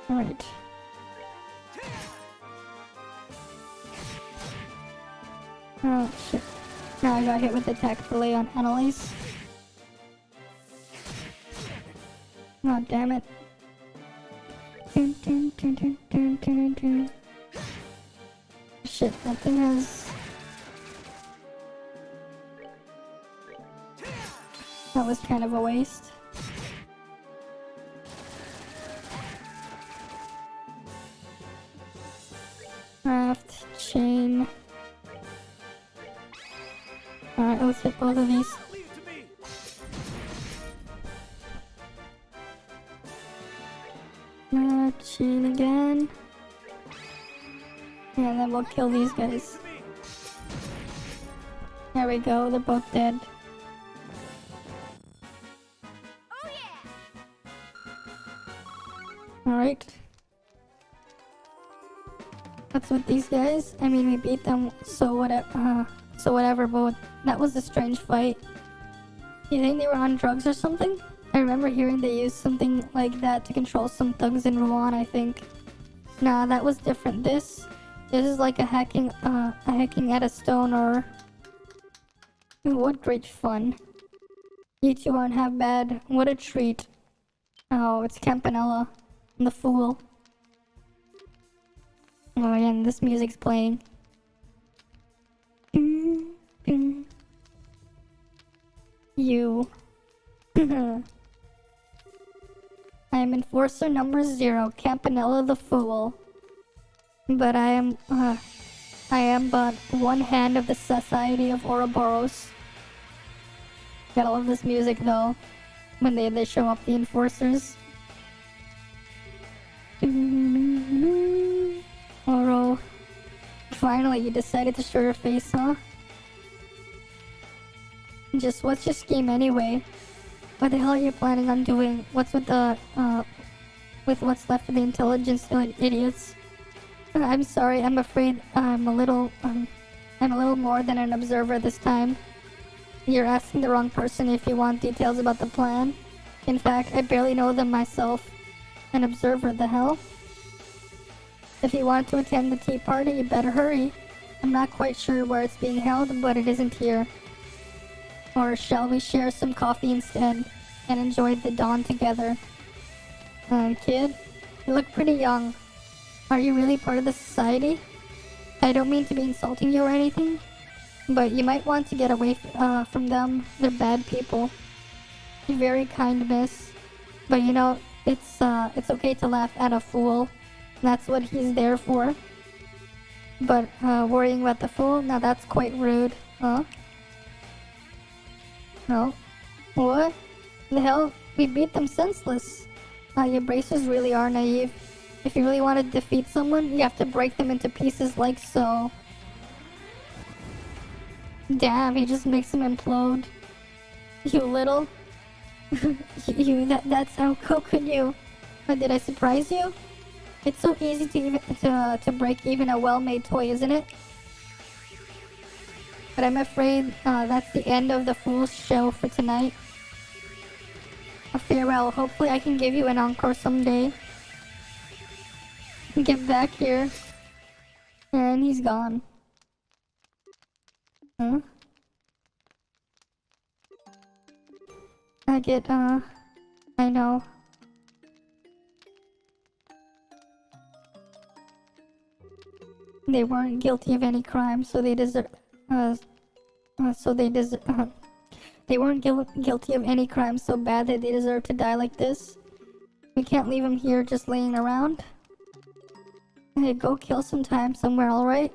Alright. Oh shit. Now I got hit with attack delay on Annalise. Oh damn it. Shit, that thing has... That was kind of a waste. Craft, chain. Alright, let's hit both of these. Leave it to me. Chain again. Yeah, then we'll kill these guys. There we go, they're both dead. Oh yeah! Alright. That's with these guys. I mean, we beat them, so whatever, but that was a strange fight. You think they were on drugs or something? I remember hearing they used something like that to control some thugs in Rouen, I think. Nah, that was different. This is like a hacking at a stone or... Ooh, what great fun. You two aren't half bad. What a treat. Oh, it's Campanella. The fool. Oh yeah, and this music's playing. You. I am Enforcer number 0, Campanella the Fool. But I am but one hand of the Society of Ouroboros. Gotta love this music though, when they show up the Enforcers. Oro, finally you decided to show your face, huh? Just what's your scheme anyway? What the hell are you planning on doing? What's with the, with what's left of the intelligence idiots? I'm sorry, I'm afraid I'm a little more than an observer this time. You're asking the wrong person if you want details about the plan. In fact, I barely know them myself. An observer, the hell? If you want to attend the tea party, you better hurry. I'm not quite sure where it's being held, but it isn't here. Or shall we share some coffee instead and enjoy the dawn together? Kid, you look pretty young. Are you really part of the society? I don't mean to be insulting you or anything, but you might want to get away from them. They're bad people. You're very kind, miss. But you know, it's okay to laugh at a fool. That's what he's there for. But worrying about the fool? Now that's quite rude, huh? No. What? The hell? We beat them senseless. Your bracers really are naive. If you really want to defeat someone, you have to break them into pieces like so. Damn, he just makes them implode. You little... that's how could you? Did I surprise you? It's so easy to break even a well-made toy, isn't it? But I'm afraid that's the end of the fool's show for tonight. A farewell. Hopefully I can give you an encore someday. Get back here. And he's gone. Huh? I know. They weren't guilty of any crime, so they deserve, they weren't guilty of any crime so bad that they deserve to die like this. We can't leave them here just laying around. Hey, go kill some time somewhere, alright?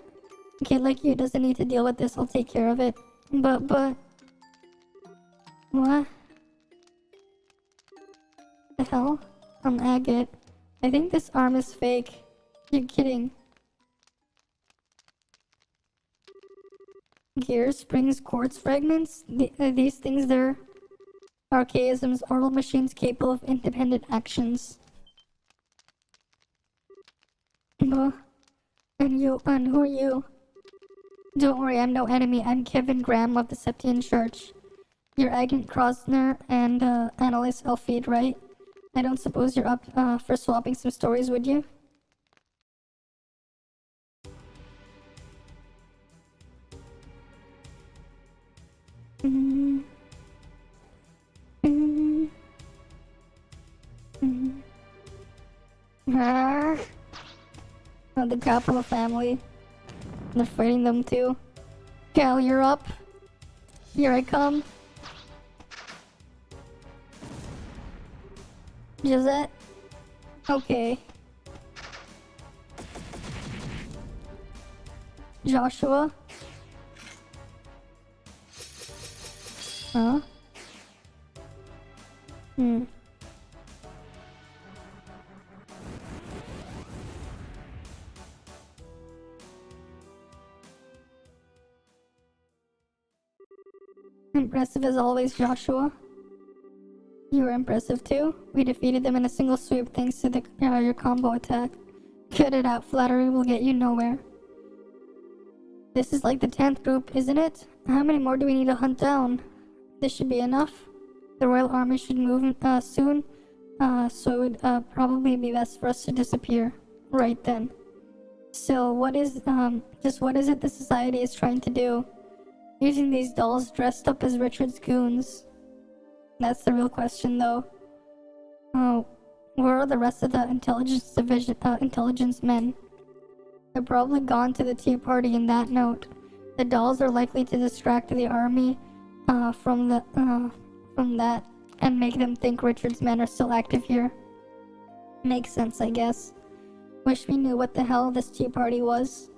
A kid like you doesn't need to deal with this, I'll take care of it. But... What? The hell? I'm agate. I think this arm is fake. You're kidding. Gears, springs, quartz fragments? These things, they're archaisms, oral machines capable of independent actions. And who are you? Don't worry, I'm no enemy. I'm Kevin Graham of the Septian Church. You're Agent Krosner and Analyst Elfeed, right? I don't suppose you're up for swapping some stories, would you? Oh, the Capital family. They're fighting them too. Cal, you're up. Here I come. Josette? Okay. Joshua? Huh? Impressive as always, Joshua. You were impressive too. We defeated them in a single sweep thanks to your combo attack. Cut it out, flattery will get you nowhere. This is like the 10th group, isn't it? How many more do we need to hunt down? This should be enough. The Royal Army should move soon, so it would probably be best for us to disappear. Right then. So what is it the Society is trying to do? Using these dolls dressed up as Richard's goons. That's the real question, though. Oh, where are the rest of the intelligence men? They're probably gone to the tea party in that note. The dolls are likely to distract the army from that and make them think Richard's men are still active here. Makes sense, I guess. Wish we knew what the hell this tea party was.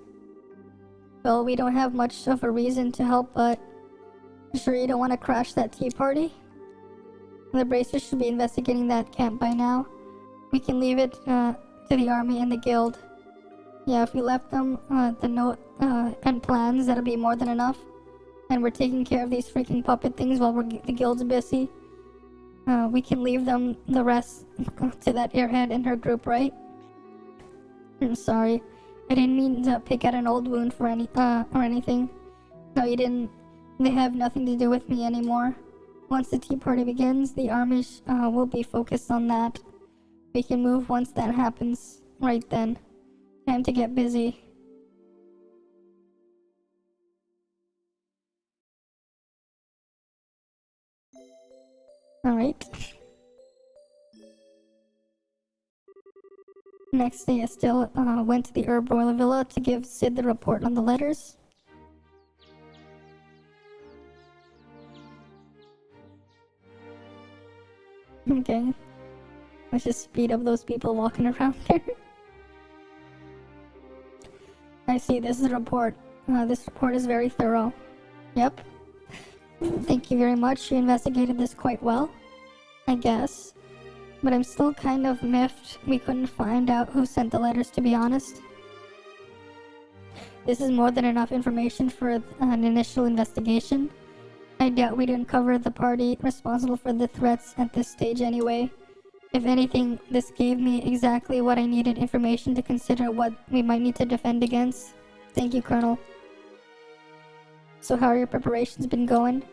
Well, we don't have much of a reason to help, but sure you don't want to crash that tea party? The Bracers should be investigating that camp by now. We can leave it to the army and the guild. Yeah, if we left them the note and plans, that'll be more than enough. and we're taking care of these freaking puppet things while the guild's busy. We can leave the rest to that airhead and her group, right? I'm sorry. I didn't mean to pick at an old wound or anything. No, you didn't. They have nothing to do with me anymore. Once the tea party begins, the Amish will be focused on that. We can move once that happens. Right then. Time to get busy. Alright. Next day, Estelle went to the Herb Royal Villa to give Sid the report on the letters. Okay. Let's just speed up those people walking around there. I see, this is the report. This report is very thorough. Yep. Thank you very much. You investigated this quite well, I guess. But I'm still kind of miffed we couldn't find out who sent the letters, to be honest. This is more than enough information for an initial investigation. I doubt we'd uncover the party responsible for the threats at this stage anyway. If anything, this gave me exactly what I needed information to consider what we might need to defend against. Thank you, Colonel. So how are your preparations been going?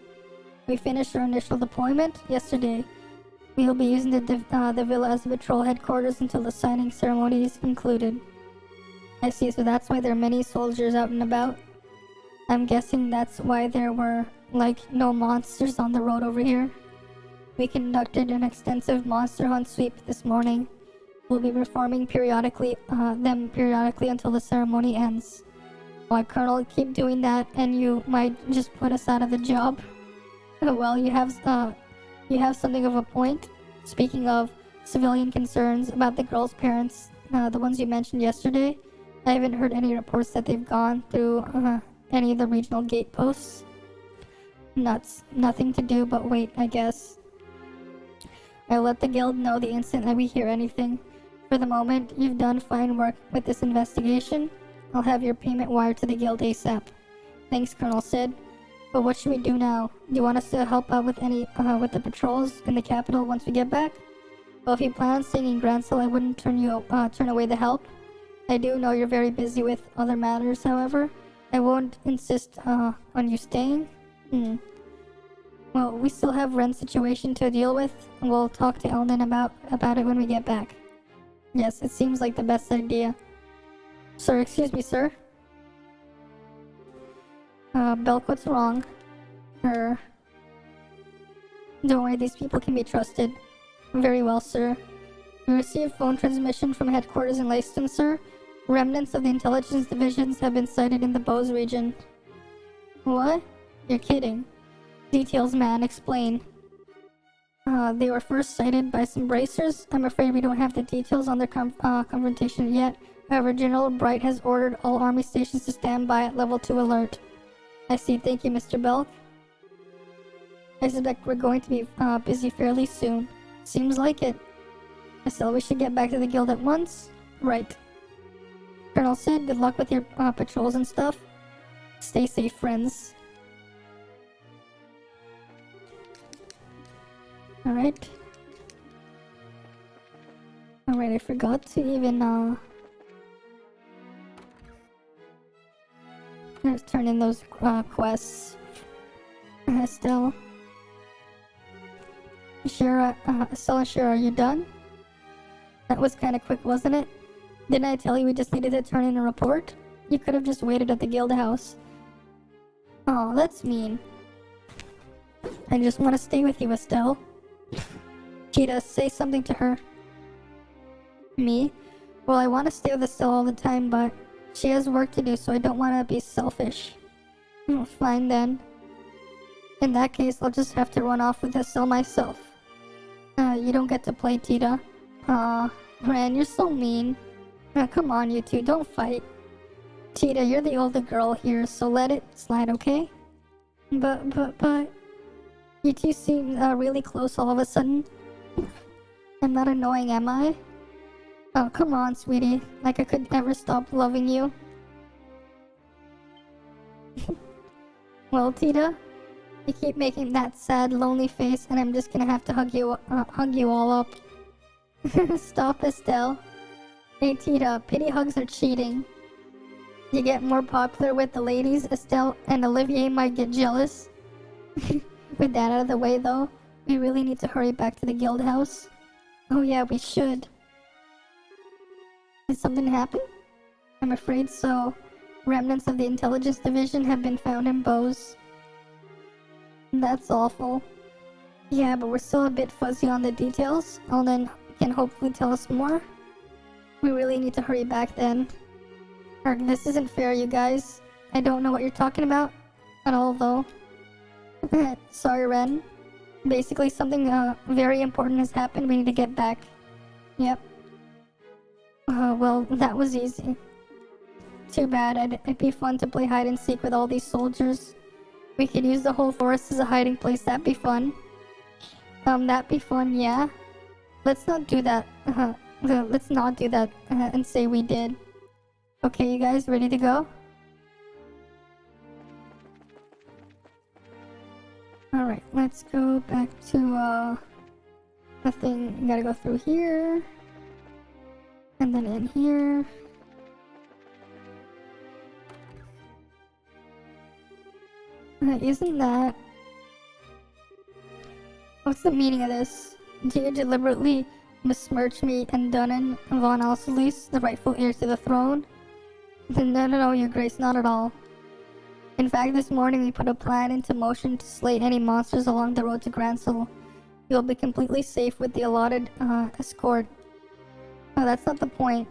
We finished our initial deployment yesterday. We will be using the villa as the patrol headquarters until the signing ceremony is concluded. I see, so that's why there are many soldiers out and about. I'm guessing that's why there were, no monsters on the road over here. We conducted an extensive monster hunt sweep this morning. We'll be performing periodically until the ceremony ends. Why, Colonel, keep doing that and you might just put us out of the job. Well, you have something of a point. Speaking of civilian concerns about the girl's parents, the ones you mentioned yesterday, I haven't heard any reports that they've gone through any of the regional gate posts. Nothing to do but wait, I guess. I'll let the guild know the instant that we hear anything. For the moment, you've done fine work with this investigation. I'll have your payment wired to the guild ASAP. Thanks, Colonel Sid. But what should we do now? Do you want us to help out with with the patrols in the capital once we get back? Well, if you plan on staying in Gransel, I wouldn't turn away the help. I do know you're very busy with other matters, however. I won't insist on you staying. Well, we still have Ren's situation to deal with, and we'll talk to Eldon about it when we get back. Yes, it seems like the best idea. Sir, excuse me, sir. Belk, what's wrong? Don't worry, these people can be trusted. Very well, sir. We received phone transmission from headquarters in Leyston, sir. Remnants of the intelligence divisions have been sighted in the Bose region. What? You're kidding. Details, man, explain. They were first sighted by some bracers. I'm afraid we don't have the details on their confrontation yet. However, General Bright has ordered all army stations to stand by at level 2 alert. I see, thank you, Mr. Belk. I suspect we're going to be busy fairly soon. Seems like it. So we should get back to the guild at once? Right. Colonel Sid, good luck with your patrols and stuff. Stay safe, friends. Alright. Alright, I forgot to even, let's turn in those quests. Estelle. Estelle and Shira, are you done? That was kinda quick, wasn't it? Didn't I tell you we just needed to turn in a report? You could have just waited at the guild house. Oh, that's mean. I just want to stay with you, Estelle. Cheetah, say something to her. Me? Well, I want to stay with Estelle all the time, but she has work to do, so I don't want to be selfish. Fine then. In that case, I'll just have to run off with Estelle myself. You don't get to play, Tita. Aw, Ren, you're so mean. Come on, you two, don't fight. Tita, you're the older girl here, so let it slide, okay? But... You two seem really close all of a sudden. I'm not annoying, am I? Oh, come on, sweetie. Like I could ever stop loving you. Well, Tita, you keep making that sad, lonely face, and I'm just gonna have to hug you all up. Stop, Estelle. Hey, Tita, pity hugs are cheating. You get more popular with the ladies, Estelle and Olivier might get jealous. With that out of the way, though, we really need to hurry back to the guild house. Oh yeah, we should. Did something happen? I'm afraid so. Remnants of the intelligence division have been found in Bose. That's awful. Yeah, but we're still a bit fuzzy on the details. Alden can hopefully tell us more. We really need to hurry back then. This isn't fair, you guys. I don't know what you're talking about at all, though. Sorry, Ren. Basically, something very important has happened. We need to get back. Yep. Well, that was easy. Too bad. It'd be fun to play hide and seek with all these soldiers. We could use the whole forest as a hiding place. That'd be fun. That'd be fun, yeah. Let's not do that. Let's not do that and say we did. Okay, you guys ready to go? Alright, let's go back to, nothing. You gotta go through here. And then in here. Isn't that... What's the meaning of this? Do you deliberately besmirch me and Dunan von Alcelis, the rightful heir to the throne? No, your grace, not at all. In fact, this morning we put a plan into motion to slay any monsters along the road to Gransel. You'll be completely safe with the allotted escort. No, that's not the point.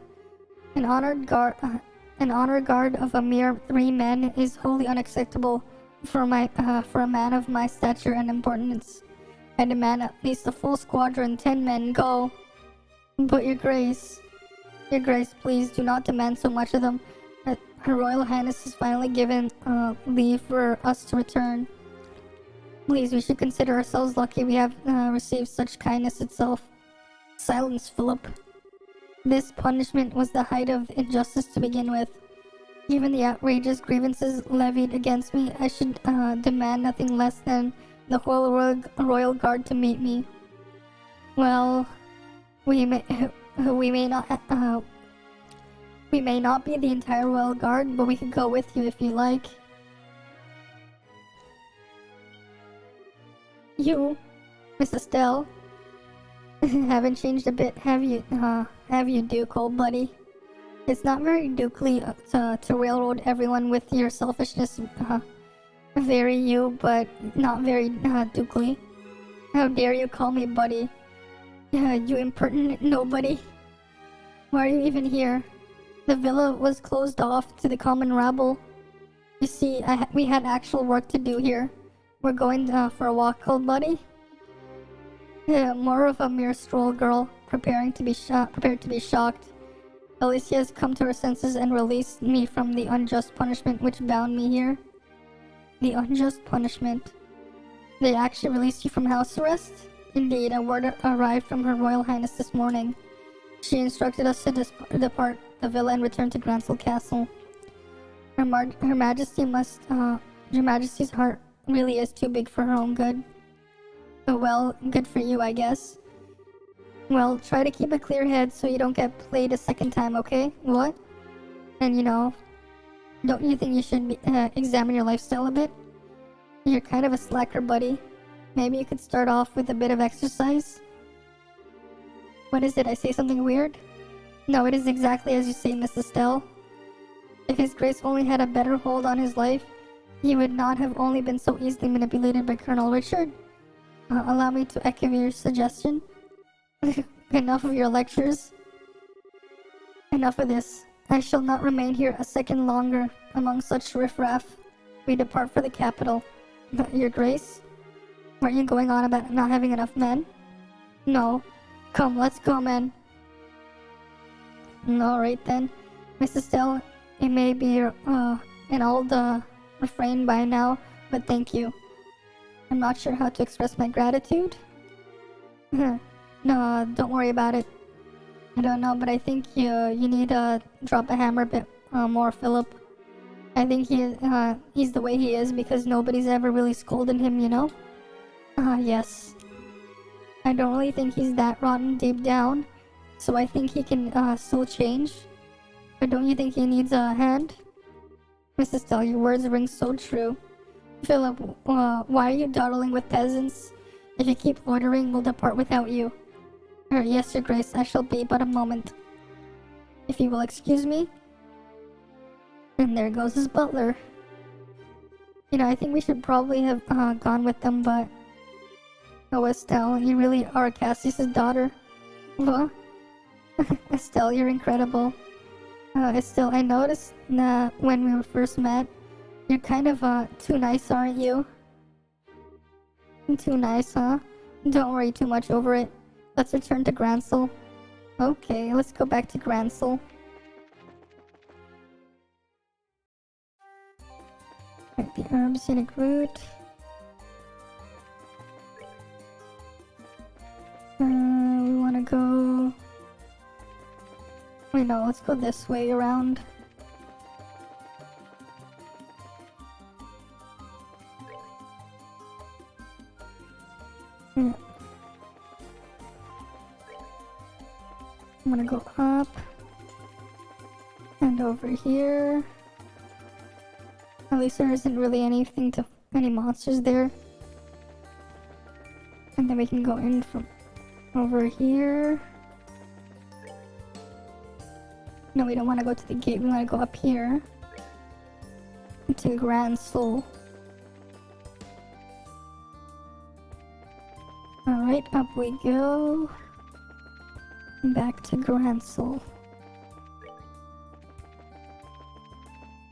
An honored guard of a mere 3 men is wholly unacceptable for a man of my stature and importance. I demand at least a full squadron, 10 men, go. But your grace, please do not demand so much of them. Her Royal Highness has finally given leave for us to return. Please, we should consider ourselves lucky we have received such kindness itself. Silence, Philip. This punishment was the height of injustice to begin with. Given the outrageous grievances levied against me, I should demand nothing less than the whole Royal Guard to meet me. Well, we may not be the entire Royal Guard, but we could go with you if you like. You, Miss Estelle, haven't changed a bit, have you, Duke, old buddy? It's not very dukely to railroad everyone with your selfishness, very you, but not very dukely. How dare you call me buddy? You impertinent nobody. Why are you even here? The villa was closed off to the common rabble. You see, we had actual work to do here. We're going for a walk, old buddy. More of a mere stroll, girl, prepared to be shocked. Alicia has come to her senses and released me from the unjust punishment which bound me here. The unjust punishment? They actually released you from house arrest? Indeed, a word arrived from Her Royal Highness this morning. She instructed us to depart the villa and return to Gransel Castle. Her Majesty's heart really is too big for her own good. Oh well, good for you, I guess. Well, try to keep a clear head so you don't get played a second time, okay? What? And don't you think you should examine your lifestyle a bit? You're kind of a slacker, buddy. Maybe you could start off with a bit of exercise? What is it? I say something weird? No, it is exactly as you say, Miss Estelle. If His Grace only had a better hold on his life, he would not have only been so easily manipulated by Colonel Richard. Allow me to echo your suggestion. Enough of your lectures. Enough of this. I shall not remain here a second longer among such riffraff. We depart for the capital. Your Grace? Weren't you going on about not having enough men? No. Come, let's go, men. Alright then. Miss Estelle, it may be an old refrain by now, but thank you. I'm not sure how to express my gratitude. No, don't worry about it. I don't know, but I think you need to drop a hammer a bit more, Philip. I think he's the way he is because nobody's ever really scolded him, you know? Yes. I don't really think he's that rotten deep down, so I think he can still change. But don't you think he needs a hand? Miss Estelle, your words ring so true. Philip, why are you dawdling with peasants? If you keep loitering, we'll depart without you. Yes, your grace, I shall be but a moment. If you will excuse me. And there goes his butler. You know, I think we should probably have gone with them, but... Oh, Estelle, you really are Cassius's daughter. What? Estelle, you're incredible. Estelle, I noticed that when we were first met, you're kind of too nice, aren't you? Too nice, huh? Don't worry too much over it. Let's return to Gransel. Okay, let's go back to Gransel. Right, the herb scenic route. We wanna go... Wait, no, let's go this way around. Yeah. I'm gonna go up and over here. At least there isn't really any monsters there. And then we can go in from over here. No, we don't want to go to the gate. We want to go up here to Grand Soul. Alright, up we go. Back to Grand Soul.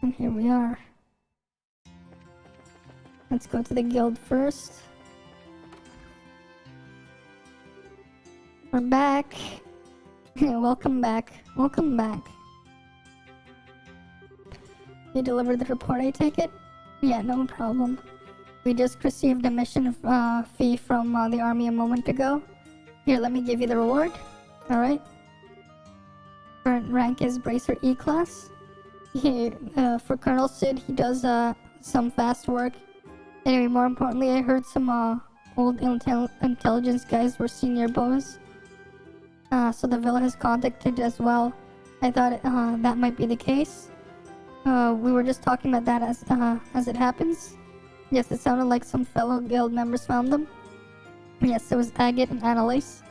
And here we are. Let's go to the guild first. We're back. Welcome back. Welcome back. You delivered the report, I take it? Yeah, no problem. We just received a mission fee from the army a moment ago. Here, let me give you the reward. Alright. Current rank is Bracer E class. For Colonel Sid, he does some fast work. Anyway, more importantly, I heard some old intelligence guys were senior bows. So the villa has contacted as well. I thought that might be the case. We were just talking about that as it happens. Yes, it sounded like some fellow guild members found them. Yes, it was Agate and Annalise.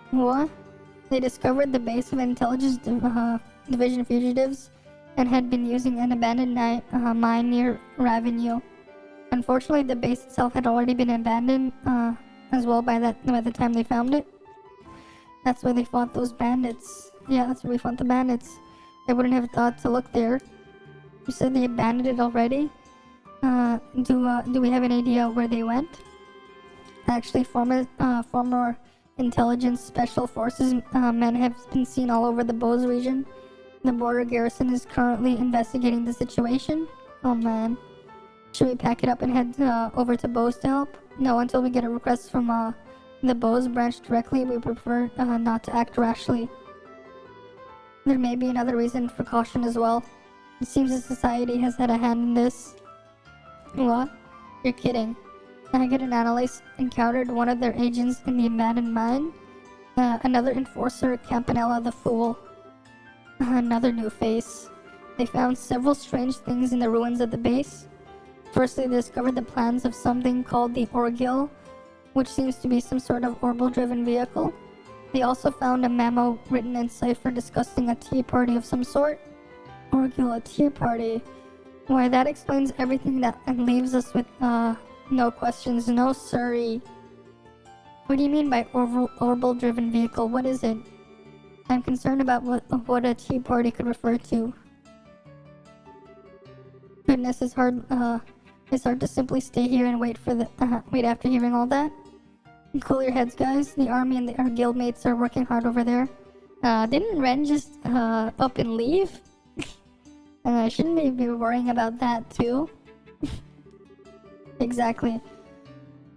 What? They discovered the base of intelligence division fugitives and had been using an abandoned mine near Ravenue. Unfortunately, the base itself had already been abandoned as well by the time they found it. That's why they fought those bandits. Yeah, that's where we fought the bandits. I wouldn't have thought to look there. You said they abandoned it already? Do we have an idea where they went? Actually, former intelligence special forces men have been seen all over the Bose region. The border garrison is currently investigating the situation. Oh man. Should we pack it up and head over to Bose to help? No, until we get a request from the Bose branch directly, we prefer not to act rashly. There may be another reason for caution as well. It seems the society has had a hand in this. What? You're kidding. Agate and Annalise encountered one of their agents in the abandoned mine. Another enforcer, Campanella the Fool. Another new face. They found several strange things in the ruins of the base. Firstly, they discovered the plans of something called the Orgil, which seems to be some sort of orbital-driven vehicle. They also found a memo written in cipher discussing a tea party of some sort. Orgil, a tea party. Why, that explains everything and leaves us with, no questions, no siree. What do you mean by orbital-driven vehicle? What is it? I'm concerned about what a tea party could refer to. Goodness, it's hard to simply stay here and wait after hearing all that. Cool your heads, guys. The army and our guildmates are working hard over there. Didn't Ren just up and leave? Shouldn't they be worrying about that too? Exactly.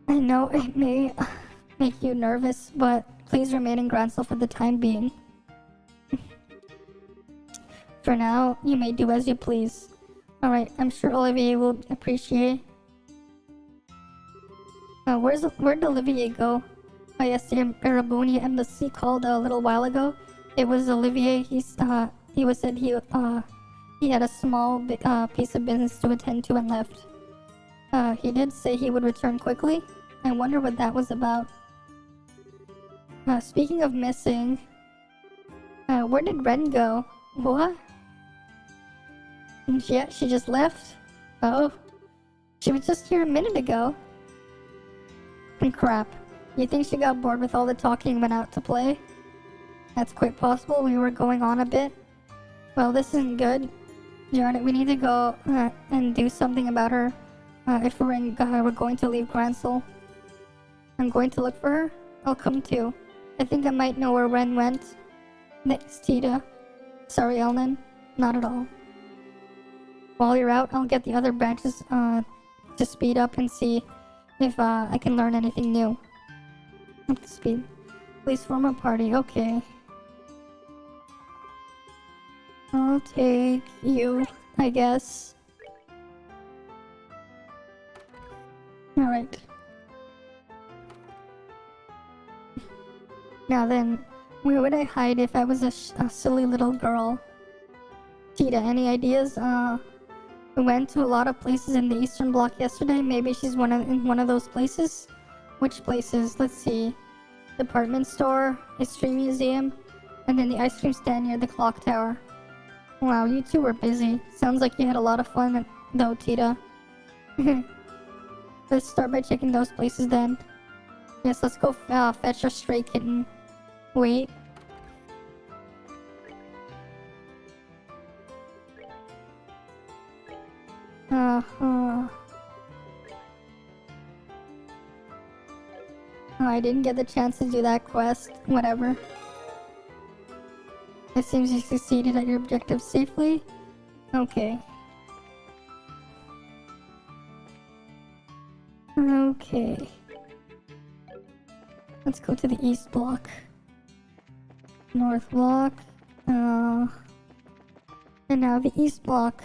I know it may make you nervous, but please remain in Gransel for the time being. For now, you may do as you please. Alright, I'm sure Olivier will appreciate. Where'd Olivier go? Oh yes, the Araboni embassy called a little while ago. It was Olivier. He said he had a small piece of business to attend to and left. He did say he would return quickly. I wonder what that was about. Speaking of missing, where did Ren go? What? Yeah, she just left. Oh, she was just here a minute ago. Crap. You think she got bored with all the talking and went out to play? That's quite possible. We were going on a bit. Well, this isn't good. Darn it, we need to go and do something about her. If we're going to leave Gransel. I'm going to look for her. I'll come too. I think I might know where Ren went. Thanks, Tita. Sorry, Elnan. Not at all. While you're out, I'll get the other branches to speed up and see if I can learn anything new. Up to speed. Please form a party. Okay. I'll take you, I guess. Alright. Now then, where would I hide if I was a silly little girl? Tita, any ideas? We went to a lot of places in the Eastern Bloc yesterday. Maybe she's in one of those places? Which places? Let's see. Department store, history museum, and then the ice cream stand near the clock tower. Wow, you two were busy. Sounds like you had a lot of fun though, Tita. Let's start by checking those places then. Yes, let's go fetch our stray kitten. Wait. Oh, I didn't get the chance to do that quest. Whatever. It seems you succeeded at your objective safely. Okay. Okay. Let's go to the East Block. North Block. And now the East Block.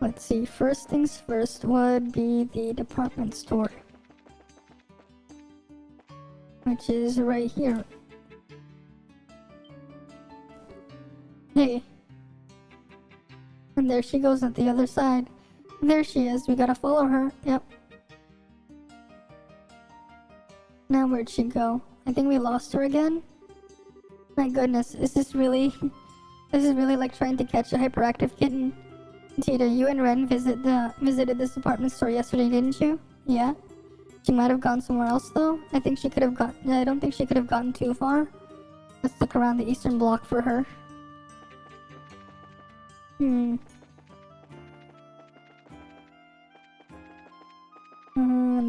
Let's see, first things first would be the department store. Which is right here. Hey. And there she goes at the other side. There she is, we gotta follow her, yep. Now where'd she go? I think we lost her again? My goodness, is this really... This is really like trying to catch a hyperactive kitten. Tita, you and Ren visited this department store yesterday, didn't you? Yeah. She might have gone somewhere else though. I think she could have I don't think she could have gotten too far. Let's look around the Eastern Bloc for her.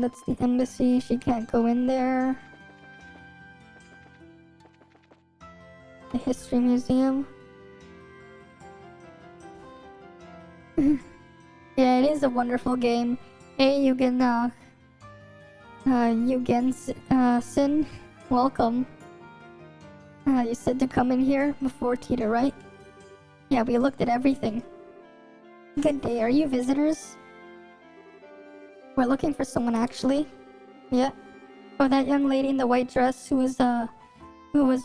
That's the embassy. She can't go in there. The history museum. Yeah, it is a wonderful game. Hey, Sin, welcome. You said to come in here before Tita, right? Yeah, we looked at everything. Good day, are you visitors? We're looking for someone, actually. Yeah. Oh, that young lady in the white dress who was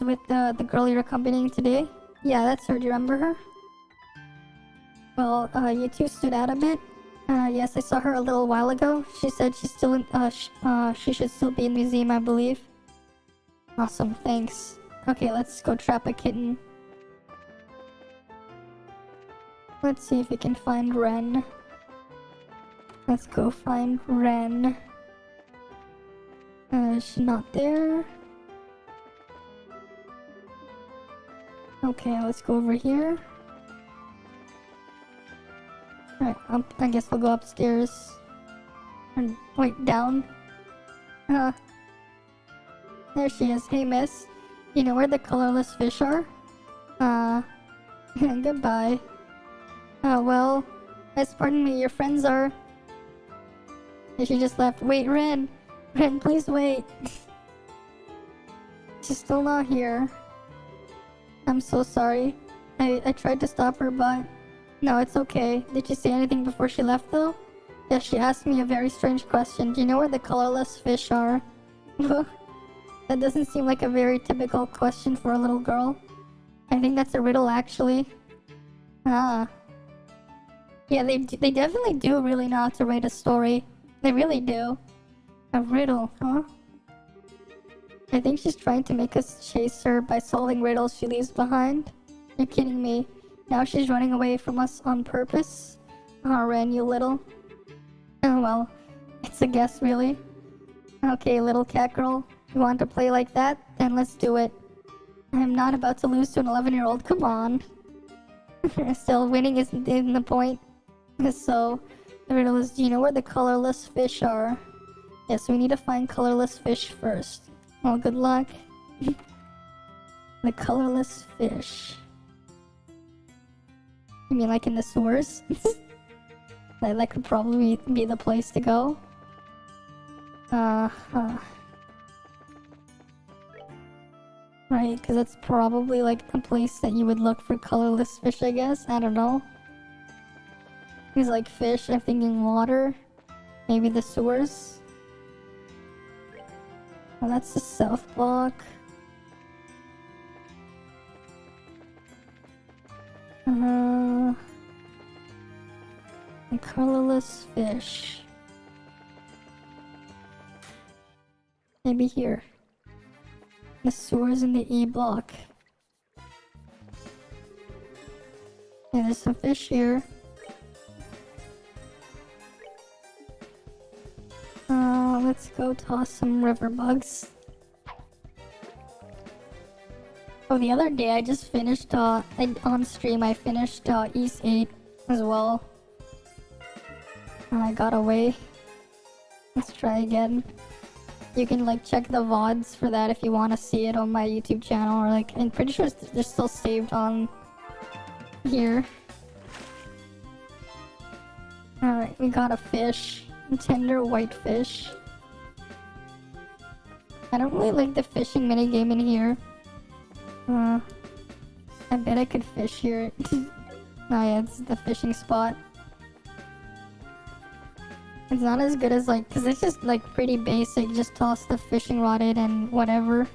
with the girl you're accompanying today? Yeah, that's her. Do you remember her? Well, you two stood out a bit. Yes, I saw her a little while ago. She said she's still in, she should still be in the museum, I believe. Awesome, thanks. Okay, let's go trap a kitten. Let's see if we can find Ren. Let's go find Ren. She's not there. Okay, let's go over here. Alright, I guess we'll go upstairs. And wait, down. There she is. Hey, miss. You know where the colorless fish are? Goodbye. Well, miss, pardon me, your friends are... And she just left. Wait, Ren! Ren, please wait! She's still not here. I'm so sorry. I tried to stop her, but... No, it's okay. Did she say anything before she left though? Yeah, she asked me a very strange question. Do you know where the colorless fish are? That doesn't seem like a very typical question for a little girl. I think that's a riddle actually. Ah. Yeah, they definitely do really know how to write a story. They really do. A riddle, huh? I think she's trying to make us chase her by solving riddles she leaves behind. You're kidding me. Now she's running away from us on purpose? Oh, Ren, you little... Oh well, it's a guess really. Okay, little cat girl. You want to play like that? Then let's do it. I'm not about to lose to an 11-year-old, come on. Still, winning isn't the point. So, the riddle is, do you know where the colorless fish are? Yes, we need to find colorless fish first. Well, good luck. The colorless fish. You mean like in the sewers? That could probably be the place to go. Right, because that's probably like a place that you would look for colorless fish, I guess. I don't know. He's like fish, I'm thinking water. Maybe the sewers. Well, that's the south block. A colorless fish. Maybe here. The sewers in the E block. Yeah, there's some fish here. Let's go toss some river bugs. Oh, the other day I just finished, on stream I finished, East 8 as well. I got away. Let's try again. You can like check the VODs for that if you want to see it on my YouTube channel, or like, I'm pretty sure they're still saved on here. Alright, we got a fish. A tender white fish. I don't really like the fishing minigame in here. I bet I could fish here. Oh yeah, it's the fishing spot. It's not as good as like, cause it's just like pretty basic, just toss the fishing rod in and whatever.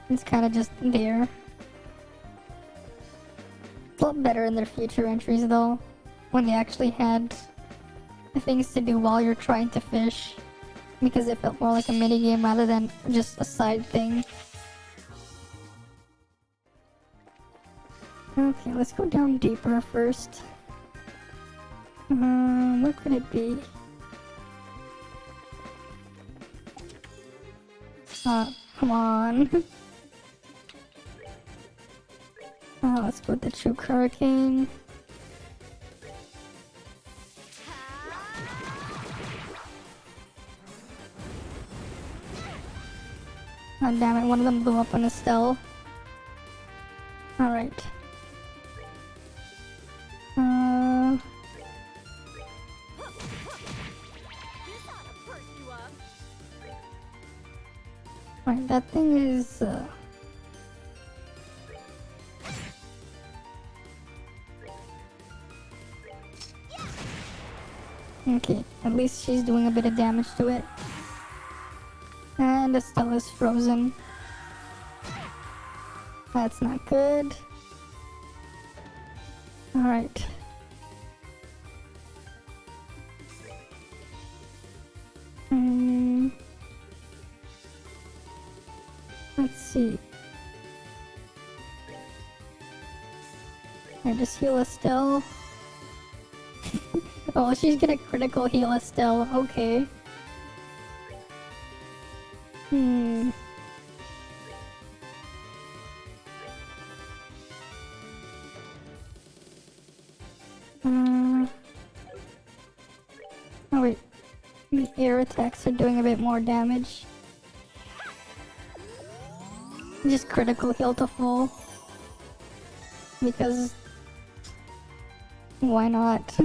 It's kinda just there. It's a lot better in their future entries though, when they actually had things to do while you're trying to fish. Because it felt more like a minigame rather than just a side thing. Okay, let's go down deeper first. What could it be? Come on. Let's go with the True Hurricane. Oh damn it, one of them blew up on Estelle. Alright. Right, that thing is okay, at least she's doing a bit of damage to it. And Estelle is frozen. That's not good. Alright. Let's see. I just heal Estelle. Oh, she's gonna critical heal Estelle. Okay. Oh wait. The air attacks are doing a bit more damage. Just critical heal to full. Because... why not?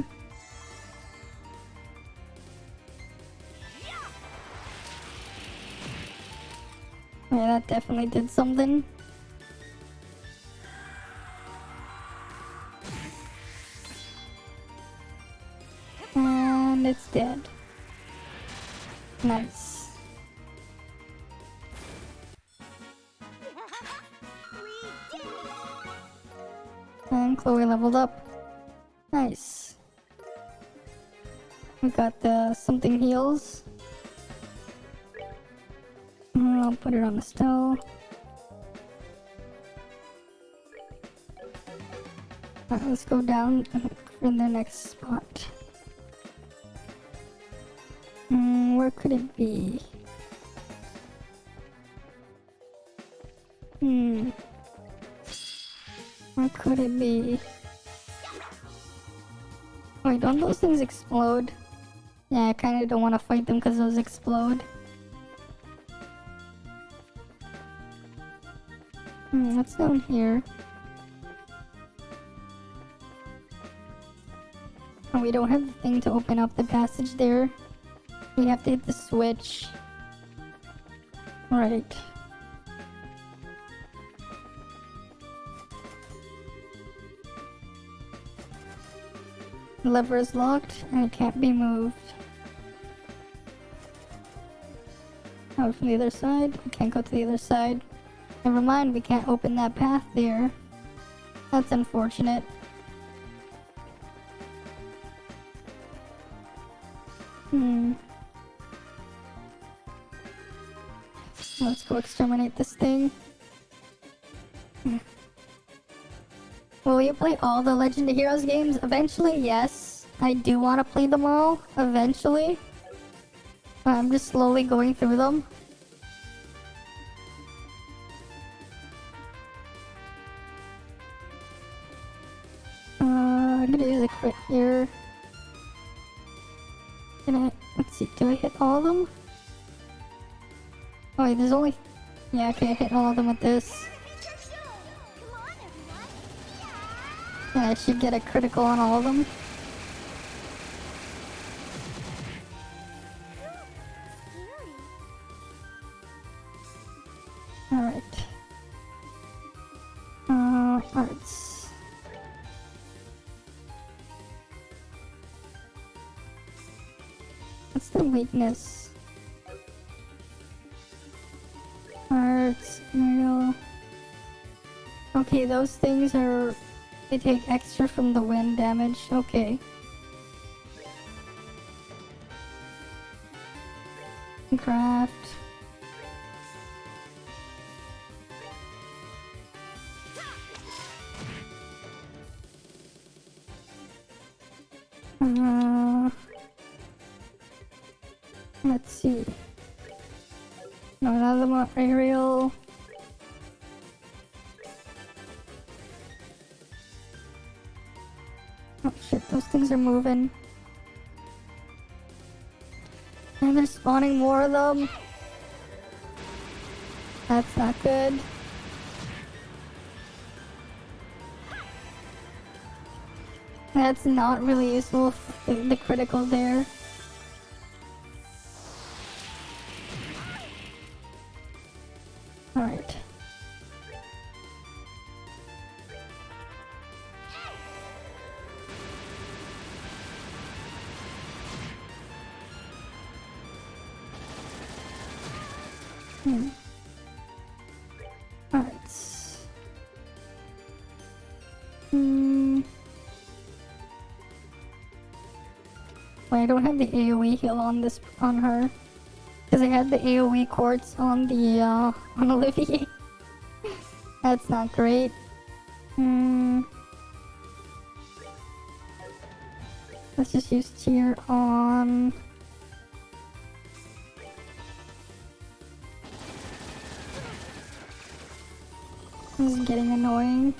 Yeah, that definitely did something. And Chloe leveled up. Nice. We got the something heals. I'll put it on the stove. Alright, let's go down for the next spot. Where could it be? Where could it be? Wait, don't those things explode? Yeah, I kinda don't want to fight them because those explode. What's down here? Oh, we don't have the thing to open up the passage there. We have to hit the switch. Right. The lever is locked and it can't be moved. Out from the other side. I can't go to the other side. Never mind, we can't open that path there. That's unfortunate. Let's go exterminate this thing. Will you play all the Legend of Heroes games? Eventually, yes. I do want to play them all. Eventually. I'm just slowly going through them. I'm gonna use a crit here. Let's see, do I hit all of them? Oh wait, there's only... Yeah, okay, I hit all of them with this. Yeah, I should get a critical on all of them. Alright. Arts. What's the weakness? Arts, aerial. Okay, those things are... They take extra from the wind damage. Okay. Craft. Let's see. No, another more aerial. Oh shit, those things are moving. And they're spawning more of them. That's not good. That's not really useful, the critical there. Alright. Alright. Wait, I don't have the AoE heal on this on her. Because I had the AoE quartz on the on Olivier. That's not great. Let's just use cheer on... This is getting annoying.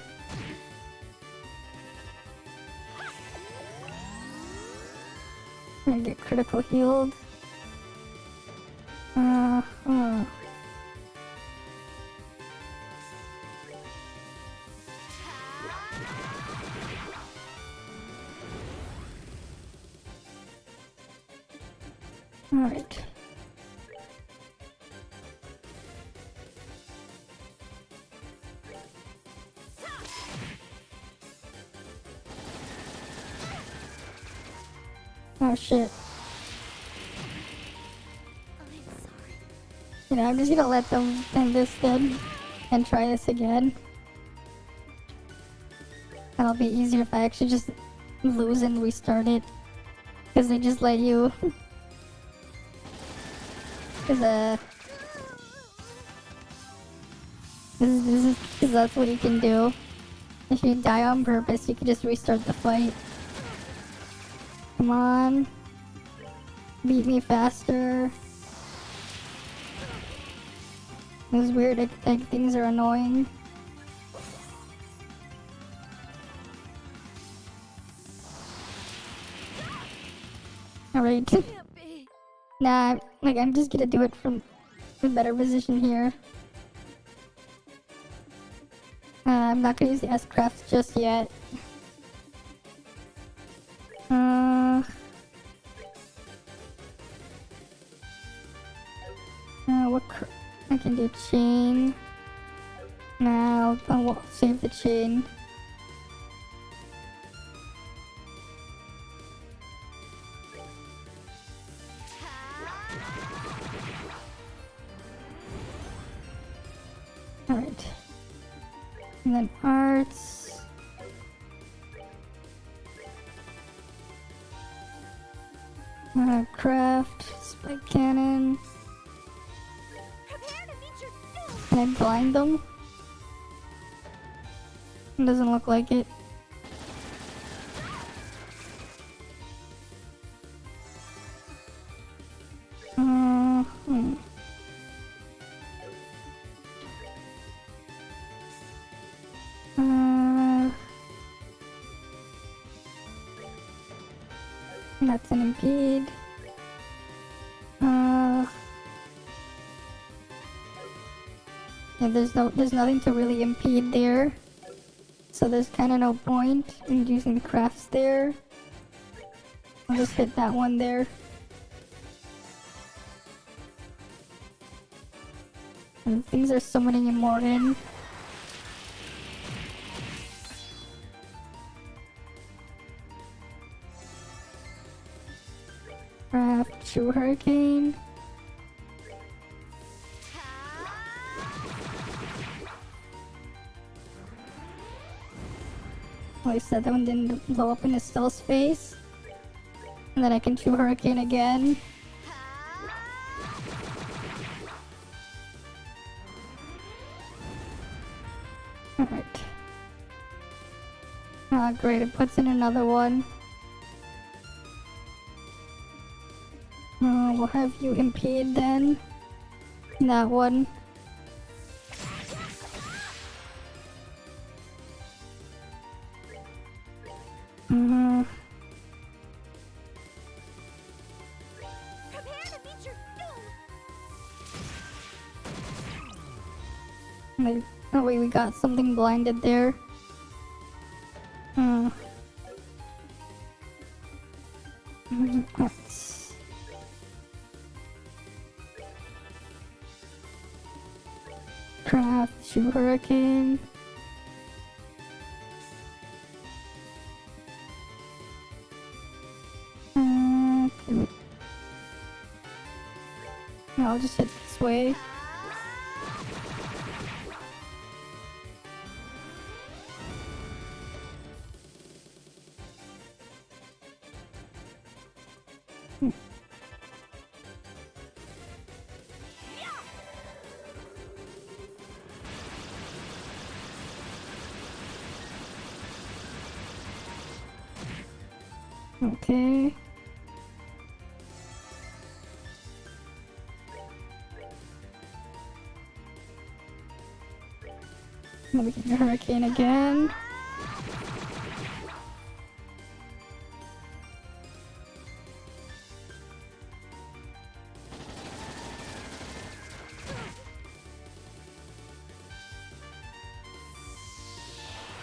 I'm gonna get critical healed. Alright. Oh shit. You know, I'm just gonna let them end this then and try this again. That'll be easier if I actually just lose and restart it. Because they just let you... Because, Cause that's what you can do. If you die on purpose, you can just restart the fight. Come on. Beat me faster. Those weird egg things are annoying. Alright. Can't be. Nah, like I'm just gonna do it from a better position here. I'm not gonna use the S-Craft just yet. I can do chain. Now I'll save the chain. Alright. And then arts. Craft, spike cannon. Prepare to meet your doom. Can I blind them? It doesn't look like it. Hmm. That's an impede. Yeah, there's nothing to really impede there. So there's kind of no point in using the crafts there. I'll just hit that one there. And things are summoning him more in. Craft, True Hurricane. Oh, I said that one didn't blow up in his stealth face. And then I can True Hurricane again. Alright. Ah, great, it puts in another one. We'll have you impede then. That one. Prepare to meet your doom. Oh wait, we got something blinded there. Let's... Craft, True Hurricane. I'll just hit this way. Okay. Then we can Hurricane again.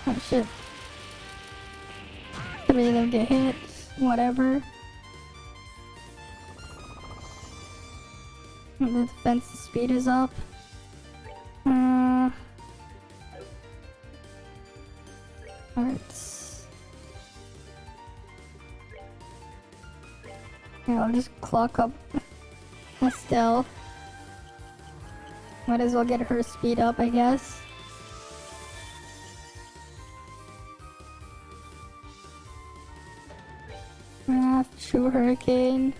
Oh shit. Three of them get hit. Whatever. The defense speed is up. Alright. Yeah, I'll just clock up Estelle. Might as well get her speed up, I guess. True Hurricane.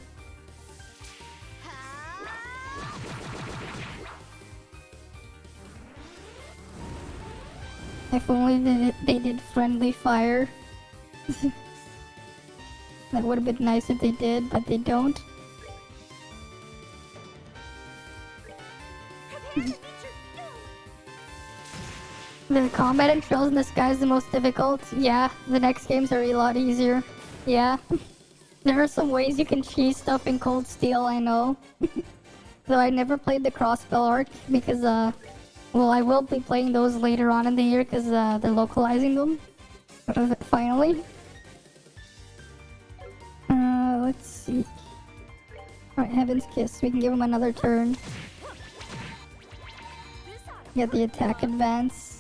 If only they did friendly fire. That would have been nice if they did, but they don't. The combat in Trails in the Sky is the most difficult. Yeah, the next games are a lot easier. Yeah. There are some ways you can cheese stuff in Cold Steel, I know. Though I never played the Crossbell arc because, well, I will be playing those later on in the year because they're localizing them. Finally. Let's see. Alright, Heaven's Kiss. We can give him another turn. Get the attack advance.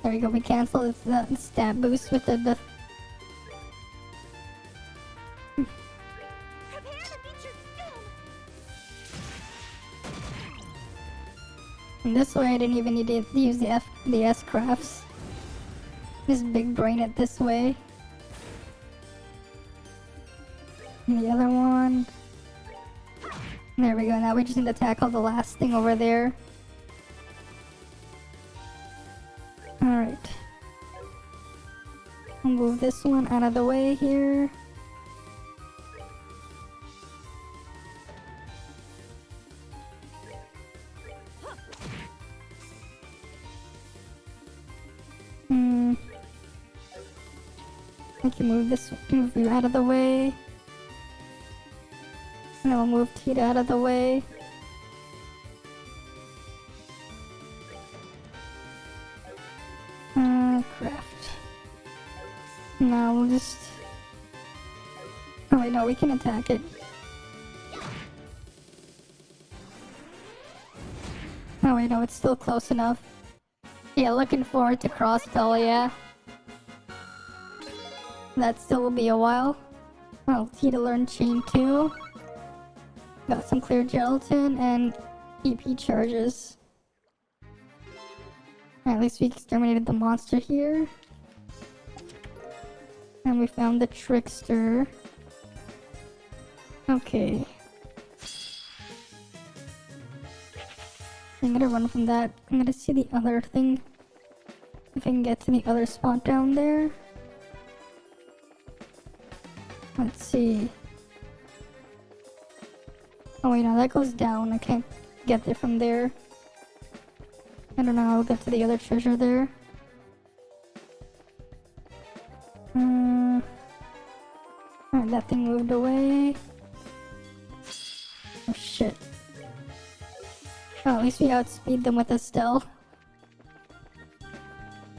There we go, we cancel the stat boost with the Prepare to meet your doom. And this way I didn't even need to use the S crafts. Just big brain it this way. And the other one. There we go, now we just need to tackle the last thing over there. Alright. I'll move this one out of the way here. I can move you out of the way. And then we'll move Tita out of the way. Craft. Now we'll just... Oh wait, no, we can attack it. Oh wait, no, it's still close enough. Yeah, looking forward to Crossbell, yeah. That still will be a while. Oh, Tita learned Chain 2. Got some clear gelatin and EP charges. At least we exterminated the monster here. And we found the trickster. Okay. I'm gonna run from that. I'm gonna see the other thing. If I can get to the other spot down there. Let's see. Oh wait, no, that goes down. I can't get there from there. I don't know how I'll get to the other treasure there. Alright, that thing moved away. Oh shit. Oh, at least we outspeed them with Estelle.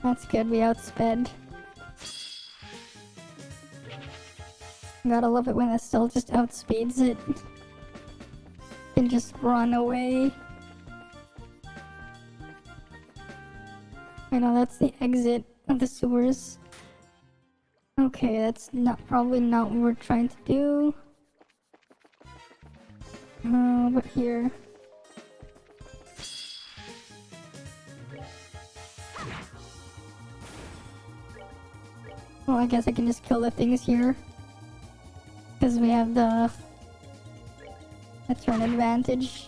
That's good, we outsped. Gotta love it when Estelle just outspeeds it. Can just run away. I know that's the exit of the sewers. Okay, that's probably not what we're trying to do. But here. Well, I guess I can just kill the things here. Because we have the turn advantage.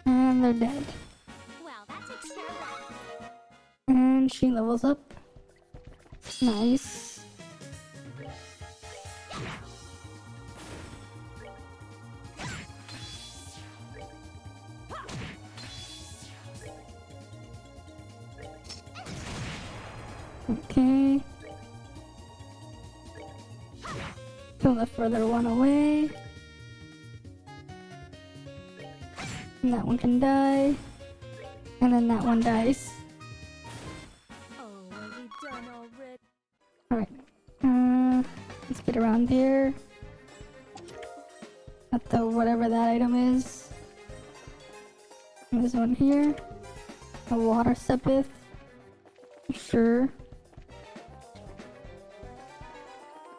And they're dead. Well, that takes care of that. And she levels up. Nice. Okay. Kill the further one away. And that one can die. And then that one dies. get around here. Got the whatever that item is. There's one here. A water sepith. Sure.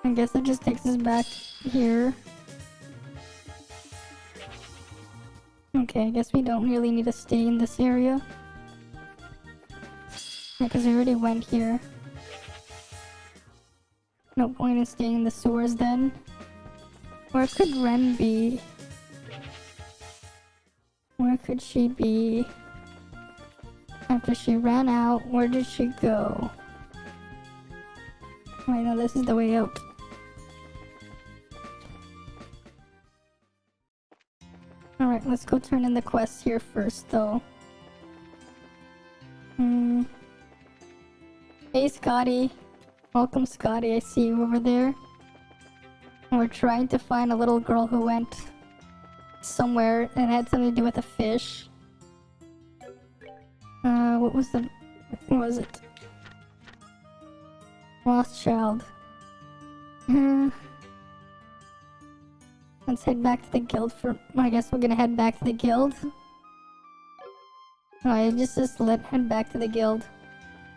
I guess that just takes us back here. Okay, I guess we don't really need to stay in this area. Yeah, because we already went here. No point in staying in the sewers then. Where could Ren be? Where could she be? After she ran out, where did she go? Wait, no, this is the way out. Alright, let's go turn in the quests here first, though. Hey, Scotty. Welcome, Scotty. I see you over there. We're trying to find a little girl who went somewhere and had something to do with a fish. What was it? Lost child. Let's head back to the guild for... I guess we're gonna head back to the guild. Alright, just head back to the guild.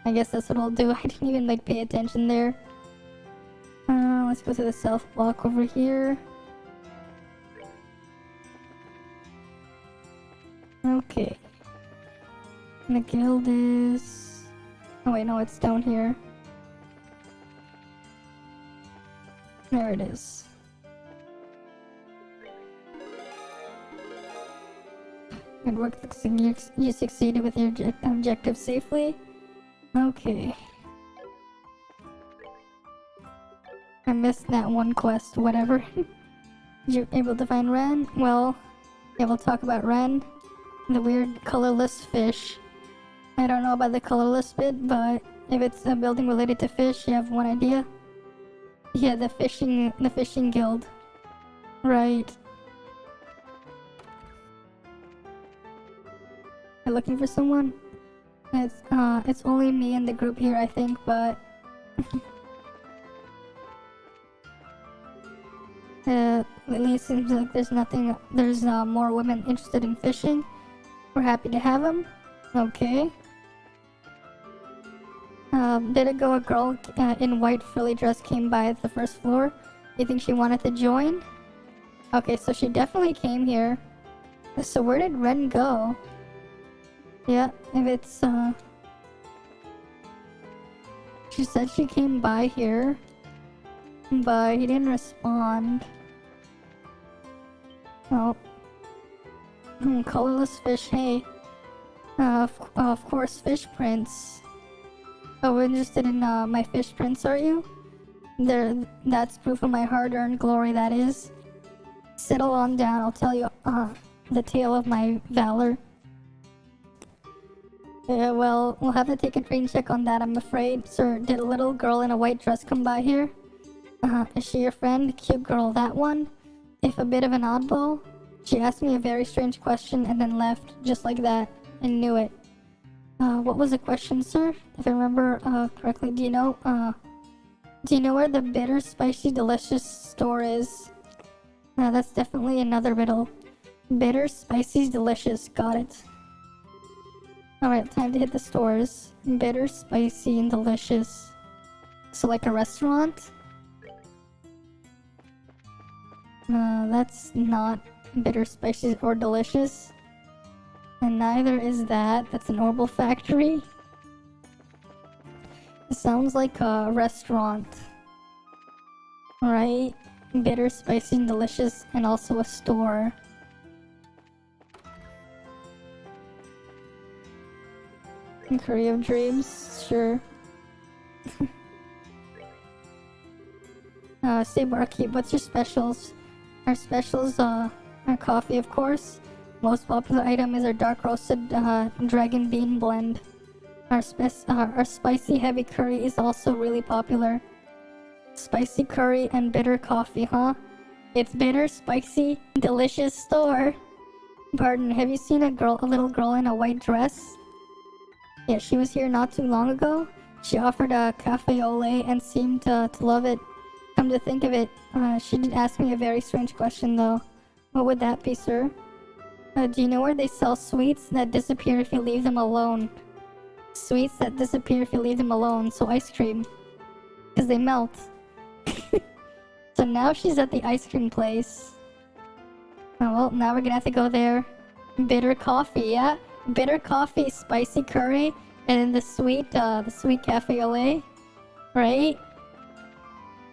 I guess that's what I'll do. I didn't even pay attention there. Let's go to the south block over here. Okay. And the guild is... Oh wait, no, it's down here. There it is. Good work, you succeeded with your objective safely. Okay. I missed that one quest, whatever. You able to find Ren? Well, yeah, we'll talk about Ren. The weird colorless fish. I don't know about the colorless bit, but if it's a building related to fish, you have one idea? Yeah, the fishing guild. Right. You're looking for someone? It's only me in the group here, I think, but... Lately it seems like there's more women interested in fishing. We're happy to have them. Okay. Bit ago a girl in white frilly dress came by at the first floor. You think she wanted to join? Okay, so she definitely came here. So where did Ren go? Yeah, if it's she said she came by here, but he didn't respond. Oh. Colorless fish, hey. Of course, fish prints. Oh, interested in my fish prints, are you? That's proof of my hard-earned glory, that is. Settle on down, I'll tell you the tale of my valor. Yeah, well, we'll have to take a train check on that, I'm afraid. Sir, did a little girl in a white dress come by here? Is she your friend? Cute girl, that one? If a bit of an oddball? She asked me a very strange question and then left, just like that. I knew it. What was the question, sir? If I remember correctly, do you know where the bitter, spicy, delicious store is? That's definitely another riddle. Bitter, spicy, delicious. Got it. Alright, time to hit the stores. Bitter, spicy, and delicious. So like a restaurant? That's not bitter, spicy, or delicious. And neither is that. That's an Orbital factory. It sounds like a restaurant. Right? Bitter, spicy, and delicious, and also a store. Curry of Dreams, sure. Say barkeep, what's your specials? Our specials, are coffee, of course. Most popular item is our dark roasted dragon bean blend. Our spicy heavy curry is also really popular. Spicy curry and bitter coffee, huh? It's bitter, spicy, delicious store. Pardon, have you seen a little girl in a white dress? Yeah, she was here not too long ago. She offered a cafe au lait and seemed to love it. Come to think of it, she did ask me a very strange question though. What would that be, sir? Do you know where they sell sweets that disappear if you leave them alone? Sweets that disappear if you leave them alone, so ice cream. Because they melt. So now she's at the ice cream place. Oh, well, now we're gonna have to go there. Bitter coffee, yeah? Bitter coffee, spicy curry, and then the sweet cafe au lait. Right?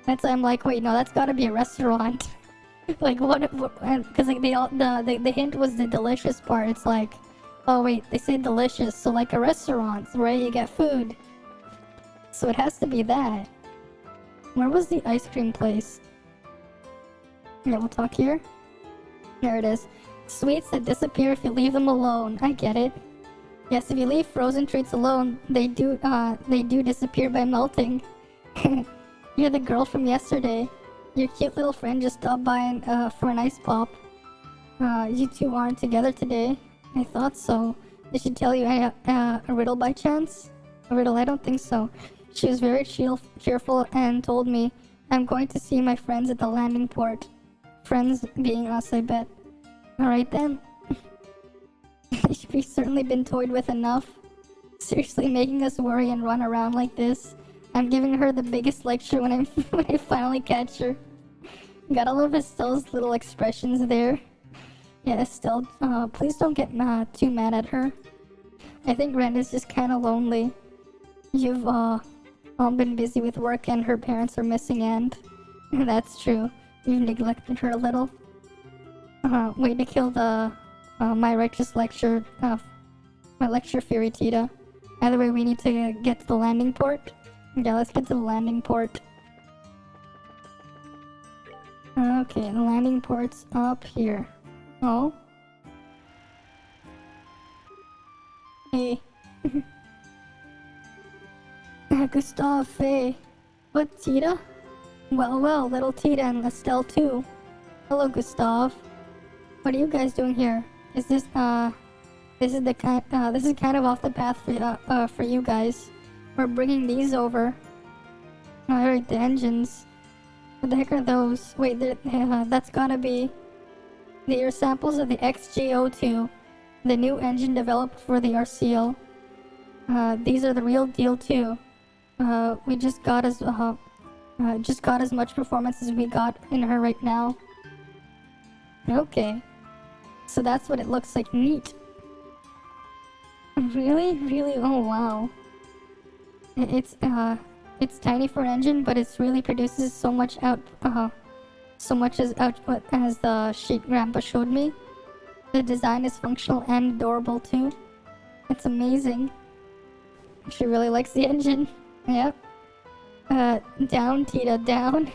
That's, I'm like, wait, no, that's gotta be a restaurant. Like, what, because like, the hint was the delicious part. It's like, oh wait, they say delicious, so like a restaurant, right? You get food. So it has to be that. Where was the ice cream place? Yeah, we'll talk here. There it is. Sweets that disappear if you leave them alone. I get it. Yes, if you leave frozen treats alone, they do disappear by melting. You're the girl from yesterday. Your cute little friend just stopped by for an ice pop. You two aren't together today. I thought so. Did she tell you a riddle by chance? A riddle? I don't think so. She was very cheerful and told me, I'm going to see my friends at the landing port. Friends being us, I bet. Alright then. We've certainly been toyed with enough. Seriously making us worry and run around like this. I'm giving her the biggest lecture when I finally catch her. Got all of Estelle's little expressions there. Yeah, Estelle, please don't get too mad at her. I think Ren is just kinda lonely. You've all been busy with work and her parents are missing, and that's true. You've neglected her a little. Way to kill the my righteous lecture, my lecture theory, Tita. Either way, we need to get to the landing port. Yeah, let's get to the landing port. Okay, the landing port's up here. Oh. Hey. Gustav, Faye. What, Tita? Well, little Tita and Estelle too. Hello, Gustav. What are you guys doing here? Is this is kind of off the path for you guys. We're bringing these over. Alright, the engines. What the heck are those? Wait, that's gotta be... They are samples of the XG02, the new engine developed for the RCL. These are the real deal too. We just got as much performance as we got in her right now. Okay. So that's what it looks like. Neat. Really? Really? Oh wow. It's tiny for an engine, but it really produces so much output as the sheet grandpa showed me. The design is functional and adorable too. It's amazing. She really likes the engine. Yep. Down, Tita, down.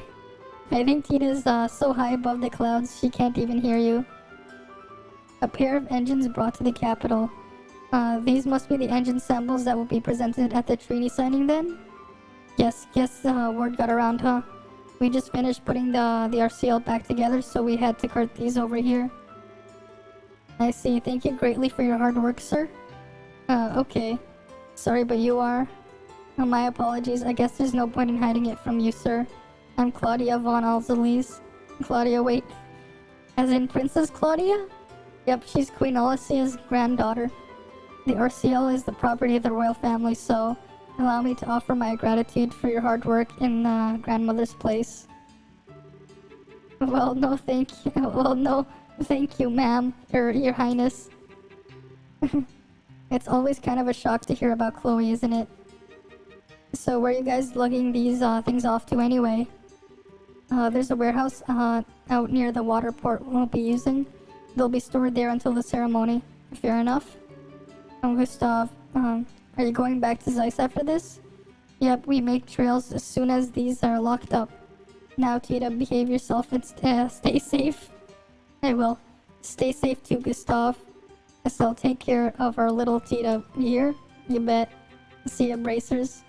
I think Tita's so high above the clouds she can't even hear you. A pair of engines brought to the capital. These must be the engine samples that will be presented at the treaty signing then? Yes, word got around, huh? We just finished putting the RCL back together, so we had to cart these over here. I see. Thank you greatly for your hard work, sir. Okay. Sorry, but you are... Oh, my apologies. I guess there's no point in hiding it from you, sir. I'm Claudia von Alzales. Claudia, wait. As in Princess Claudia? Yep, she's Queen Alessia's granddaughter. The RCL is the property of the royal family, so allow me to offer my gratitude for your hard work in grandmother's place. Well, no thank you. Well, no thank you, ma'am, or your highness. It's always kind of a shock to hear about Chloe, isn't it? So where are you guys lugging these things off to anyway? There's a warehouse out near the water port we'll be using. They'll be stored there until the ceremony. Fair enough. Gustav, are you going back to Zeiss after this? Yep, we make trails as soon as these are locked up. Now, Tita, behave yourself and stay safe. I will. Stay safe too, Gustav. I'll take care of our little Tita here. You bet. See ya, bracers.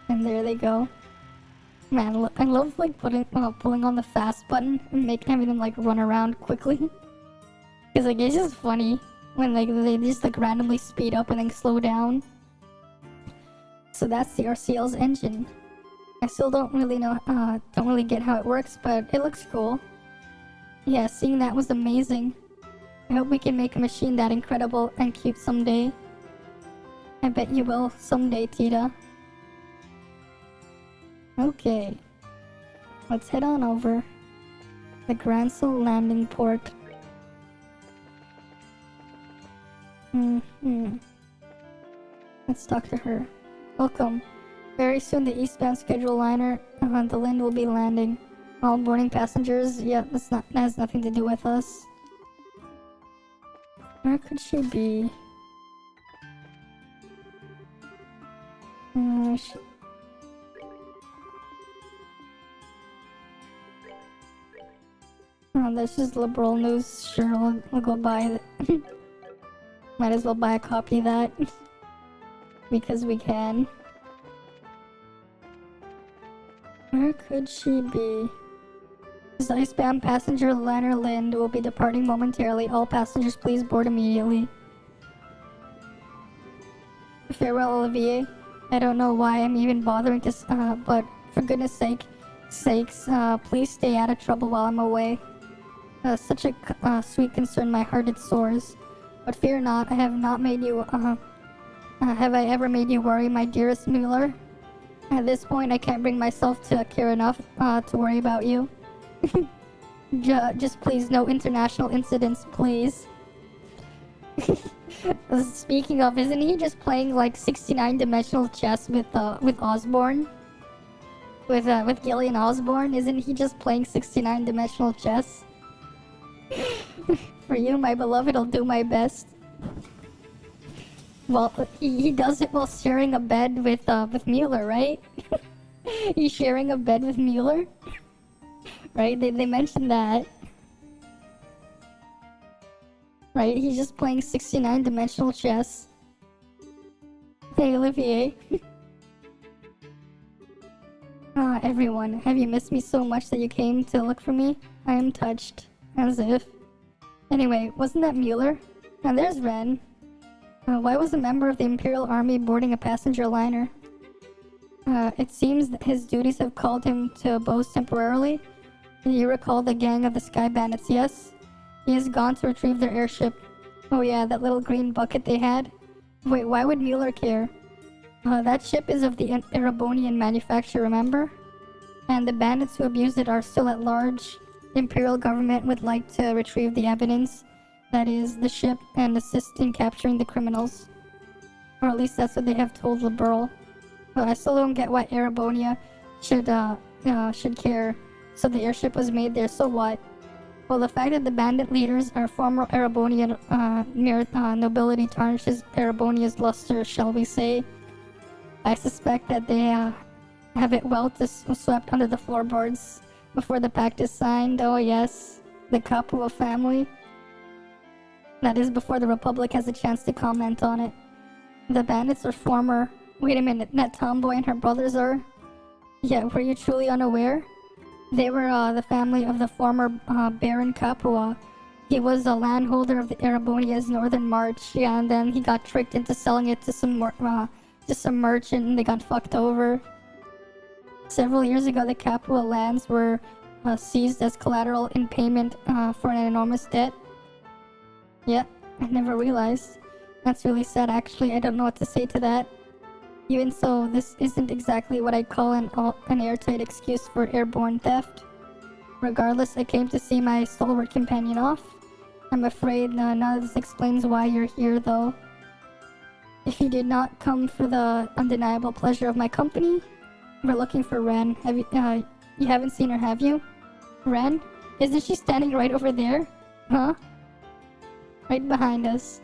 And there they go. Man, I love like pulling on the fast button and having them like run around quickly. Cause like it's just funny when like they just like randomly speed up and then slow down. So that's the RCL's engine. I still don't really know, don't really get how it works, but it looks cool. Yeah, seeing that was amazing. I hope we can make a machine that incredible and cute someday. I bet you will someday, Tita. Okay. Let's head on over. The Gransel landing port. Let's talk to her. Welcome. Very soon the eastbound schedule liner, the Lind will be landing. All boarding passengers, yeah, that has nothing to do with us. Where could she be? Oh, this is liberal news. Sure, we'll go buy it. Might as well buy a copy of that. Because we can. Where could she be? This icebound passenger liner Lind will be departing momentarily. All passengers please board immediately. Farewell, Olivier. I don't know why I'm even bothering to, but for goodness sakes, please stay out of trouble while I'm away. Such a sweet concern, my heart it soars. But fear not, I have not made you, have I ever made you worry, my dearest Mueller? At this point, I can't bring myself to care enough, to worry about you. Just please, no international incidents, please. Speaking of, isn't he just playing like 69-dimensional chess with Osborne? With Gillian Osborne, isn't he just playing 69-dimensional chess? For you, my beloved, I'll do my best. Well, he does it while sharing a bed with Mueller, right? He's sharing a bed with Mueller? Right? They mentioned that. Right? He's just playing 69-dimensional chess. Hey, Olivier. Everyone, have you missed me so much that you came to look for me? I am touched. As if. Anyway, wasn't that Mueller? And there's Ren. Why was a member of the Imperial Army boarding a passenger liner? It seems that his duties have called him to Bose temporarily. You recall the gang of the Sky Bandits, yes? He has gone to retrieve their airship. Oh yeah, that little green bucket they had? Wait, why would Mueller care? That ship is of the Erebonian manufacture, remember? And the bandits who abused it are still at large. The Imperial government would like to retrieve the evidence, that is, the ship, and assist in capturing the criminals. Or at least that's what they have told Liberal. But I still don't get why Erebonia should care. So the airship was made there, so what? Well, the fact that the bandit leaders are former Erebonian nobility tarnishes Erebonia's luster, shall we say. I suspect that they have it well swept under the floorboards before the pact is signed. Oh yes, the Capua family. That is before the Republic has a chance to comment on it. The bandits are former... Wait a minute, that tomboy and her brothers are... Yeah, were you truly unaware? They were the family of the former Baron Capua. He was a landholder of the Erebonia's northern march, yeah, and then he got tricked into selling it to some merchant and they got fucked over. Several years ago, the Capua lands were seized as collateral in payment for an enormous debt. Yeah, I never realized. That's really sad, actually. I don't know what to say to that. Even so, this isn't exactly what I call an airtight excuse for airborne theft. Regardless, I came to see my stalwart companion off. I'm afraid none of this explains why you're here, though. If you did not come for the undeniable pleasure of my company, we're looking for Ren. Have you haven't seen her, have you? Ren? Isn't she standing right over there? Huh? Right behind us.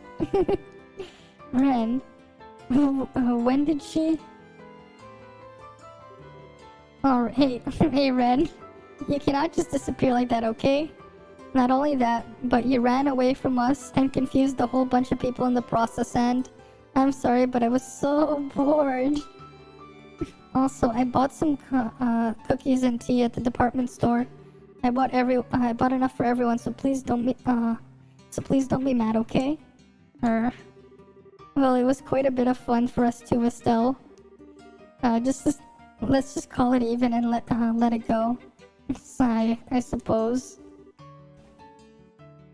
Ren. When did she? Oh, hey Ren. You cannot just disappear like that, okay? Not only that, but you ran away from us and confused a whole bunch of people in the process, and I'm sorry, but I was so bored. Also, I bought some cookies and tea at the department store. I bought enough for everyone, so please don't be mad, okay? Well, it was quite a bit of fun for us too, Estelle. let's just call it even and let it go. Sigh, I suppose.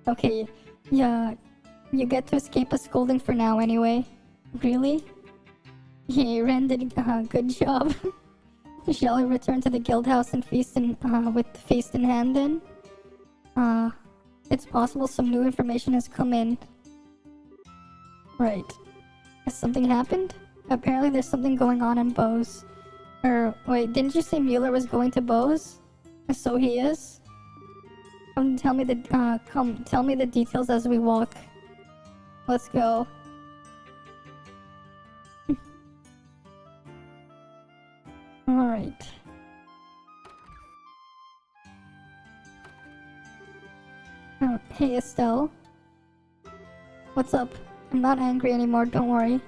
Okay, yeah, you get to escape a scolding for now anyway. Really? Yeah, Ren did good job. Shall we return to the guild house and feast with the feast in hand then? It's possible some new information has come in. Right. Has something happened? Apparently there's something going on in Bose. Wait, didn't you say Mueller was going to Bose? So he is? Tell me the details as we walk. Let's go. Alright. Oh, hey Estelle. What's up? I'm not angry anymore, don't worry.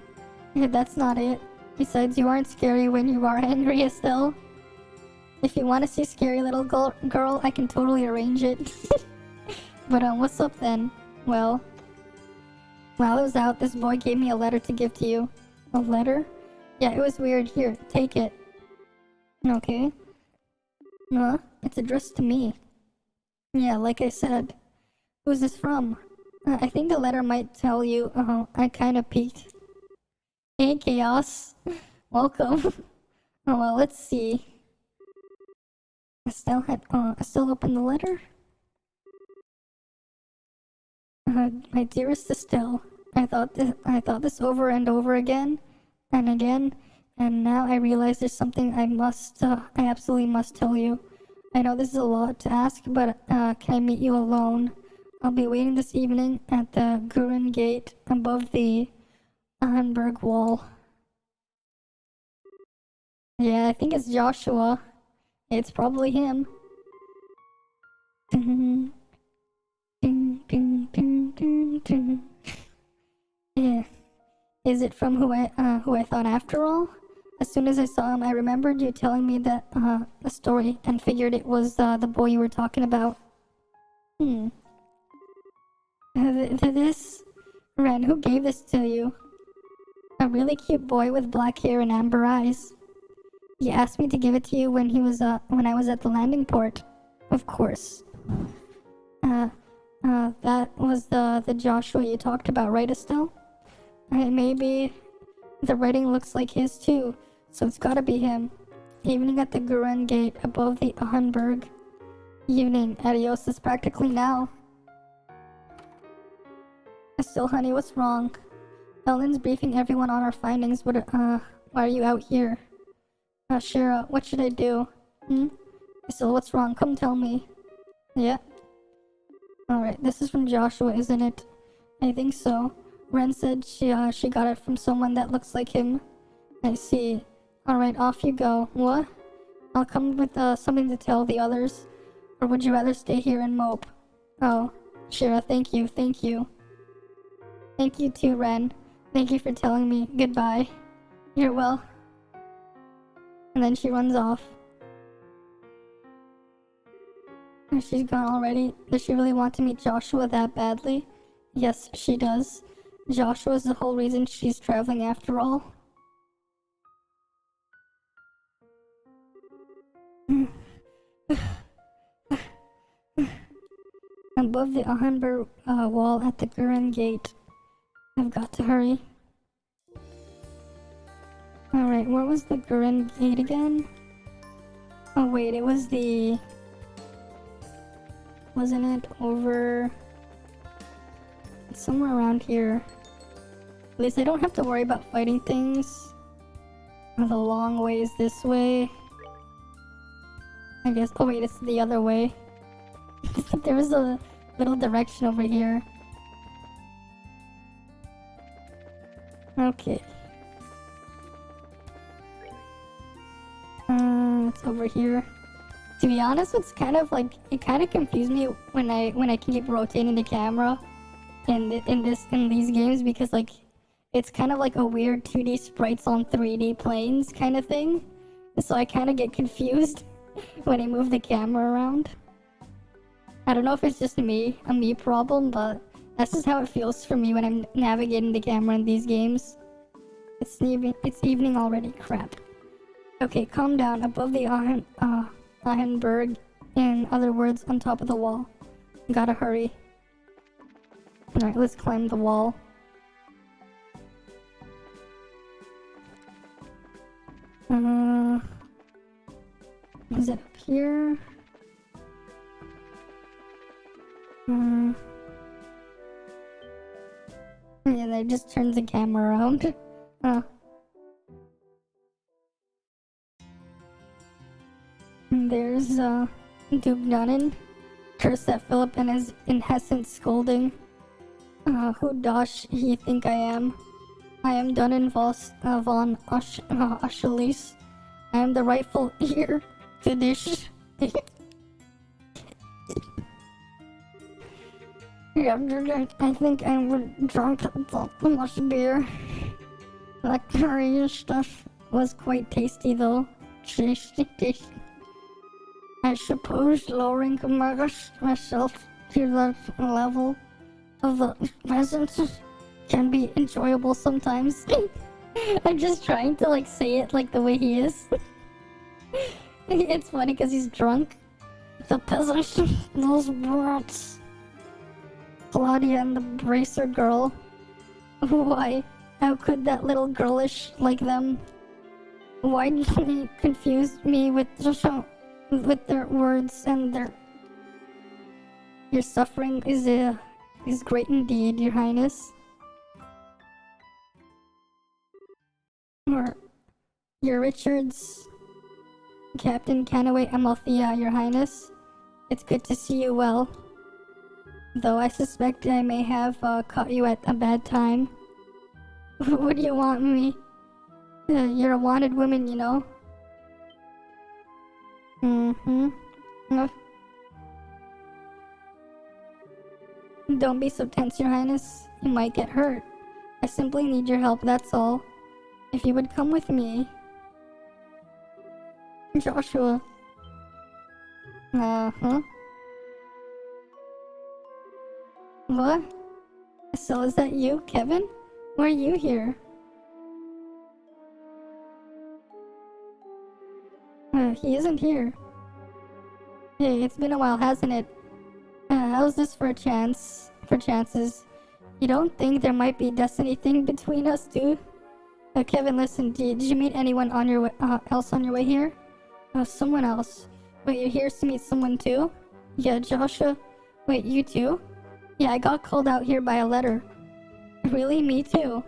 Yeah, that's not it. Besides, you aren't scary when you are angry, Estelle. If you want to see scary little girl, I can totally arrange it. But what's up then? Well, while I was out, this boy gave me a letter to give to you. A letter? Yeah, it was weird. Here, take it. Okay. It's addressed to me. Yeah, like I said. Who's this from? I think the letter might tell you. I kinda peeked. Hey, Chaos. Welcome. Oh, well, let's see. Estelle opened the letter? My dearest Estelle, I thought this over and over again, and again, and now I realize there's something I absolutely must tell you. I know this is a lot to ask, but can I meet you alone? I'll be waiting this evening at the Gurren Gate above the Ahenberg Wall. Yeah, I think it's Joshua. It's probably him. Yeah. Is it from who I thought after all? As soon as I saw him, I remembered you telling me that the story and figured it was the boy you were talking about. This? Ren, who gave this to you? A really cute boy with black hair and amber eyes. He asked me to give it to you when I was at the landing port. Of course. That was the Joshua you talked about, right, Estelle? Maybe. The writing looks like his too, so it's gotta be him. Evening at the Gurren Gate above the Ahenberg. Evening. Adios is practically now. Estelle, honey, what's wrong? Ellen's briefing everyone on our findings. Why are you out here? Shira, what should I do? Estelle, what's wrong? Come tell me. Yeah. Alright, this is from Joshua, isn't it? I think so. Ren said she got it from someone that looks like him. I see. Alright, off you go. What? I'll come with something to tell the others. Or would you rather stay here and mope? Oh, Shira, thank you, thank you. Thank you too, Ren. Thank you for telling me. Goodbye. You're well. And then she runs off. She's gone already. Does she really want to meet Joshua that badly? Yes, she does. Joshua's the whole reason she's traveling after all. Above the Ahenberg wall at the Gurren Gate. I've got to hurry. Alright, where was the Gurren Gate again? Oh wait, it was the... Wasn't it over... somewhere around here. At least I don't have to worry about fighting things. The long ways this way. I guess... oh wait, it's the other way. There was a little direction over here. Okay. It's over here. To be honest, it's kind of like, it kind of confused me when I can keep rotating the camera in these games, because like it's kind of like a weird 2D sprites on 3D planes kind of thing. So I kind of get confused when I move the camera around. I don't know if it's just a me problem, but that's just how it feels for me when I'm navigating the camera in these games. It's evening already. Crap. Okay, calm down. Above the Ironberg. In other words, on top of the wall. Gotta hurry. Alright, let's climb the wall. Is it up here? Yeah, that just turns the camera around. And there's, Dubnanin. Curse that Philip and his incessant scolding. Who dosh he think I am? I am Dunin von Ashelis. I am the rightful heir to this. I think I'm drunk too much beer. That curry stuff was quite tasty though. I suppose lowering myself to the level of the peasants can be enjoyable sometimes. I'm just trying to like say it like the way he is. It's funny because he's drunk. The peasants, those brats. Claudia and the bracer girl. Why? How could that little girlish like them? Why did they confuse me with their words and their... Your suffering is great indeed, Your Highness. Or Your Richards, Captain Canaway Amalthea, Your Highness. It's good to see you well. Though I suspect I may have caught you at a bad time. What do you want me? You're a wanted woman, you know. Don't be so tense, Your Highness. You might get hurt. I simply need your help, that's all. If you would come with me... Joshua. What? So is that you, Kevin? Why are you here? He isn't here. Hey, it's been a while, hasn't it? How's this for a chance? For chances? You don't think there might be a destiny thing between us, dude? Kevin, listen, did you meet anyone on your way, else on your way here? Someone else. Wait, you're here to meet someone too? Yeah, Joshua. Wait, you too? Yeah, I got called out here by a letter. Really? Me too?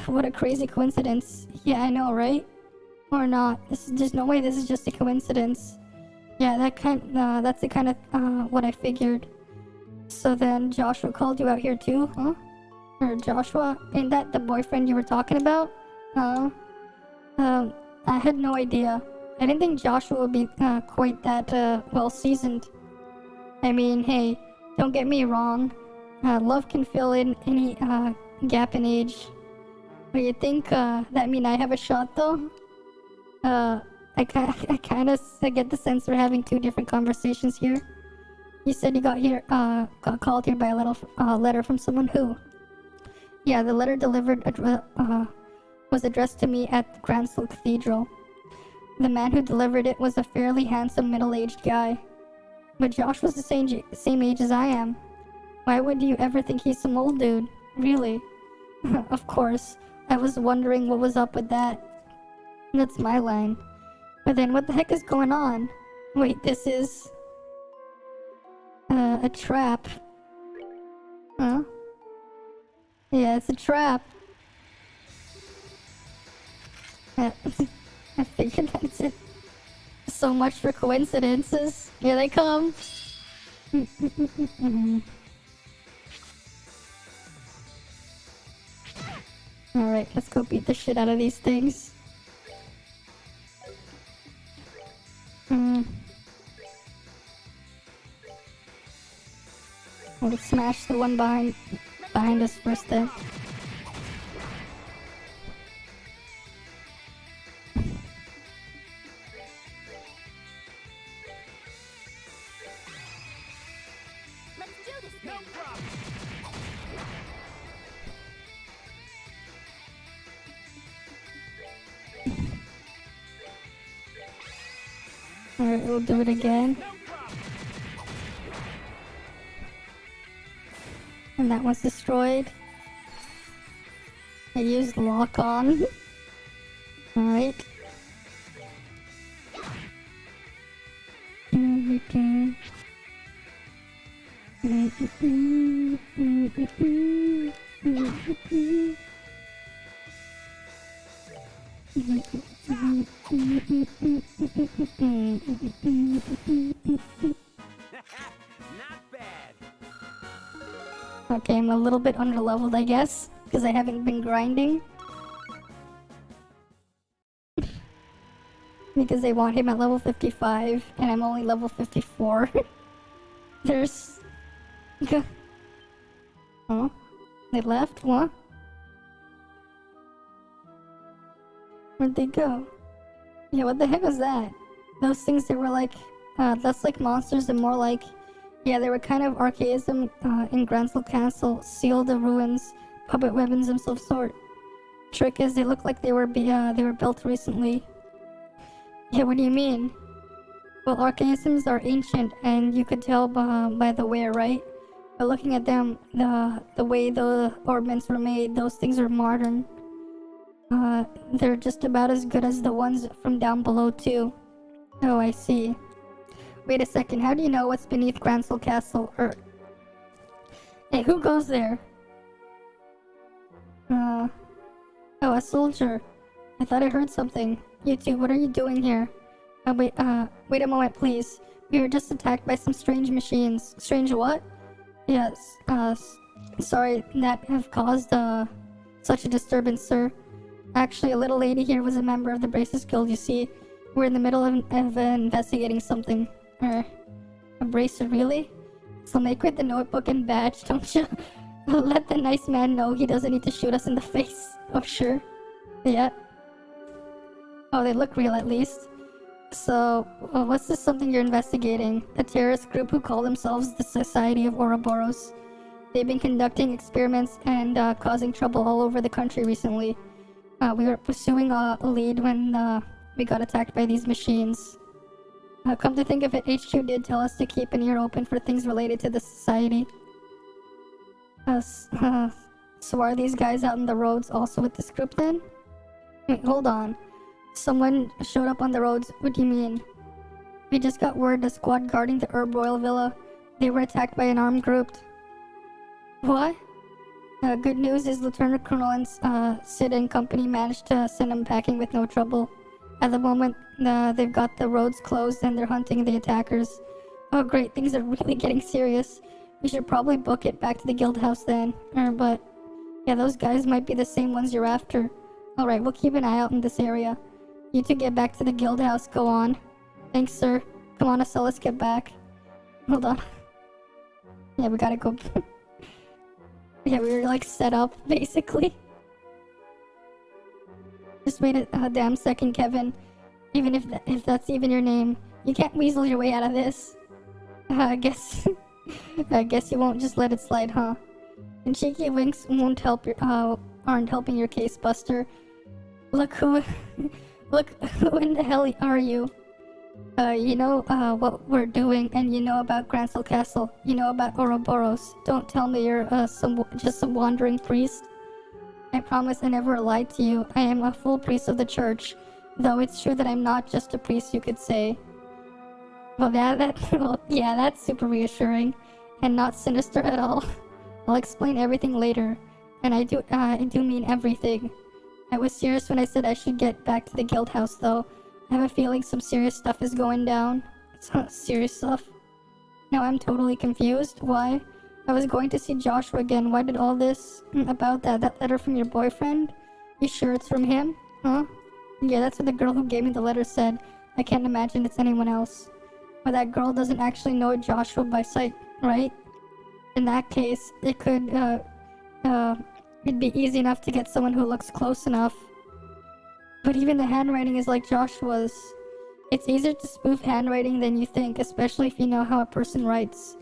What a crazy coincidence. Yeah, I know, right? Or not. There's no way this is just a coincidence. Yeah, that's the kind of, what I figured. So then Joshua called you out here too, huh? Or Joshua? Ain't that the boyfriend you were talking about? I had no idea. I didn't think Joshua would be, quite that, well seasoned. I mean, hey, don't get me wrong. Love can fill in any, gap in age. But you think, that mean I have a shot though? I kind of get the sense we're having two different conversations here. You said you got called here by a letter from someone who? Yeah, the letter delivered was addressed to me at the Granslow Cathedral. The man who delivered it was a fairly handsome middle-aged guy. But Josh was the same age as I am. Why would you ever think he's some old dude? Really? Of course. I was wondering what was up with that. That's my line. But then what the heck is going on? Wait, this is... a trap. Huh? Yeah, it's a trap. I figured that's it. So much for coincidences. Here they come. Alright, let's go beat the shit out of these things. We'll smash the one behind us first then. Let's do this No thing. problem. Alright, we'll do it again. And that one's destroyed. I used lock on. Alright. Not bad. Okay, I'm a little bit under-leveled, I guess, because I haven't been grinding. Because they want him at level 55, and I'm only level 54. There's... Oh? They left? What? Where'd they go? Yeah, what the heck was that? Those things that were like... that's like monsters and more like... Yeah, they were kind of archaism in Gransel Castle, sealed the ruins, puppet weapons of some sort. Trick is, they look like they were built recently. Yeah, what do you mean? Well, archaisms are ancient, and you could tell by the wear, right? But looking at them, the way the ornaments were made, those things are modern. They're just about as good as the ones from down below, too. Oh, I see. Wait a second, how do you know what's beneath Gransel Castle? Hey, who goes there? Oh, a soldier. I thought I heard something. You two, what are you doing here? Wait a moment, please. We were just attacked by some strange machines. Strange what? Yes, sorry that have caused, such a disturbance, sir. Actually, a little lady here was a member of the Braces Guild, you see. We're in the middle of investigating something. A bracer, really? So make with the notebook and badge, don't you? Let the nice man know he doesn't need to shoot us in the face. Oh, sure. Yeah. Oh, they look real at least. So, what's this something you're investigating? A terrorist group who call themselves the Society of Ouroboros. They've been conducting experiments and causing trouble all over the country recently. We were pursuing a lead when we got attacked by these machines. Come to think of it, HQ did tell us to keep an ear open for things related to the Society. So are these guys out on the roads also with this group then? Wait, hold on. Someone showed up on the roads. What do you mean? We just got word the squad guarding the Herb Royal Villa. They were attacked by an armed group. What? Good news is Lieutenant Colonel and Sid and company managed to send them packing with no trouble. At the moment, they've got the roads closed and they're hunting the attackers. Oh great, things are really getting serious. We should probably book it back to the guild house then. But yeah, those guys might be the same ones you're after. Alright, we'll keep an eye out in this area. You two get back to the guild house, go on. Thanks, sir. Come on, Asel, let's get back. Hold on. Yeah, we gotta go. Yeah, we were like set up, basically. Just wait a damn second, Kevin. Even if that's even your name, you can't weasel your way out of this. I guess you won't just let it slide, huh? And cheeky winks won't help aren't helping your case, Buster. Look who in the hell are you? You know what we're doing, and you know about Gransel Castle. You know about Ouroboros. Don't tell me you're just some wandering priest. I promise I never lied to you. I am a full priest of the church, though it's true that I'm not just a priest, you could say. Well, yeah, that's super reassuring, and not sinister at all. I'll explain everything later, and I do mean everything. I was serious when I said I should get back to the guild house, though. I have a feeling some serious stuff is going down. It's not serious stuff. Now I'm totally confused. Why? I was going to see Joshua again. Why did all this about that letter from your boyfriend? You sure it's from him? Huh? Yeah, that's what the girl who gave me the letter said. I can't imagine it's anyone else. But that girl doesn't actually know Joshua by sight, right? In that case, it could, it'd be easy enough to get someone who looks close enough. But even the handwriting is like Joshua's. It's easier to spoof handwriting than you think, especially if you know how a person writes.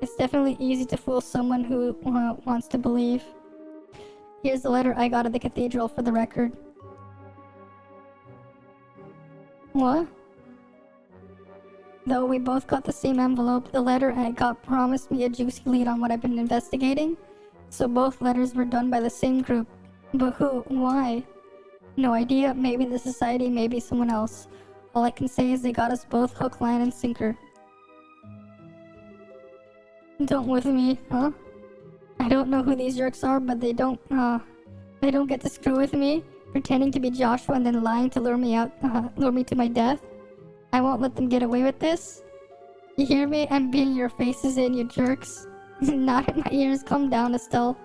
It's definitely easy to fool someone who wants to believe. Here's the letter I got at the cathedral for the record. What? Though we both got the same envelope, the letter I got promised me a juicy lead on what I've been investigating. So both letters were done by the same group. But who? Why? No idea. Maybe the society, maybe someone else. All I can say is they got us both hook, line, and sinker. Don't with me, huh? I don't know who these jerks are, but they don't get to screw with me, pretending to be Joshua and then lying to lure me to my death. I won't let them get away with this. You hear me? I'm beating your faces in, you jerks. Not in my ears. Calm down, Estelle.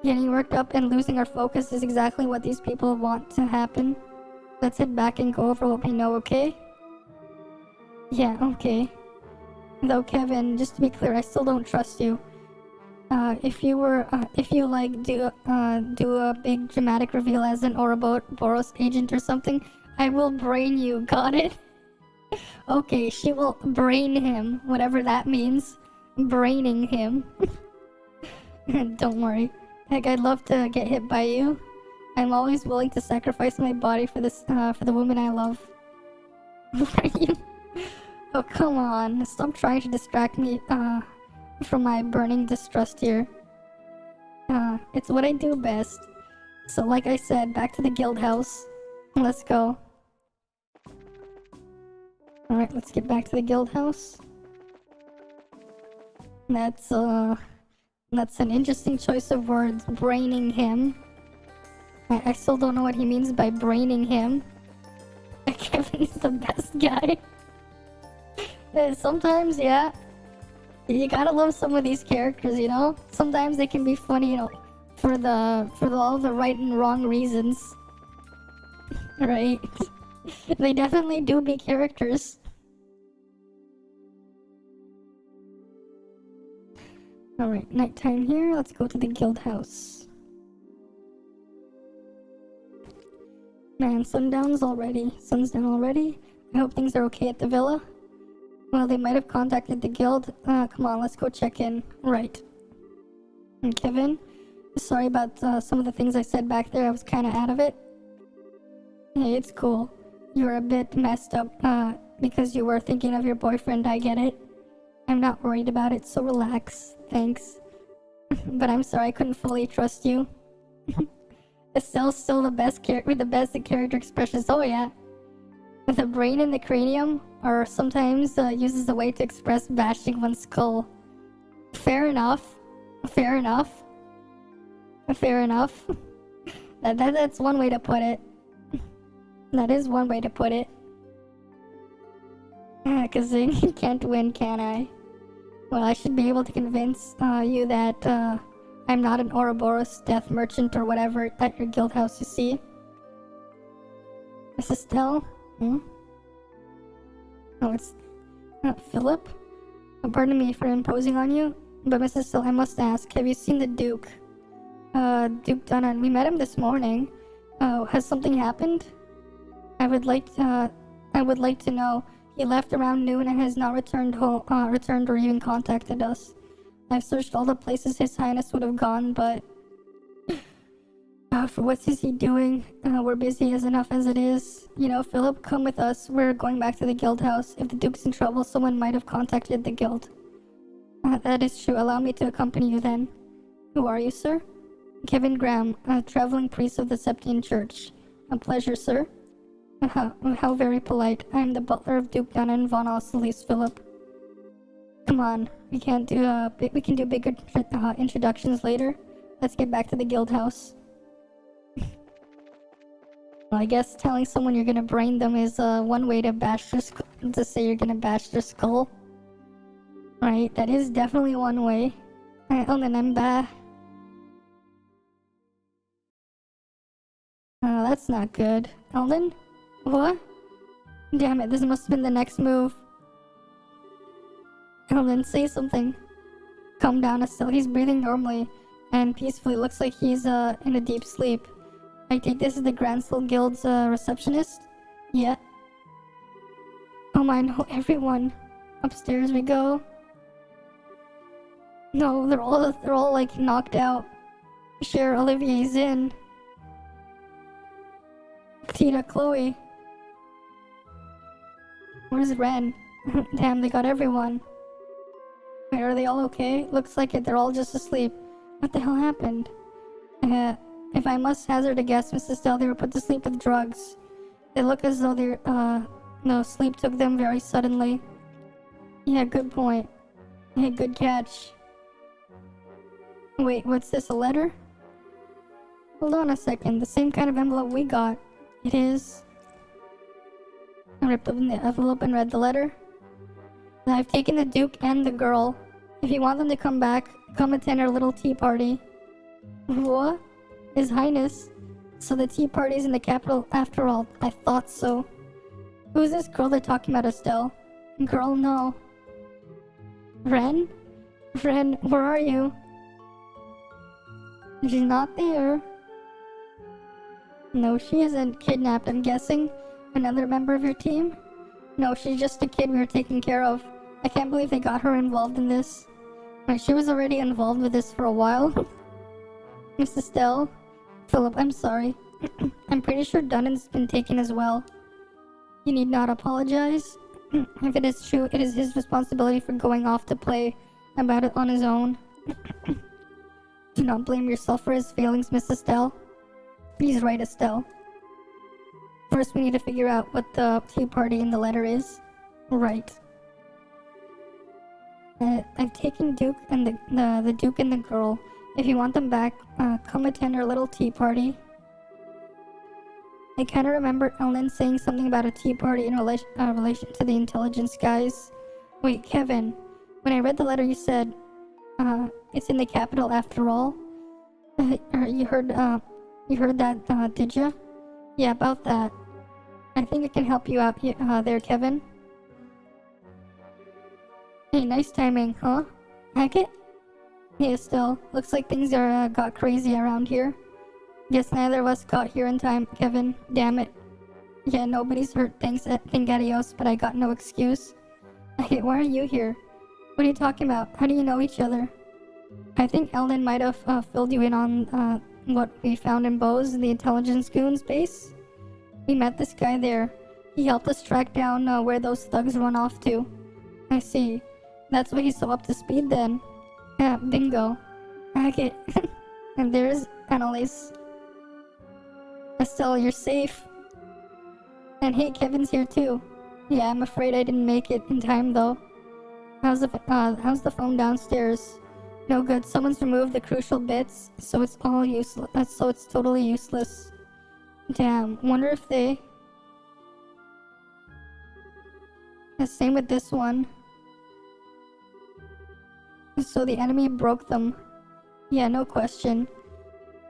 Getting worked up and losing our focus is exactly what these people want to happen. Let's head back and go over what we know, okay? Yeah, okay. Though, Kevin, just to be clear, I still don't trust you. If you like do a big dramatic reveal as an Ouroboros agent or something, I will brain you, got it? Okay, she will brain him, whatever that means. Braining him. Don't worry. Heck, I'd love to get hit by you. I'm always willing to sacrifice my body for this, for the woman I love. You? Oh, come on. Stop trying to distract me, from my burning distrust here. It's what I do best. So like I said, back to the guild house. Let's go. Alright, let's get back to the guild house. That's an interesting choice of words. Braining him. I still don't know what he means by braining him. Kevin is the best guy. Sometimes, yeah. You gotta love some of these characters, you know? Sometimes they can be funny, you know, for all the right and wrong reasons. Right? They definitely do be characters. Alright, nighttime here. Let's go to the guild house. Man, sun's down already. I hope things are okay at the villa. Well, they might have contacted the guild. Come on, let's go check in. Right. And Kevin, sorry about some of the things I said back there. I was kind of out of it. Hey, it's cool. You were a bit messed up because you were thinking of your boyfriend. I get it. I'm not worried about it, so relax. Thanks. But I'm sorry I couldn't fully trust you. Estelle's still the best with the best at character expressions. Oh yeah. The brain and the cranium are sometimes used as a way to express bashing one's skull. Fair enough. Fair enough. Fair enough. That's one way to put it. That is one way to put it. Cause you can't win, can I? Well, I should be able to convince you that I'm not an Ouroboros death merchant or whatever at your guild house, you see. Mrs. Estelle? Hmm? Oh, it's Philip? Pardon me for imposing on you, but Mrs. Estelle, I must ask, have you seen the Duke? Duke Dunnan. We met him this morning. Has something happened? I would like to know. He left around noon and has not returned or even contacted us. I've searched all the places His Highness would have gone, but for what is he doing? We're busy as enough as it is. You know, Philip, come with us. We're going back to the guild house. If the Duke's in trouble, someone might have contacted the guild. That is true. Allow me to accompany you then. Who are you, sir? Kevin Graham, a traveling priest of the Septian Church. A pleasure, sir. How very polite. I am the butler of Duke Dunnan von Osselius, Philip. Come on, we can do bigger introductions later. Let's get back to the guild house. Well, I guess telling someone you're gonna brain them is one way to bash their to say you're gonna bash their skull. Right, that is definitely one way. That's not good. Elden? What? Damn it, this must have been the next move. Elden, say something. Calm down, Estelle. He's breathing normally and peacefully. Looks like he's in a deep sleep. I take this as the Grand Soul Guild's receptionist? Yeah. Oh my, no, everyone. Upstairs we go. No, they're all like knocked out. Sure, Olivier's in. Tina, Chloe. Where's Ren? Damn, they got everyone. Wait, are they all okay? Looks like it, they're all just asleep. What the hell happened? If I must hazard a guess, Mrs. Stell, they were put to sleep with drugs. They look as though no, sleep took them very suddenly. Yeah, good point. Hey, good catch. Wait, what's this, a letter? Hold on a second, the same kind of envelope we got. It is... I ripped open the envelope and read the letter. I've taken the Duke and the girl. If you want them to come back, come attend our little tea party. What? His Highness. So the tea party's in the capital after all. I thought so. Who's this girl they're talking about, Estelle? Girl, no. Ren? Ren, where are you? She's not there. No, she isn't kidnapped, I'm guessing. Another member of your team? No, she's just a kid we were taking care of. I can't believe they got her involved in this. Wait, she was already involved with this for a while. Miss Estelle? Philip, I'm sorry. I'm pretty sure Dunnan's been taken as well. You need not apologize. If it is true, it is his responsibility for going off to play about it on his own. Do not blame yourself for his failings, Miss Estelle. He's right, Estelle. First, we need to figure out what the tea party in the letter is. Right. I've taken Duke and the Duke and the girl. If you want them back, come attend our little tea party. I kind of remember Ellen saying something about a tea party in relation to the intelligence guys. Wait, Kevin, when I read the letter you said, it's in the capital after all. You heard that, did ya? Yeah, about that. I think I can help you out there, Kevin. Hey, nice timing, huh? Hackett? Hey, Estelle, looks like things are got crazy around here. Guess neither of us got here in time, Kevin. Damn it. Yeah, nobody's hurt, thanks, thank adios, but I got no excuse. Hey, why are you here? What are you talking about? How do you know each other? I think Eldon might have filled you in on what we found in Bose, the intelligence goons base. We met this guy there. He helped us track down where those thugs run off to. I see. That's why he's so up to speed then. Yeah, bingo. Okay. And there's Annalise. Estelle, you're safe. And hey, Kevin's here too. Yeah, I'm afraid I didn't make it in time though. How's the phone downstairs? No good. Someone's removed the crucial bits, so it's all useless. So it's totally useless. Damn. Wonder if they. The same with this one. So the enemy broke them. Yeah, no question.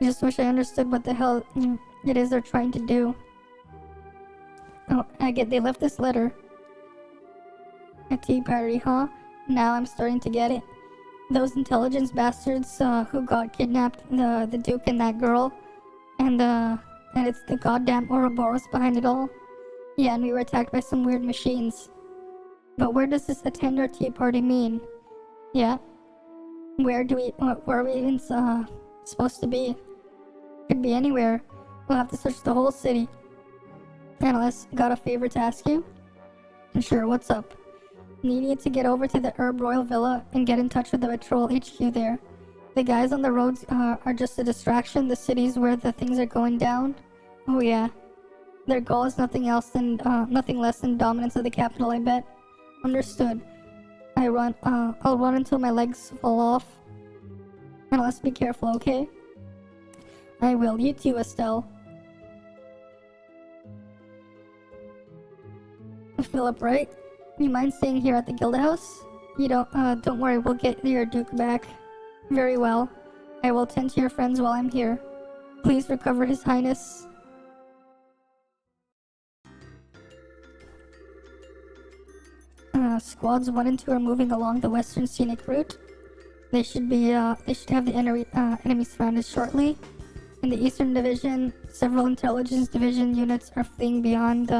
I just wish I understood what the hell it is they're trying to do. Oh, they left this letter. A tea party, huh? Now I'm starting to get it. Those intelligence bastards who got kidnapped, the Duke and that girl, and it's the goddamn Ouroboros behind it all. Yeah, and we were attacked by some weird machines. But where does this attend our tea party mean? Yeah. Where are we even supposed to be? Could be anywhere. We'll have to search the whole city. Analyst, got a favor to ask you? Sure, what's up? Need you to get over to the Herb Royal Villa and get in touch with the Patrol HQ there. The guys on the roads are just a distraction. The city's where the things are going down. Oh yeah. Their goal is nothing less than dominance of the capital, I bet. Understood. I'll run until my legs fall off. And let's be careful, okay? I will. You too, Estelle. Philip, right? You mind staying here at the guild house? You don't worry, we'll get your Duke back. Very well. I will tend to your friends while I'm here. Please recover His Highness. Squads 1 and 2 are moving along the western scenic route. They should have the enemy surrounded shortly. In the eastern division, several intelligence division units are fleeing beyond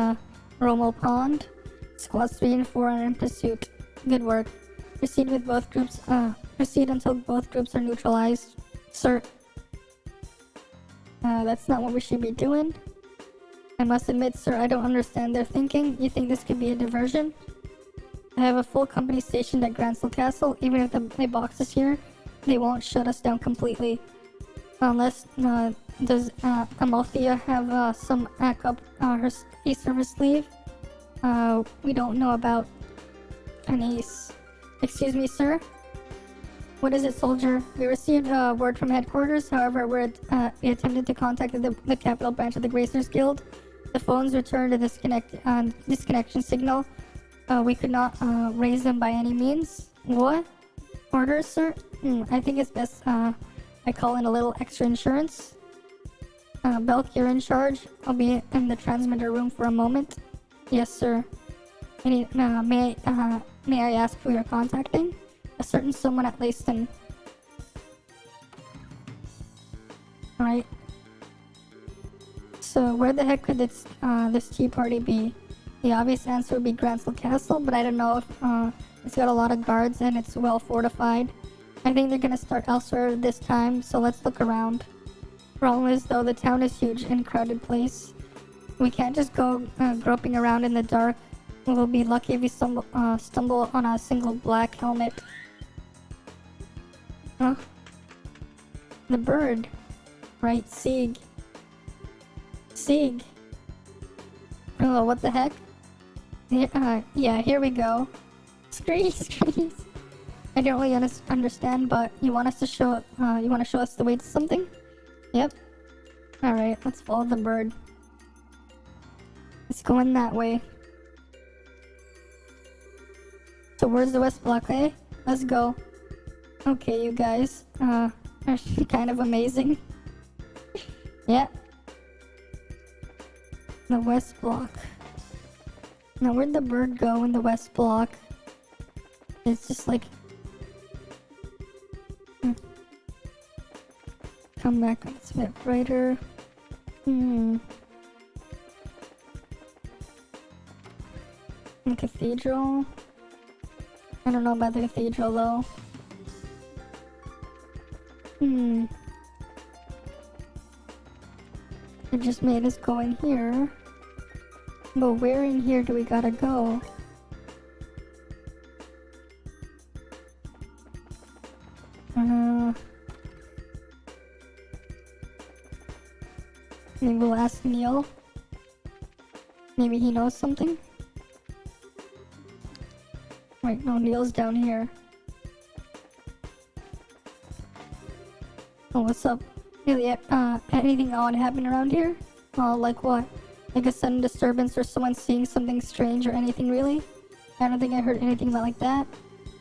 Rommel Pond. Squads 3 and 4 are in pursuit. Good work. Proceed until both groups are neutralized. Sir. That's not what we should be doing. I must admit, sir, I don't understand their thinking. You think this could be a diversion? I have a full company stationed at Gransel Castle. Even if the box is here, they won't shut us down completely. Unless, does Amalthea have some her service leave? We don't know about an ace. Excuse me, sir? What is it, soldier? We received word from headquarters. However, we attempted to contact the capital branch of the Gracers Guild. The phones returned a disconnection signal. We could not raise them by any means. What? Orders, sir? I think it's best I call in a little extra insurance. Belk, you're in charge. I'll be in the transmitter room for a moment. Yes, sir. May I ask who you're contacting? A certain someone at Leyston. Alright. So where the heck could this tea party be? The obvious answer would be Gransel Castle, but I don't know if it's got a lot of guards and it's well fortified. I think they're gonna start elsewhere this time, so let's look around. Problem is though, the town is huge and crowded place. We can't just go groping around in the dark. We'll be lucky if we stumble on a single black helmet. Huh? The bird. Right, Sieg. Sieg. Oh, what the heck? Yeah, here we go. Screeze. I don't really understand, but you want us to show us the way to something? Yep. Alright, let's follow the bird. It's going that way. So where's the west block, eh? Let's go. Okay, you guys. Are kind of amazing. Yeah. The west block. Now where'd the bird go in the west block? It's just like... Come back, it's a bit brighter. The cathedral? I don't know about the cathedral though. It just made us go in here. But where in here do we gotta go? Maybe we'll ask Neil. Maybe he knows something. Wait, no, Neil's down here. Oh, what's up? Really, anything odd happen around here? Oh, like what? Like a sudden disturbance or someone seeing something strange or anything really? I don't think I heard anything about like that.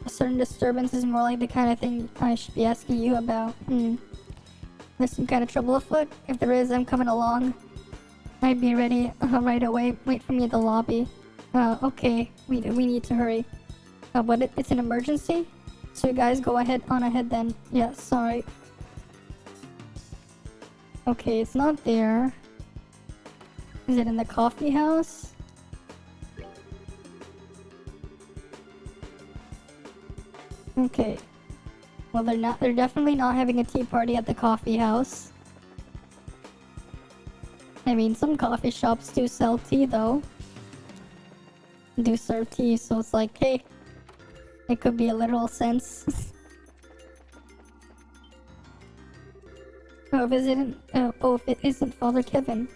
A sudden disturbance is more like the kind of thing I should be asking you about. There's some kind of trouble afoot? If there is, I'm coming along. I'd be ready right away. Wait for me at the lobby. Okay. We need to hurry. But it's an emergency? So you guys go on ahead then. Yeah, sorry. Okay, it's not there. Is it in the coffee house? Okay. Well, they're definitely not having a tea party at the coffee house. I mean, some coffee shops do sell tea though. Do serve tea, so it's like, hey, it could be a literal sense. If it isn't Father Kevin,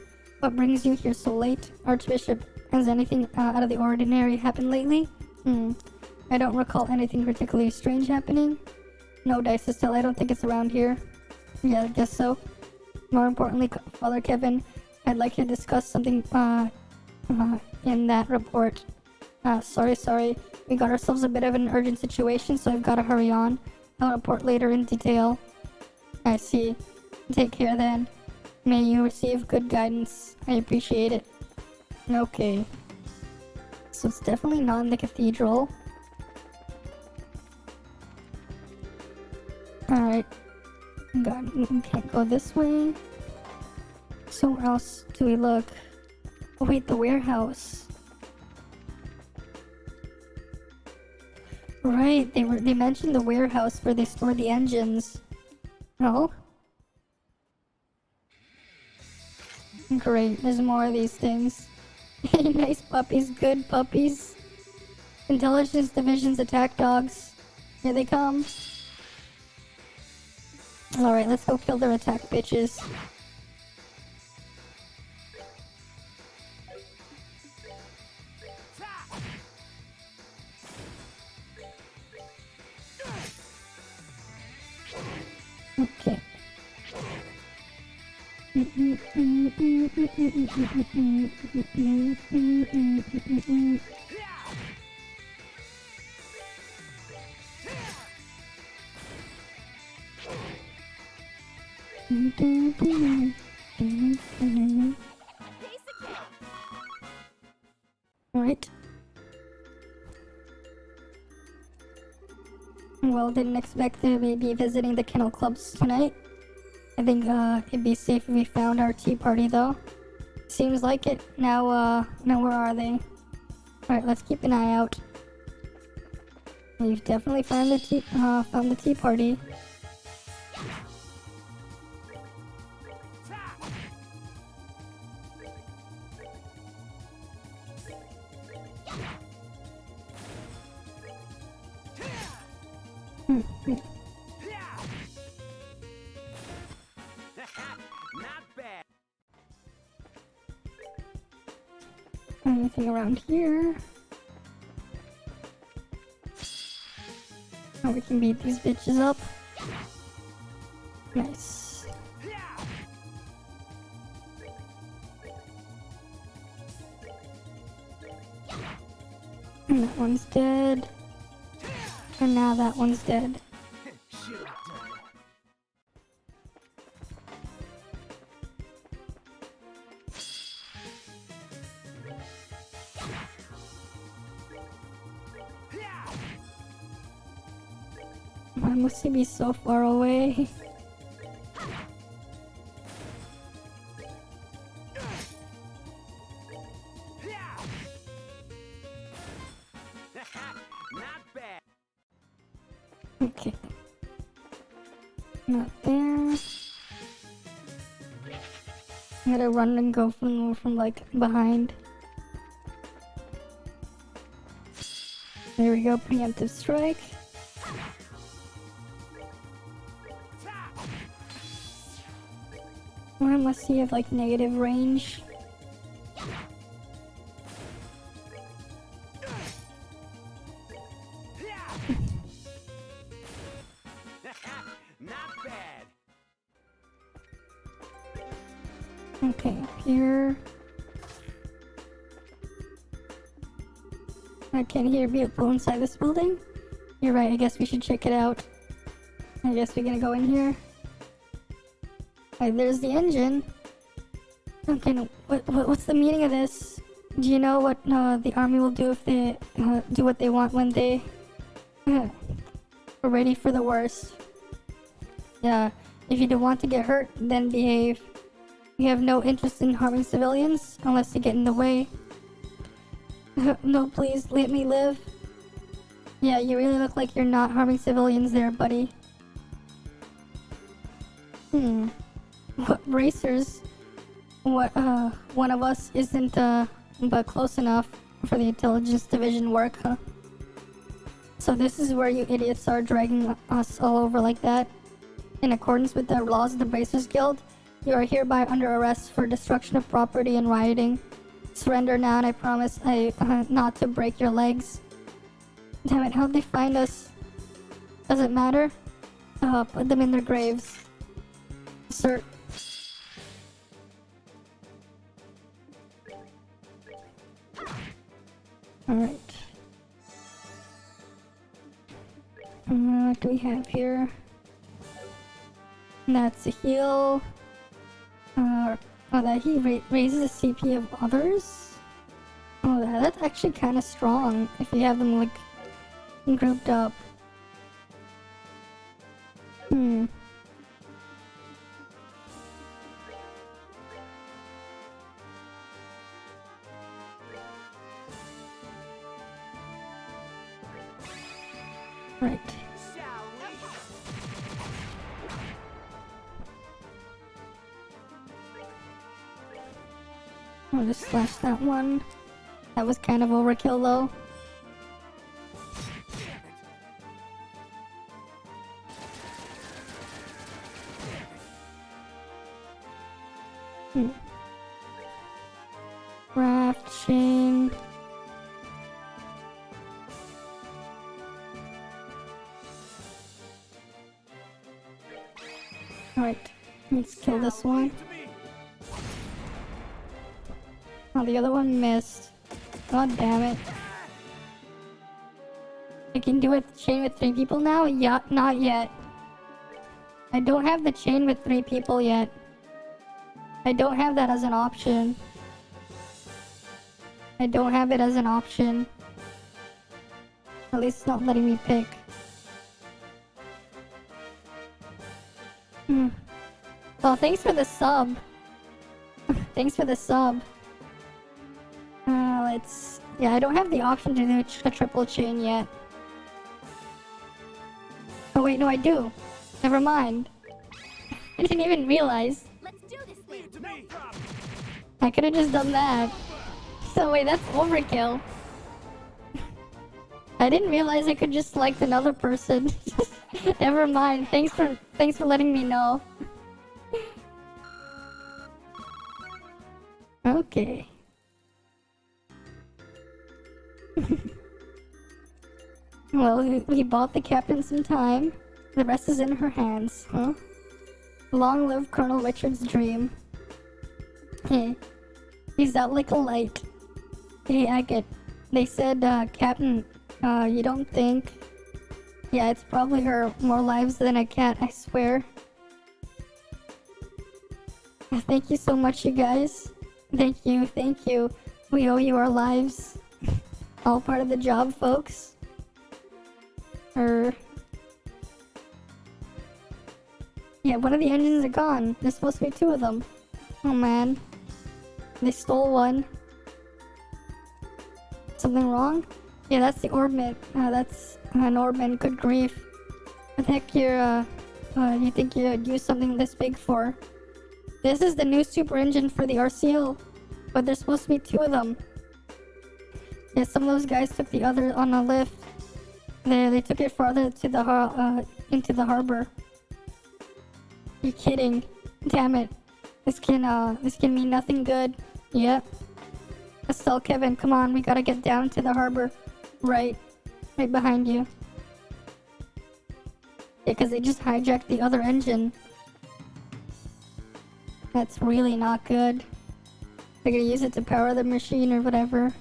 what brings you here so late? Archbishop, has anything out of the ordinary happened lately? I don't recall anything particularly strange happening. No, Dice still, I don't think it's around here. Yeah, I guess so. More importantly, Father Kevin, I'd like to discuss something in that report. Sorry. We got ourselves a bit of an urgent situation, so I've got to hurry on. I'll report later in detail. I see. Take care then. May you receive good guidance. I appreciate it. Okay. So it's definitely not in the cathedral. Alright. God, we can't go this way. So where else do we look? Oh wait, the warehouse. Right, they mentioned the warehouse where they store the engines. Oh? Great, there's more of these things. Nice puppies, good puppies. Intelligence Division's attack dogs. Here they come. Alright, let's go kill their attack bitches. Okay. Alright. Well, didn't expect to be visiting the kennel clubs tonight. I think it'd be safe if we found our tea party though. Seems like it. Now where are they? Alright, let's keep an eye out. We've definitely found the tea party. Not bad. Anything around here? Oh, we can beat these bitches up. Nice. And that one's dead. And now that one's dead. Why must he be so far away? Not bad. Okay. Not there. I gotta run and go from like behind. There we go, preemptive strike. Or unless he have like negative range. Not bad. Okay, up here. I can't hear people inside this building. You're right, I guess we should check it out. I guess we're gonna go in here. Alright, there's the engine. Okay, no, what's the meaning of this? Do you know what the army will do if they do what they want when they are ready for the worst? Yeah, if you don't want to get hurt, then behave. We have no interest in harming civilians unless they get in the way. No, please, let me live. Yeah, you really look like you're not harming civilians there, buddy. What racers? What, one of us isn't, but close enough for the intelligence division work, huh? So this is where you idiots are dragging us all over like that? In accordance with the laws of the Bracers Guild, you are hereby under arrest for destruction of property and rioting. Surrender now and I promise not to break your legs. Damn it, how'd they find us? Does it matter? Put them in their graves. Sir. Alright. What do we have here? That's a heal. That he raises the CP of others? Oh, that's actually kind of strong if you have them like grouped up. Right. Shall we? I'll just slash that one. That was kind of overkill though. Hmm. Craft chain. Alright, let's kill this one. To me. Oh, the other one missed. God damn it. I can do a chain with 3 people now? Yeah, not yet. I don't have the chain with 3 people yet. I don't have that as an option. I don't have it as an option. At least it's not letting me pick. Well, thanks for the sub. Thanks for the sub. Yeah, I don't have the option to do a triple chain yet. Oh wait, no I do. Never mind. I didn't even realize. Let's do this thing. To me. I could have just done that. So wait, that's overkill. I didn't realize I could just select another person. Never mind. Thanks for letting me know. Okay. Well, we bought the captain some time. The rest is in her hands, huh? Long live Colonel Richard's dream. Hey, he's out like a light. Hey, Agate. They said, Captain, you don't think... Yeah, it's probably her. More lives than a cat, I swear. Thank you so much, you guys. Thank you, thank you. We owe you our lives. All part of the job, folks. Yeah, one of the engines are gone. There's supposed to be 2 of them. Oh man. They stole one. Something wrong? Yeah, that's the orbman. That's an orbman. Good grief. What the heck you think you'd use something this big for? This is the new super engine for the RCL. But there's supposed to be 2 of them. Yeah, some of those guys took the other on a lift. They took it farther to the into the harbor. You're kidding. Damn it. This can mean nothing good. Yep. Let's tell Kevin, come on, we gotta get down to the harbor. Right behind you. Yeah, because they just hijacked the other engine. That's really not good. They're gonna use it to power the machine or whatever.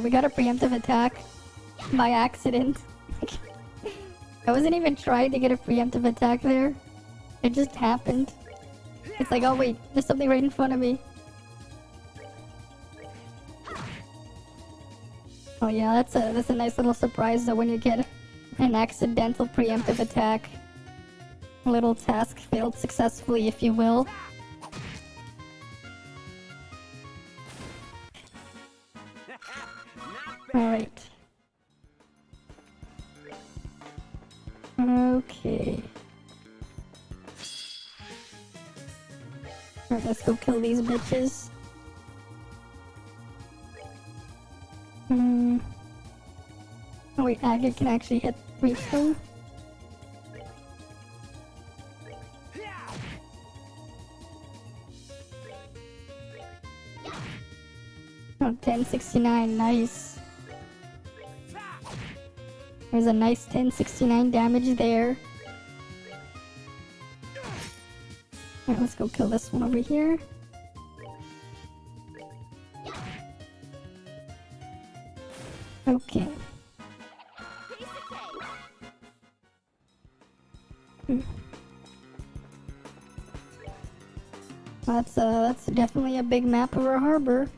We got a preemptive attack by accident. I wasn't even trying to get a preemptive attack there. It just happened. It's like, oh wait, there's something right in front of me. Oh yeah, that's a nice little surprise though when you get an accidental preemptive attack. A little task failed successfully, if you will. Alright. Okay. Alright, let's go kill these bitches. Oh wait, Agate can actually reach them. Oh, 1069, nice. There's a nice 1069 damage there. Alright, let's go kill this one over here. Okay. That's definitely a big map of our harbor.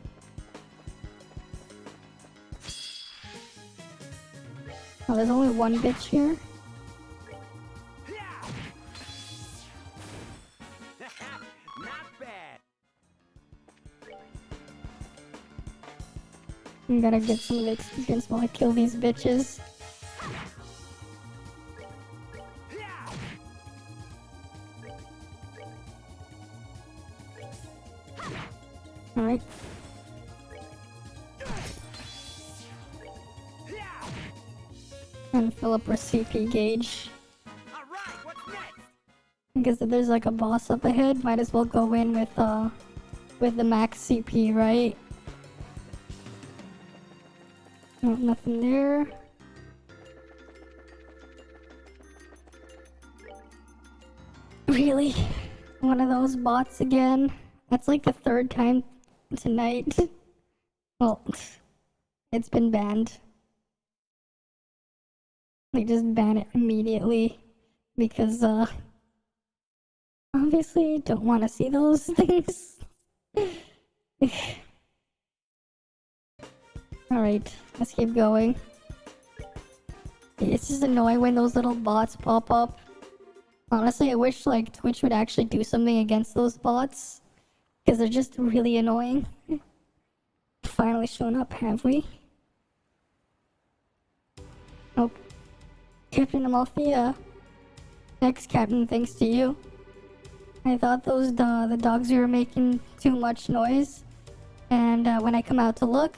Oh, there's only one bitch here. Not bad. I'm gonna get some of the experience while I kill these bitches. Alright. And fill up our CP gauge. All right, what's next? Because if there's like a boss up ahead, might as well go in with the max CP, right? Oh, nothing there. Really? One of those bots again? That's like the third time tonight. Well, it's been banned. They just ban it immediately because obviously don't want to see those things. Alright, let's keep going. It's just annoying when those little bots pop up. Honestly, I wish like Twitch would actually do something against those bots, because they're just really annoying. Finally shown up, have we? Oh, Captain Amalthea. Next captain, thanks to you. I thought those the dogs were making too much noise, and when I come out to look,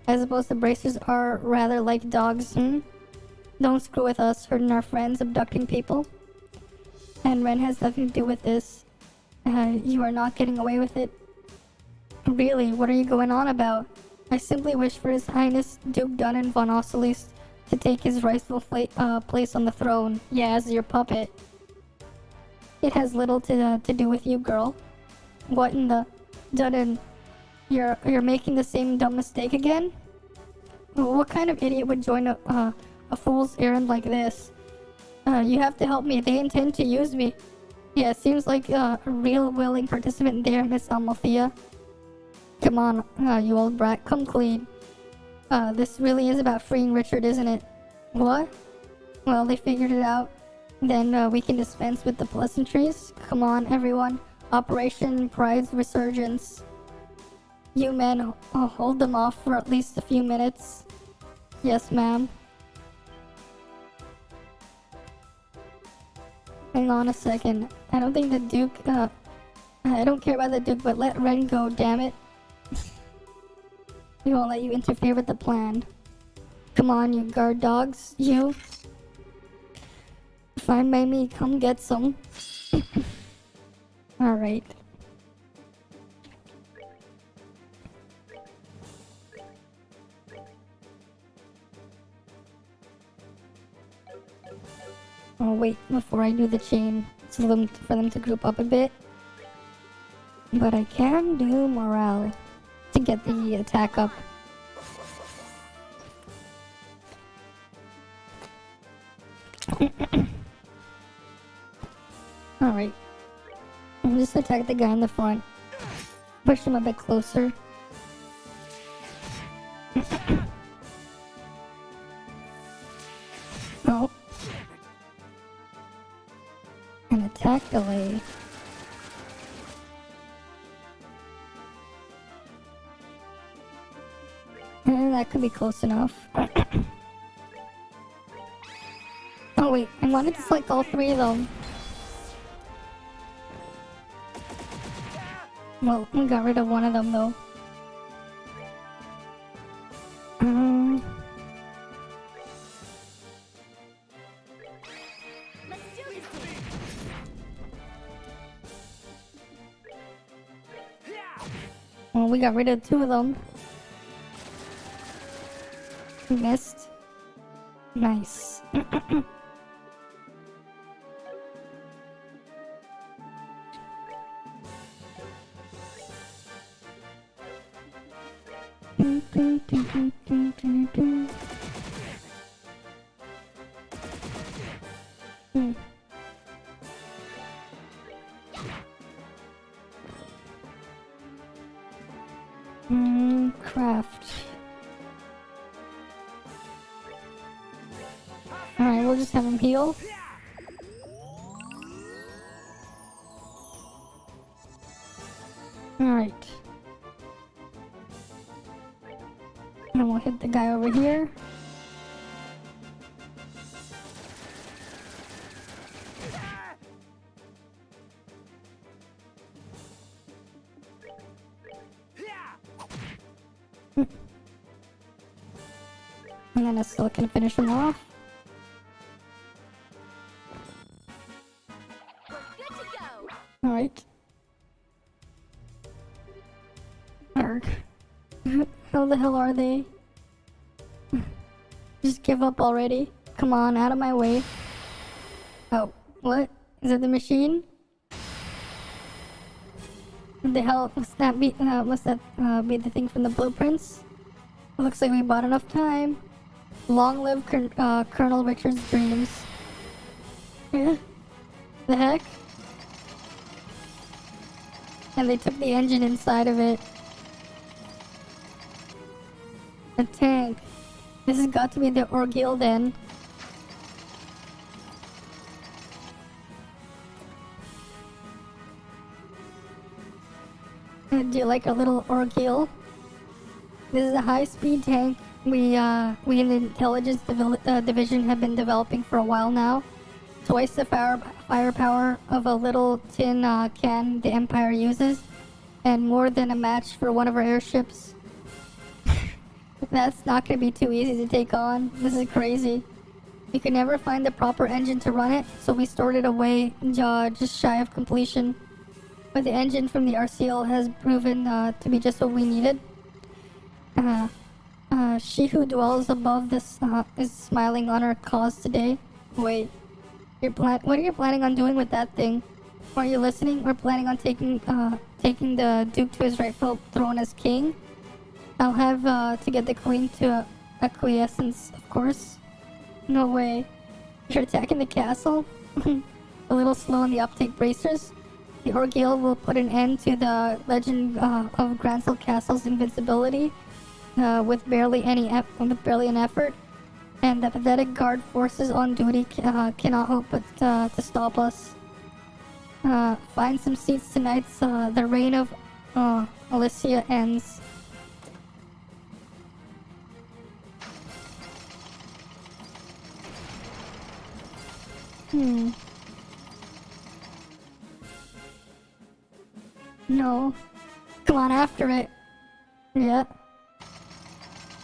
I suppose the bracers are rather like dogs. Don't screw with us, hurting our friends, abducting people. And Ren has nothing to do with this. You are not getting away with it. Really, what are you going on about? I simply wish for His Highness Duke Dunnan von Osselist to take his rightful place on the throne. Yeah, as your puppet. It has little to do with you, girl. What in the... Dunnan, you're making the same dumb mistake again? What kind of idiot would join a fool's errand like this? You have to help me. They intend to use me. Yeah, seems like a real willing participant there, Miss Amalthea. Come on, you old brat, come clean. This really is about freeing Richard, isn't it? What? Well, they figured it out. Then we can dispense with the pleasantries. Come on, everyone. Operation Pride's Resurgence. You men, hold them off for at least a few minutes. Yes, ma'am. Hang on a second. I don't think the Duke, I don't care about the Duke, but let Ren go, damn it. We won't let you interfere with the plan. Come on, you guard dogs. You. Fine by me, come get some. Alright. Oh wait, before I do the chain, for them to group up a bit. But I can do morale to get the attack up. Alright. I'll just attack the guy in the front. Push him a bit closer. Oh. An attack delay. That could be close enough. Oh wait, I wanted to select all three of them. Well, we got rid of one of them though. Let's do this. Well, we got rid of two of them. Missed. Nice. Craft. Alright, we'll just have him heal. Alright. And we'll hit the guy over here. And then I still can finish him off. Alright. Arg. How the hell are they? Just give up already. Come on, out of my way. Oh, what? Is it the machine? What the hell must that be? Must that be the thing from the blueprints? It looks like we bought enough time. Long live Colonel Richard's dreams. Yeah. The heck? And they took the engine inside of it. A tank. This has got to be the Orgil then. Do you like our little Orgil? This is a high-speed tank we in the intelligence division have been developing for a while now. Twice the firepower of a little tin can the Empire uses, and more than a match for one of our airships. That's not gonna be too easy to take on. This is crazy. We could never find the proper engine to run it, so we stored it away just shy of completion. But the engine from the RCL has proven to be just what we needed. She who dwells above this is smiling on our cause today. Wait, what are you planning on doing with that thing? Are you listening? We're planning on taking the Duke to his rightful throne as king. I'll have to get the Queen to acquiescence, of course. No way. You're attacking the castle? A little slow on the uptake bracers. The Orgil will put an end to the legend of Gransel Castle's invincibility with barely an effort. And the pathetic guard forces on duty cannot hope but to stop us. Find some seats tonight. The reign of Alicia ends. No. Come on after it. Yeah.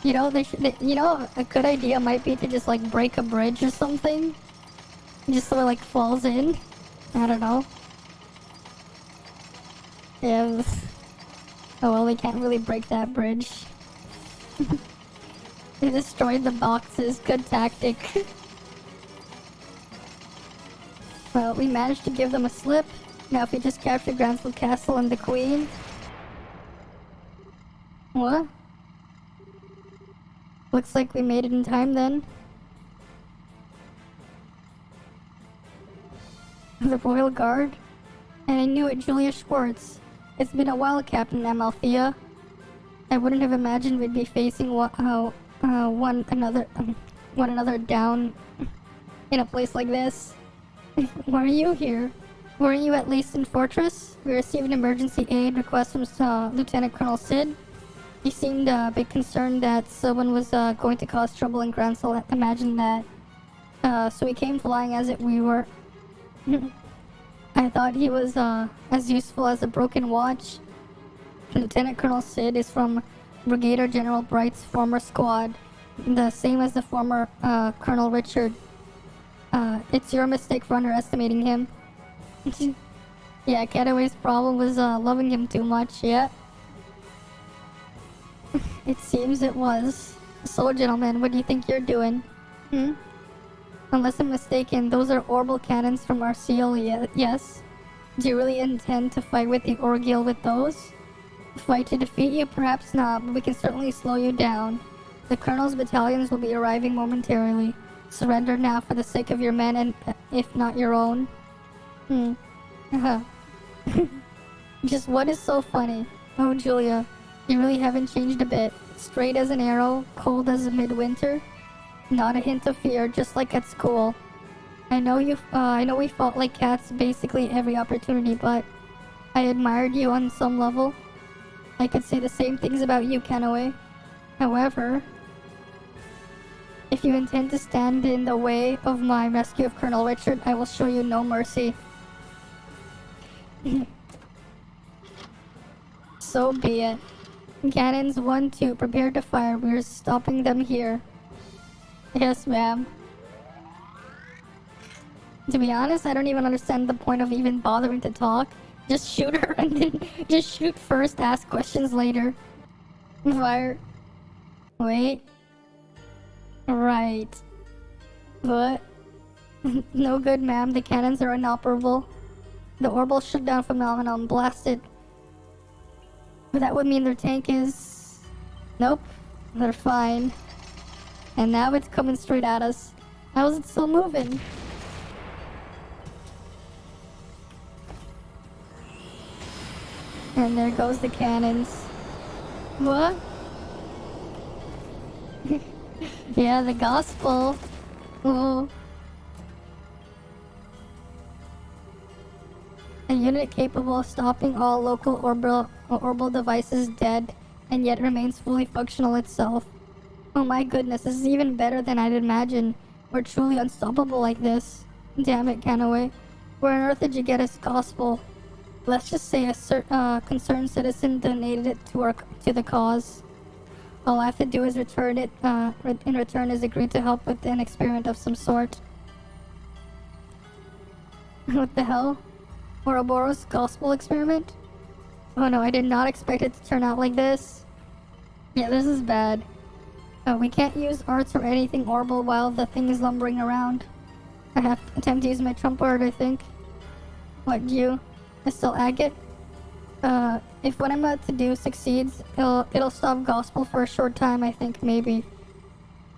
You know, a good idea might be to just like break a bridge or something. Just so it like falls in. I don't know. Yeah. Oh well, we can't really break that bridge. They destroyed the boxes. Good tactic. Well, we managed to give them a slip. Now if we just capture Gransel Castle and the Queen... What? Looks like we made it in time then. The Royal Guard? And I knew it, Julia Schwartz. It's been a while, Captain Amalthea. I wouldn't have imagined we'd be facing one another down in a place like this. Why are you here? Weren't you at least in Fortress? We received an emergency aid request from Lieutenant Colonel Sid. He seemed a bit concerned that someone was going to cause trouble in Gransel. Imagine that. So he came flying as if we were. I thought he was as useful as a broken watch. Lieutenant Colonel Sid is from Brigadier General Bright's former squad, the same as the former Colonel Richard. It's your mistake for underestimating him. Yeah, Cataway's problem was loving him too much, yeah? It seems it was. So, gentlemen, what do you think you're doing? Unless I'm mistaken, those are orbital cannons from RCL, yes? Do you really intend to fight with the Orgil with those? Fight to defeat you? Perhaps not, but we can certainly slow you down. The Colonel's battalions will be arriving momentarily. Surrender now for the sake of your men and, if not your own. Just what is so funny? Oh, Julia, you really haven't changed a bit. Straight as an arrow, cold as a midwinter. Not a hint of fear, just like at school. I know we fought like cats basically every opportunity, but I admired you on some level. I could say the same things about you, Kenaway. However, if you intend to stand in the way of my rescue of Colonel Richard, I will show you no mercy. So be it. Cannons 1, 2, prepare to fire. We're stopping them here. Yes, ma'am. To be honest, I don't even understand the point of even bothering to talk. Just shoot her and then just shoot first, ask questions later. Fire. Wait. Right. What? No good, ma'am. The cannons are inoperable. The orbital shutdown phenomenon blasted. But that would mean their tank is... Nope. They're fine. And now it's coming straight at us. How is it still moving? And there goes the cannons. What? Yeah, the gospel. Oh. A unit capable of stopping all local orbital devices dead, and yet remains fully functional itself. Oh my goodness, this is even better than I'd imagined. We're truly unstoppable like this. Damn it, Canaway. Where on earth did you get us gospel? Let's just say a concerned citizen donated it to the cause. All I have to do is return it. In return, is agree to help with an experiment of some sort. What the hell? Ouroboros gospel experiment? Oh no, I did not expect it to turn out like this. Yeah, this is bad. We can't use arts or anything orbital while the thing is lumbering around. I have to attempt to use my trump card, I think. What, you? I still agate? If what I'm about to do succeeds, it'll stop gospel for a short time, I think, maybe.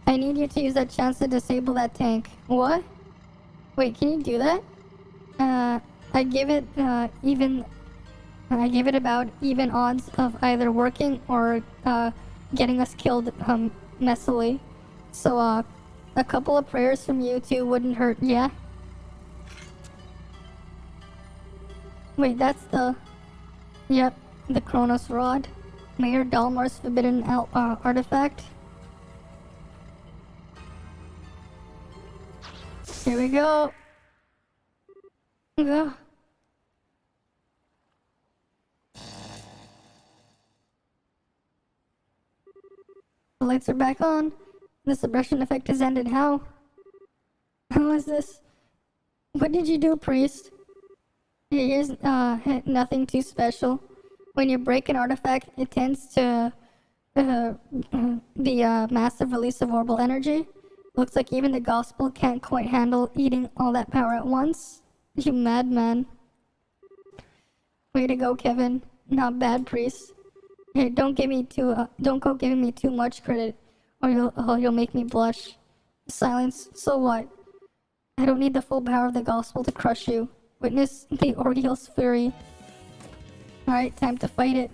I need you to use that chance to disable that tank. What? Wait, can you do that? I give it about even odds of either working or, getting us killed, messily. So, a couple of prayers from you two wouldn't hurt, yeah? Wait, that's the... Yep, the Kronos Rod. Mayor Dalmar's forbidden artifact. Here we go. Ugh. The lights are back on. The suppression effect has ended. How? How is this? What did you do, priest? Here's nothing too special. When you break an artifact, it tends to the massive release of orbital energy. Looks like even the gospel can't quite handle eating all that power at once. You madman. Way to go, Kevin. Not bad, priest. Hey, don't go giving me too much credit, or you'll make me blush. Silence. So what? I don't need the full power of the gospel to crush you. Witness the ordeal's fury. Alright, time to fight it.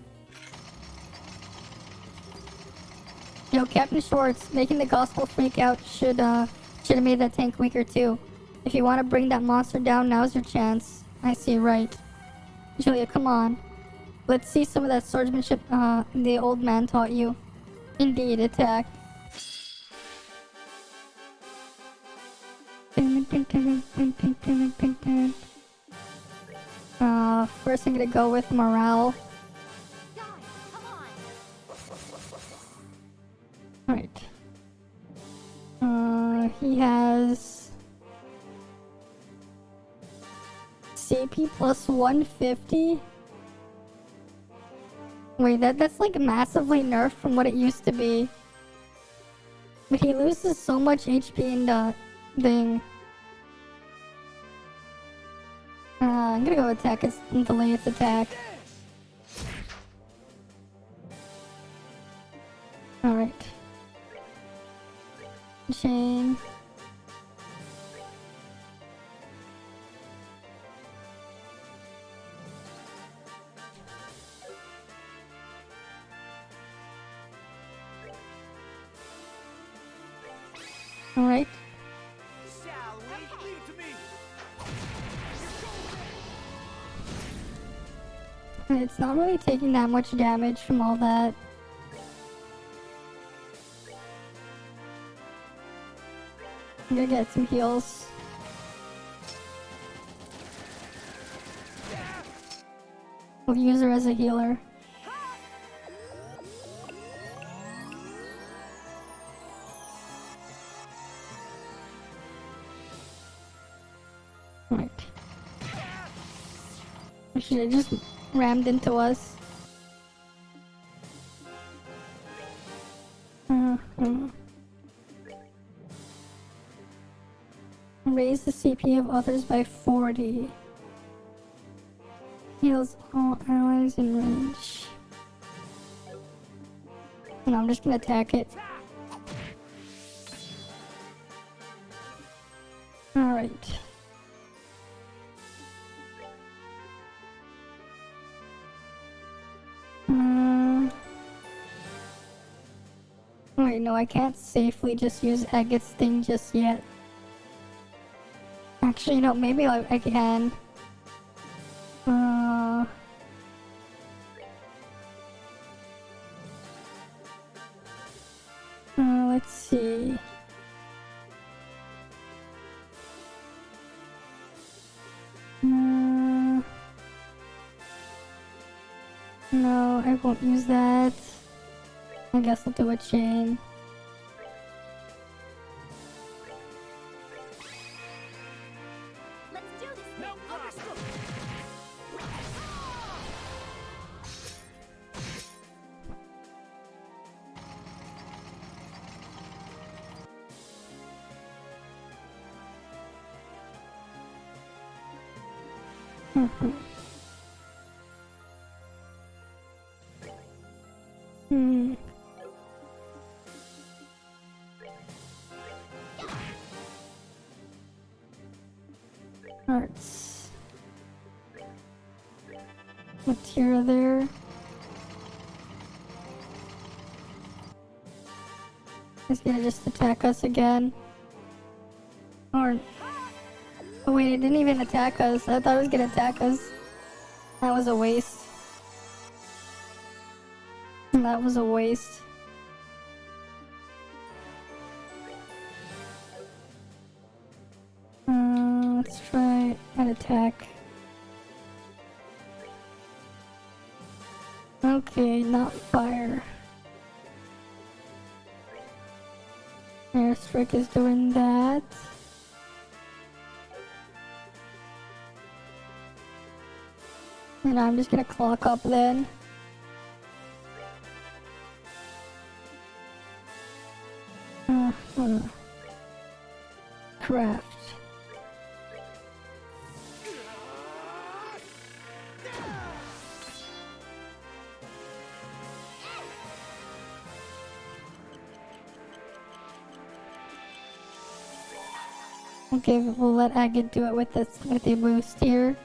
Yo, Captain Schwartz, making the gospel freak out should have made that tank weaker too. If you want to bring that monster down, now's your chance. I see, right. Julia, come on. Let's see some of that swordsmanship the old man taught you. Indeed, attack. First I'm gonna go with morale. Die, come on. Alright. He has... CP plus 150? Wait, that's like massively nerfed from what it used to be. But he loses so much HP in the thing. I'm gonna go attack and delay its attack. Alright. Chain. Alright. Shall we? Leave it to me. It's not really taking that much damage from all that. I'm gonna get some heals. We'll use her as a healer. Right. Or should it just rammed into us? Raise the CP of others by 40. Heals all allies in range. And I'm just gonna attack it. Alright. Wait, no, I can't safely just use Agate's thing just yet. Actually, no, maybe I can. Let's see. No, I won't use that. I guess I'll do a chain. Let's do this thing. No problem. Hearts. Materia there. He's gonna just attack us again. Or... Oh wait, it didn't even attack us. I thought it was gonna attack us. That was a waste. That was a waste. Let's try an attack. Okay, not fire. Airstrike is doing that. And I'm just gonna clock up then. Craft. Okay, we'll let Agate do it with the boost here.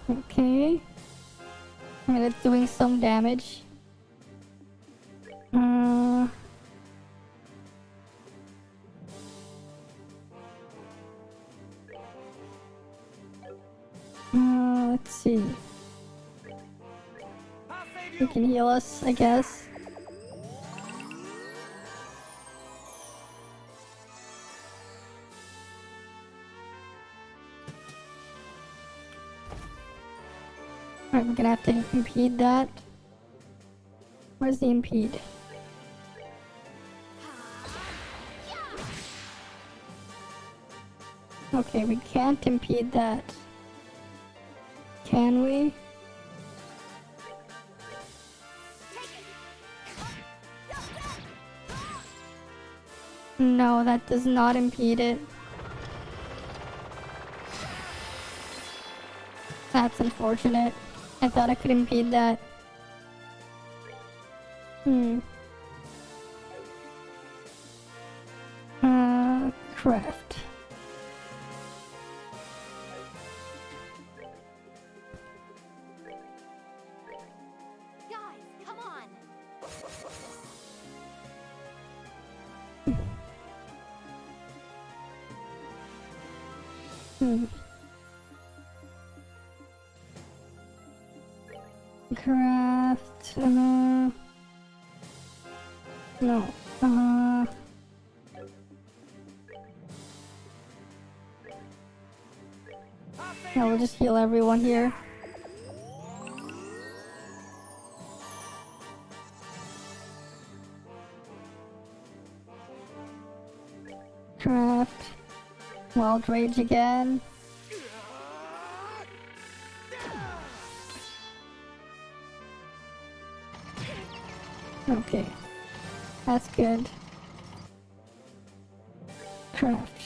Okay. And it's doing some damage. Let's see. You can heal us, I guess. Alright, we're gonna have to impede that. Where's the impede? Okay, we can't impede that. Can we? No, that does not impede it. That's unfortunate. I thought I could impede that. Craft. Guys, come on. Craft. No. No, we'll just heal everyone here. Wild Rage again. Okay. That's good. Craft.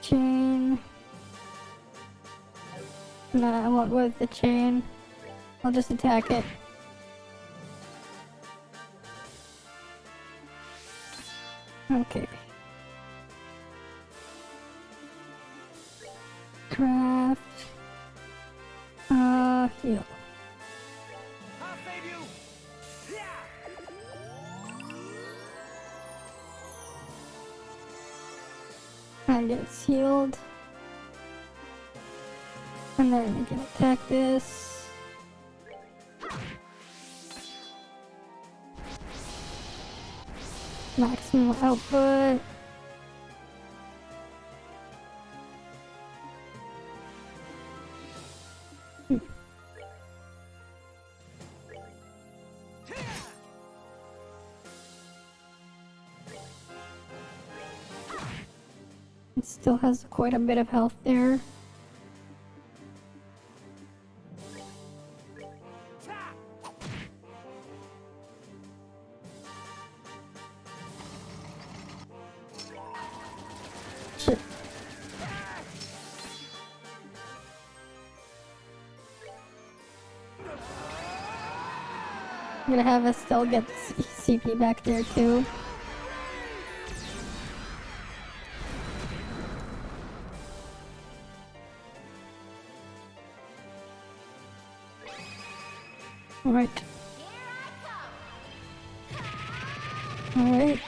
Chain. Nah, I won't with the chain. I'll just attack it. Okay. Craft. Heal. I'll save you. Yeah. And gets healed. And then we can attack this. Maximum output. It still has quite a bit of health there. Shit. I'm gonna have us still get the CP back there too. Alright. Alright.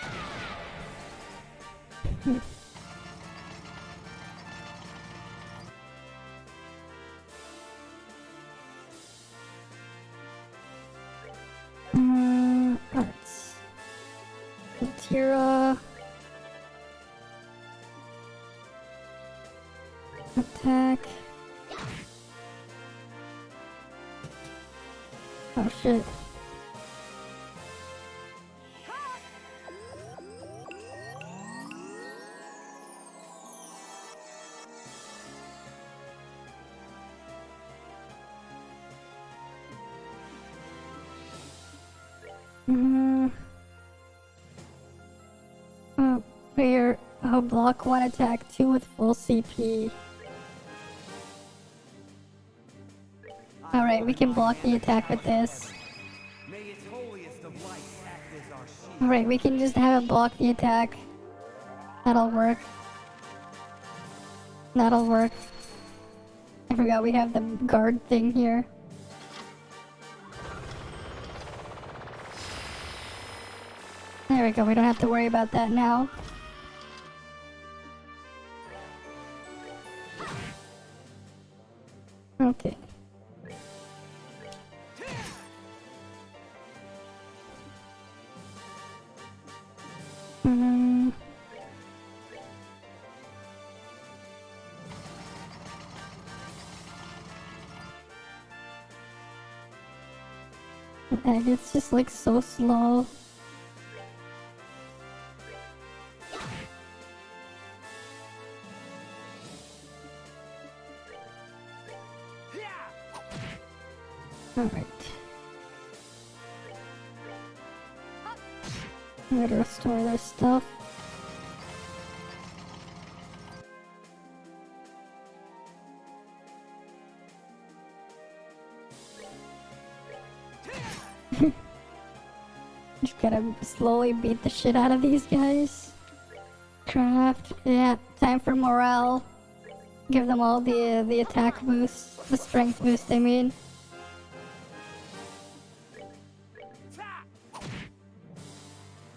Arts. Tira. Attack. Oh shit. Player block 1 attack 2 with full CP. Alright, we can block the attack with this. May its holiest of lights act as our shield. Alright, we can just have it block the attack. That'll work. That'll work. I forgot we have the guard thing here. There we go, we don't have to worry about that now. Okay. And it's just like so slow. Alright. I'm gonna restore their stuff. Just gotta slowly beat the shit out of these guys. Craft. Yeah, time for morale. Give them all the attack boost, the strength boost, I mean.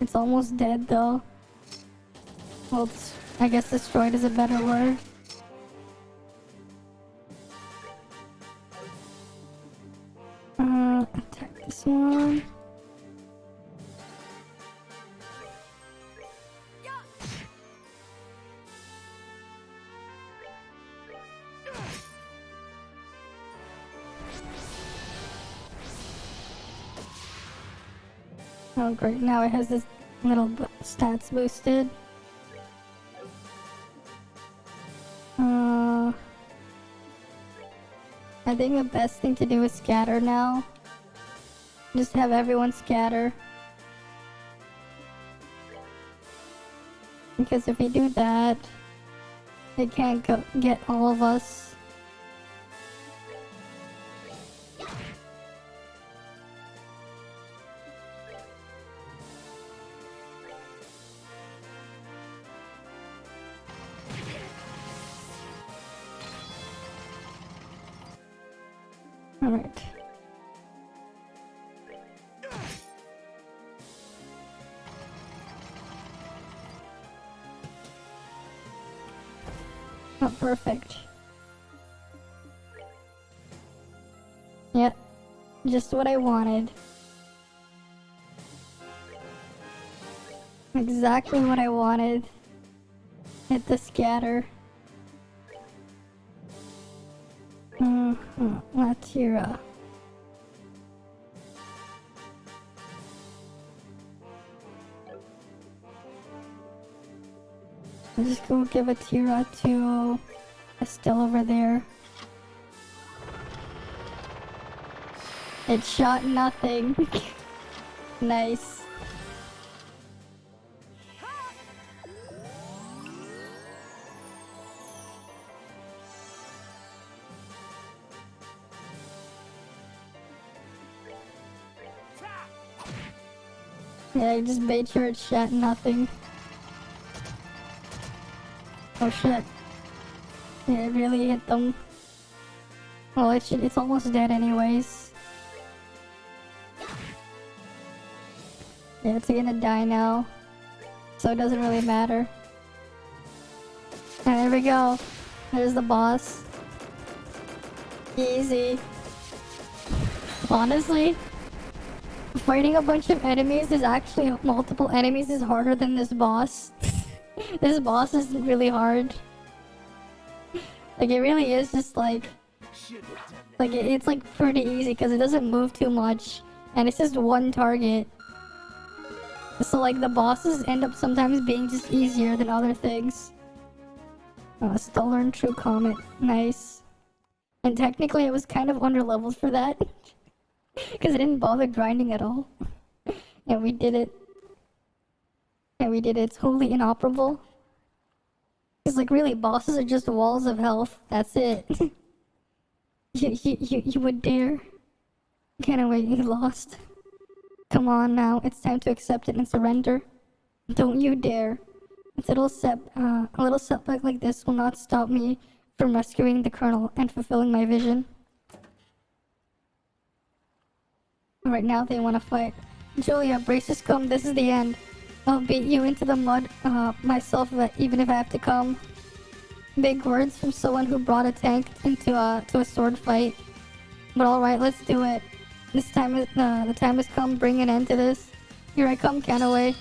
It's almost dead though. Well, I guess destroyed is a better word. Attack this one. Oh great, now it has this little stats boosted. I think the best thing to do is scatter now. Just have everyone scatter. Because if we do that, they can't get all of us. Alright. Oh, perfect. Yep. Just what I wanted. Exactly what I wanted. Hit the scatter. Latira. I'll just go give a Tira to Estelle over there. It shot nothing. Nice. Yeah, I just made sure it shot nothing. Oh shit. Yeah, it really hit them. Well, it's almost dead anyways. Yeah, it's gonna die now. So it doesn't really matter. And there we go. There's the boss. Easy. Honestly, fighting a bunch of enemies is actually multiple enemies is harder than this boss. This boss is really hard. Like it really is just like it's like pretty easy because it doesn't move too much and it's just one target. So like the bosses end up sometimes being just easier than other things. Oh, still learn True Comet. Nice. And technically I was kind of underleveled for that. Because I didn't bother grinding at all. And we did it. And we did it. It's wholly inoperable. It's like really, bosses are just walls of health. That's it. You would dare. Can't wait, you lost. Come on now, it's time to accept it and surrender. Don't you dare. A little setback like this will not stop me from rescuing the Colonel and fulfilling my vision. Alright, now they want to fight. Julia, braces come, this is the end. I'll beat you into the mud myself, even if I have to come. Big words from someone who brought a tank into to a sword fight. But alright, let's do it. This time, the time has come, bring an end to this. Here I come, Canaway.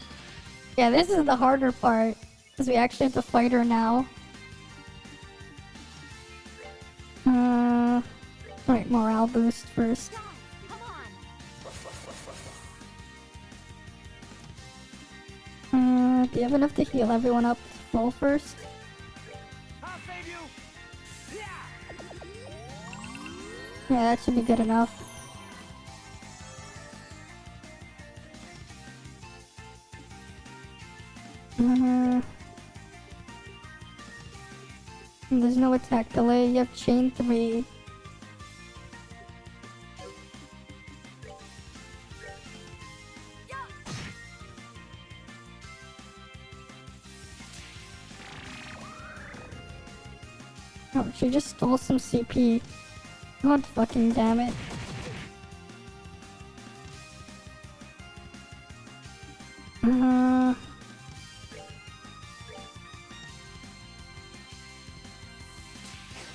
Yeah, this is the harder part, because we actually have to fight her now. Alright, morale boost first. Do you have enough to heal everyone up full first? I'll save you. Yeah, that should be good enough. There's no attack delay, you have chain 3. Oh, she just stole some CP. God fucking damn it.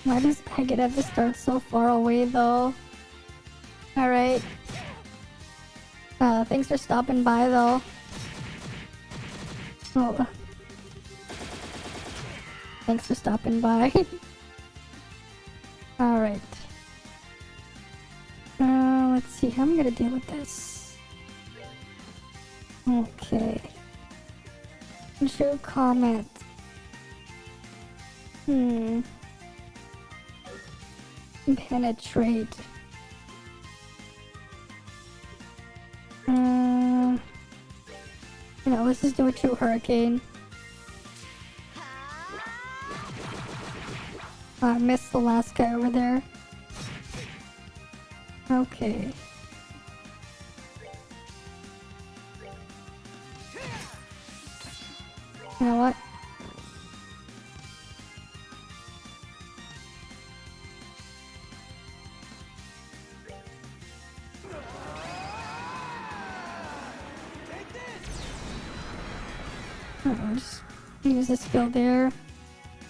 Why does Agate have to start so far away though? Alright. Thanks for stopping by though. Oh. Thanks for stopping by. Alright. Let's see how I'm gonna deal with this. Okay. True comment. Penetrate. Let's just do a true hurricane. I missed the last guy over there. Okay. You know what? Just use the skill there.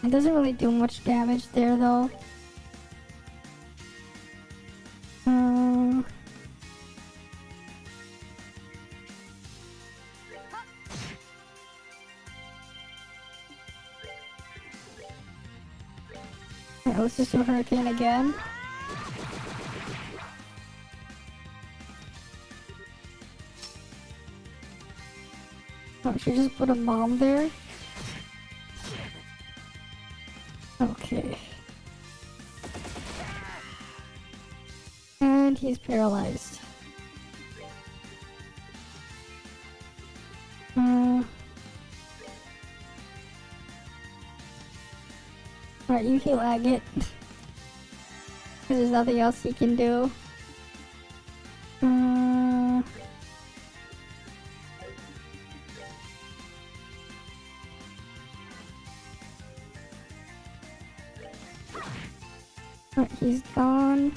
It doesn't really do much damage there though. Alright, let's just do Hurricane again. Oh, should just put a bomb there? Okay. And he's paralyzed. Alright, you heal Agate. Because there's nothing else he can do. Alright, he's gone.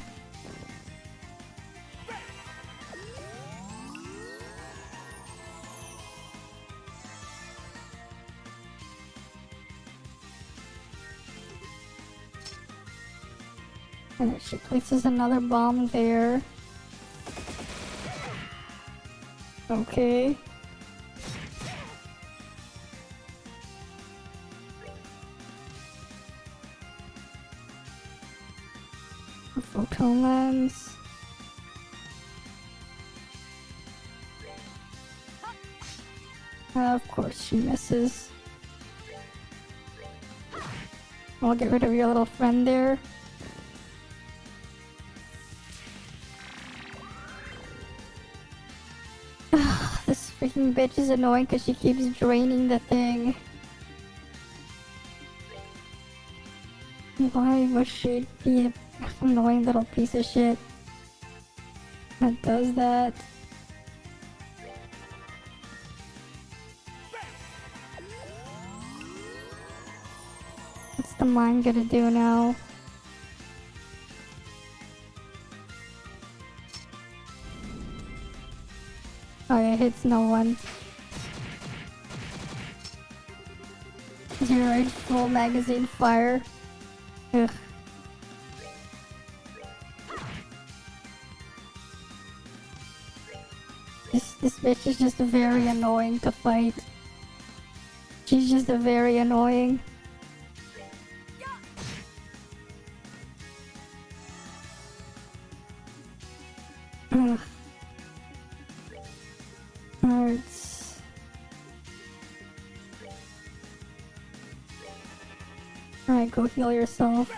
And she places another bomb there. Okay. A photon lens. Of course she misses. I'll get rid of your little friend there. This freaking bitch is annoying because she keeps draining the thing. Why would she be an annoying little piece of shit that does that? What's the mine gonna do now? Oh, it hits no one. Zero full magazine fire. Ugh. This bitch is just very annoying to fight. She's just very annoying. Ugh. Hurts. Alright, go heal yourself.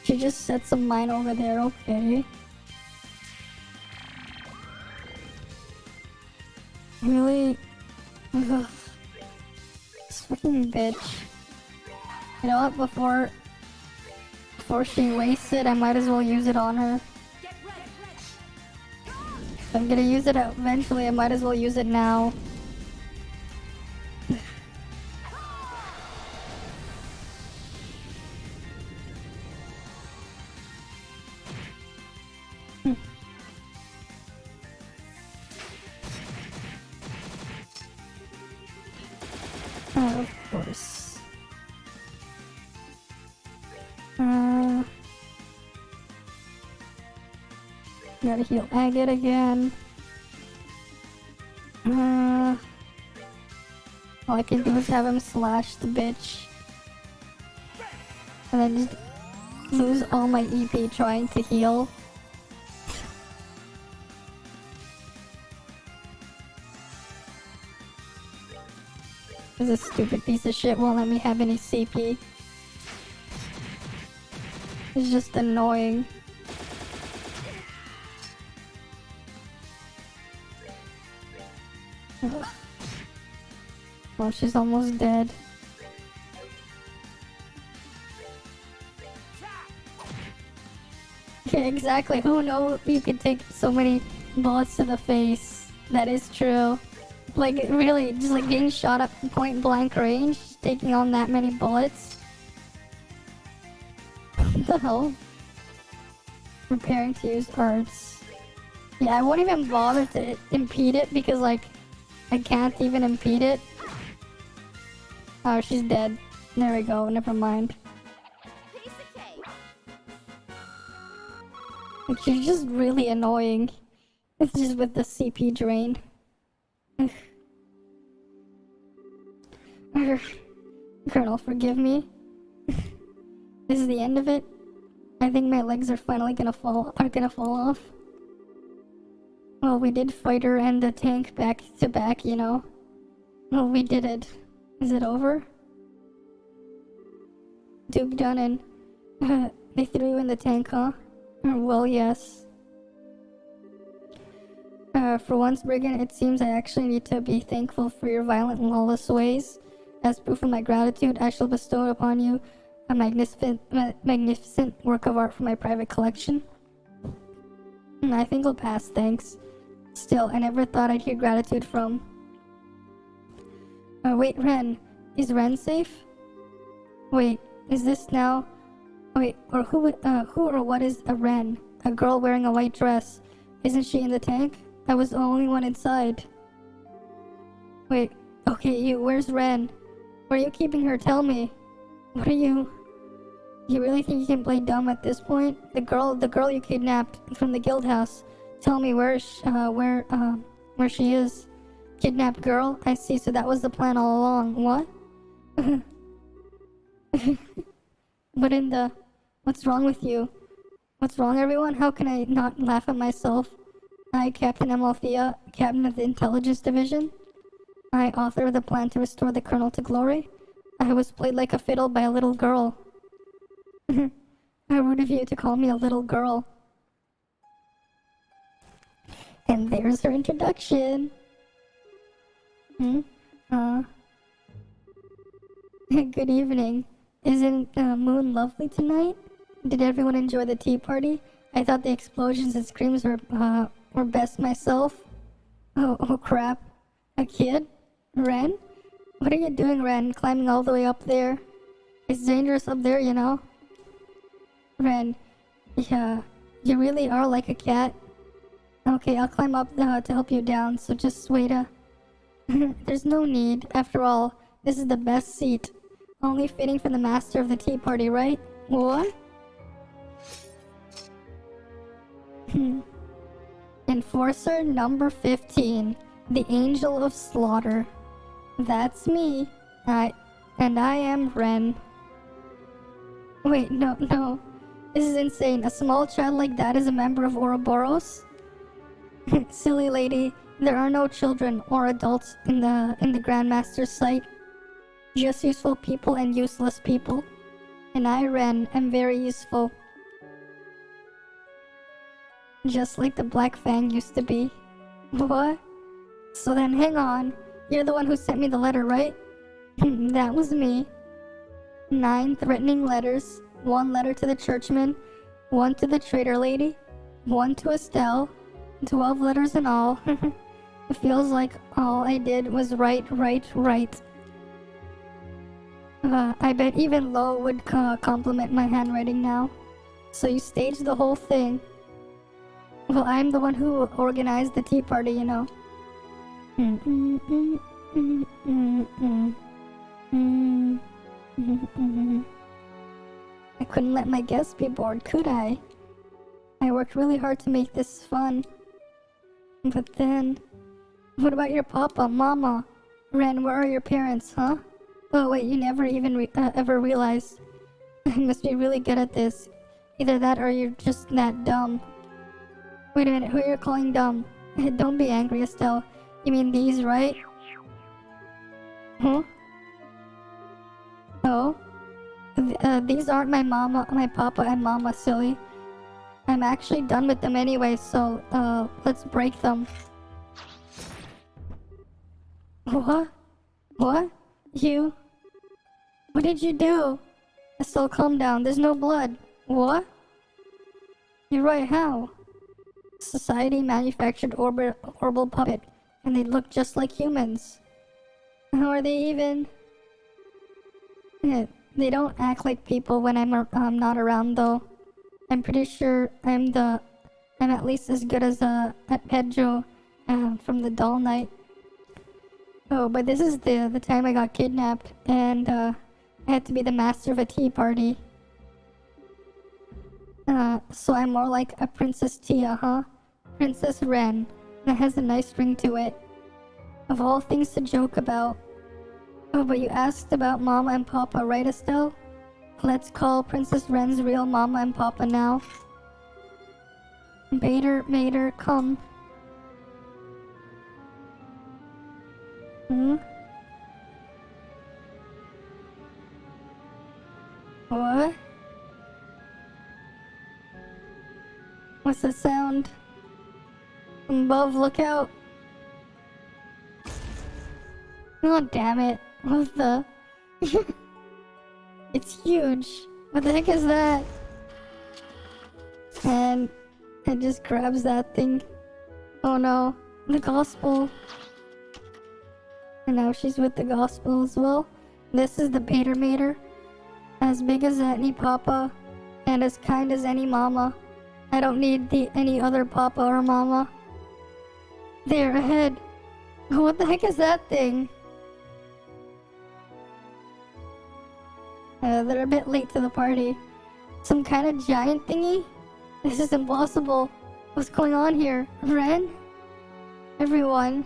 She just sets a mine over there, okay. Really? Ugh. This fucking bitch. You know what, before she wastes it, I might as well use it on her. If I'm gonna use it eventually, I might as well use it now. Of course. Gotta heal Agate again. All I can do is have him slash the bitch. And then just lose all my EP trying to heal. This stupid piece of shit won't let me have any CP. It's just annoying. Ugh. Well, she's almost dead. Yeah, exactly. Who knows? You could take so many bullets to the face. That is true. Like, really, just like getting shot at point blank range, taking on that many bullets. What the hell? Preparing to use arts. Yeah, I won't even bother to impede it because, like, I can't even impede it. Oh, she's dead. There we go, never mind. Piece of cake. Like, she's just really annoying. It's just with the CP drain. Colonel, forgive me. This is the end of it. I think my legs are finally gonna fall off. Well, we did fight her and the tank back to back, you know. Well, we did it. Is it over? Duke done and they threw you in the tank, huh? Well, yes. For once, Brigand, it seems I actually need to be thankful for your violent and lawless ways. As proof of my gratitude, I shall bestow upon you a magnificent work of art from my private collection. I think I'll pass, thanks. Still, I never thought I'd hear gratitude from... wait, Ren. Is Ren safe? Wait, is this now... Wait, or who or what is a Ren? A girl wearing a white dress. Isn't she in the tank? I was the only one inside. Wait, okay, you, where's Ren? Where are you keeping her? Tell me. What are you... You really think you can play dumb at this point? The girl you kidnapped from the guild house. Tell me where she is. Kidnapped girl? I see, so that was the plan all along. What? But in the... What's wrong with you? What's wrong, everyone? How can I not laugh at myself? I, Captain Amalthea, Captain of the Intelligence Division. I, author of the plan to restore the Colonel to glory. I was played like a fiddle by a little girl. How rude of you to call me a little girl. And there's her introduction. Good evening. Isn't Moon lovely tonight? Did everyone enjoy the tea party? I thought the explosions and screams were best myself. Oh crap. A kid? Ren? What are you doing, Ren? Climbing all the way up there? It's dangerous up there, you know? Ren, yeah, you really are like a cat. Okay, I'll climb up to help you down, so just wait There's no need. After all, this is the best seat. Only fitting for the master of the tea party, right? What? Enforcer number 15, the Angel of Slaughter. That's me. And I am Ren. Wait, no. This is insane. A small child like that is a member of Ouroboros? Silly lady, there are no children or adults in the Grandmaster's sight. Just useful people and useless people. And I, Ren, am very useful. Just like the Black Fang used to be. What? So then hang on. You're the one who sent me the letter, right? That was me. 9 threatening letters. 1 letter to the churchman. 1 to the traitor lady. 1 to Estelle. 12 letters in all. It feels like all I did was write. I bet even Lo would compliment my handwriting now. So you staged the whole thing. Well, I'm the one who organized the tea party, you know. I couldn't let my guests be bored, could I? I worked really hard to make this fun. But then... What about your papa, mama? Ren, where are your parents, huh? Oh wait, you never even ever realized. I must be really good at this. Either that or you're just that dumb. Wait a minute, who you're calling dumb? Don't be angry, Estelle. You mean these, right? Huh? Oh? These aren't my mama, my papa and mama, silly. I'm actually done with them anyway, so, let's break them. What? What? You? What did you do? Estelle, calm down. There's no blood. What? You're right, how? Society manufactured orbal puppet, and they look just like humans. How are they even? Yeah, they don't act like people when I'm not around, though. I'm pretty sure I'm at least as good as at Pedro from the Doll Night. Oh, but this is the time I got kidnapped, and I had to be the master of a tea party. So I'm more like a Princess Tia, huh? Princess Ren. That has a nice ring to it. Of all things to joke about. Oh, but you asked about Mama and Papa, right, Estelle? Let's call Princess Ren's real Mama and Papa now. Mater, come. Hmm? What? What's the sound? Above, look out. Oh, damn it. What the? It's huge. What the heck is that? And it just grabs that thing. Oh no. The gospel. And now she's with the gospel as well. This is the Bader Mater. As big as any papa. And as kind as any mama. I don't need any other papa or mama. There, ahead. What the heck is that thing? They're a bit late to the party. Some kind of giant thingy? This is impossible. What's going on here? Ren? Everyone.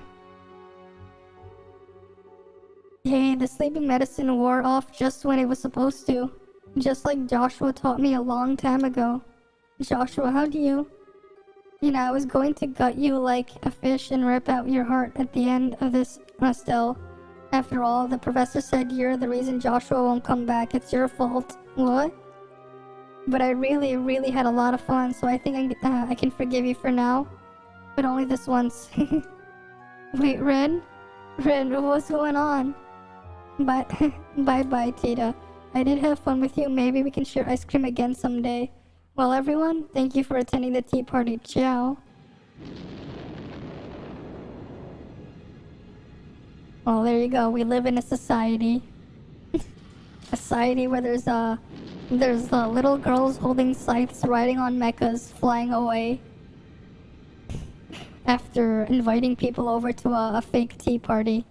Yay, the sleeping medicine wore off just when it was supposed to. Just like Joshua taught me a long time ago. Joshua, how do you? You know, I was going to gut you like a fish and rip out your heart at the end of this, Estelle. After all, the professor said you're the reason Joshua won't come back. It's your fault. What? But I really had a lot of fun, so I think I can forgive you for now. But only this once. Wait, Ren? Ren, what's going on? Bye, Tita. I did have fun with you. Maybe we can share ice cream again someday. Well, everyone, thank you for attending the tea party. Ciao. Well, there you go. We live in a society. A society where there's little girls holding scythes, riding on mechas, flying away. After inviting people over to a fake tea party.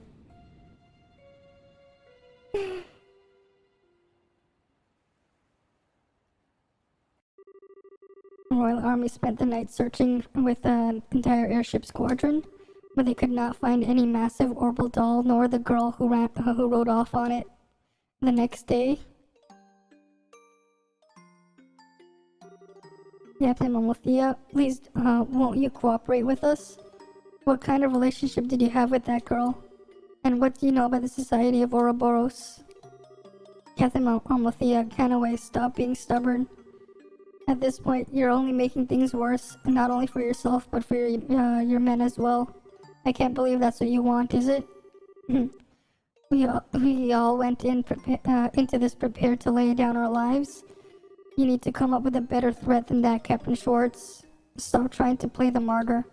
The Royal Army spent the night searching with an entire airship squadron, but they could not find any massive orbital doll nor the girl who rode off on it. The next day, Captain Momothea, please, won't you cooperate with us? What kind of relationship did you have with that girl? And what do you know about the Society of Ouroboros? Captain Momothea, Canaway, stop being stubborn. At this point, you're only making things worse, and not only for yourself, but for your men as well. I can't believe that's what you want, is it? we all went into this prepared to lay down our lives. You need to come up with a better threat than that, Captain Schwartz. Stop trying to play the martyr.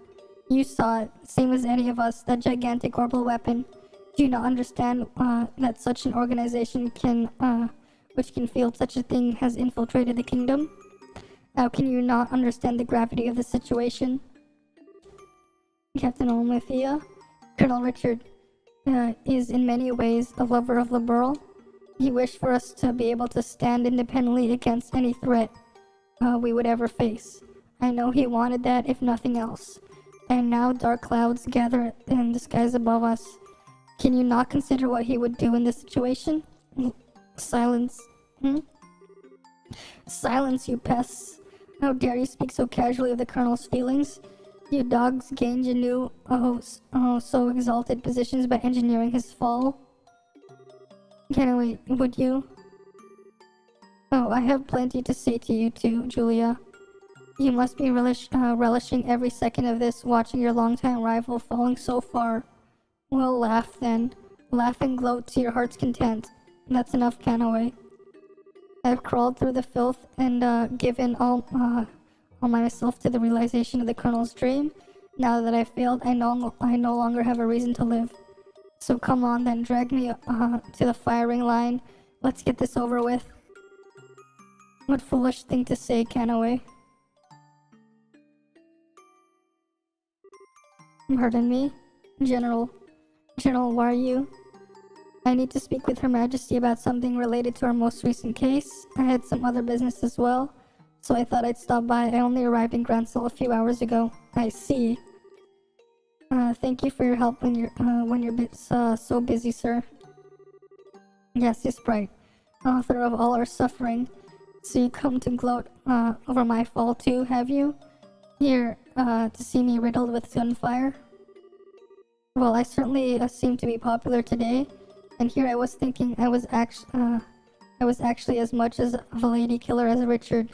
You saw it, same as any of us, that gigantic orbital weapon. Do you not understand that such an organization which can field such a thing has infiltrated the kingdom? How can you not understand the gravity of the situation? Captain Olmethea, Colonel Richard is in many ways a lover of the Burl. He wished for us to be able to stand independently against any threat we would ever face. I know he wanted that, if nothing else. And now dark clouds gather in the skies above us. Can you not consider what he would do in this situation? Silence. Silence, you pests. How dare you speak so casually of the Colonel's feelings? You dogs gained your new, so exalted positions by engineering his fall. Kenway, would you? Oh, I have plenty to say to you too, Julia. You must be relishing every second of this, watching your longtime rival falling so far. Well, laugh then. Laugh and gloat to your heart's content. That's enough, Canaway. I've crawled through the filth and given all myself to the realization of the Colonel's dream. Now that I've failed, I no longer have a reason to live. So come on then, drag me to the firing line. Let's get this over with. What foolish thing to say, Canaway. Pardon me? General, why are you? I need to speak with Her Majesty about something related to our most recent case. I had some other business as well, so I thought I'd stop by. I only arrived in Gransel a few hours ago. I see. Thank you for your help when you're so busy, sir. Yes, Sprite, author of all our suffering. So you come to gloat over my fall too, have you? Here, to see me riddled with gunfire? Well, I certainly seem to be popular today, and here I was thinking I was actually as much of a lady killer as Richard.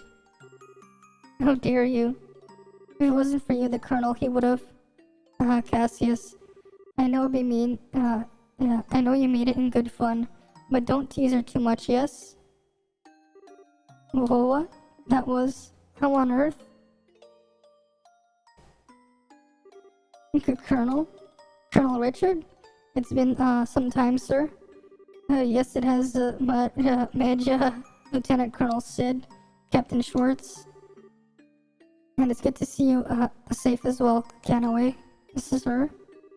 How dare you? If it wasn't for you, the Colonel, he would have... Cassius, I know it'd be mean, yeah, I know you made it in good fun, but don't tease her too much, yes? What? That was... How on earth? Colonel? Colonel Richard? It's been, some time, sir. Yes, it has, Lieutenant Colonel Sid, Captain Schwartz. And it's good to see you, safe as well, Canaway. This is her.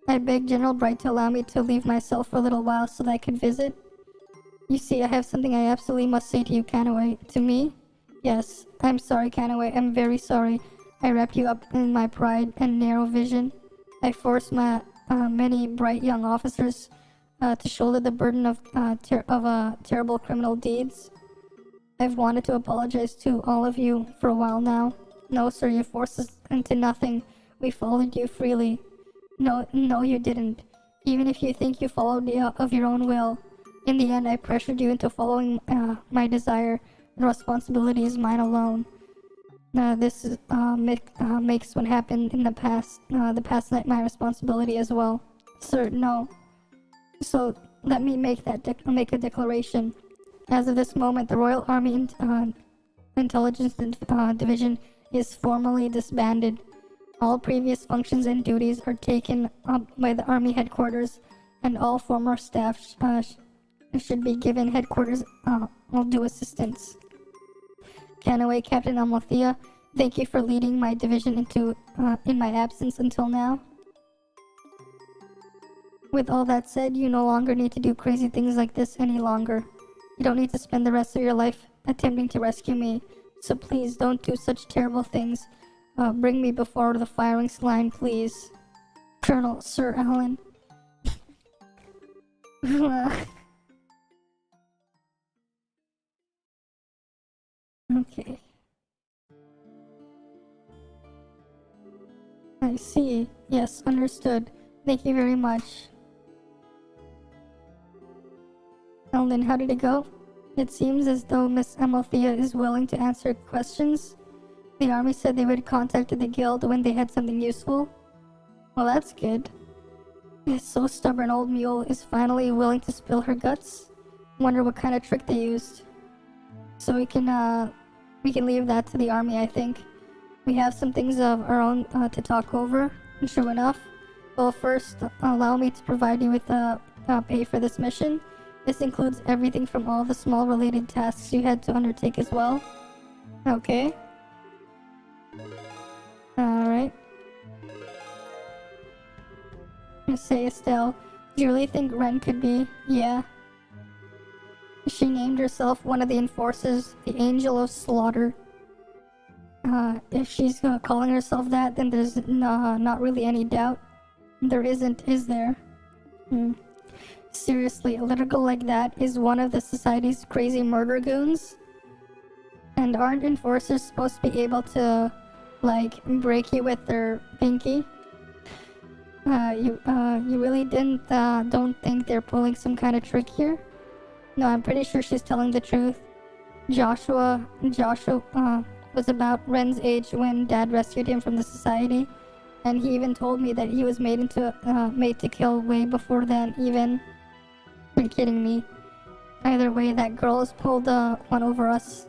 I begged General Bright to allow me to leave myself for a little while so that I could visit. You see, I have something I absolutely must say to you, Canaway. To me? Yes. I'm sorry, Canaway. I'm very sorry. I wrapped you up in my pride and narrow vision. I forced my many bright young officers to shoulder the burden of terrible criminal deeds. I've wanted to apologize to all of you for a while now. No, sir, you forced us into nothing. We followed you freely. No, you didn't. Even if you think you followed me of your own will. In the end, I pressured you into following my desire. The responsibility is mine alone. This makes what happened in the past night my responsibility as well. Sir, no. So let me make a declaration. As of this moment, the Royal Army Intelligence Division is formally disbanded. All previous functions and duties are taken up by the Army headquarters, and all former staff should be given headquarters all due assistance. Canaway, Captain Amalthea, thank you for leading my division in my absence until now. With all that said, you no longer need to do crazy things like this any longer. You don't need to spend the rest of your life attempting to rescue me, so please don't do such terrible things. Bring me before the firing line, please. Colonel, Sir Alan. Okay. I see. Yes, understood. Thank you very much. Eldon, how did it go? It seems as though Miss Amalthea is willing to answer questions. The army said they would contact the guild when they had something useful. Well, that's good. This so stubborn old mule is finally willing to spill her guts. Wonder what kind of trick they used. So we can leave that to the army, I think. We have some things of our own to talk over. And sure enough, well, first, allow me to provide you with pay for this mission. This includes everything from all the small related tasks you had to undertake as well. Okay. Alright. Say, Estelle, do you really think Ren could be? Yeah. She named herself one of the enforcers, the Angel of Slaughter. If she's calling herself that, then there's not really any doubt. There isn't, is there? Seriously, a little girl like that is one of the society's crazy murder goons? And aren't enforcers supposed to be able to, like, break you with their pinky? You really don't think they're pulling some kind of trick here? No, I'm pretty sure she's telling the truth. Joshua was about Ren's age when Dad rescued him from the society, and he even told me that he was made to kill way before then even. You're kidding me. Either way, that girl has pulled one over us.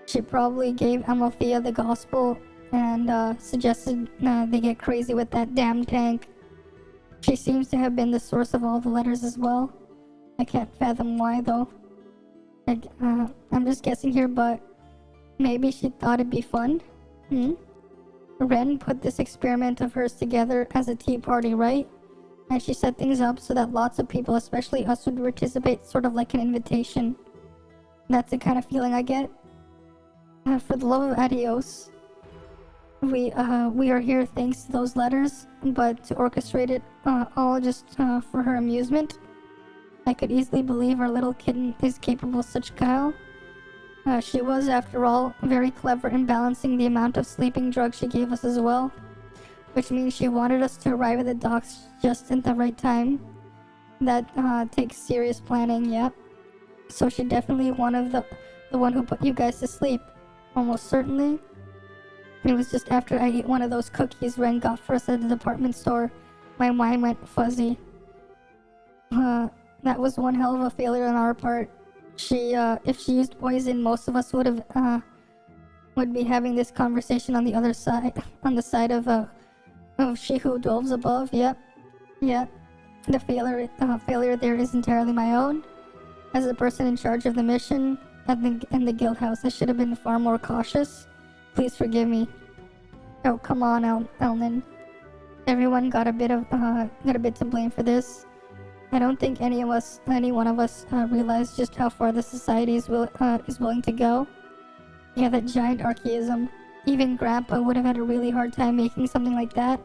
She probably gave Amalthea the gospel and suggested they get crazy with that damn tank. She seems to have been the source of all the letters as well. I can't fathom why though. I'm just guessing here, but maybe she thought it'd be fun? Ren put this experiment of hers together as a tea party, right? And she set things up so that lots of people, especially us, would participate, sort of like an invitation. That's the kind of feeling I get. For the love of adios, we are here thanks to those letters, but to orchestrate it all just for her amusement. I could easily believe our little kitten is capable of such guile. She was, after all, very clever in balancing the amount of sleeping drugs she gave us as well, which means she wanted us to arrive at the docks just at the right time. That takes serious planning, yeah. So she definitely one of the one who put you guys to sleep. Almost certainly. It was just after I ate one of those cookies Ren got for us at the department store. My mind went fuzzy. That was one hell of a failure on our part. If she used poison, most of us would be having this conversation on the other side, on the side of she who dwells above. Yep. The failure there is entirely my own. As the person in charge of the mission in the guild house, I should have been far more cautious. Please forgive me. Oh, come on, Elnan. Everyone got a bit to blame for this. I don't think any one of us realized just how far the society is willing to go. Yeah, that giant archaism. Even Grandpa would have had a really hard time making something like that.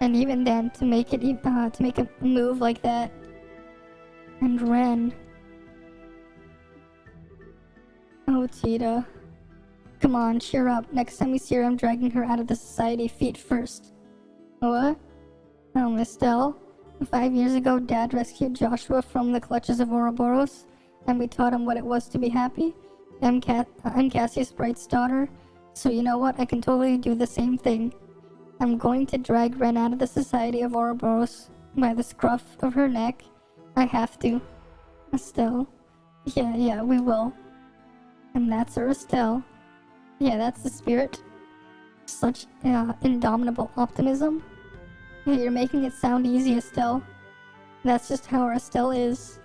And even then, to make a move like that. And Ren. Oh, Tita. Come on, cheer up. Next time we see her, I'm dragging her out of the society feet first. What? Oh, Estelle. 5 years ago, Dad rescued Joshua from the clutches of Ouroboros, and we taught him what it was to be happy. I'm Cassius Bright's daughter, so you know what? I can totally do the same thing. I'm going to drag Ren out of the society of Ouroboros by the scruff of her neck. I have to. Estelle. Yeah, we will. And that's her, Estelle. Yeah, that's the spirit. Such indomitable optimism. Yeah, you're making it sound easy, Estelle. That's just how our Estelle is.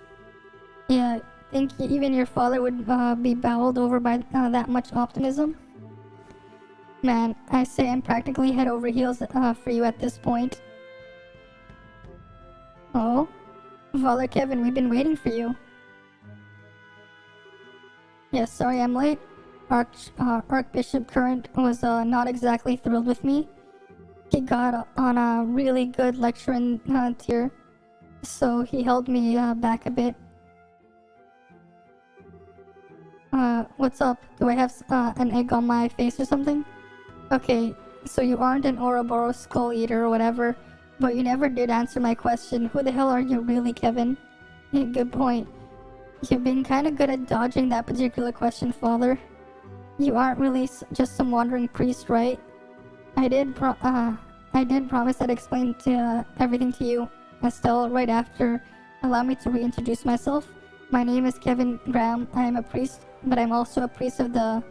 Yeah, think even your father would be bowled over by that much optimism? Man, I say I'm practically head over heels for you at this point. Oh? Father Kevin, we've been waiting for you. Yeah, sorry I'm late. Archbishop Current was not exactly thrilled with me. He got on a really good lecture in tier, so he held me back a bit. What's up? Do I have an egg on my face or something? Okay, so you aren't an Ouroboros skull eater or whatever, but you never did answer my question. Who the hell are you really, Kevin? Yeah, good point. You've been kinda good at dodging that particular question, Father. You aren't really just some wandering priest, right? I did promise I'd explain everything to you, Estelle, right after. Allow me to reintroduce myself. My name is Kevin Graham. I am a priest, but I'm also a priest of the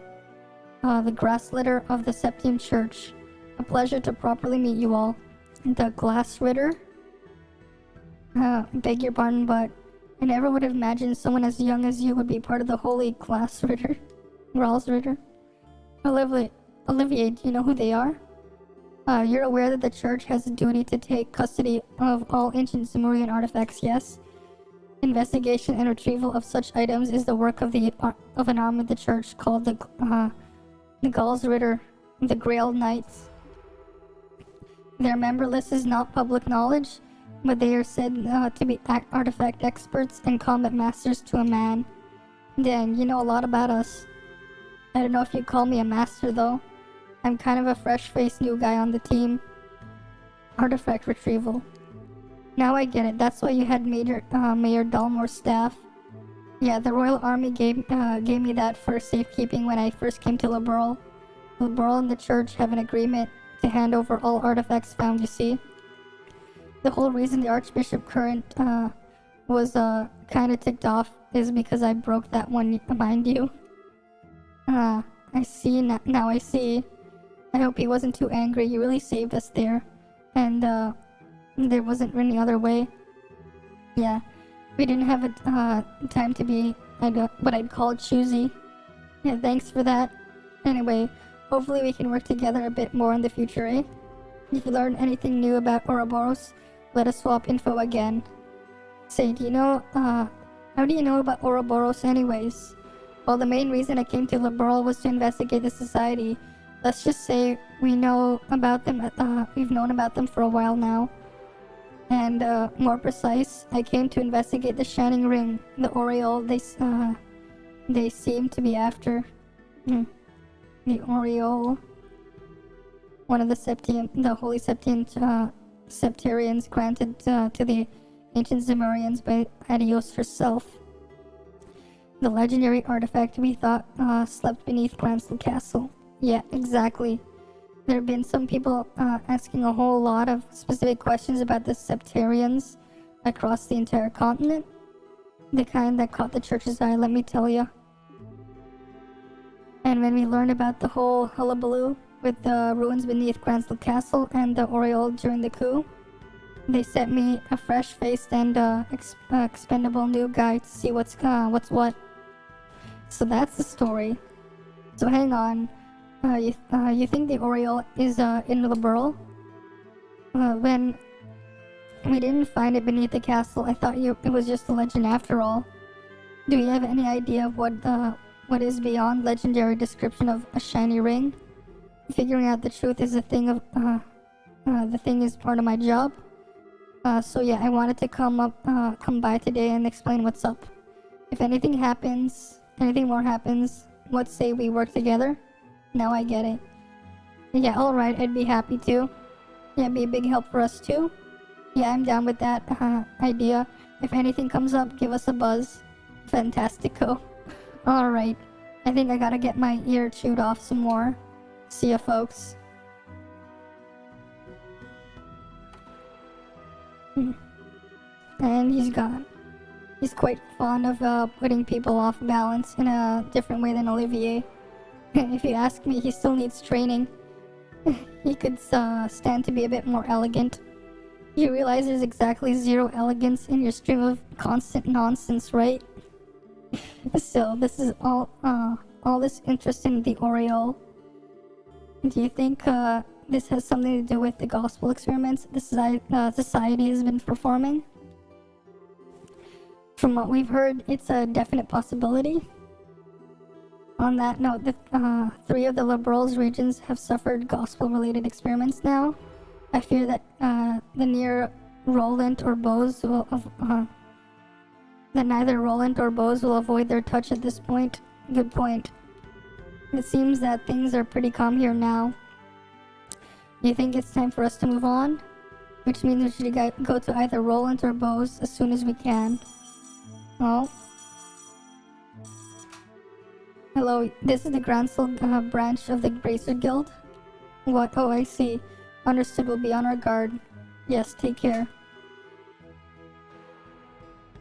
grass litter of the Septium Church. A pleasure to properly meet you all. The Glass Ritter? Beg your pardon, but I never would have imagined someone as young as you would be part of the Holy Glass Ritter. Rawls Ritter. Olivier, do you know who they are? You're aware that the church has a duty to take custody of all ancient Sumerian artifacts, yes? Investigation and retrieval of such items is the work of an arm of the church called the Gauls Ritter, the Grail Knights. Their member list is not public knowledge, but they are said to be artifact experts and combat masters to a man. Dang, you know a lot about us. I don't know if you'd call me a master though. I'm kind of a fresh-faced new guy on the team. Artifact retrieval. Now I get it. That's why you had Mayor Dalmore's staff. Yeah, the Royal Army gave me that for safekeeping when I first came to Liberal. Liberal and the Church have an agreement to hand over all artifacts found, you see. The whole reason the Archbishop Current was kind of ticked off is because I broke that one, mind you. I see, now I see. I hope he wasn't too angry. You really saved us there. And there wasn't any other way. Yeah, we didn't have a time to be what I'd call choosy. Yeah, thanks for that. Anyway, hopefully we can work together a bit more in the future, eh? If you learn anything new about Ouroboros, let us swap info again. Say, how do you know about Ouroboros anyways? Well, the main reason I came to Liberal was to investigate the society. Let's just say we know about them, we've known about them for a while now. And more precise, I came to investigate the Shining Ring, the Aureole they seem to be after. The Aureole. One of the Holy Septarians granted to the ancient Zemurians by Adios herself. The legendary artifact we thought slept beneath Gransel Castle. Yeah, exactly. There have been some people asking a whole lot of specific questions about the Septarians across the entire continent. The kind that caught the church's eye, let me tell ya. And when we learned about the whole hullabaloo with the ruins beneath Gransel Castle and the Aureole during the coup, they sent me a fresh-faced and expendable new guy to see what's what. So that's the story. So hang on. You think the Aureole is in Liberal? When we didn't find it beneath the castle, I thought it was just a legend after all. Do you have any idea of what is beyond legendary description of a shiny ring? Figuring out the truth is the thing is part of my job. So yeah, I wanted to come by today and explain what's up. If anything more happens, let's say we work together. Now I get it. Yeah, alright, I'd be happy to. Yeah, it'd be a big help for us too. Yeah, I'm down with that idea. If anything comes up, give us a buzz. Fantastico. Alright, I think I gotta get my ear chewed off some more. See ya, folks. And he's gone. He's quite fond of putting people off balance in a different way than Olivier. If you ask me, he still needs training. He could stand to be a bit more elegant. You realize there's exactly zero elegance in your stream of constant nonsense, right? Still, this is all this interest in the Aureole. Do you think this has something to do with the gospel experiments the society has been performing? From what we've heard, it's a definite possibility. On that note, the 3 of the Liberals regions have suffered gospel-related experiments now. I fear that the near Roland or Bose will that neither Roland or Bose will avoid their touch at this point. Good point. It seems that things are pretty calm here now. Do you think it's time for us to move on? Which means we should go to either Roland or Bose as soon as we can. Oh. Hello, this is the Gransel branch of the Bracer Guild. What? Oh, I see. Understood, we'll be on our guard. Yes, take care.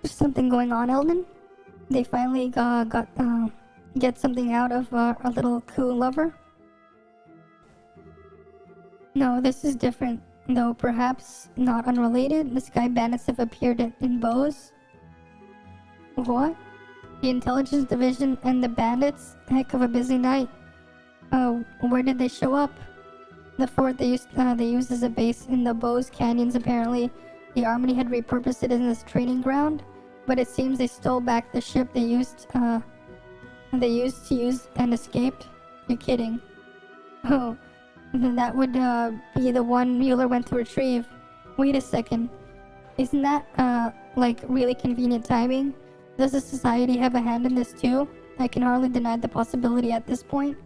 There's something going on, Eldon? They finally get something out of our little coup lover? No, this is different. Though perhaps not unrelated, the Sky Bandits have appeared in Bose. What? The Intelligence Division and the Bandits? Heck of a busy night. Oh, where did they show up? The fort they used as a base in the Bose Canyons apparently. The Army had repurposed it as a training ground, but it seems they stole back the ship they used to use and escaped. You're kidding. Oh, that would be the one Mueller went to retrieve. Wait a second. Isn't that like really convenient timing? Does the society have a hand in this too? I can hardly deny the possibility at this point.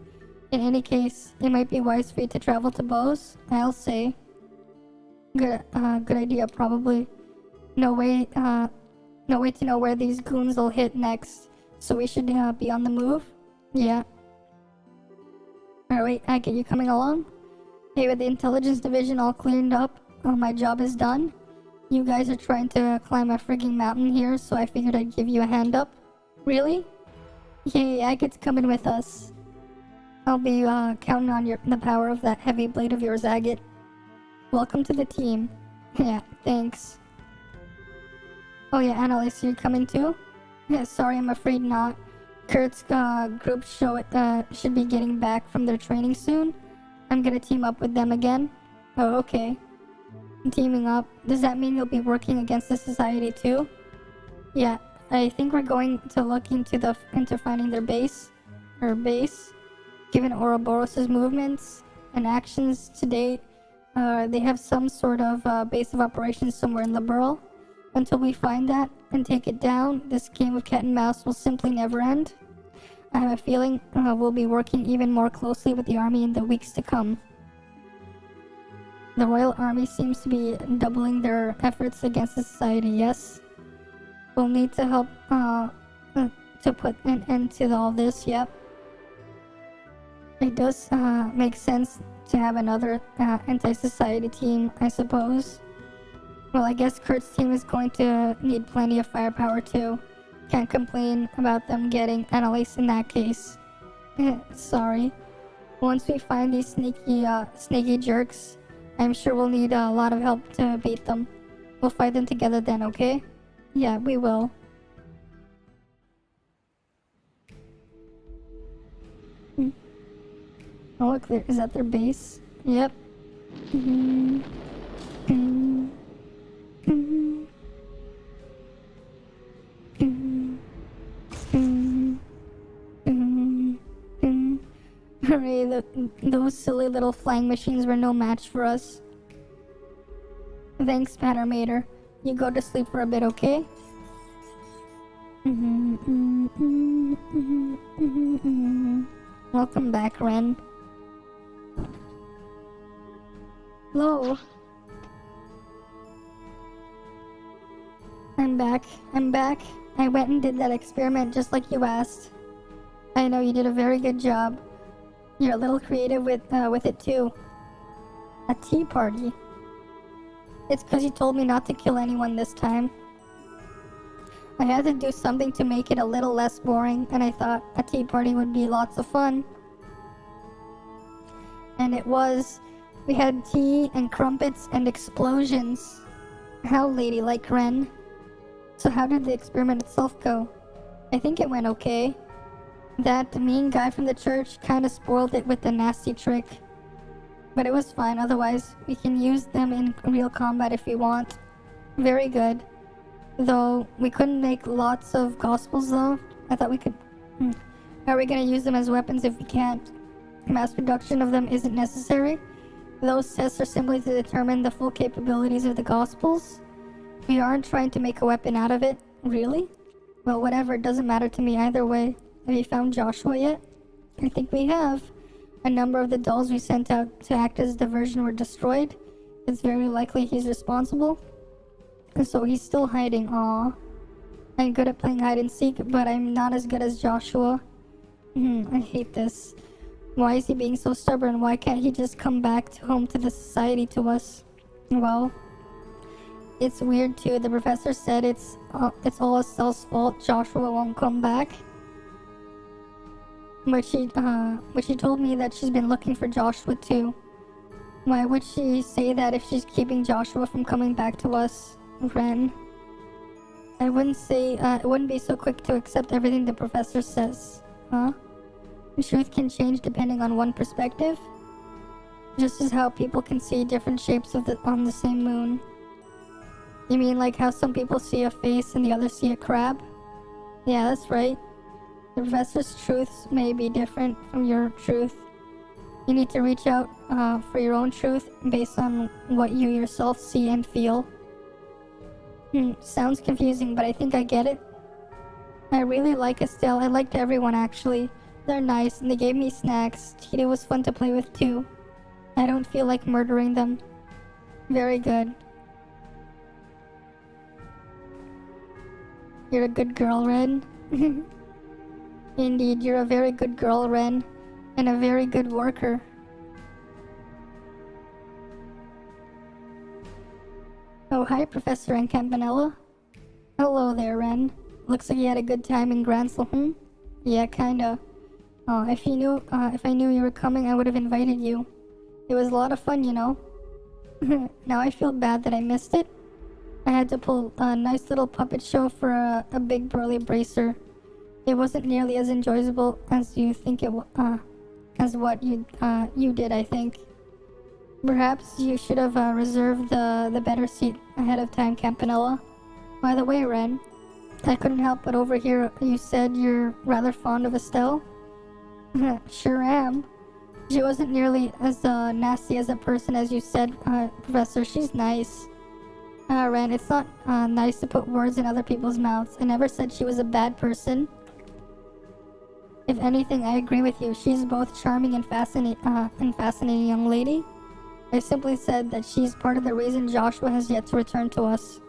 In any case, it might be wise for you to travel to Bose, I'll say. Good idea, probably. No way to know where these goons will hit next, so we should be on the move. Yeah. Alright, I get you coming along. Hey, with the intelligence division all cleaned up, my job is done. You guys are trying to climb a frigging mountain here, so I figured I'd give you a hand up. Really? Yay, I get to come in with us. I'll be counting on the power of that heavy blade of yours, Agate. Welcome to the team. Yeah, thanks. Oh yeah, Annalise, you're coming too? Yeah, sorry, I'm afraid not. Kurt's group should be getting back from their training soon. I'm gonna team up with them again. Oh, okay. Teaming up. Does that mean you'll be working against the society too? Yeah, I think we're going to look into finding their base. Her base. Given Ouroboros' movements and actions to date, they have some sort of base of operations somewhere in Liberal. Until we find that and take it down, this game of cat and mouse will simply never end. I have a feeling we'll be working even more closely with the army in the weeks to come. The Royal Army seems to be doubling their efforts against the society, yes? We'll need to help to put an end to all this, yep. It does make sense to have another anti-society team, I suppose. Well, I guess Kurt's team is going to need plenty of firepower too. Can't complain about them getting Annalise in that case. Sorry. Once we find these sneaky jerks, I'm sure we'll need a lot of help to beat them. We'll fight them together then, okay? Yeah, we will. Oh look, is that their base? Yep. Hooray, those silly little flying machines were no match for us. Thanks, Pattermater. You go to sleep for a bit, okay? Welcome back, Ren. Hello. I'm back. I went and did that experiment just like you asked. I know you did a very good job. You're a little creative with it too. A tea party? It's because you told me not to kill anyone this time. I had to do something to make it a little less boring, and I thought a tea party would be lots of fun. And it was. We had tea and crumpets and explosions. How ladylike, Ren. So how did the experiment itself go? I think it went okay. That mean guy from the church kinda spoiled it with the nasty trick. But it was fine, otherwise we can use them in real combat if we want. Very good. Though, we couldn't make lots of gospels though. I thought we could... Are we gonna use them as weapons if we can't? Mass production of them isn't necessary. Those tests are simply to determine the full capabilities of the gospels. We aren't trying to make a weapon out of it. Really? Well, whatever, it doesn't matter to me either way. Have you found Joshua yet? I think we have. A number of the dolls we sent out to act as diversion were destroyed. It's very likely he's responsible. And so he's still hiding. Aww. I'm good at playing hide and seek, but I'm not as good as Joshua. I hate this. Why is he being so stubborn? Why can't he just come back home to the society to us? Well, it's weird too. The professor said it's all Estelle's fault. Joshua won't come back. But she told me that she's been looking for Joshua too. Why would she say that if she's keeping Joshua from coming back to us, Ren? I wouldn't say, it wouldn't be so quick to accept everything the professor says. Huh? The truth can change depending on one perspective. Just as how people can see different shapes on the same moon. You mean like how some people see a face and the others see a crab? Yeah, that's right. The professor's truths may be different from your truth. You need to reach out for your own truth based on what you yourself see and feel. Sounds confusing, but I think I get it. I really like Estelle. I liked everyone actually. They're nice and they gave me snacks. Cheetah was fun to play with too. I don't feel like murdering them. Very good. You're a good girl, Ren. Indeed, you're a very good girl, Ren. And a very good worker. Oh, hi, Professor and Campanella. Hello there, Ren. Looks like you had a good time in Gransel, Yeah, kinda. Oh, if I knew you were coming, I would have invited you. It was a lot of fun, you know. Now I feel bad that I missed it. I had to pull a nice little puppet show for a big burly bracer. It wasn't nearly as enjoyable as you think as what you did, I think. Perhaps you should have reserved the better seat ahead of time, Campanella. By the way, Ren, I couldn't help but overhear you said you're rather fond of Estelle. Sure am. She wasn't nearly as nasty as a person as you said, Professor. She's nice. Ren, it's not nice to put words in other people's mouths. I never said she was a bad person. If anything, I agree with you. She's both charming and fascinating young lady. I simply said that she's part of the reason Joshua has yet to return to us.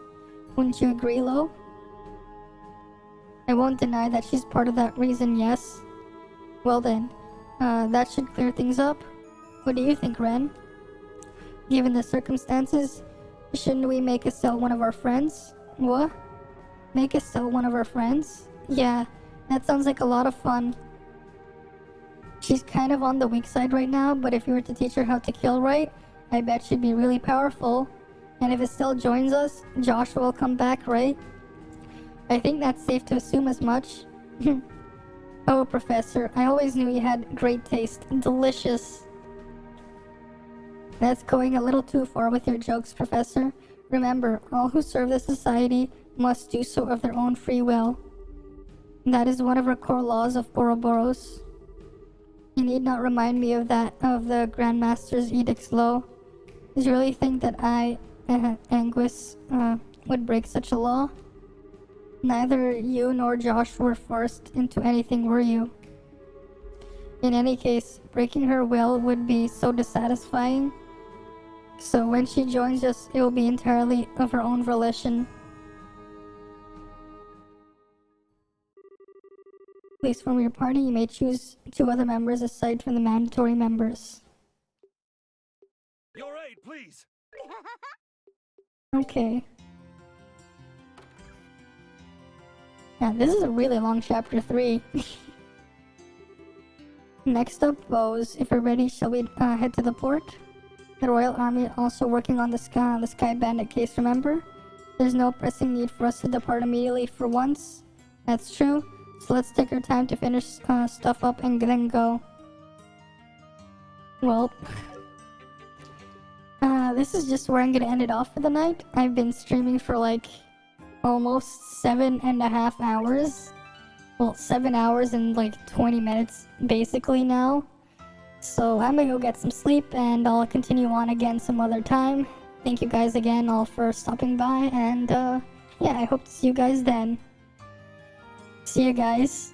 Wouldn't you agree, Lo? I won't deny that she's part of that reason, yes. Well then, that should clear things up. What do you think, Ren? Given the circumstances, shouldn't we make Estelle one of our friends? What? Make Estelle one of our friends? Yeah, that sounds like a lot of fun. She's kind of on the weak side right now, but if you were to teach her how to kill right, I bet she'd be really powerful. And if Estelle joins us, Joshua will come back, right? I think that's safe to assume as much. Oh, Professor, I always knew you had great taste. Delicious. That's going a little too far with your jokes, Professor. Remember, all who serve the society must do so of their own free will. That is one of our core laws of Ouroboros. You need not remind me of that, of the Grandmaster's edicts, Lo. Did you really think that I, Anguis, would break such a law? Neither you nor Josh were forced into anything, were you? In any case, breaking her will would be so dissatisfying. So when she joins us, it will be entirely of her own volition. At least from your party, you may choose 2 other members aside from the mandatory members. Your aid, please. Okay. Yeah, this is a really long chapter 3. Next up, bows. If we're ready, shall we head to the port? The Royal Army also working on the Sky Bandit case, remember? There's no pressing need for us to depart immediately for once. That's true. So let's take our time to finish stuff up and then go. Well, this is just where I'm gonna end it off for the night. I've been streaming for like almost 7.5 hours. Well, 7 hours and like 20 minutes basically now. So I'm gonna go get some sleep and I'll continue on again some other time. Thank you guys again all for stopping by, and yeah, I hope to see you guys then. See you guys.